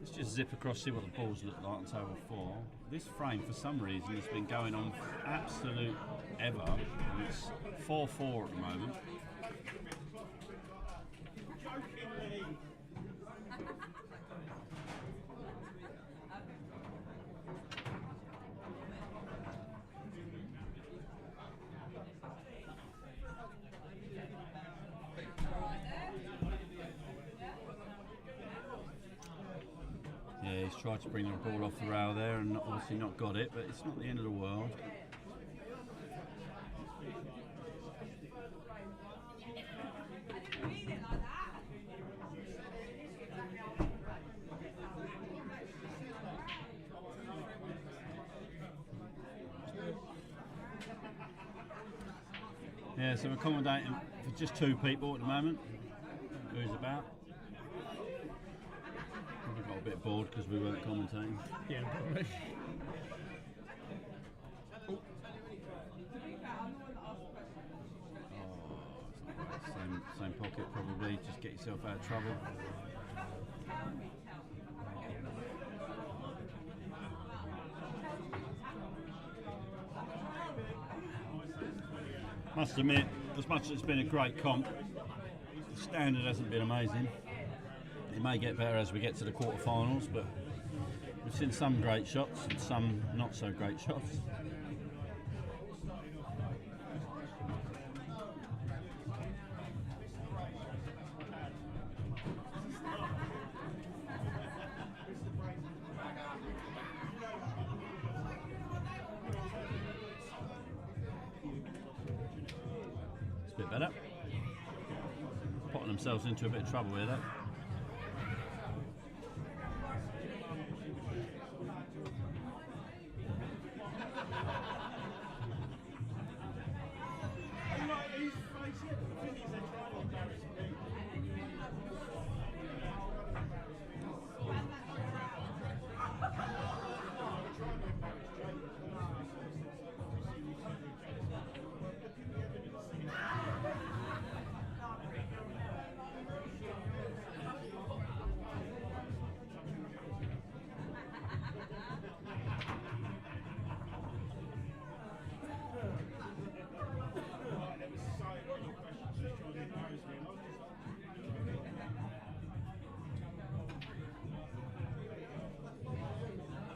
Let's just zip across, see what the balls look like on table 4. This frame, for some reason, has been going on for absolute ever. And it's 4-4 at the moment. Yeah, he's tried to bring the ball off the rail there and obviously not got it, but it's not the end of the world. Yeah, so we're accommodating for just 2 people at the moment. who's about. We got a bit bored because we weren't commentating. Yeah, probably. Same pocket probably, just get yourself out of trouble. Must admit, as much as it's been a great comp, the standard hasn't been amazing. It may get better as we get to the quarterfinals, but we've seen some great shots and some not so great shots. It's a bit better. Potting themselves into a bit of trouble here though.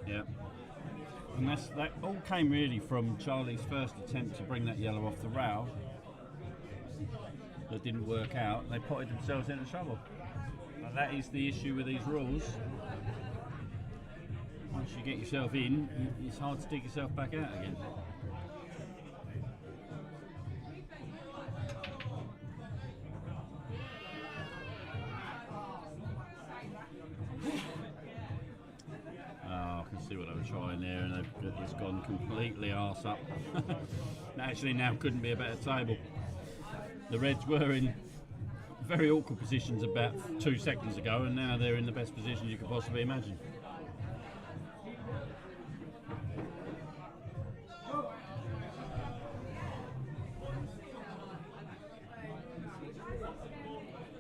Yeah. And that all came really from Charlie's first attempt to bring that yellow off the rail. That didn't work out. They potted themselves into trouble. And that is the issue with these rules. Once you get yourself in, it's hard to dig yourself back out again. See what they were trying there, and it's gone completely arse up. Actually, now couldn't be a better table. The Reds were in very awkward positions about 2 seconds ago, and now they're in the best position you could possibly imagine.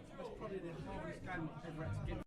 That's probably the hardest game I've ever had to get.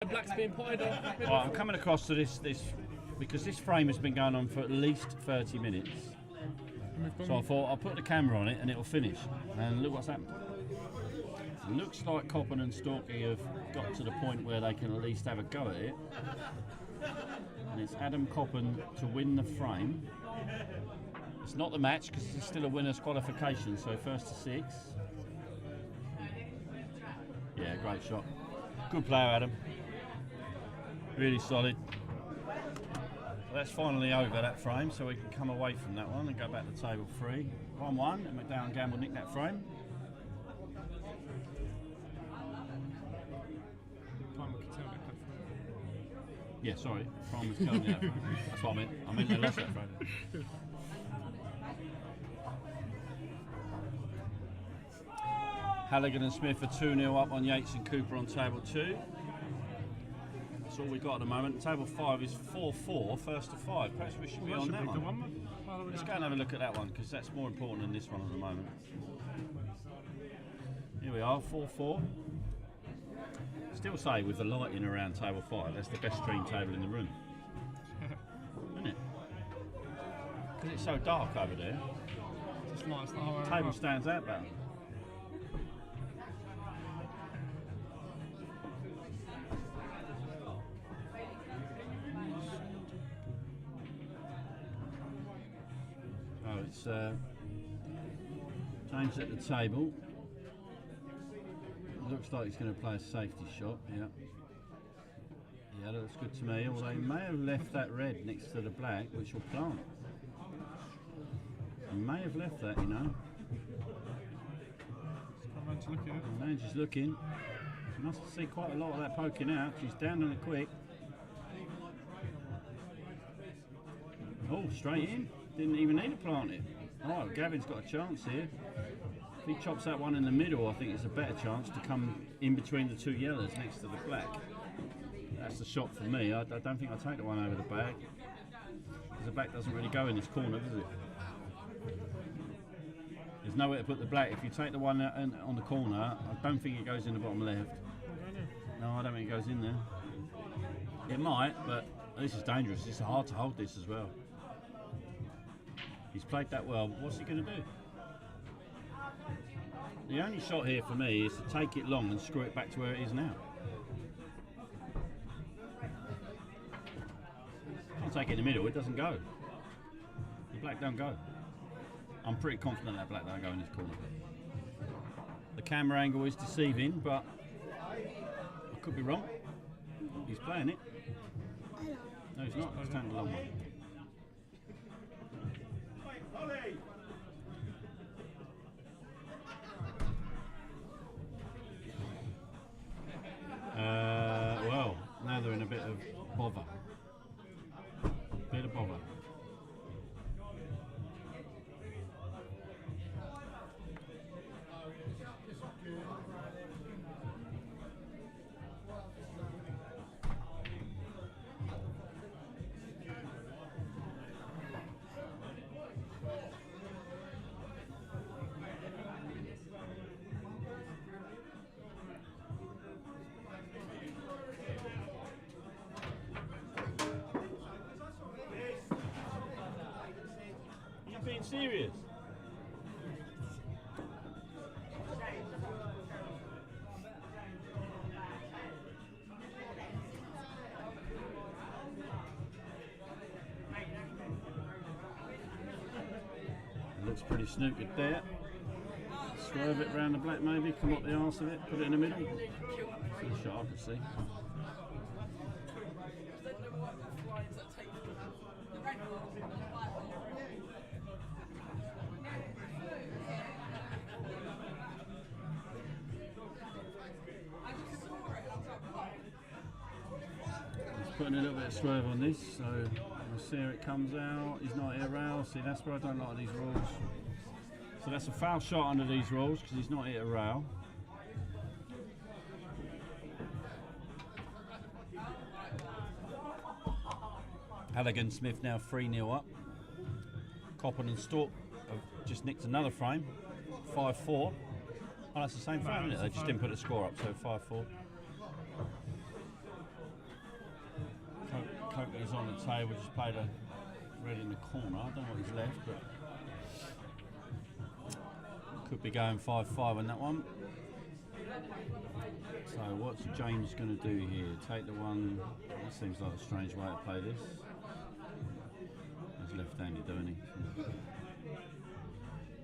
Black's being potted off. Right, I'm coming across to this because this frame has been going on for at least 30 minutes. So I thought I'll put the camera on it and it'll finish. And look what's happened. It looks like Coppen and Storky have got to the point where they can at least have a go at it. And it's Adam Coppen to win the frame. It's not the match because it's still a winner's qualification, so first to 6. Yeah, great shot. Good player, Adam. Really solid. So that's finally over, that frame, so we can come away from that one and go back to table 3. 1-1, and McDowell Gamble nicked that frame. Yeah, sorry, Prime was killing that frame. That's what I meant. I meant they lost that frame. Halligan and Smith are 2-0 up on Yates and Cooper on table 2. That's all we've got at the moment. Table 5 is 4-4, first to 5. Perhaps we should be on that one. Let's go and have a look at that one because that's more important than this one at the moment. Here we are, 4-4. Still say with the lighting around table 5, that's the best stream table in the room. Isn't it? Because it's so dark over there. Just lights the whole area Table up. stands out better. Oh, it's changed at the table. Looks like he's going to play a safety shot, yeah. Yeah, that looks good to me, although he may have left that red next to the black, which will plant. He may have left that, you know. The manager's looking. He must see quite a lot of that poking out. She's down on it quick. Oh, straight in. Didn't even need to plant it. Oh, Gavin's got a chance here. If he chops that one in the middle, I think it's a better chance to come in between the 2 yellows next to the black. That's the shot for me. I don't think I'll take the one over the back. Because the black doesn't really go in this corner, does it? There's nowhere to put the black. If you take the one on the corner, I don't think it goes in the bottom left. No, I don't think it goes in there. It might, but this is dangerous. It's hard to hold this as well. He's played that well. What's he going to do? The only shot here for me is to take it long and screw it back to where it is now. Can't take it in the middle, it doesn't go. The black don't go. I'm pretty confident that black don't go in this corner. The camera angle is deceiving, but I could be wrong. He's playing it. No, he's not. He's taking a long one. Well, now they're in a bit of bother. Bit of bother. Are you being serious? Looks pretty snookered there. Swerve it round the black maybe, come up the arse of it, put it in the middle. That's a shot I can see. He's putting a little bit of swerve on this, so we'll see how it comes out. He's not hit a rail. See, that's where I don't like these rules. So that's a foul shot under these rules because he's not hit a rail. Halligan Smith now 3-0 up. Coppen and Stork have just nicked another frame. 5-4. Oh, that's the same frame, isn't it? They just didn't put a score up, so 5-4. Coakley's on the table, just played a red in the corner. I don't know what he's left, but Could be going 5-5 on that one. So what's James going to do here? Take the one. That seems like a strange way to play this. He's left-handed, doesn't he?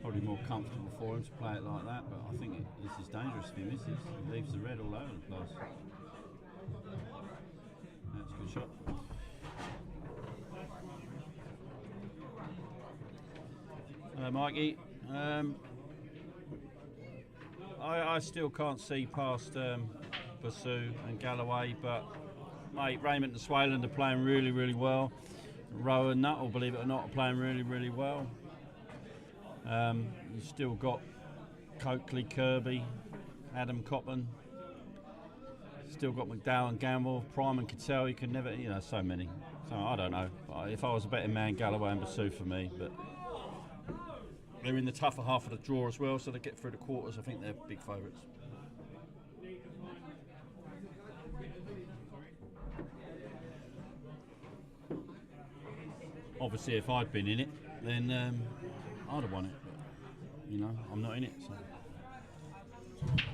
Probably more comfortable for him to play it like that, but I think this is dangerous if he misses. He leaves the red all over the place. That's a good shot. Hello, Mikey. I still can't see past Basu and Galloway, but mate, Raymond and Swayland are playing really, really well. Rowan Nuttall, believe it or not, are playing really, really well. You've still got Coakley, Kirby, Adam Copman. Still got McDowell and Gamble, Prime and Cattell. You can never, so many. So I don't know. If I was a betting man, Galloway and Basu for me, but they're in the tougher half of the draw as well, so they get through the quarters. I think they're big favourites. Obviously, if I'd been in it, then I'd have won it. But, I'm not in it. So.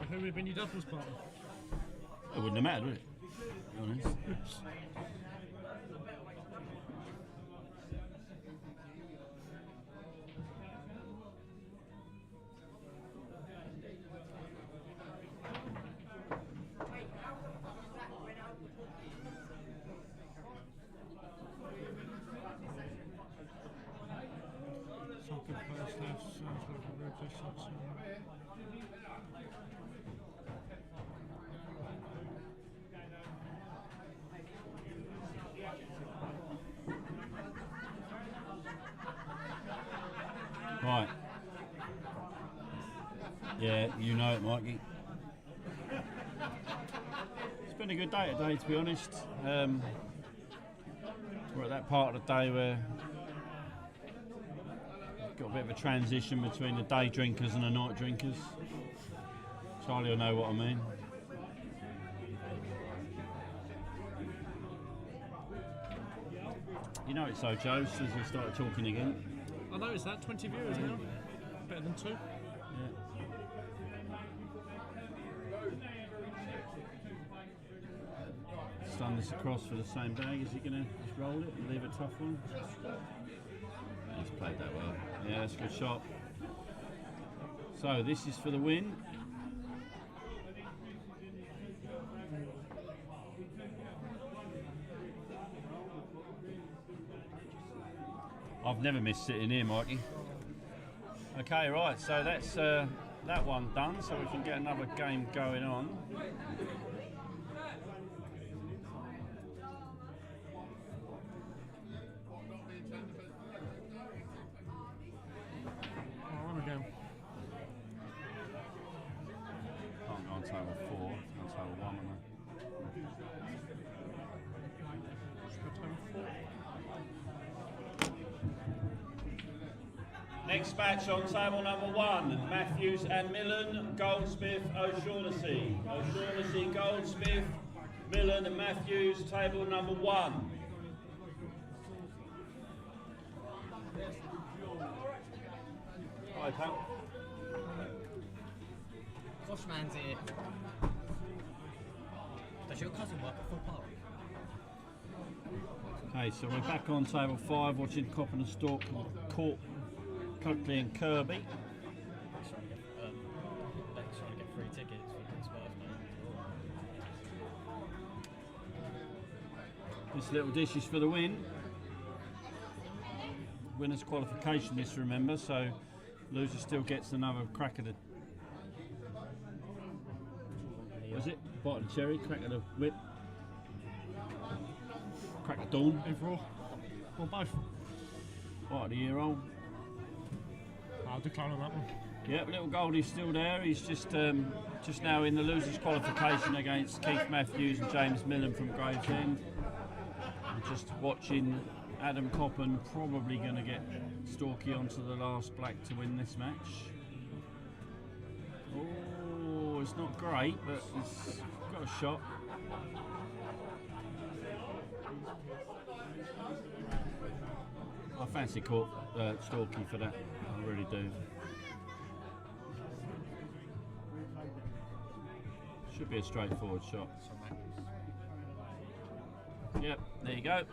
Who would have been your doubles partner? It wouldn't have mattered, would it? To be honest. Right. Yeah, you know it, Mikey. It's been a good day today, to be honest. We're at that part of the day where we've got a bit of a transition between the day drinkers and the night drinkers. Charlie will know what I mean. You know it's so, Joe, since we started talking again. I noticed that, 20 viewers now. Better than 2. Yeah. Stun this across for the same bag. Is he going to just roll it and leave a tough one? He's played that well. Yeah, that's a good shot. So this is for the win. I've never missed sitting here, Mikey. Okay, right, so that's that one done, so we can get another game going on. On again. Can't go on table 4, on table 1, am I? Next match on table number 1, Matthews and Millen, Goldsmith, O'Shaughnessy. O'Shaughnessy, Goldsmith, Millen and Matthews, table number 1. Hi, pal. Koshman's here. Does your cousin work at Full Park? Okay, so we're back on table 5 watching Copper and Stork Court. Coakley and Kirby. Trying to get free tickets for Chris' birthday. This little dish is for the win. Winner's qualification, this, remember, so loser still gets another crack at the. What is it? Bite of the cherry, crack of the whip, crack of dawn. Either or both. Bite of the year old. I'll decline on that one. Yep, little Goldie's still there. He's just now in the losers' qualification against Keith Matthews and James Millen from Gravesend. I'm just watching Adam Coppen, probably going to get Storky onto the last black to win this match. Oh, it's not great, but it's got a shot. I fancy Storky for that. I really do. Should be a straightforward shot. Yep, there you go.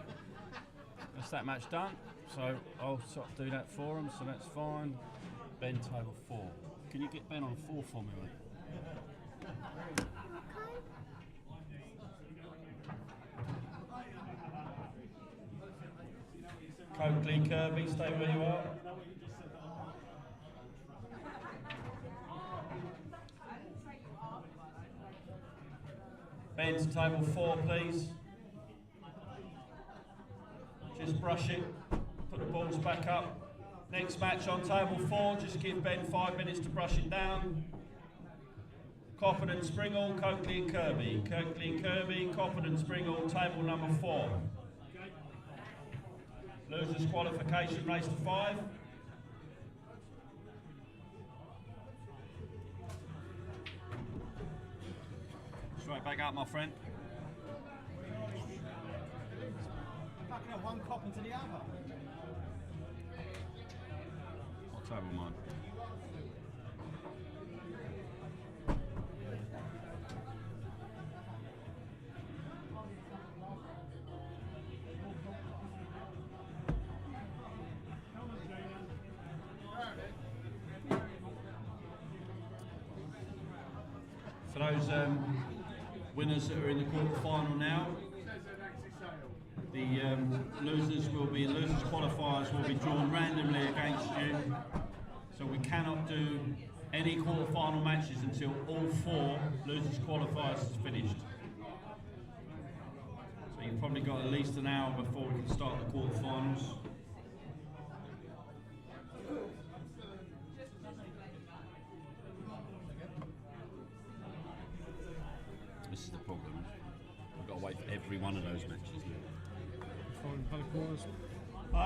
That's that match done. So I'll sort of do that for them, so that's fine. Ben, table 4. Can you get Ben on 4 for me, mate? Coakley, Kirby, stay where you are. Ben to table 4, please. Just brush it, put the balls back up. Next match on table 4, just give Ben 5 minutes to brush it down. Coppin and Springall, Coakley and Kirby. Coakley and Kirby, Coppin and Springall, table number 4. Losers qualification race to 5. Straight back up, my friend. Backing up one cop into the other. I'll table mine. For those winners that are in the quarter-final now, the losers qualifiers will be drawn randomly against you. So we cannot do any quarter-final matches until all 4 losers qualifiers is finished. So you've probably got at least an hour before we can start the quarter-finals. This is the problem. We've got to wait for every one of those matches now.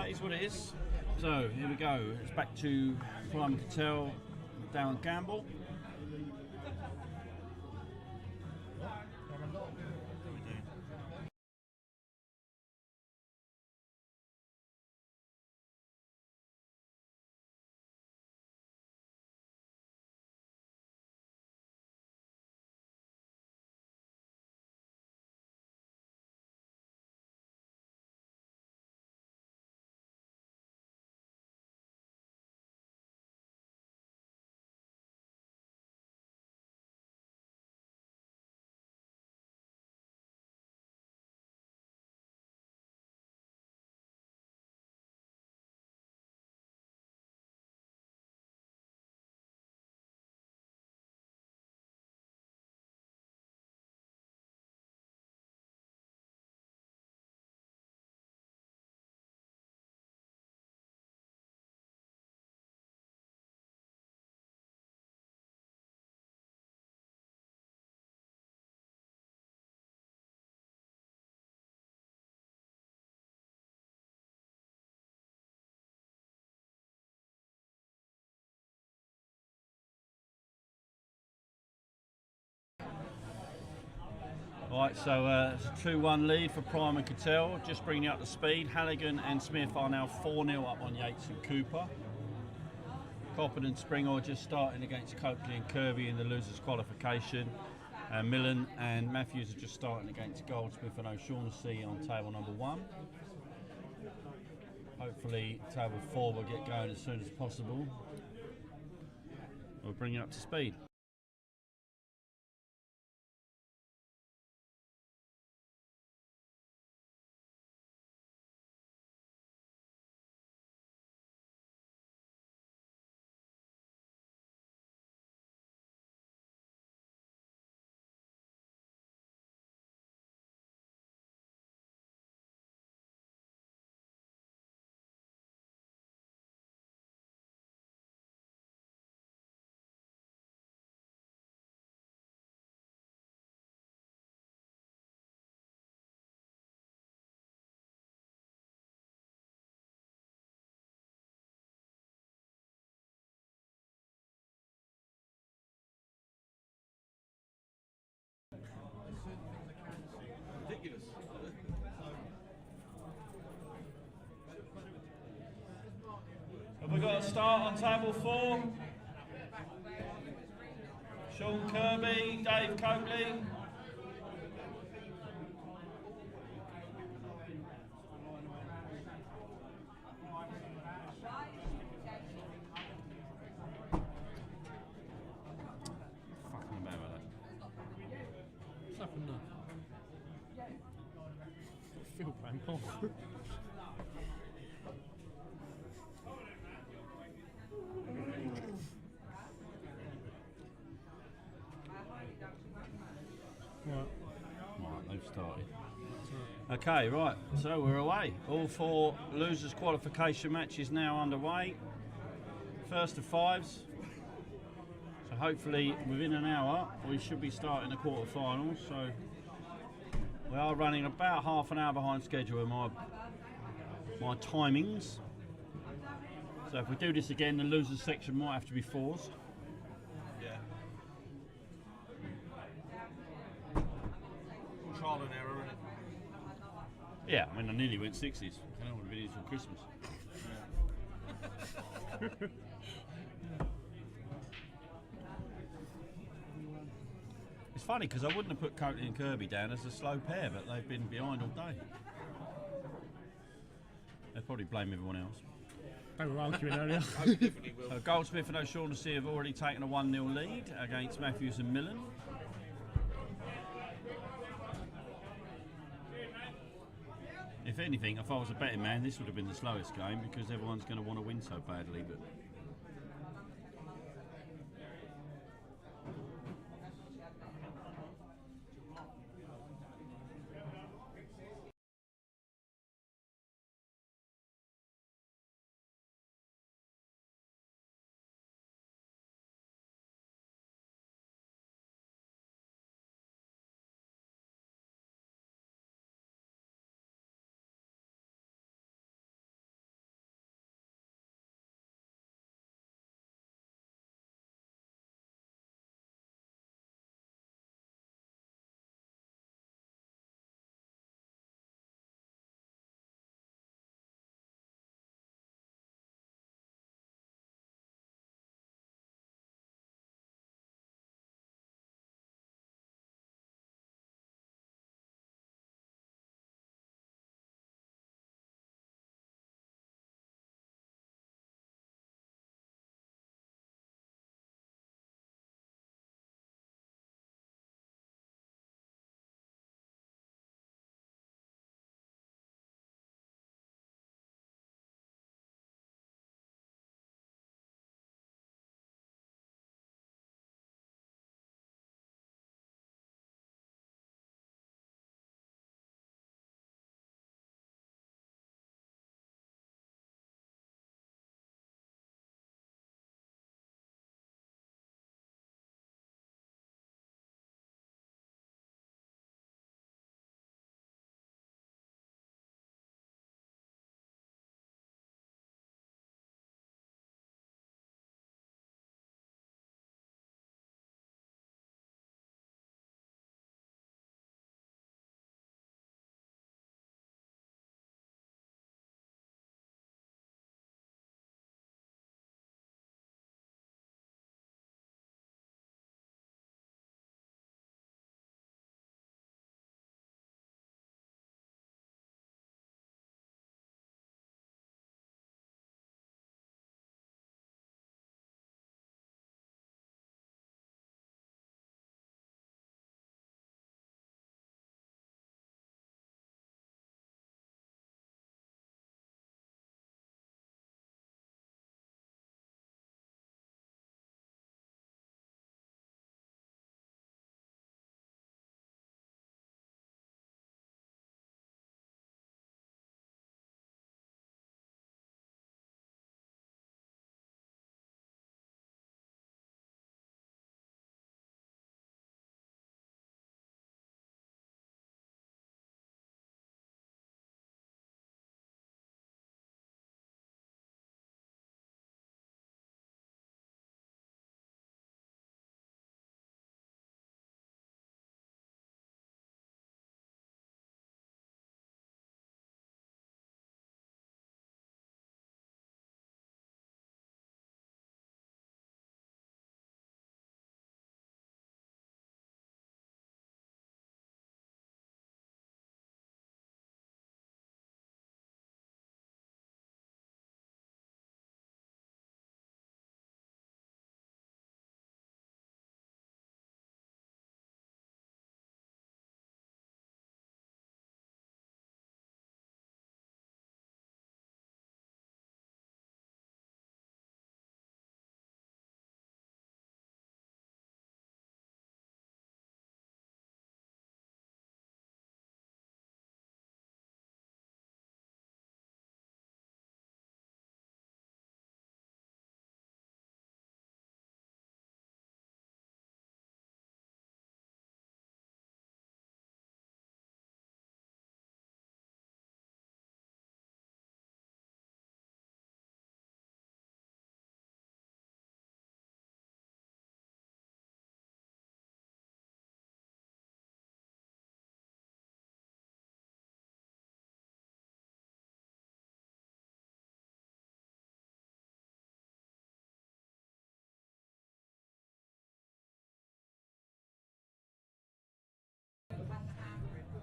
Is what it is. So here we go. It's back to Prime Cattell, Darren Gamble. Right, so it's a 2-1 lead for Prime and Cattell. Just bringing you up to speed. Halligan and Smith are now 4-0 up on Yates and Cooper. Coppin and Springall just starting against Coakley and Kirby in the losers qualification. Millen and Matthews are just starting against Goldsmith and O'Shaughnessy on table number 1. Hopefully table 4 will get going as soon as possible. We'll bring you up to speed. Ridiculous. Have we got a start on table 4? Sean Kirby, Dave Coatley. Fucking about that. What's happened now? Phil playing Paul. Right, they've started. Okay, right, so we're away. All 4 losers qualification matches now underway. First of 5s. So hopefully within an hour we should be starting the quarterfinals. So we are running about half an hour behind schedule in my timings. So if we do this again, the losers section might have to be 4s. Yeah. Trial and error, innit? Yeah, I mean I nearly went 60s. I don't want to be here till Christmas. It's funny because I wouldn't have put Coatley and Kirby down as a slow pair, but they've been behind all day. They'll probably blame everyone else. They were arguing earlier. So Goldsmith and O'Shaughnessy have already taken a 1-0 lead against Matthews and Millen. If anything, if I was a betting man, this would have been the slowest game because everyone's going to want to win so badly. But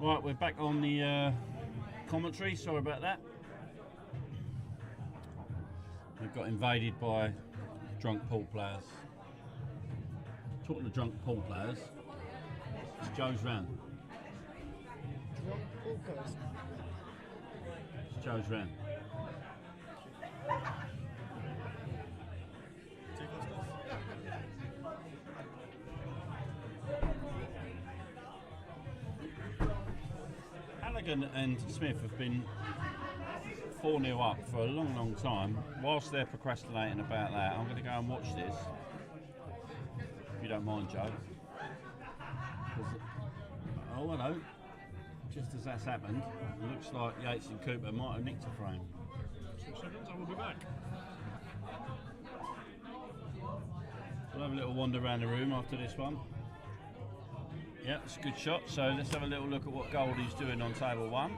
Right, we're back on the commentary. Sorry about that. We've got invaded by drunk pool players. Talking to drunk pool players, it's Joe's round. Drunk pool players. It's Joe's round. Halligan and Smith have been 4-0 up for a long, long time. Whilst they're procrastinating about that, I'm going to go and watch this. If you don't mind, Joe. Oh, hello. Just as that's happened, it looks like Yates and Cooper might have nicked a frame. 2 seconds, I will be back. We'll have a little wander around the room after this one. Yeah, it's a good shot. So let's have a little look at what Goldie's doing on table 1.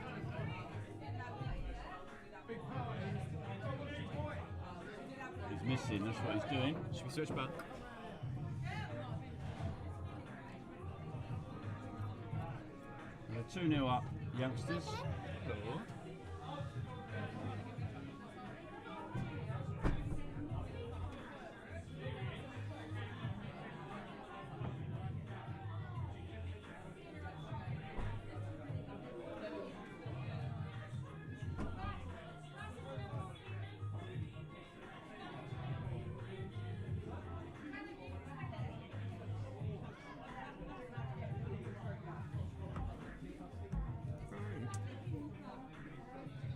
He's missing, that's what he's doing. Should we switch back? We're 2-0 up, youngsters.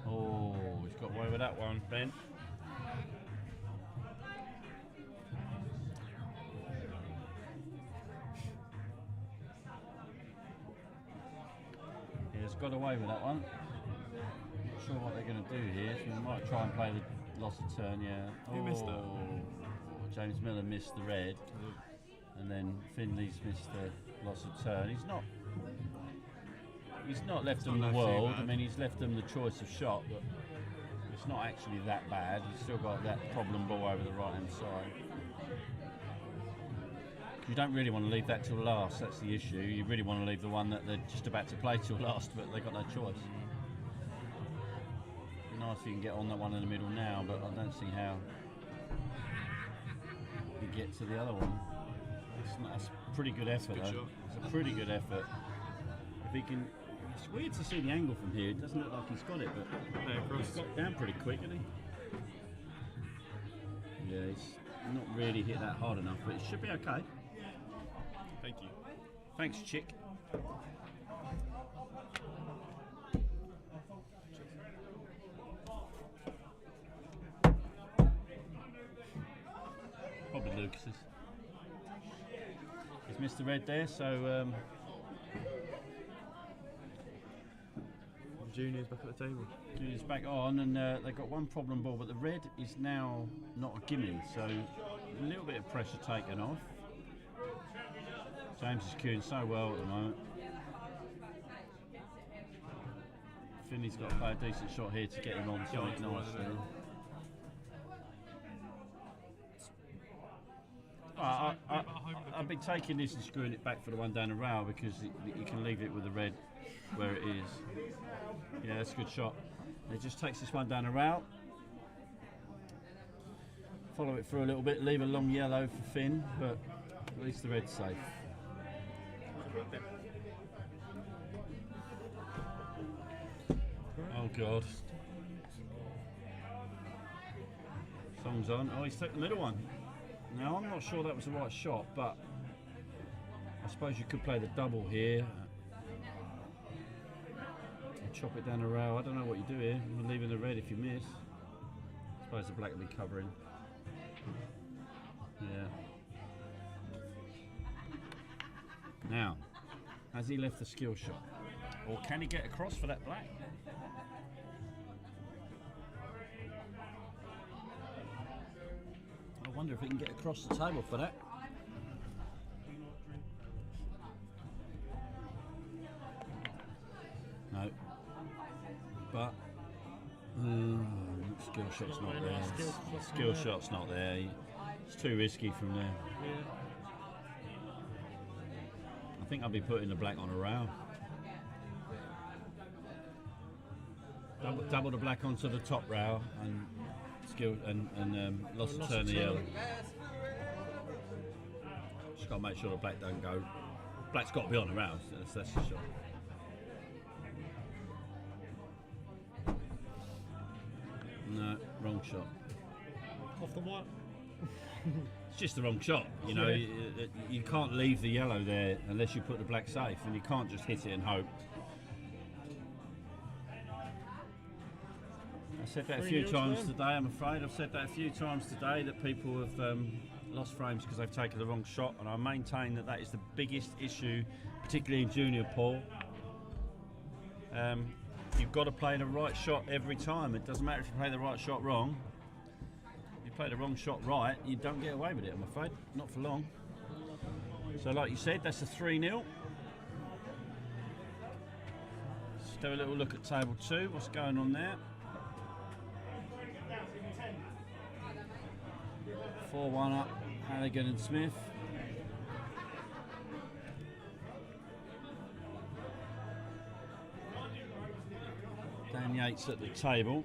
Oh, he's got away with that one, Ben. Yeah, he's got away with that one. Not sure what they're going to do here. So we might try and play the loss of turn, yeah. Who missed that? James Miller missed the red. And then Finley's missed the loss of turn. He's not left them the world. I mean, he's left them the choice of shot, but it's not actually that bad. He's still got that problem ball over the right-hand side. You don't really want to leave that till last. That's the issue. You really want to leave the one that they're just about to play till last, but they've got no choice. It'd be nice if you can get on that one in the middle now, but I don't see how you get to the other one. That's a pretty good effort, though. It's a pretty good effort. If he can. It's weird to see the angle from here. It doesn't look like he's got it, but he's got down pretty quick, hasn't he? Yeah, he's not really hit that hard enough, but it should be okay. Thank you. Thanks, chick. Probably Lucas's. He's missed the red there, so. Junior's back at the table. Junior's back on, and they've got one problem ball, but the red is now not a gimme, so a little bit of pressure taken off. James is queuing so well at the moment. Finney's got to play a decent shot here to get him on something nice there. I've been taking this and screwing it back for the one down the rail because you can leave it with the red where it is. Yeah, that's a good shot. It just takes this one down the rail. Follow it through a little bit, leave a long yellow for Finn, but at least the red's safe. Oh God. Song's on. Oh, he's taken the middle one. Now, I'm not sure that was the right shot, but I suppose you could play the double here. Chop it down the rail. I don't know what you do here. You're leaving the red if you miss. I suppose the black will be covering. Yeah. Now, has he left the skill shot? Or can he get across for that black? I wonder if he can get across the table for that. No. But skill shot's not there. Skill shot's not there. It's too risky from there. I think I'll be putting the black on a rail. Double the black onto the top rail and lost the turn of the yellow. Just got to make sure the black don't go. Black's got to be on the rail, that's for sure. No, wrong shot. Off the white. It's just the wrong shot. You know, you can't leave the yellow there unless you put the black safe, and you can't just hit it and hope. I've said that a few times today, I'm afraid. I've said that a few times today that people have lost frames because they've taken the wrong shot, and I maintain that that is the biggest issue, particularly in junior pool. You've got to play the right shot every time. It doesn't matter if you play the right shot wrong. If you play the wrong shot right, you don't get away with it, I'm afraid. Not for long. So like you said, that's a 3-0. Let's have a little look at table 2. What's going on there? 4-1 up, Halligan and Smith. Dan Yates at the table.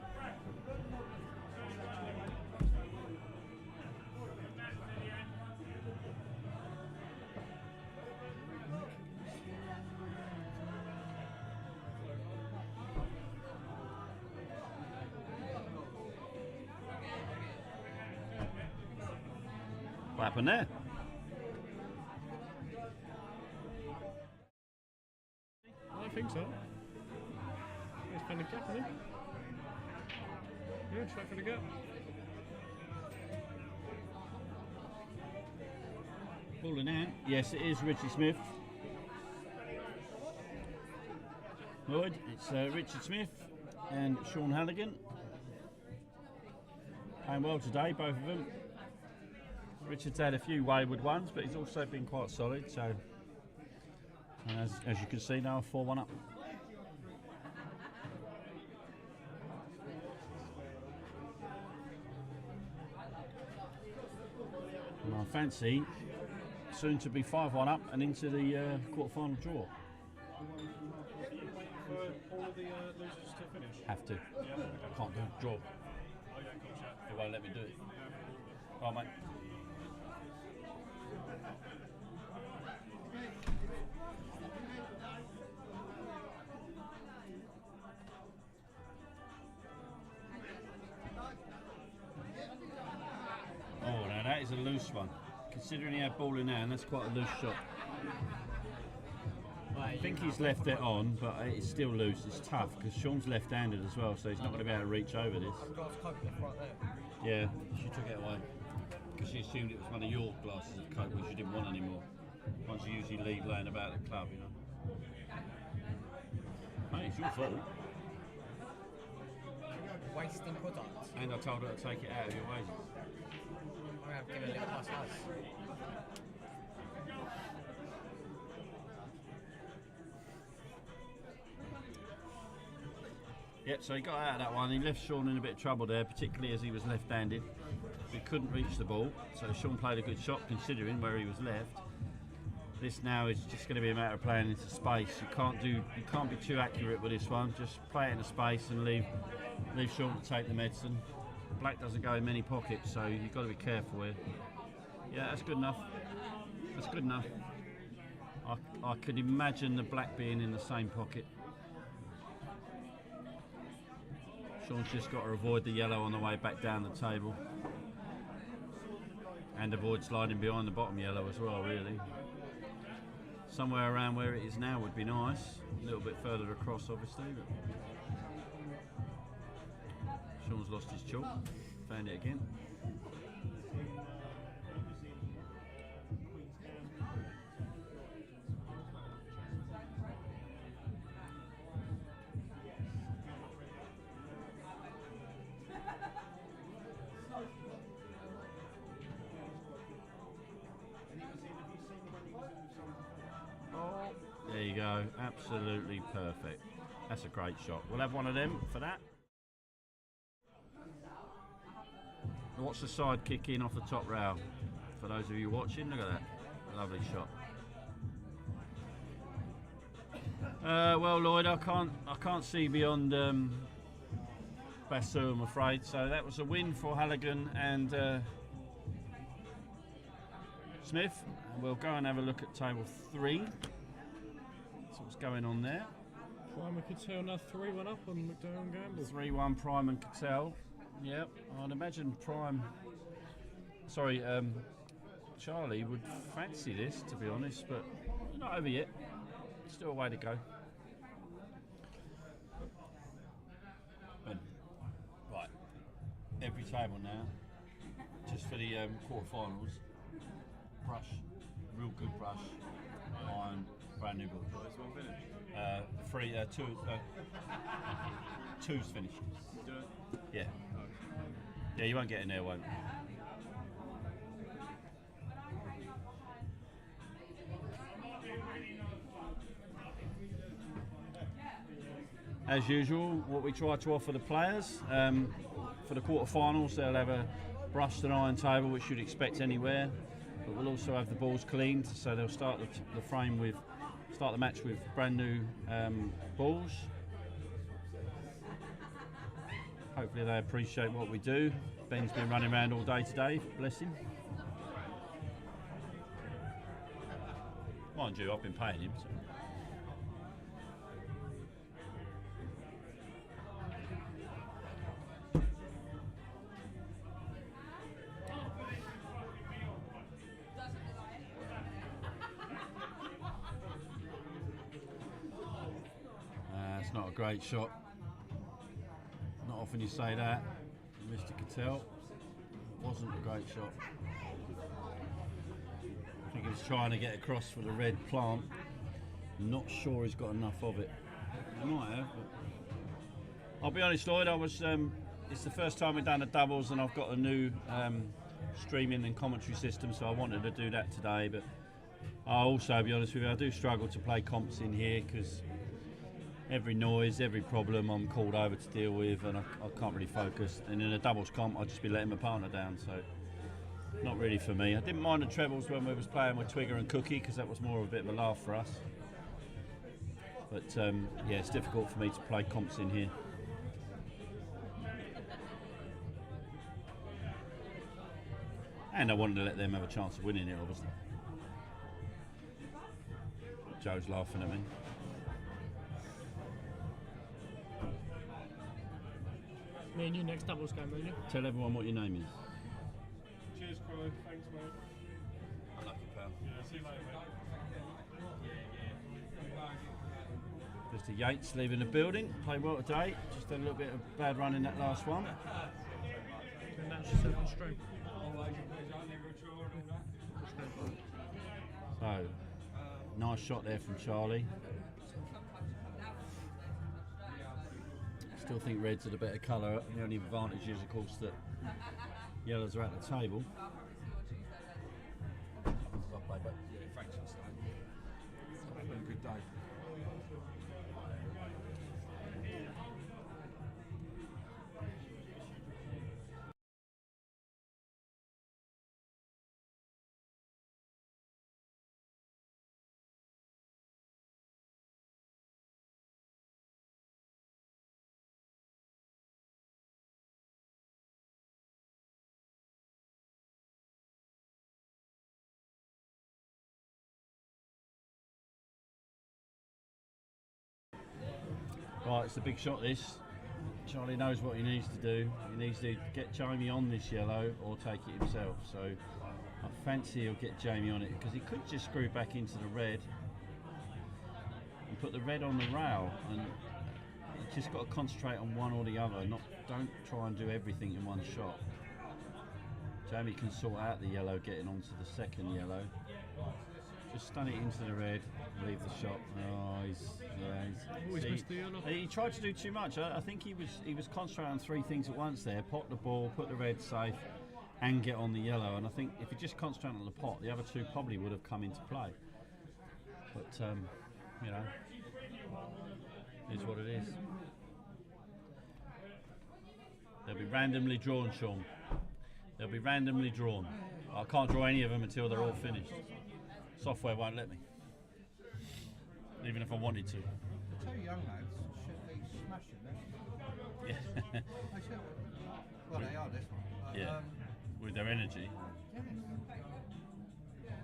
What happened there? I think so. He's found a gap, hasn't he? Yeah, straight for the gap. Ball in hand. Yes, it is Richie Smith. Lloyd, it's Richard Smith and Sean Halligan. Playing well today, both of them. Richard's had a few wayward ones, but he's also been quite solid. So, and as you can see now, 4-1 up. And I fancy soon to be 5-1 up and into the quarter-final draw. For all of the losers to finish? Have to. Yeah. Can't do a draw. Okay, cool, chat. They won't let me do it. Right, mate. Oh, now that is a loose one. Considering he had ball in hand, that's quite a loose shot. I think he's left it on, but it's still loose. It's tough because Sean's left-handed as well, so he's not going to be able to reach over this. I've got his coke left right there. Yeah, she took it away because she assumed it was one of your glasses of coke, which you didn't want anymore. Ones you usually leave laying about the club, you know. Mate, it's your fault. Wasting product. And I told her to take it out of your wages. I'm going to give it a little plus ice. Yep, so he got out of that one. He left Sean in a bit of trouble there, particularly as he was left-handed. He couldn't reach the ball, so Sean played a good shot considering where he was left. This now is just going to be a matter of playing into space. You can't be too accurate with this one. Just play it into space and leave Sean to take the medicine. Black doesn't go in many pockets, so you've got to be careful here. Yeah, that's good enough. That's good enough. I could imagine the black being in the same pocket. Sean's just got to avoid the yellow on the way back down the table. And avoid sliding behind the bottom yellow as well, really. Somewhere around where it is now would be nice. A little bit further across, obviously. But Sean's lost his chalk. Found it again. There you go, absolutely perfect. That's a great shot. We'll have one of them for that. Watch the side kick in off the top rail. For those of you watching, look at that. Lovely shot. Well, Lloyd, I can't see beyond Basu, I'm afraid. So that was a win for Halligan and Smith. And we'll go and have a look at table 3. That's what's going on there. Prime and Cattell now 3-1 up on McDowell and Gamble. 3-1 Prime and Cattell. Yep, I'd imagine Charlie would fancy this, to be honest, but not over yet. Still a way to go. Right, every table now, just for the quarterfinals. Brush, real good brush on brand new ball. Two's finished. Yeah. Yeah, you won't get in there, won't you? As usual, what we try to offer the players for the quarterfinals, they'll have a brushed and iron table, which you'd expect anywhere, but we'll also have the balls cleaned, so they'll start the match with brand new balls. Hopefully they appreciate what we do. Ben's been running around all day today, bless him. Mind you, I've been paying him. So. It's not a great shot. Not often you say that, Mr. Cattell. It wasn't a great shot. I think he was trying to get across for the red plant. Not sure he's got enough of it. He might have, but I'll be honest, Lloyd. It's the first time we've done the doubles, and I've got a new streaming and commentary system, so I wanted to do that today. But I'll also be honest with you, I do struggle to play comps in here because every noise, every problem I'm called over to deal with, and I can't really focus. And in a doubles comp, I'll just be letting my partner down, so not really for me. I didn't mind the trebles when we was playing with Twigger and Cookie, because that was more of a bit of a laugh for us. But yeah, it's difficult for me to play comps in here. And I wanted to let them have a chance of winning it, obviously. Joe's laughing at me. Me and you next doubles game, really. Tell everyone what your name is. Cheers, Croy. Thanks, mate. Unlucky, pal. Yeah, see you later, mate. Mr. Yates leaving the building. Played well today. Just had a little bit of bad run in that last one. And that's 7 straight. So, nice shot there from Charlie. Still think reds are the better colour. The only advantage is, of course, that yellows are at the table. Well played, mate. Yeah, thanks for staying. It's been a good day. Right, it's a big shot this. Charlie knows what he needs to do. He needs to get Jamie on this yellow or take it himself. So I fancy he'll get Jamie on it, because he could just screw back into the red and put the red on the rail, and you just got to concentrate on one or the other. Don't try and do everything in one shot. Jamie can sort out the yellow getting onto the second yellow. Just stun it into the red, leave the shot. Oh, he tried to do too much. I think he was concentrating on 3 things at once there. Pot the ball, put the red safe, and get on the yellow. And I think if he just concentrated on the pot, the other 2 probably would have come into play. But you know, it is what it is. They'll be randomly drawn, Sean. They'll be randomly drawn. I can't draw any of them until they're all finished. Software won't let me, even if I wanted to. The 2 young lads should be smashing this. Yeah. I should. Well, they are this one. But, Yeah. With their energy. yes.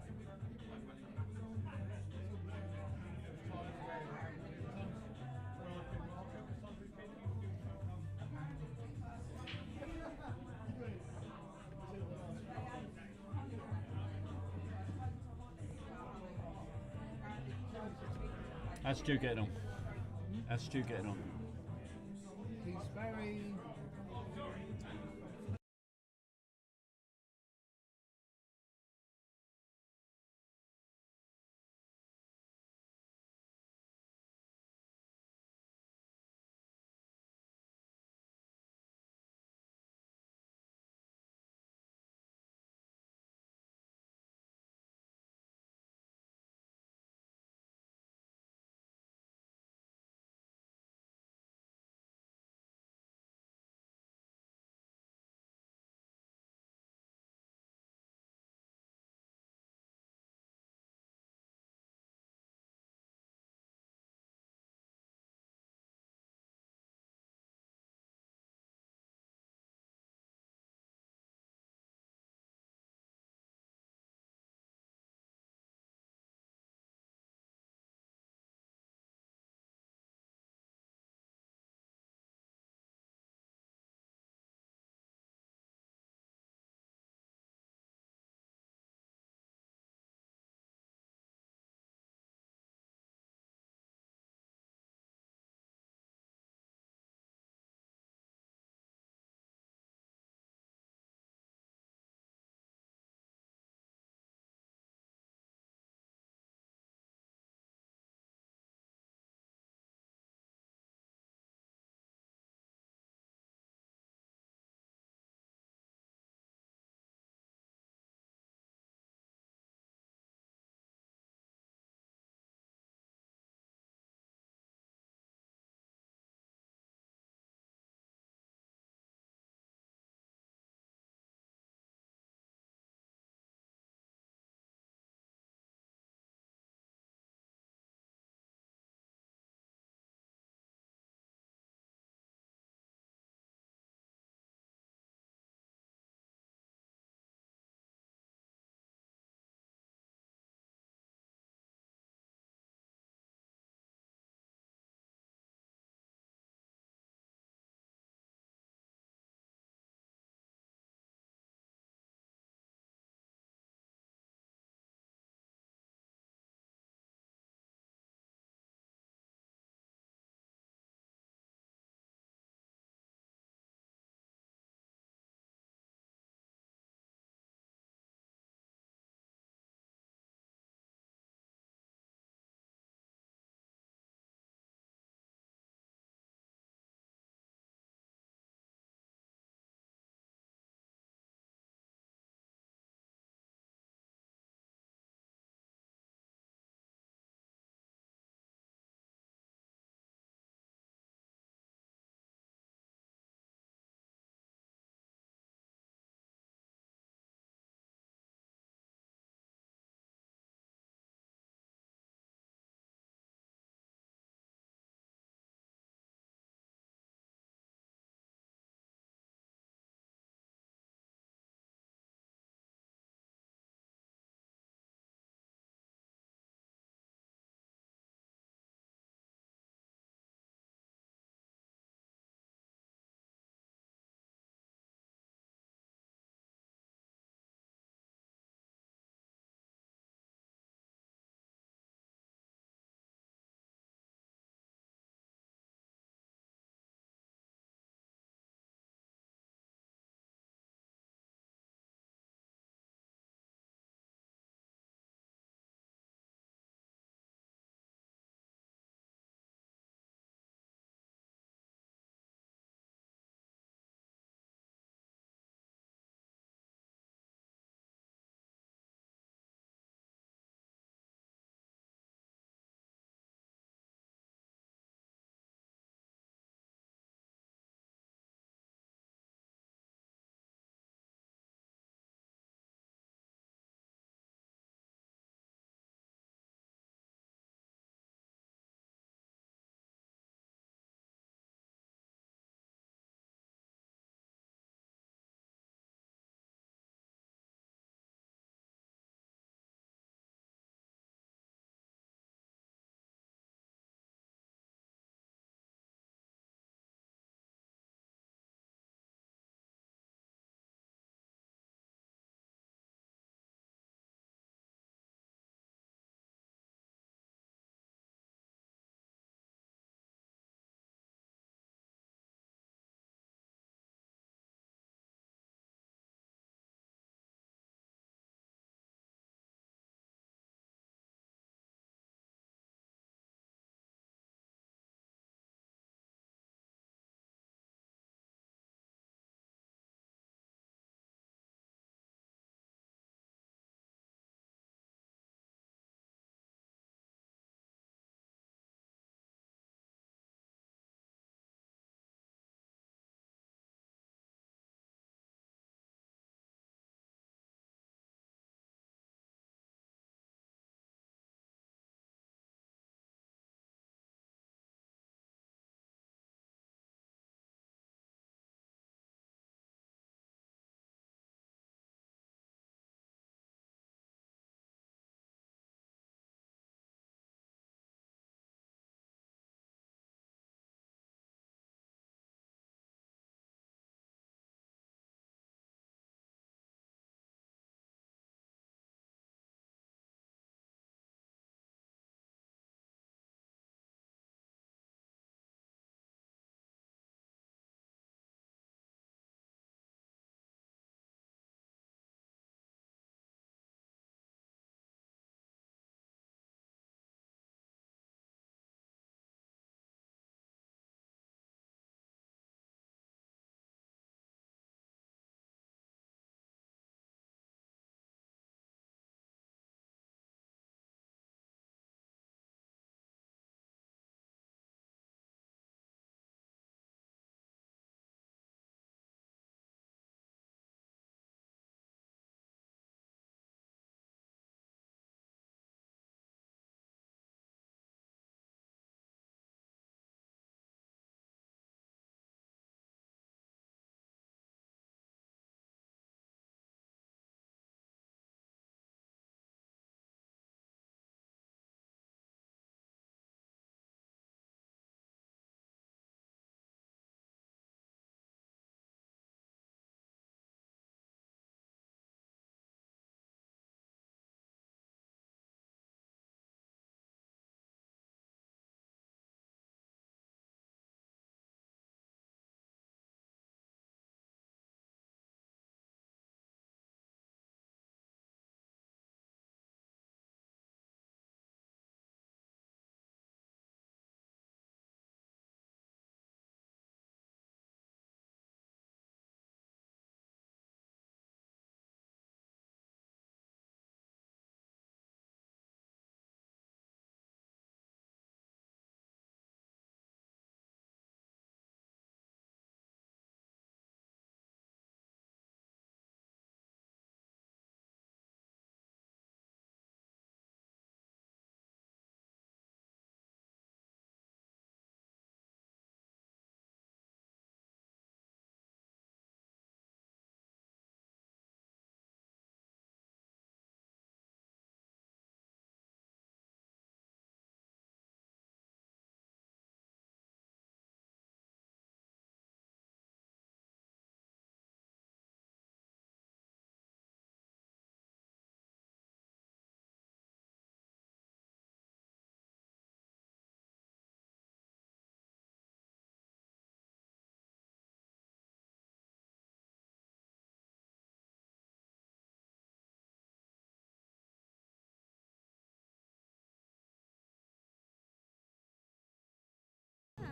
How's Stu getting on? How's Stu getting on? He's very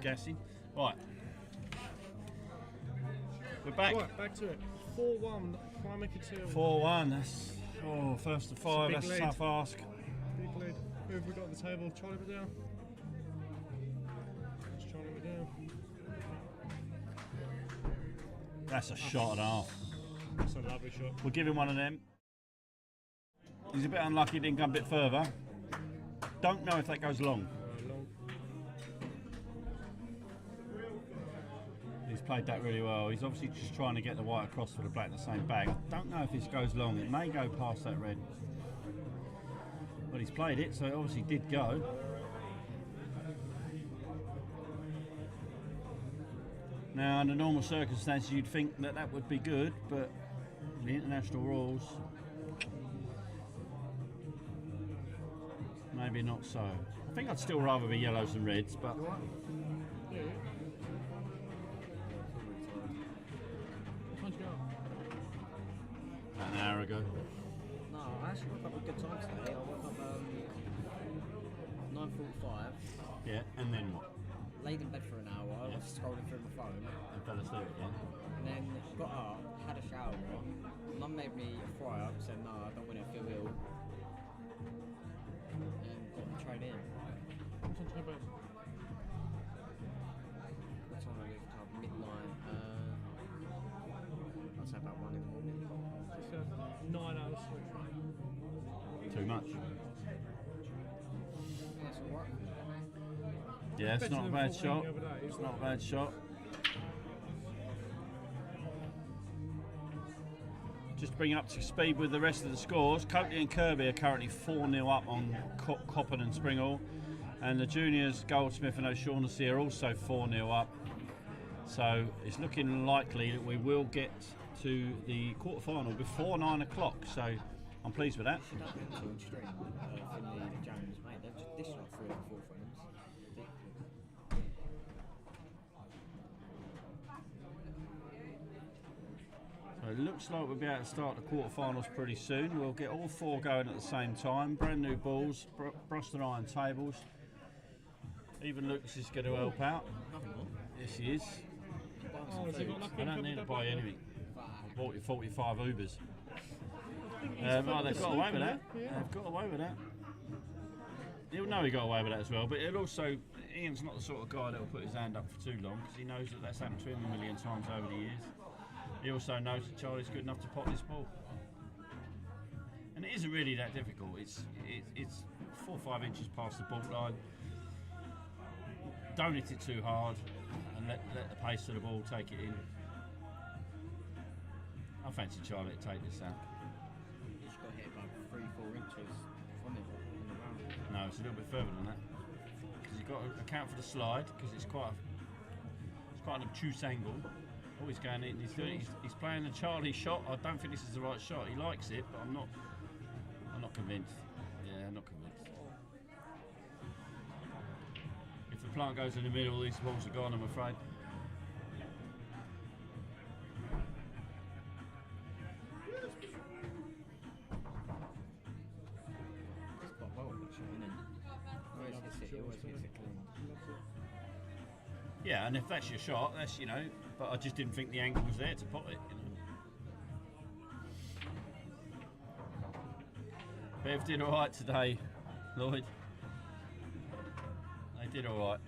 gassing. Right. We're back. Right, back to it. 4-1, Primary Couture. 4-1, that's first to five, big that's lead. a tough ask. Big lead. Who have we got at the table? Charlie it down. Just Charlie it down. That's a shot and a half. That's a lovely shot. We'll give him one of them. He's a bit unlucky, didn't come a bit further. Don't know if that goes long. Long. He's played that really well. He's obviously just trying to get the white across for the black in the same bag. I don't know if this goes long. It may go past that red. But he's played it, so it obviously did go. Now, under normal circumstances, you'd think that that would be good, but the international rules, maybe not so. I think I'd still rather be yellows than reds, but Yeah. Punch it up. about an hour ago. No, I actually woke up a good time today. I woke up 9:45. Yeah, and then what? Laid in bed for an hour, Yeah. was scrolling through my phone, And fell asleep again. and then got up, had a shower. Mum made me a fry up, said no, I don't want to feel ill, and got the train in. What's on table? What time I left up? Midnight. I'd say about 1 in the morning. It's 9 hours sleep. Too much. That's alright. Yeah, it's Better not a than bad 14 shot. the other day, It's isn't not a it? bad shot. Just to bring up to speed with the rest of the scores, Coatley and Kirby are currently 4-0 up on Coppin and Springhall, and the juniors Goldsmith and O'Shaughnessy are also 4-0 up. So it's looking likely that we will get to the quarter-final before 9 o'clock. So I'm pleased with that. Should have been on stream Finley and Jones, mate. They've just dished like 3 or 4 frames. So it looks like we'll be able to start the quarterfinals pretty soon. We'll get all 4 going at the same time. Brand new balls, brushed and iron tables. Even Lucas is going to help out. Yes, he is. Oh, has he got lucky I and don't covered need to that buy back anything. there? I bought you 45 Ubers. He's Well, they've got away with that. Yeah. They've got away with that. He'll know he got away with that as well, but he'll also, Ian's not the sort of guy that will put his hand up for too long because he knows that that's happened to him a million times over the years. He also knows that Charlie's good enough to pot this ball. And it isn't really that difficult. It's 4 or 5 inches past the ball line. Don't hit it too hard and let the pace of the ball take it in. I fancy Charlie to take this out. You just got hit about 3-4 inches from it in the round. No, it's a little bit further than that. Because you've got to account for the slide, because it's quite an obtuse angle. Oh, he's going in. He's playing the Charlie shot. I don't think this is the right shot. He likes it, but I'm not convinced. Yeah, I'm not convinced. If the plant goes in the middle, these balls are gone, I'm afraid. It's quite well, actually, isn't it? He always hits it clean. Yeah, and if that's your shot, that's, but I just didn't think the angle was there to pot it, Bev did alright today, Lloyd. They did alright,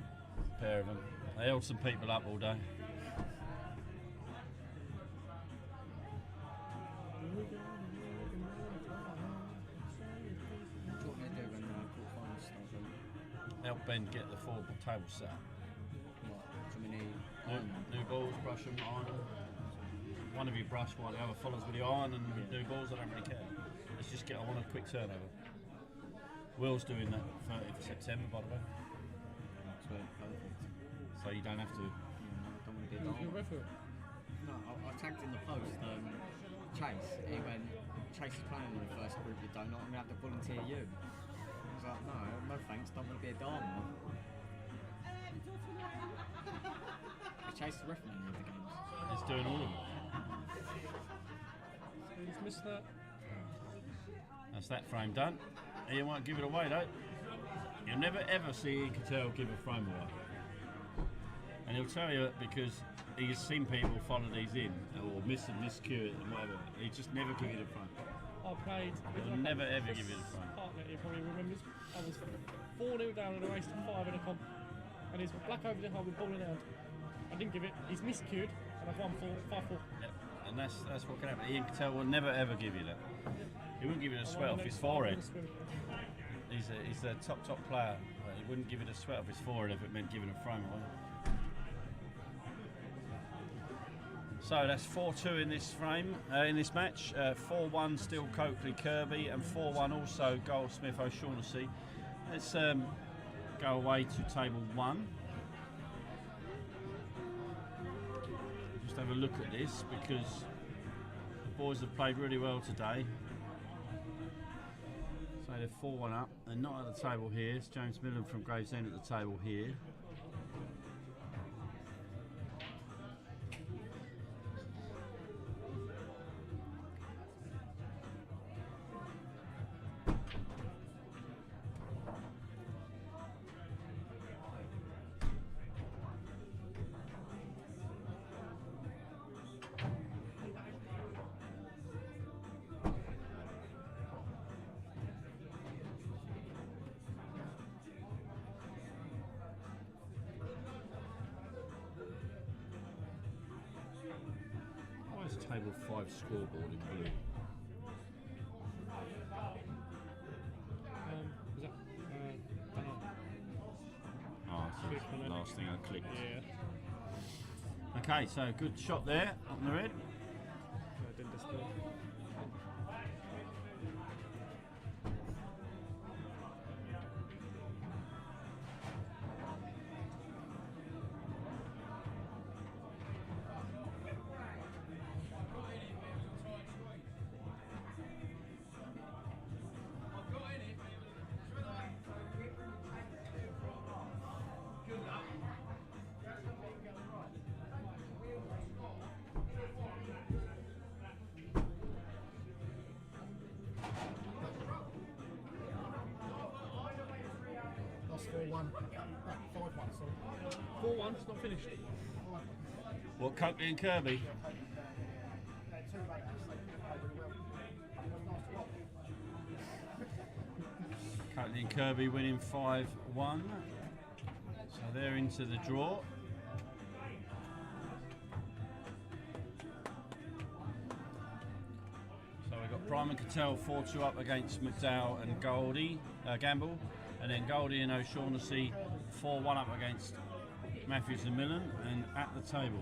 a pair of them. They held some people up all day. What do they do when the quarterfinals start then? Help Ben get the 4 table set up. What, do we need New balls, brush them, iron them. One of you brush while the other follows with the iron, and with new balls, I don't really care. Let's just I want a quick turnover. Will's doing that 30th of September, by the way. That's perfect. So you don't have to. I don't want to be a Who's your dog. referee? No, I tagged in the post Chase. He went, Chase is playing in the first group you don't know, I'm going to have to volunteer you. I was like, no thanks, don't want to be a Dharma. Chase the referee in the games. He's doing all of it. So he's missed that. That's that frame done. Ian won't give it away though. You'll never ever see Ian Cattell give a frame away. And he'll tell you because he's seen people follow these in or miscue it and whatever. He just never give you the front. I played. He'll never ever give you the front. Partner, he probably remembers. I was 4-0 down in a race to 5 in a comp, and he's black over the hole with ball in hand. I didn't give it. He's miscued, and I've won 5-4. Yep. And that's what can happen. Ian Cattell will never ever give you that. He wouldn't give you the sweat off his forehead. He's a top player. But he wouldn't give you the sweat off his forehead if it meant giving a frame away. So that's 4-2 in this frame, in this match. 4-1 still Coakley Kirby, and 4-1 also Goldsmith O'Shaughnessy. Let's go away to table 1. Just have a look at this because the boys have played really well today. So they're 4-1 up. They're not at the table here. It's James Millen from Gravesend at the table here. Table 5 scoreboard in blue. Is that? Oh, that's the last thing I clicked. Yeah. Okay, so good shot there up the red. I didn't display. That's 4-1. 5-1, sorry. 4-1, it's not finished. What, Coakley and Kirby? Coakley and Kirby winning 5-1. So they're into the draw. So we've got Prime and Cattell 4-2 up against McDowell and Goldie, Gamble. And then Goldie and O'Shaughnessy 4-1 up against Matthews and Millen, and at the table.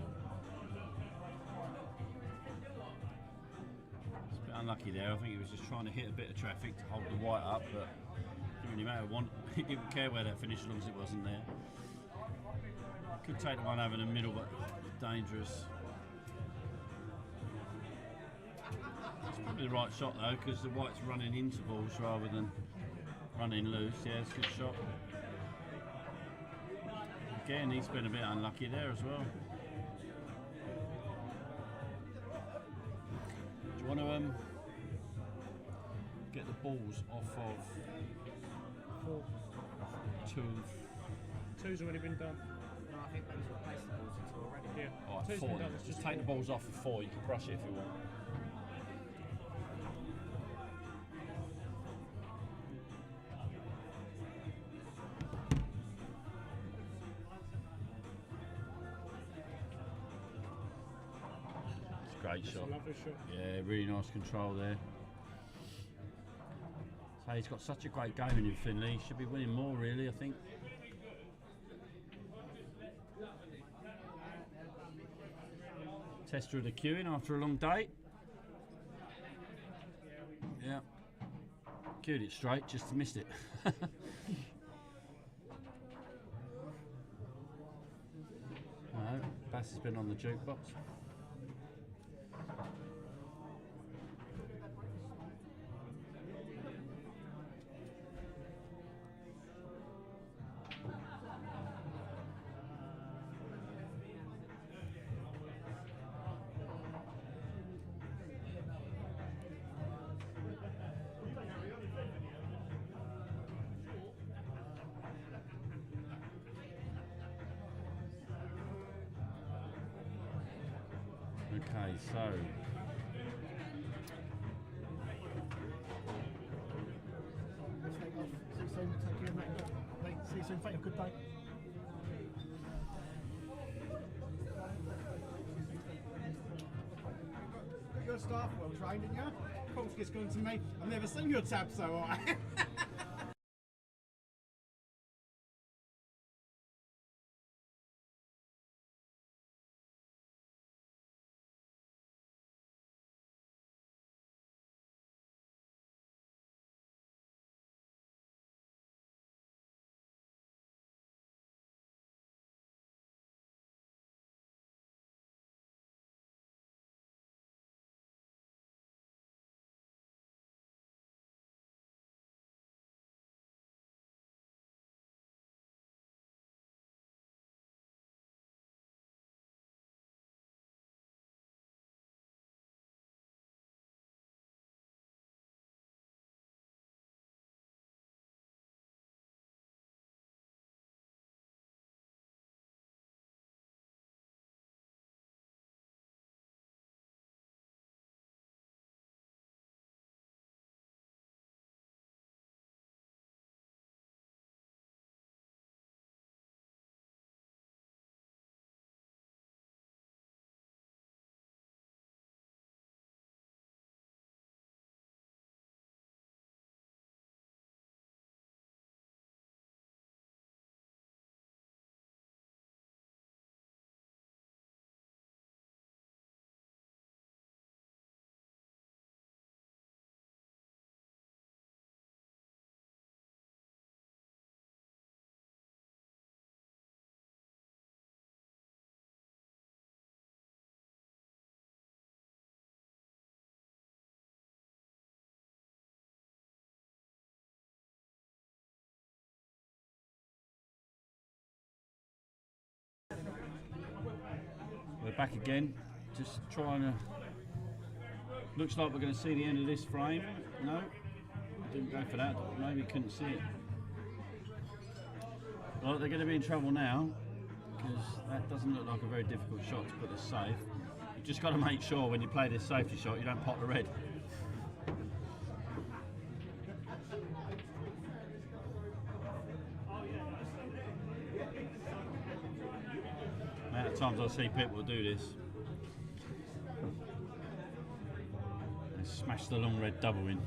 It's a bit unlucky there. I think he was just trying to hit a bit of traffic to hold the white up, but it didn't really matter. He didn't care where that finished as long as it wasn't there. Could take the one over in the middle, but dangerous. It's probably the right shot though, because the white's running into balls rather than running loose. Yeah, it's a good shot. Again, he's been a bit unlucky there as well. Do you want to get the balls off of 4. 2? 2's already been done. No, I think those replaced the balls into already. Yeah. Alright, 2's 4. been done. It's Just take the balls off of 4. You can brush it if you want. Great That's shot. a lovely shot. Yeah, really nice control there. So he's got such a great game in Finley. He should be winning more, really, I think. Tester of the queuing after a long day. Yeah. Queued it straight, just missed it. No, Bass has been on the jukebox. Okay, so See you soon. Take care, mate. See you soon. Thank you. Good day. Your staff well trained, didn't you? Colsky's going to me. I've never seen your tab so high. we're back again, just trying to. Looks like we're going to see the end of this frame. No, didn't go for that. Maybe couldn't see it. Well, they're going to be in trouble now because that doesn't look like a very difficult shot to put this safe. You've just got to make sure when you play this safety shot you don't pot the red. Amount of times I see people do this. They smash the long red double in.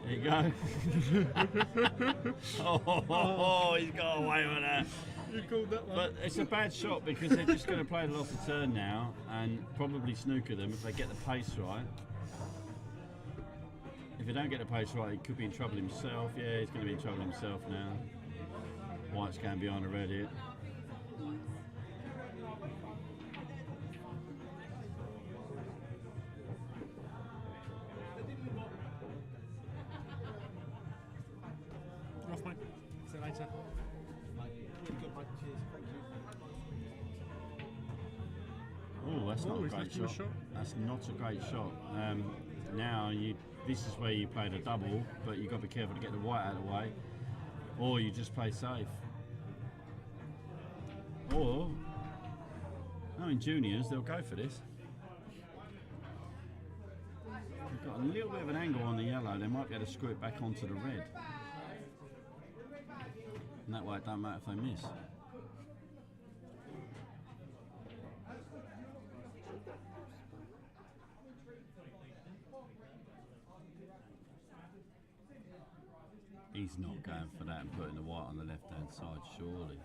There you go. Oh, he's got away with that. You called that one. But it's a bad shot because they're just going to play the loss of turn now and probably snooker them if they get the pace right. If they don't get the pace right, he could be in trouble himself. Yeah, he's going to be in trouble himself now. White's going behind the red here. Off, mate. See you later. Oh, that's not a he's great lifting the shot. shot. That's not a great shot. Now this is where you played a double, but you've got to be careful to get the white out of the way, or you just play safe. Or, no, in juniors they'll go for this. They've got a little bit of an angle on the yellow. They might be able to screw it back onto the red, and that way it don't matter if they miss. He's not going for that and putting the white on the left-hand side, surely.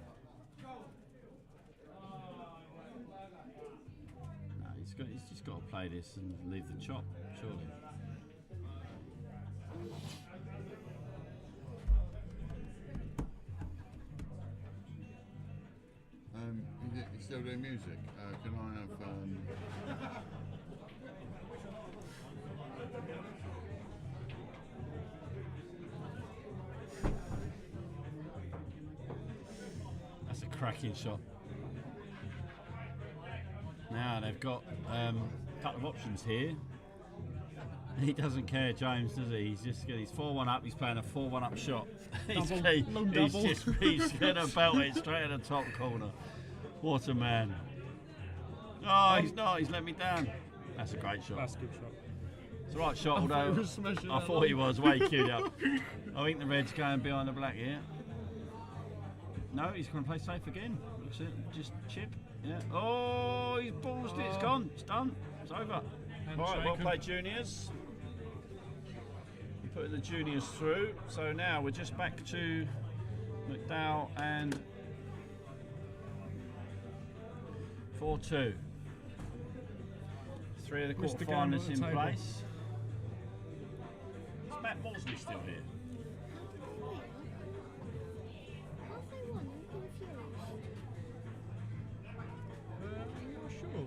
No, he's just got to play this and leave the chop, surely. You still doing music? Can I have... cracking shot. Now they've got a couple of options here. He doesn't care, James, does he? He's 4-1 up. He's playing a 4-1 up shot. He's gonna belt it straight at the top corner. What a man! Oh, he's not. He's let me down. That's a great shot. That's a good shot. It's the right shot, although I thought he was way queued up. I think the red's going behind the black here. No, he's going to play safe again. Looks it. Just chip. Yeah. Oh, he's ballsed it. It's gone. It's done. It's over. Right, well played, juniors. Putting the juniors through. So now we're just back to McDowell and 4-2. 3 of the quarterfinalists in place. Is Matt Mosley still here? I'm not sure.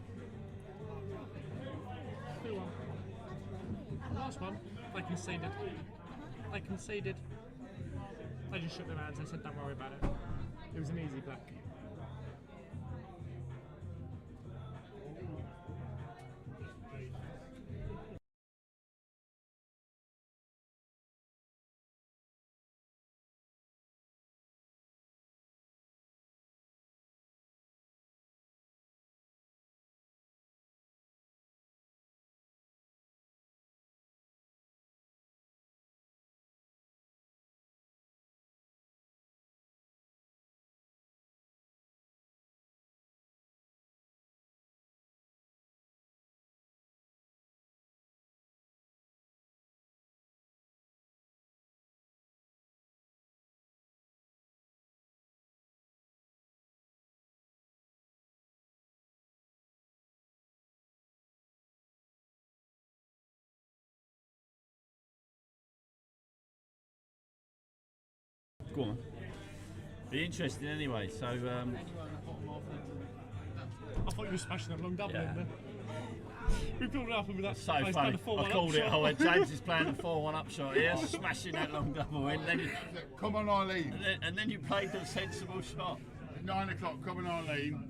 Who won? Last one, they conceded. They conceded. They just shook their hands and said, don't worry about it. It was an easy black. Go on. Be interesting anyway. So. I thought you were smashing that long double in there. We built it up and with that. So funny. I called it. I went, James is playing a 4-1 up shot here, smashing that long double in. Then come on, Eileen. And then you played the sensible shot. 9 o'clock, come on, Eileen.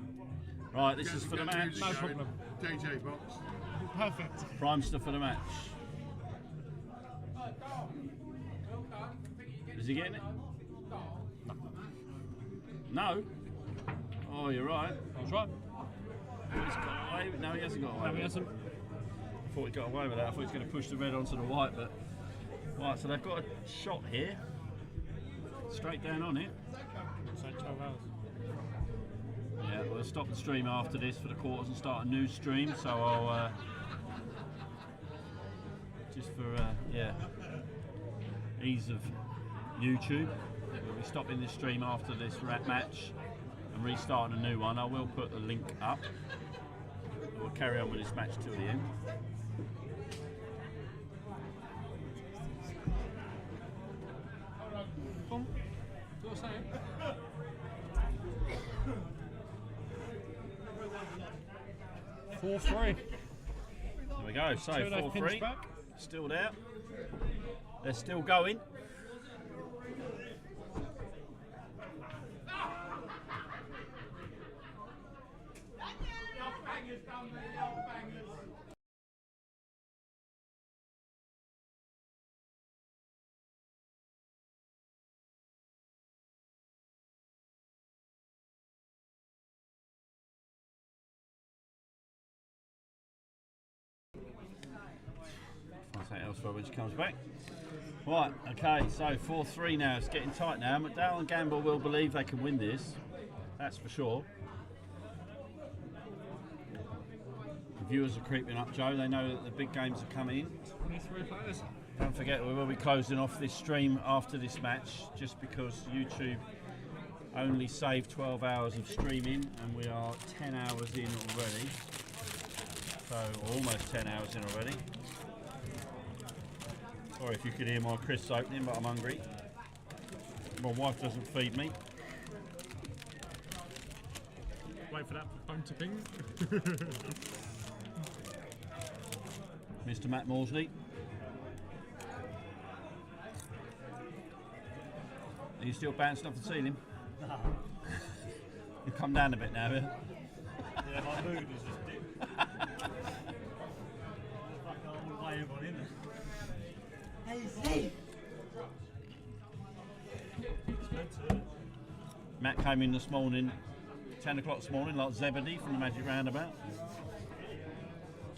Right, this is for the match. No problem. DJ box. Perfect. Primester for the match. Is he getting it? No. Oh, you're right. That's right. He's got away with, no, he hasn't got away No, with he it. hasn't. I thought he got away with that. I thought he was going to push the red onto the white, but right. So they've got a shot here, straight down on it. So 12 hours. Yeah, we'll stop the stream after this for the quarters and start a new stream. So I'll just for ease of YouTube, we'll be stopping this stream after this match and restarting a new one. I will put the link up. We'll carry on with this match till the end. Come. You're saying? Four three. There we go. So 4-3. Still there. They're still going. Find something else for her when she comes back. Right, okay, so 4-3 now. It's getting tight now. McDowell and Gamble will believe they can win this. That's for sure. The viewers are creeping up, Joe. They know that the big games are coming in. 23 players. Don't forget, we will be closing off this stream after this match, just because YouTube only saved 12 hours of streaming, and we are 10 hours in already. So, almost 10 hours in already. Sorry if you could hear my crisps opening, but I'm hungry. My wife doesn't feed me. Wait for that phone to ping. Mr. Matt Morsley. Are you still bouncing off the ceiling? No. You've come down a bit now, yeah? Yeah, my mood is just dipped. Fuck, all the way everyone in there. Hey, Matt came in this morning, 10 o'clock this morning, like Zebedee from the Magic Roundabout.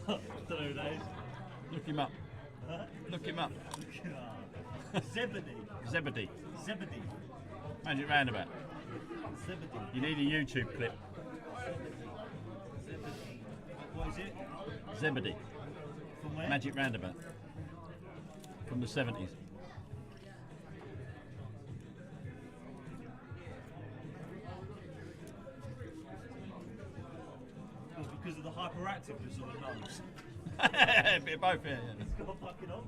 Don't know who that is. Look him up. Look him up. Zebedee. Zebedee. Zebedee. Magic Roundabout. Zebedee. You need a YouTube clip. Zebedee. What is it? Zebedee. From where? Magic Roundabout. From the 70s. It's because of the hyperactiveness of the nose. A bit of both, yeah. It's got fucking on.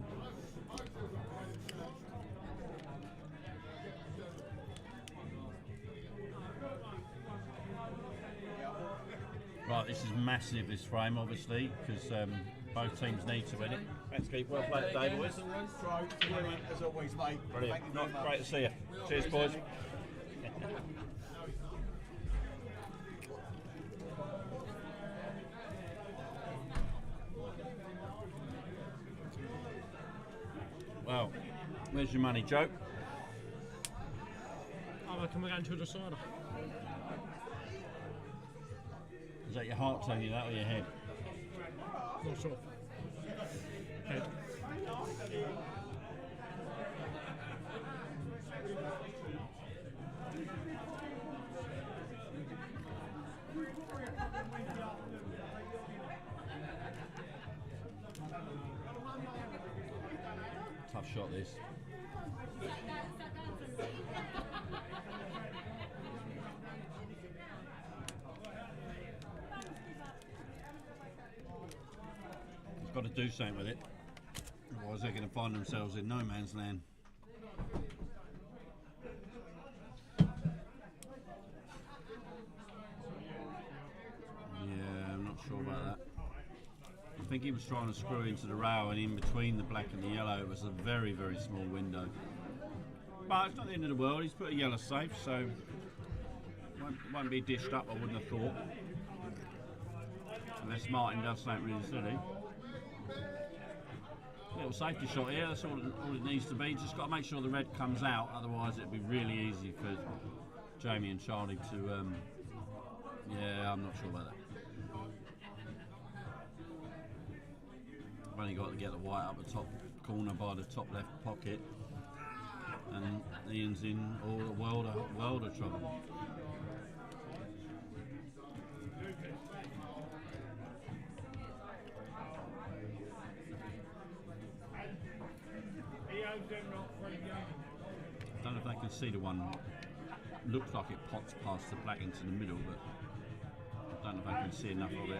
Right, this is massive, this frame, obviously, because both teams need to win it. Let's keep well played today, boys. Brilliant, as always, mate. Brilliant. Thank you very much. Great to see you. Cheers, boys. Well, where's your money, Joe? I reckon we're going to a decider. Is that your heart telling you that or your head? Not sure. Head. Tough shot, this. He's got to do something with it. Otherwise they're going to find themselves in no man's land. Yeah, I'm not sure about that. I think he was trying to screw into the rail, and in between the black and the yellow it was a very, very small window. But it's not the end of the world. He's put a yellow safe, so won't be dished up, I wouldn't have thought. Unless Martin does something really silly. Little safety shot here, that's all it needs to be. Just got to make sure the red comes out, otherwise it'd be really easy for Jamie and Charlie to... yeah, I'm not sure about that. I've only got to get the white up the top corner by the top left pocket, and Ian's in all the world of trouble. I don't know if they can see the one. Looks like it pots past the black into the middle, but I don't know if they can see enough of it.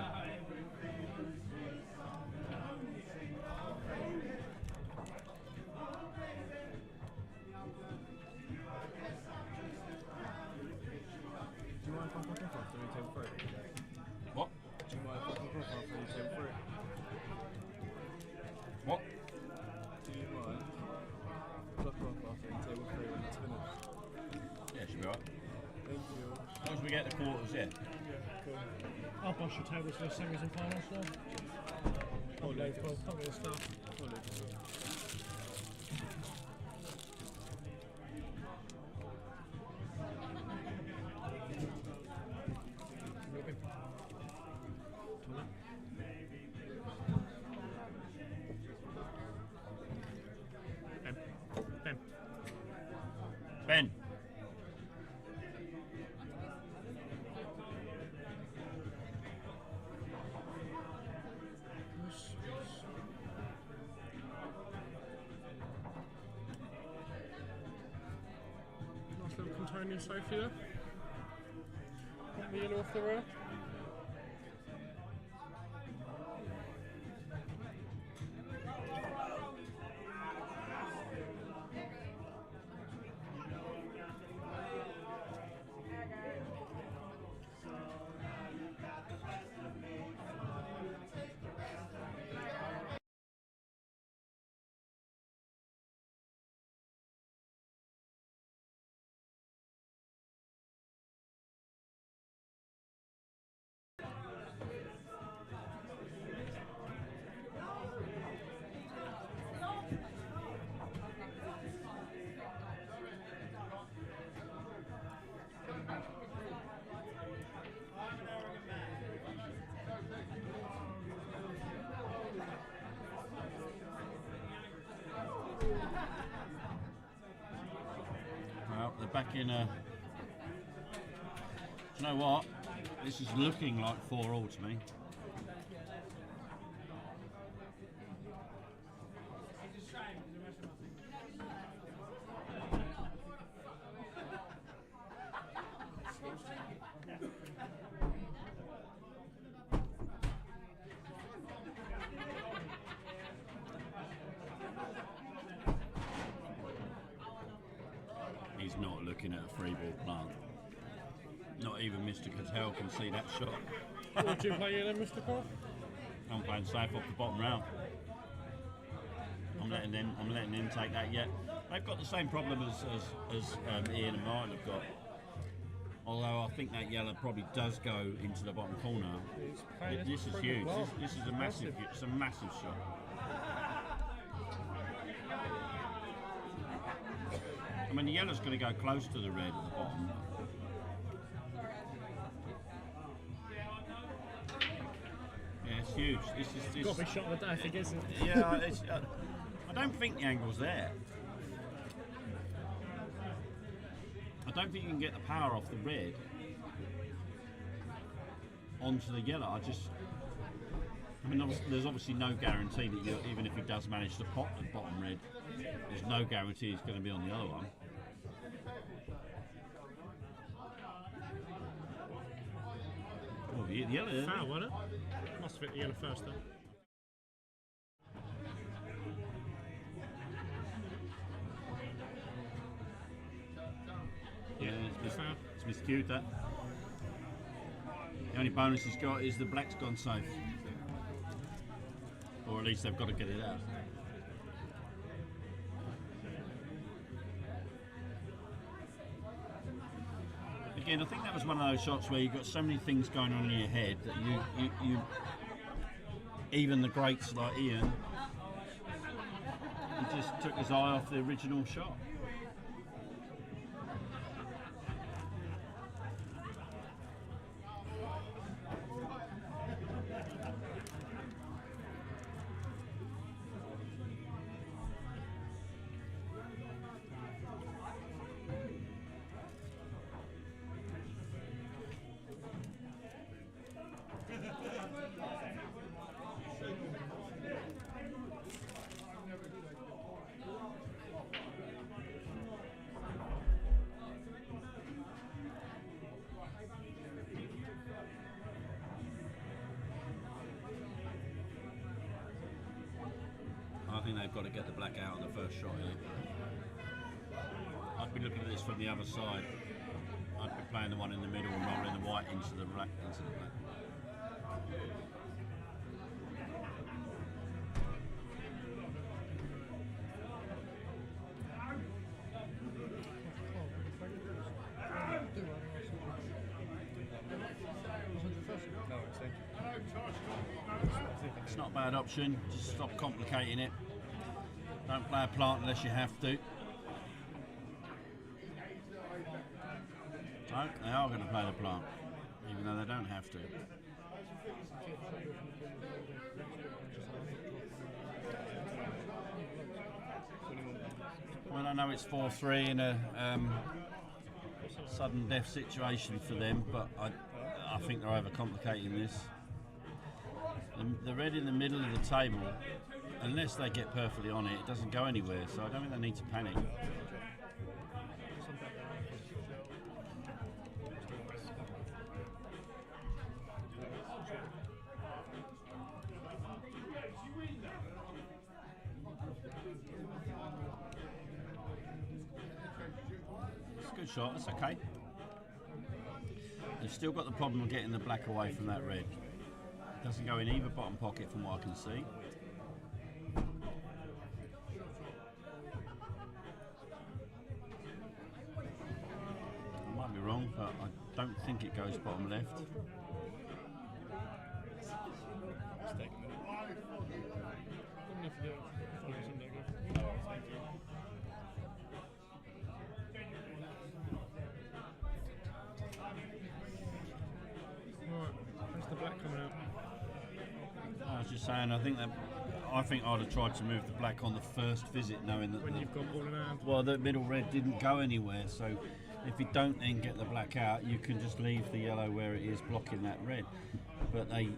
Do you mind if I pop off after you 10-3? What? Do you mind if I pop off after you 10-3? What? Do you mind? Drop off after you 10-3 when it's finished. Yeah, should be alright. Thank you. As long as we get the quarters, yeah. Yeah, cool. I'll brush your tables for the singers and finals now. Probably the stuff. Ben. Nice little containing safe here. Get the yellow off the rail. back in a... Do you know what? This is looking like 4-all to me. He's not looking at a free ball plant. Not even Mr. Cattell can see that shot. What do you play here then, Mr. Cole? I'm playing safe off the bottom round. I'm letting them take that yet. They've got the same problem as Ian and Martin have got. Although I think that yellow probably does go into the bottom corner. This is huge. This is a massive shot. I mean, the yellow's going to go close to the red at the bottom. Yeah, it's huge. It's got to be shot of the day if he gets it. Yeah, I don't think the angle's there. I don't think you can get the power off the red onto the yellow. I mean, there's obviously no guarantee that even if he does manage to pot the bottom red, there's no guarantee he's going to be on the other one. Oh, the yellow. Foul, wasn't it? Must have hit the yellow first, though. Yeah, it's miscued that. The only bonus he's got is the black's gone safe. Or at least they've got to get it out. Again, I think that was one of those shots where you've got so many things going on in your head that you even the greats like Ian, he just took his eye off the original shot. I think they've got to get the black out on the first shot here. I'd be looking at this from the other side. I'd be playing the one in the middle and rolling the white into the black. It's not a bad option, just stop complicating it. Don't play a plant unless you have to. No, they are going to play the plant, even though they don't have to. Well, I know it's 4-3 in a sudden death situation for them, but I think they're overcomplicating this. The red in the middle of the table, unless they get perfectly on it, it doesn't go anywhere, so I don't think they need to panic. It's a good shot, that's okay. They've still got the problem of getting the black away from that red. Doesn't go in either bottom pocket from what I can see. I might be wrong, but I don't think it goes bottom left. Right, where's the black coming out? I was just saying, I think that I think I'd have tried to move the black on the first visit, knowing that When you've got ball in hand. well, the middle red didn't go anywhere. So if you don't then get the black out, you can just leave the yellow where it is, blocking that red. But they,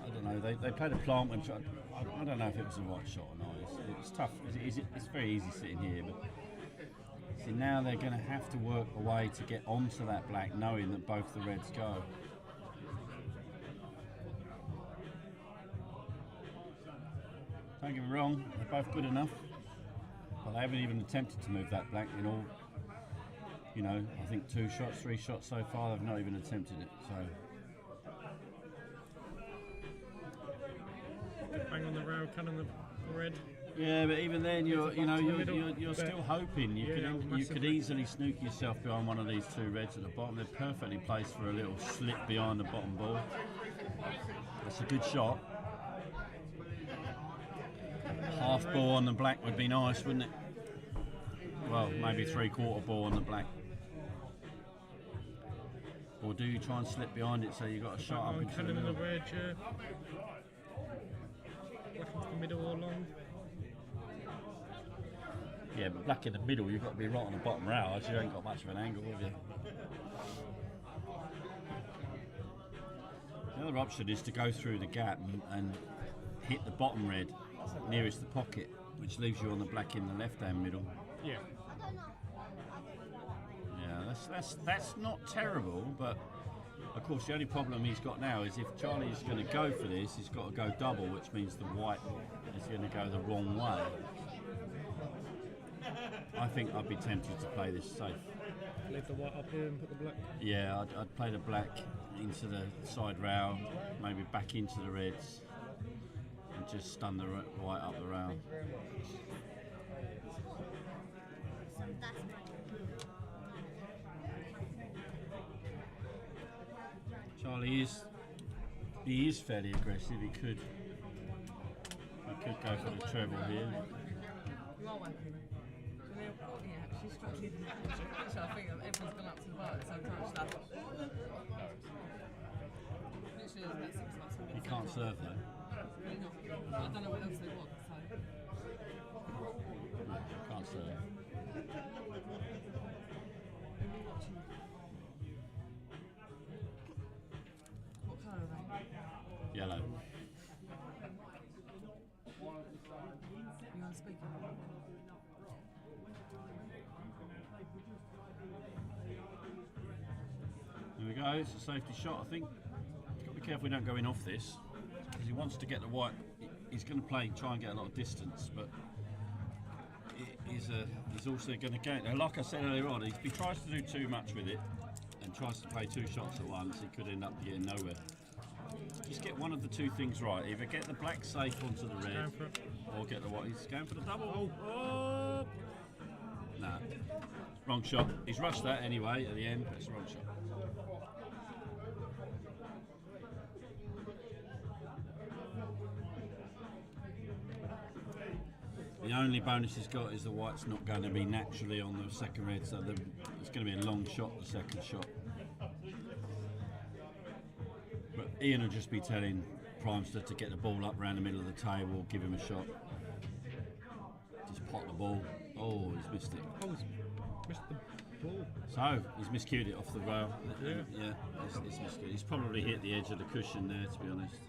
I don't know, they played a plant and tried. I don't know if it was the right shot or not. It's tough. It's very easy sitting here, but see now they're going to have to work a way to get onto that black, knowing that both the reds go. Don't get me wrong, they're both good enough, but they haven't even attempted to move that black in all. You know, I think 2 shots, 3 shots so far. They've not even attempted it. So. Bang on the rail, cut on the red. Yeah, but even then, you're still hoping you could easily snook yourself behind one of these 2 reds at the bottom. They're perfectly placed for a little slip behind the bottom ball. That's a good shot. Half ball on the black would be nice, wouldn't it? Well, maybe 3/4 ball on the black. Or do you try and slip behind it so you got a shot up into the middle? The red, black into the middle or long. Yeah, but black in the middle, you've got to be right on the bottom rail, else you ain't got much of an angle, have you? The other option is to go through the gap and hit the bottom red nearest the pocket, which leaves you on the black in the left-hand middle. Yeah. Yeah, that's not terrible, but of course the only problem he's got now is if Charlie is going to go for this, he's got to go double, which means the white is going to go the wrong way. I think I'd be tempted to play this safe. Leave the white up here and put the black. Yeah, I'd play the black into the side rail, maybe back into the reds, and just stun the white up the rail. Charlie is fairly aggressive. He could go for the treble here. You are working. Yeah, she's struggling. So I think everyone's gone up to the bar at the same time. She's like, literally, that's 6 months. He can't serve though. Really not. I don't know what else they want. So. No, can't serve. What colour are they? Yellow. You on speaker? There we go, it's a safety shot, I think. Got to be careful we don't go in off this, because he wants to get the white. He's going to try and get a lot of distance, but he's also going to get. Like I said earlier on, if he tries to do too much with it and tries to play 2 shots at once, he could end up getting nowhere. Just get one of the 2 things right. Either get the black safe onto the red, or get the white. He's going for the double. Oh. Nah, wrong shot. He's rushed that anyway at the end, but it's the wrong shot. The only bonus he's got is the white's not going to be naturally on the second red, so it's going to be a long shot, the second shot. But Ian will just be telling Primester to get the ball up around the middle of the table, give him a shot. Just pot the ball. Oh, he's missed it. Oh, he's missed the ball. So, he's miscued it off the rail. Yeah. He's miscued. He's probably hit the edge of the cushion there, to be honest.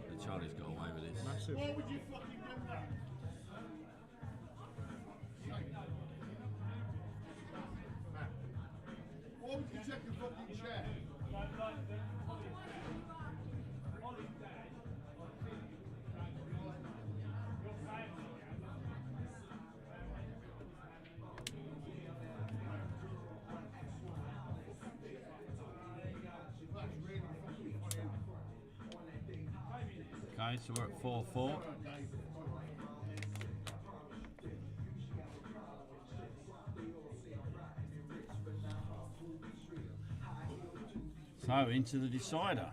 But Charlie's got away with this. Massive. Why would you fucking do that? Why would you check a fucking chair? Okay, so we're at 4-4. So into the decider.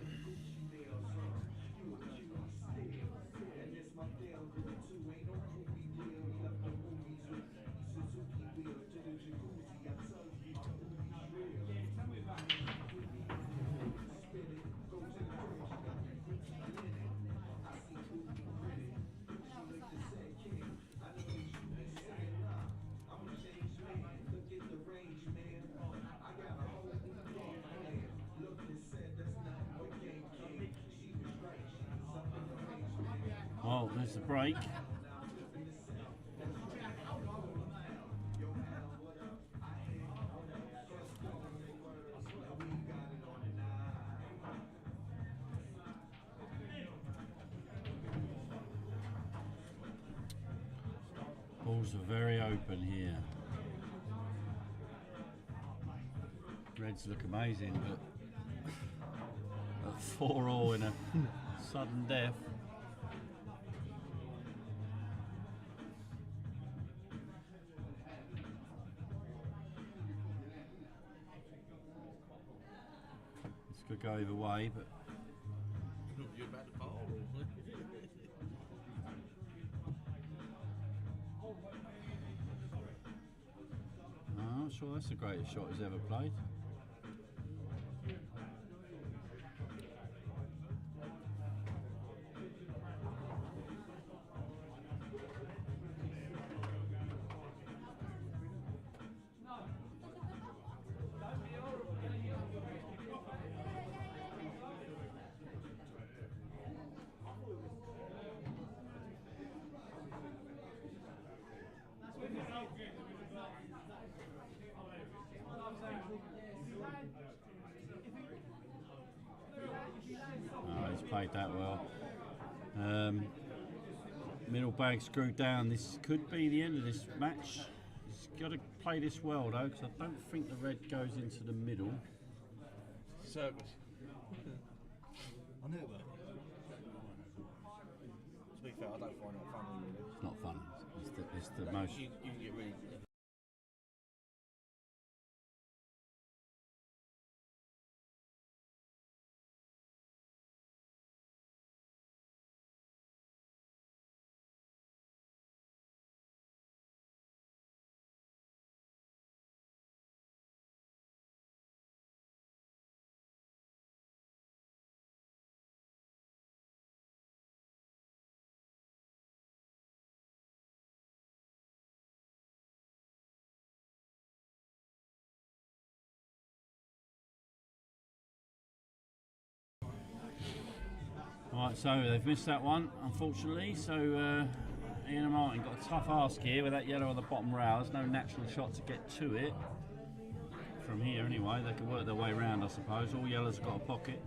the break. Balls are very open here. Reds look amazing, but at 4-all in a sudden death. This could go either way, but Not you about the ball. I'm not sure that's the greatest shot he's ever played. Oh, he's played that well. Middle bag screwed down. This could be the end of this match. He's got to play this well though, because I don't think the red goes into the middle. Circus. I knew it would. To be fair, I don't find it funny really. It's not fun. It's the most. You can get really. Right, so they've missed that one, unfortunately. So Ian and Martin got a tough ask here with that yellow on the bottom rail. There's no natural shot to get to it. From here, anyway, they can work their way around, I suppose. All yellows have got a pocket.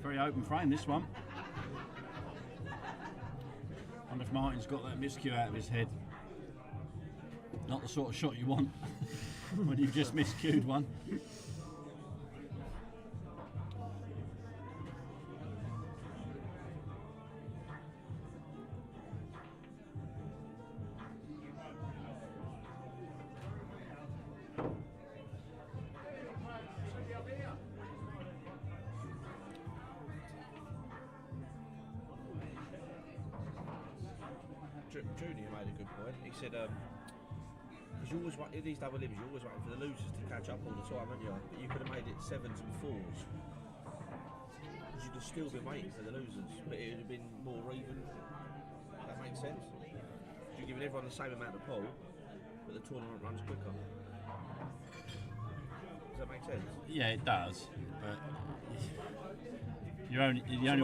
Very open frame, this one. Wonder if Martin's got that miscue out of his head. Not the sort of shot you want when you've just miscued one. Junior made a good point. He said, because you always in these double livers, you're always waiting for the losers to catch up all the time, aren't you? But you could have made it 7s and 4s. Because you'd have still been waiting for the losers, but it would have been more even. That makes sense. You're giving everyone the same amount of pull, but the tournament runs quicker. Does that make sense? Yeah, it does. But the only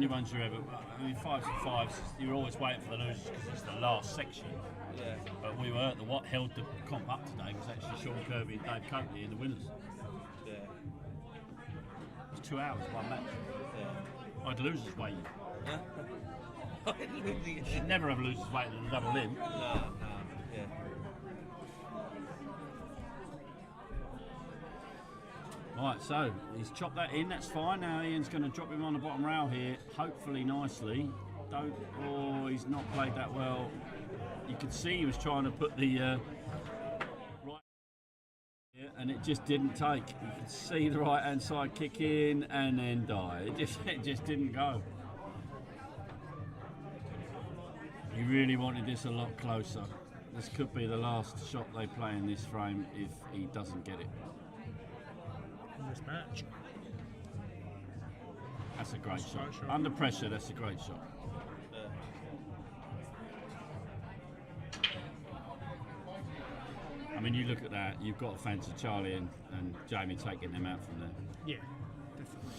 ones you ever. I mean, 5s and 5s. You're always waiting for the losers because it's the last section. Yeah. But we were what held the comp up today was actually Sean Kirby and Dave Coakley in the winners. Yeah. It was 2 hours, one match. Yeah. I had the losers waiting. You should never have losers waiting in a double limb. No, yeah. Right, so he's chopped that in, that's fine. Now Ian's going to drop him on the bottom rail here, hopefully nicely. He's not played that well. You could see he was trying to put the right here, and it just didn't take. You could see the right hand side kick in and then die. It just didn't go. He really wanted this a lot closer. This could be the last shot they play in this frame if he doesn't get it. This match. That's a great shot. Under pressure, that's a great shot. I mean, you look at that, you've got to fancy Charlie and Jamie taking them out from there. Yeah, definitely.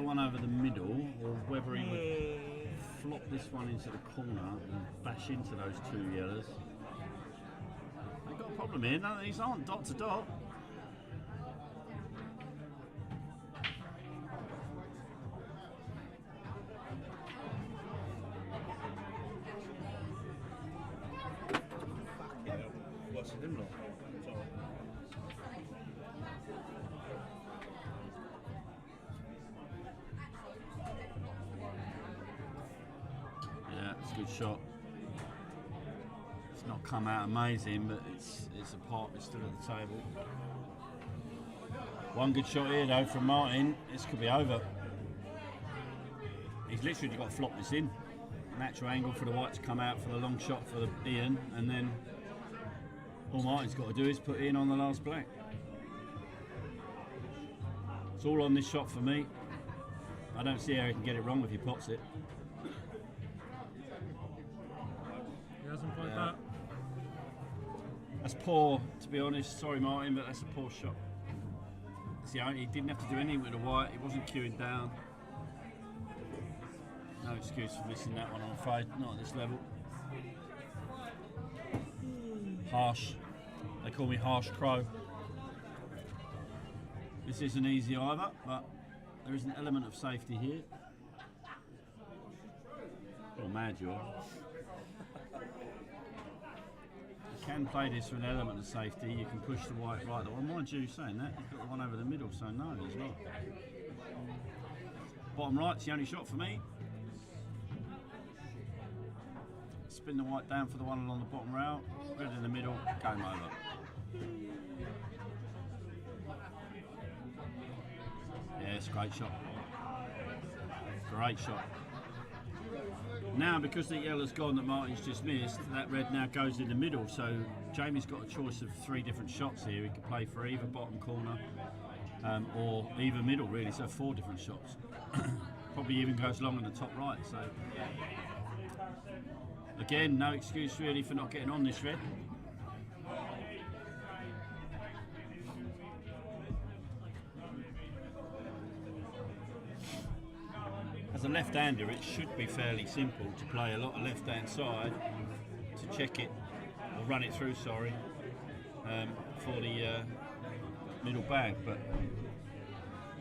the one over the middle, or whether he would flop this one into the corner and bash into those two yellows. They've got a problem here. None of these aren't dot to dot. What's in them lot? Yeah, it's a good shot. It's not come out amazing, but it's a part. It's still at the table. One good shot here though from Martin. This could be over. He's literally got to flop this in. Natural angle for the white to come out for the long shot for Ian, and then all Martin's got to do is put Ian on the last black. It's all on this shot for me. I don't see how he can get it wrong if he pots it. He hasn't played that. That's poor, to be honest. Sorry, Martin, but that's a poor shot. See, he didn't have to do anything with the white. He wasn't queuing down. No excuse for missing that one, I'm afraid. Not at this level. Harsh. They call me Harsh Crow. This isn't easy either, but there is an element of safety here. Oh, mad you are. You can play this with an element of safety. You can push the white right. Well, mind you saying that, you've got the one over the middle, so no, he's not. Bottom right's the only shot for me. Spin the white down for the one along the bottom rail. Red in the middle, game over. Yeah, it's a great shot. Great shot. Now, because the yellow's gone that Martin's just missed, that red now goes in the middle. So Jamie's got a choice of 3 different shots here. He could play for either bottom corner or either middle, really. So 4 different shots. Probably even goes long in the top right. So again, no excuse really for not getting on this red. As a left-hander, it should be fairly simple to play a lot of left-hand side to check it, or run it through, sorry, for the middle bag, but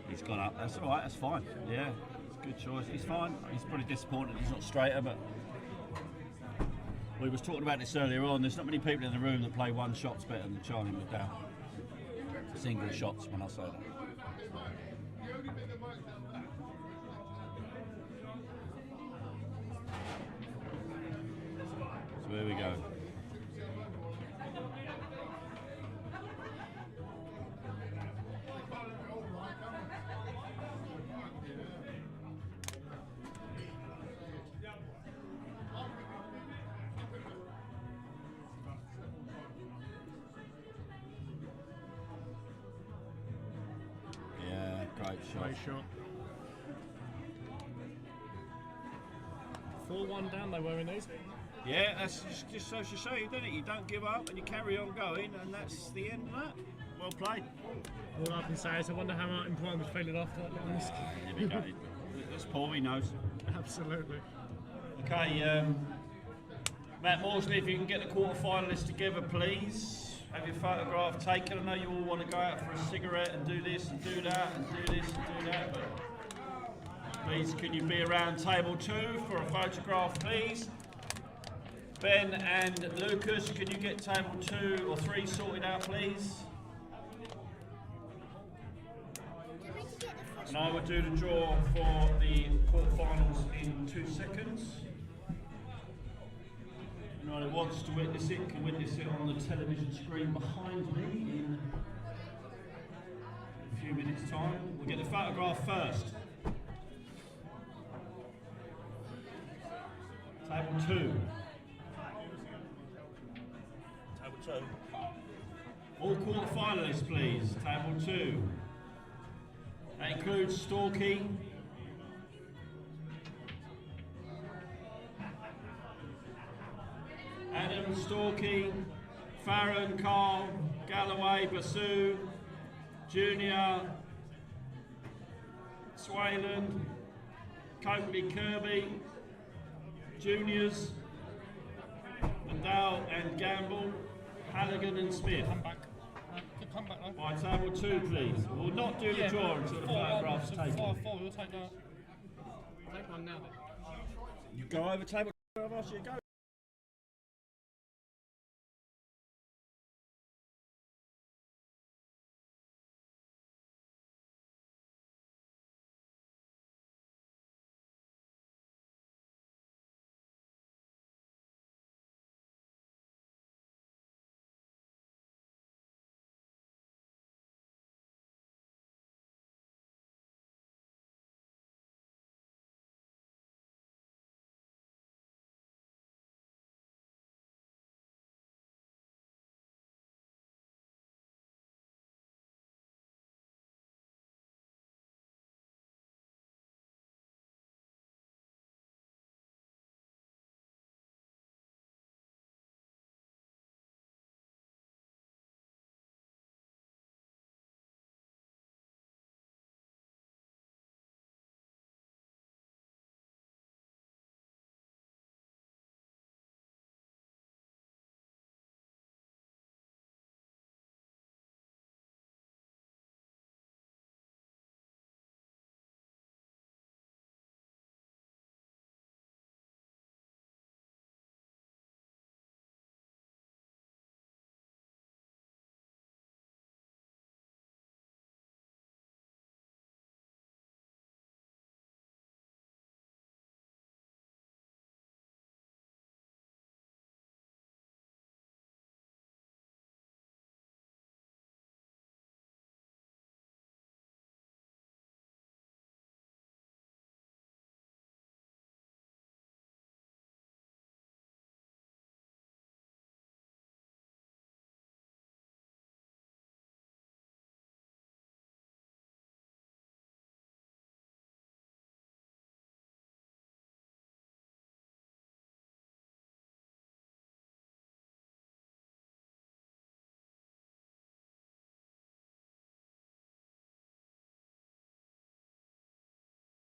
he's gone up. That's all right, that's fine. Yeah, it's a good choice. He's fine. He's probably disappointed he's not straighter, but we was talking about this earlier on. There's not many people in the room that play one shots better than Charlie McDowell. Single shots, when I say that. So here we go. Yeah, great shot. Great shot. 4-1 down they were in these. Yeah, that's just so to show you, doesn't it? You don't give up and you carry on going, and that's the end of that. Well played. All I can say is I wonder how Martin Prime was feeling after that little miss. Here we go. That's Paul, he knows. Absolutely. Okay, Matt Morsley, if you can get the quarter-finalists together, please. Have your photograph taken. I know you all want to go out for a cigarette and do this and do that and do this and do that, but please, can you be around table 2 for a photograph, please? Ben and Lucas, can you get table 2 or 3 sorted out, please? And I will do the draw for the quarterfinals in 2 seconds. Anyone who wants to witness it can witness it on the television screen behind me in a few minutes' time. We'll get the photograph first. Table 2. Table 2. All quarter-finalists, please. Table 2. That includes Storky, Adam, Storky, Farron, Carl, Galloway, Basu, Junior, Swayland, Coatley, Kirby, Juniors, Mandel and Gamble, Halligan and Smith. Good comeback though. By table 2, please. We'll not do the draw until the photographs are taken. 4, we'll take that. Take one now then. You go over table 2, I've asked you to go.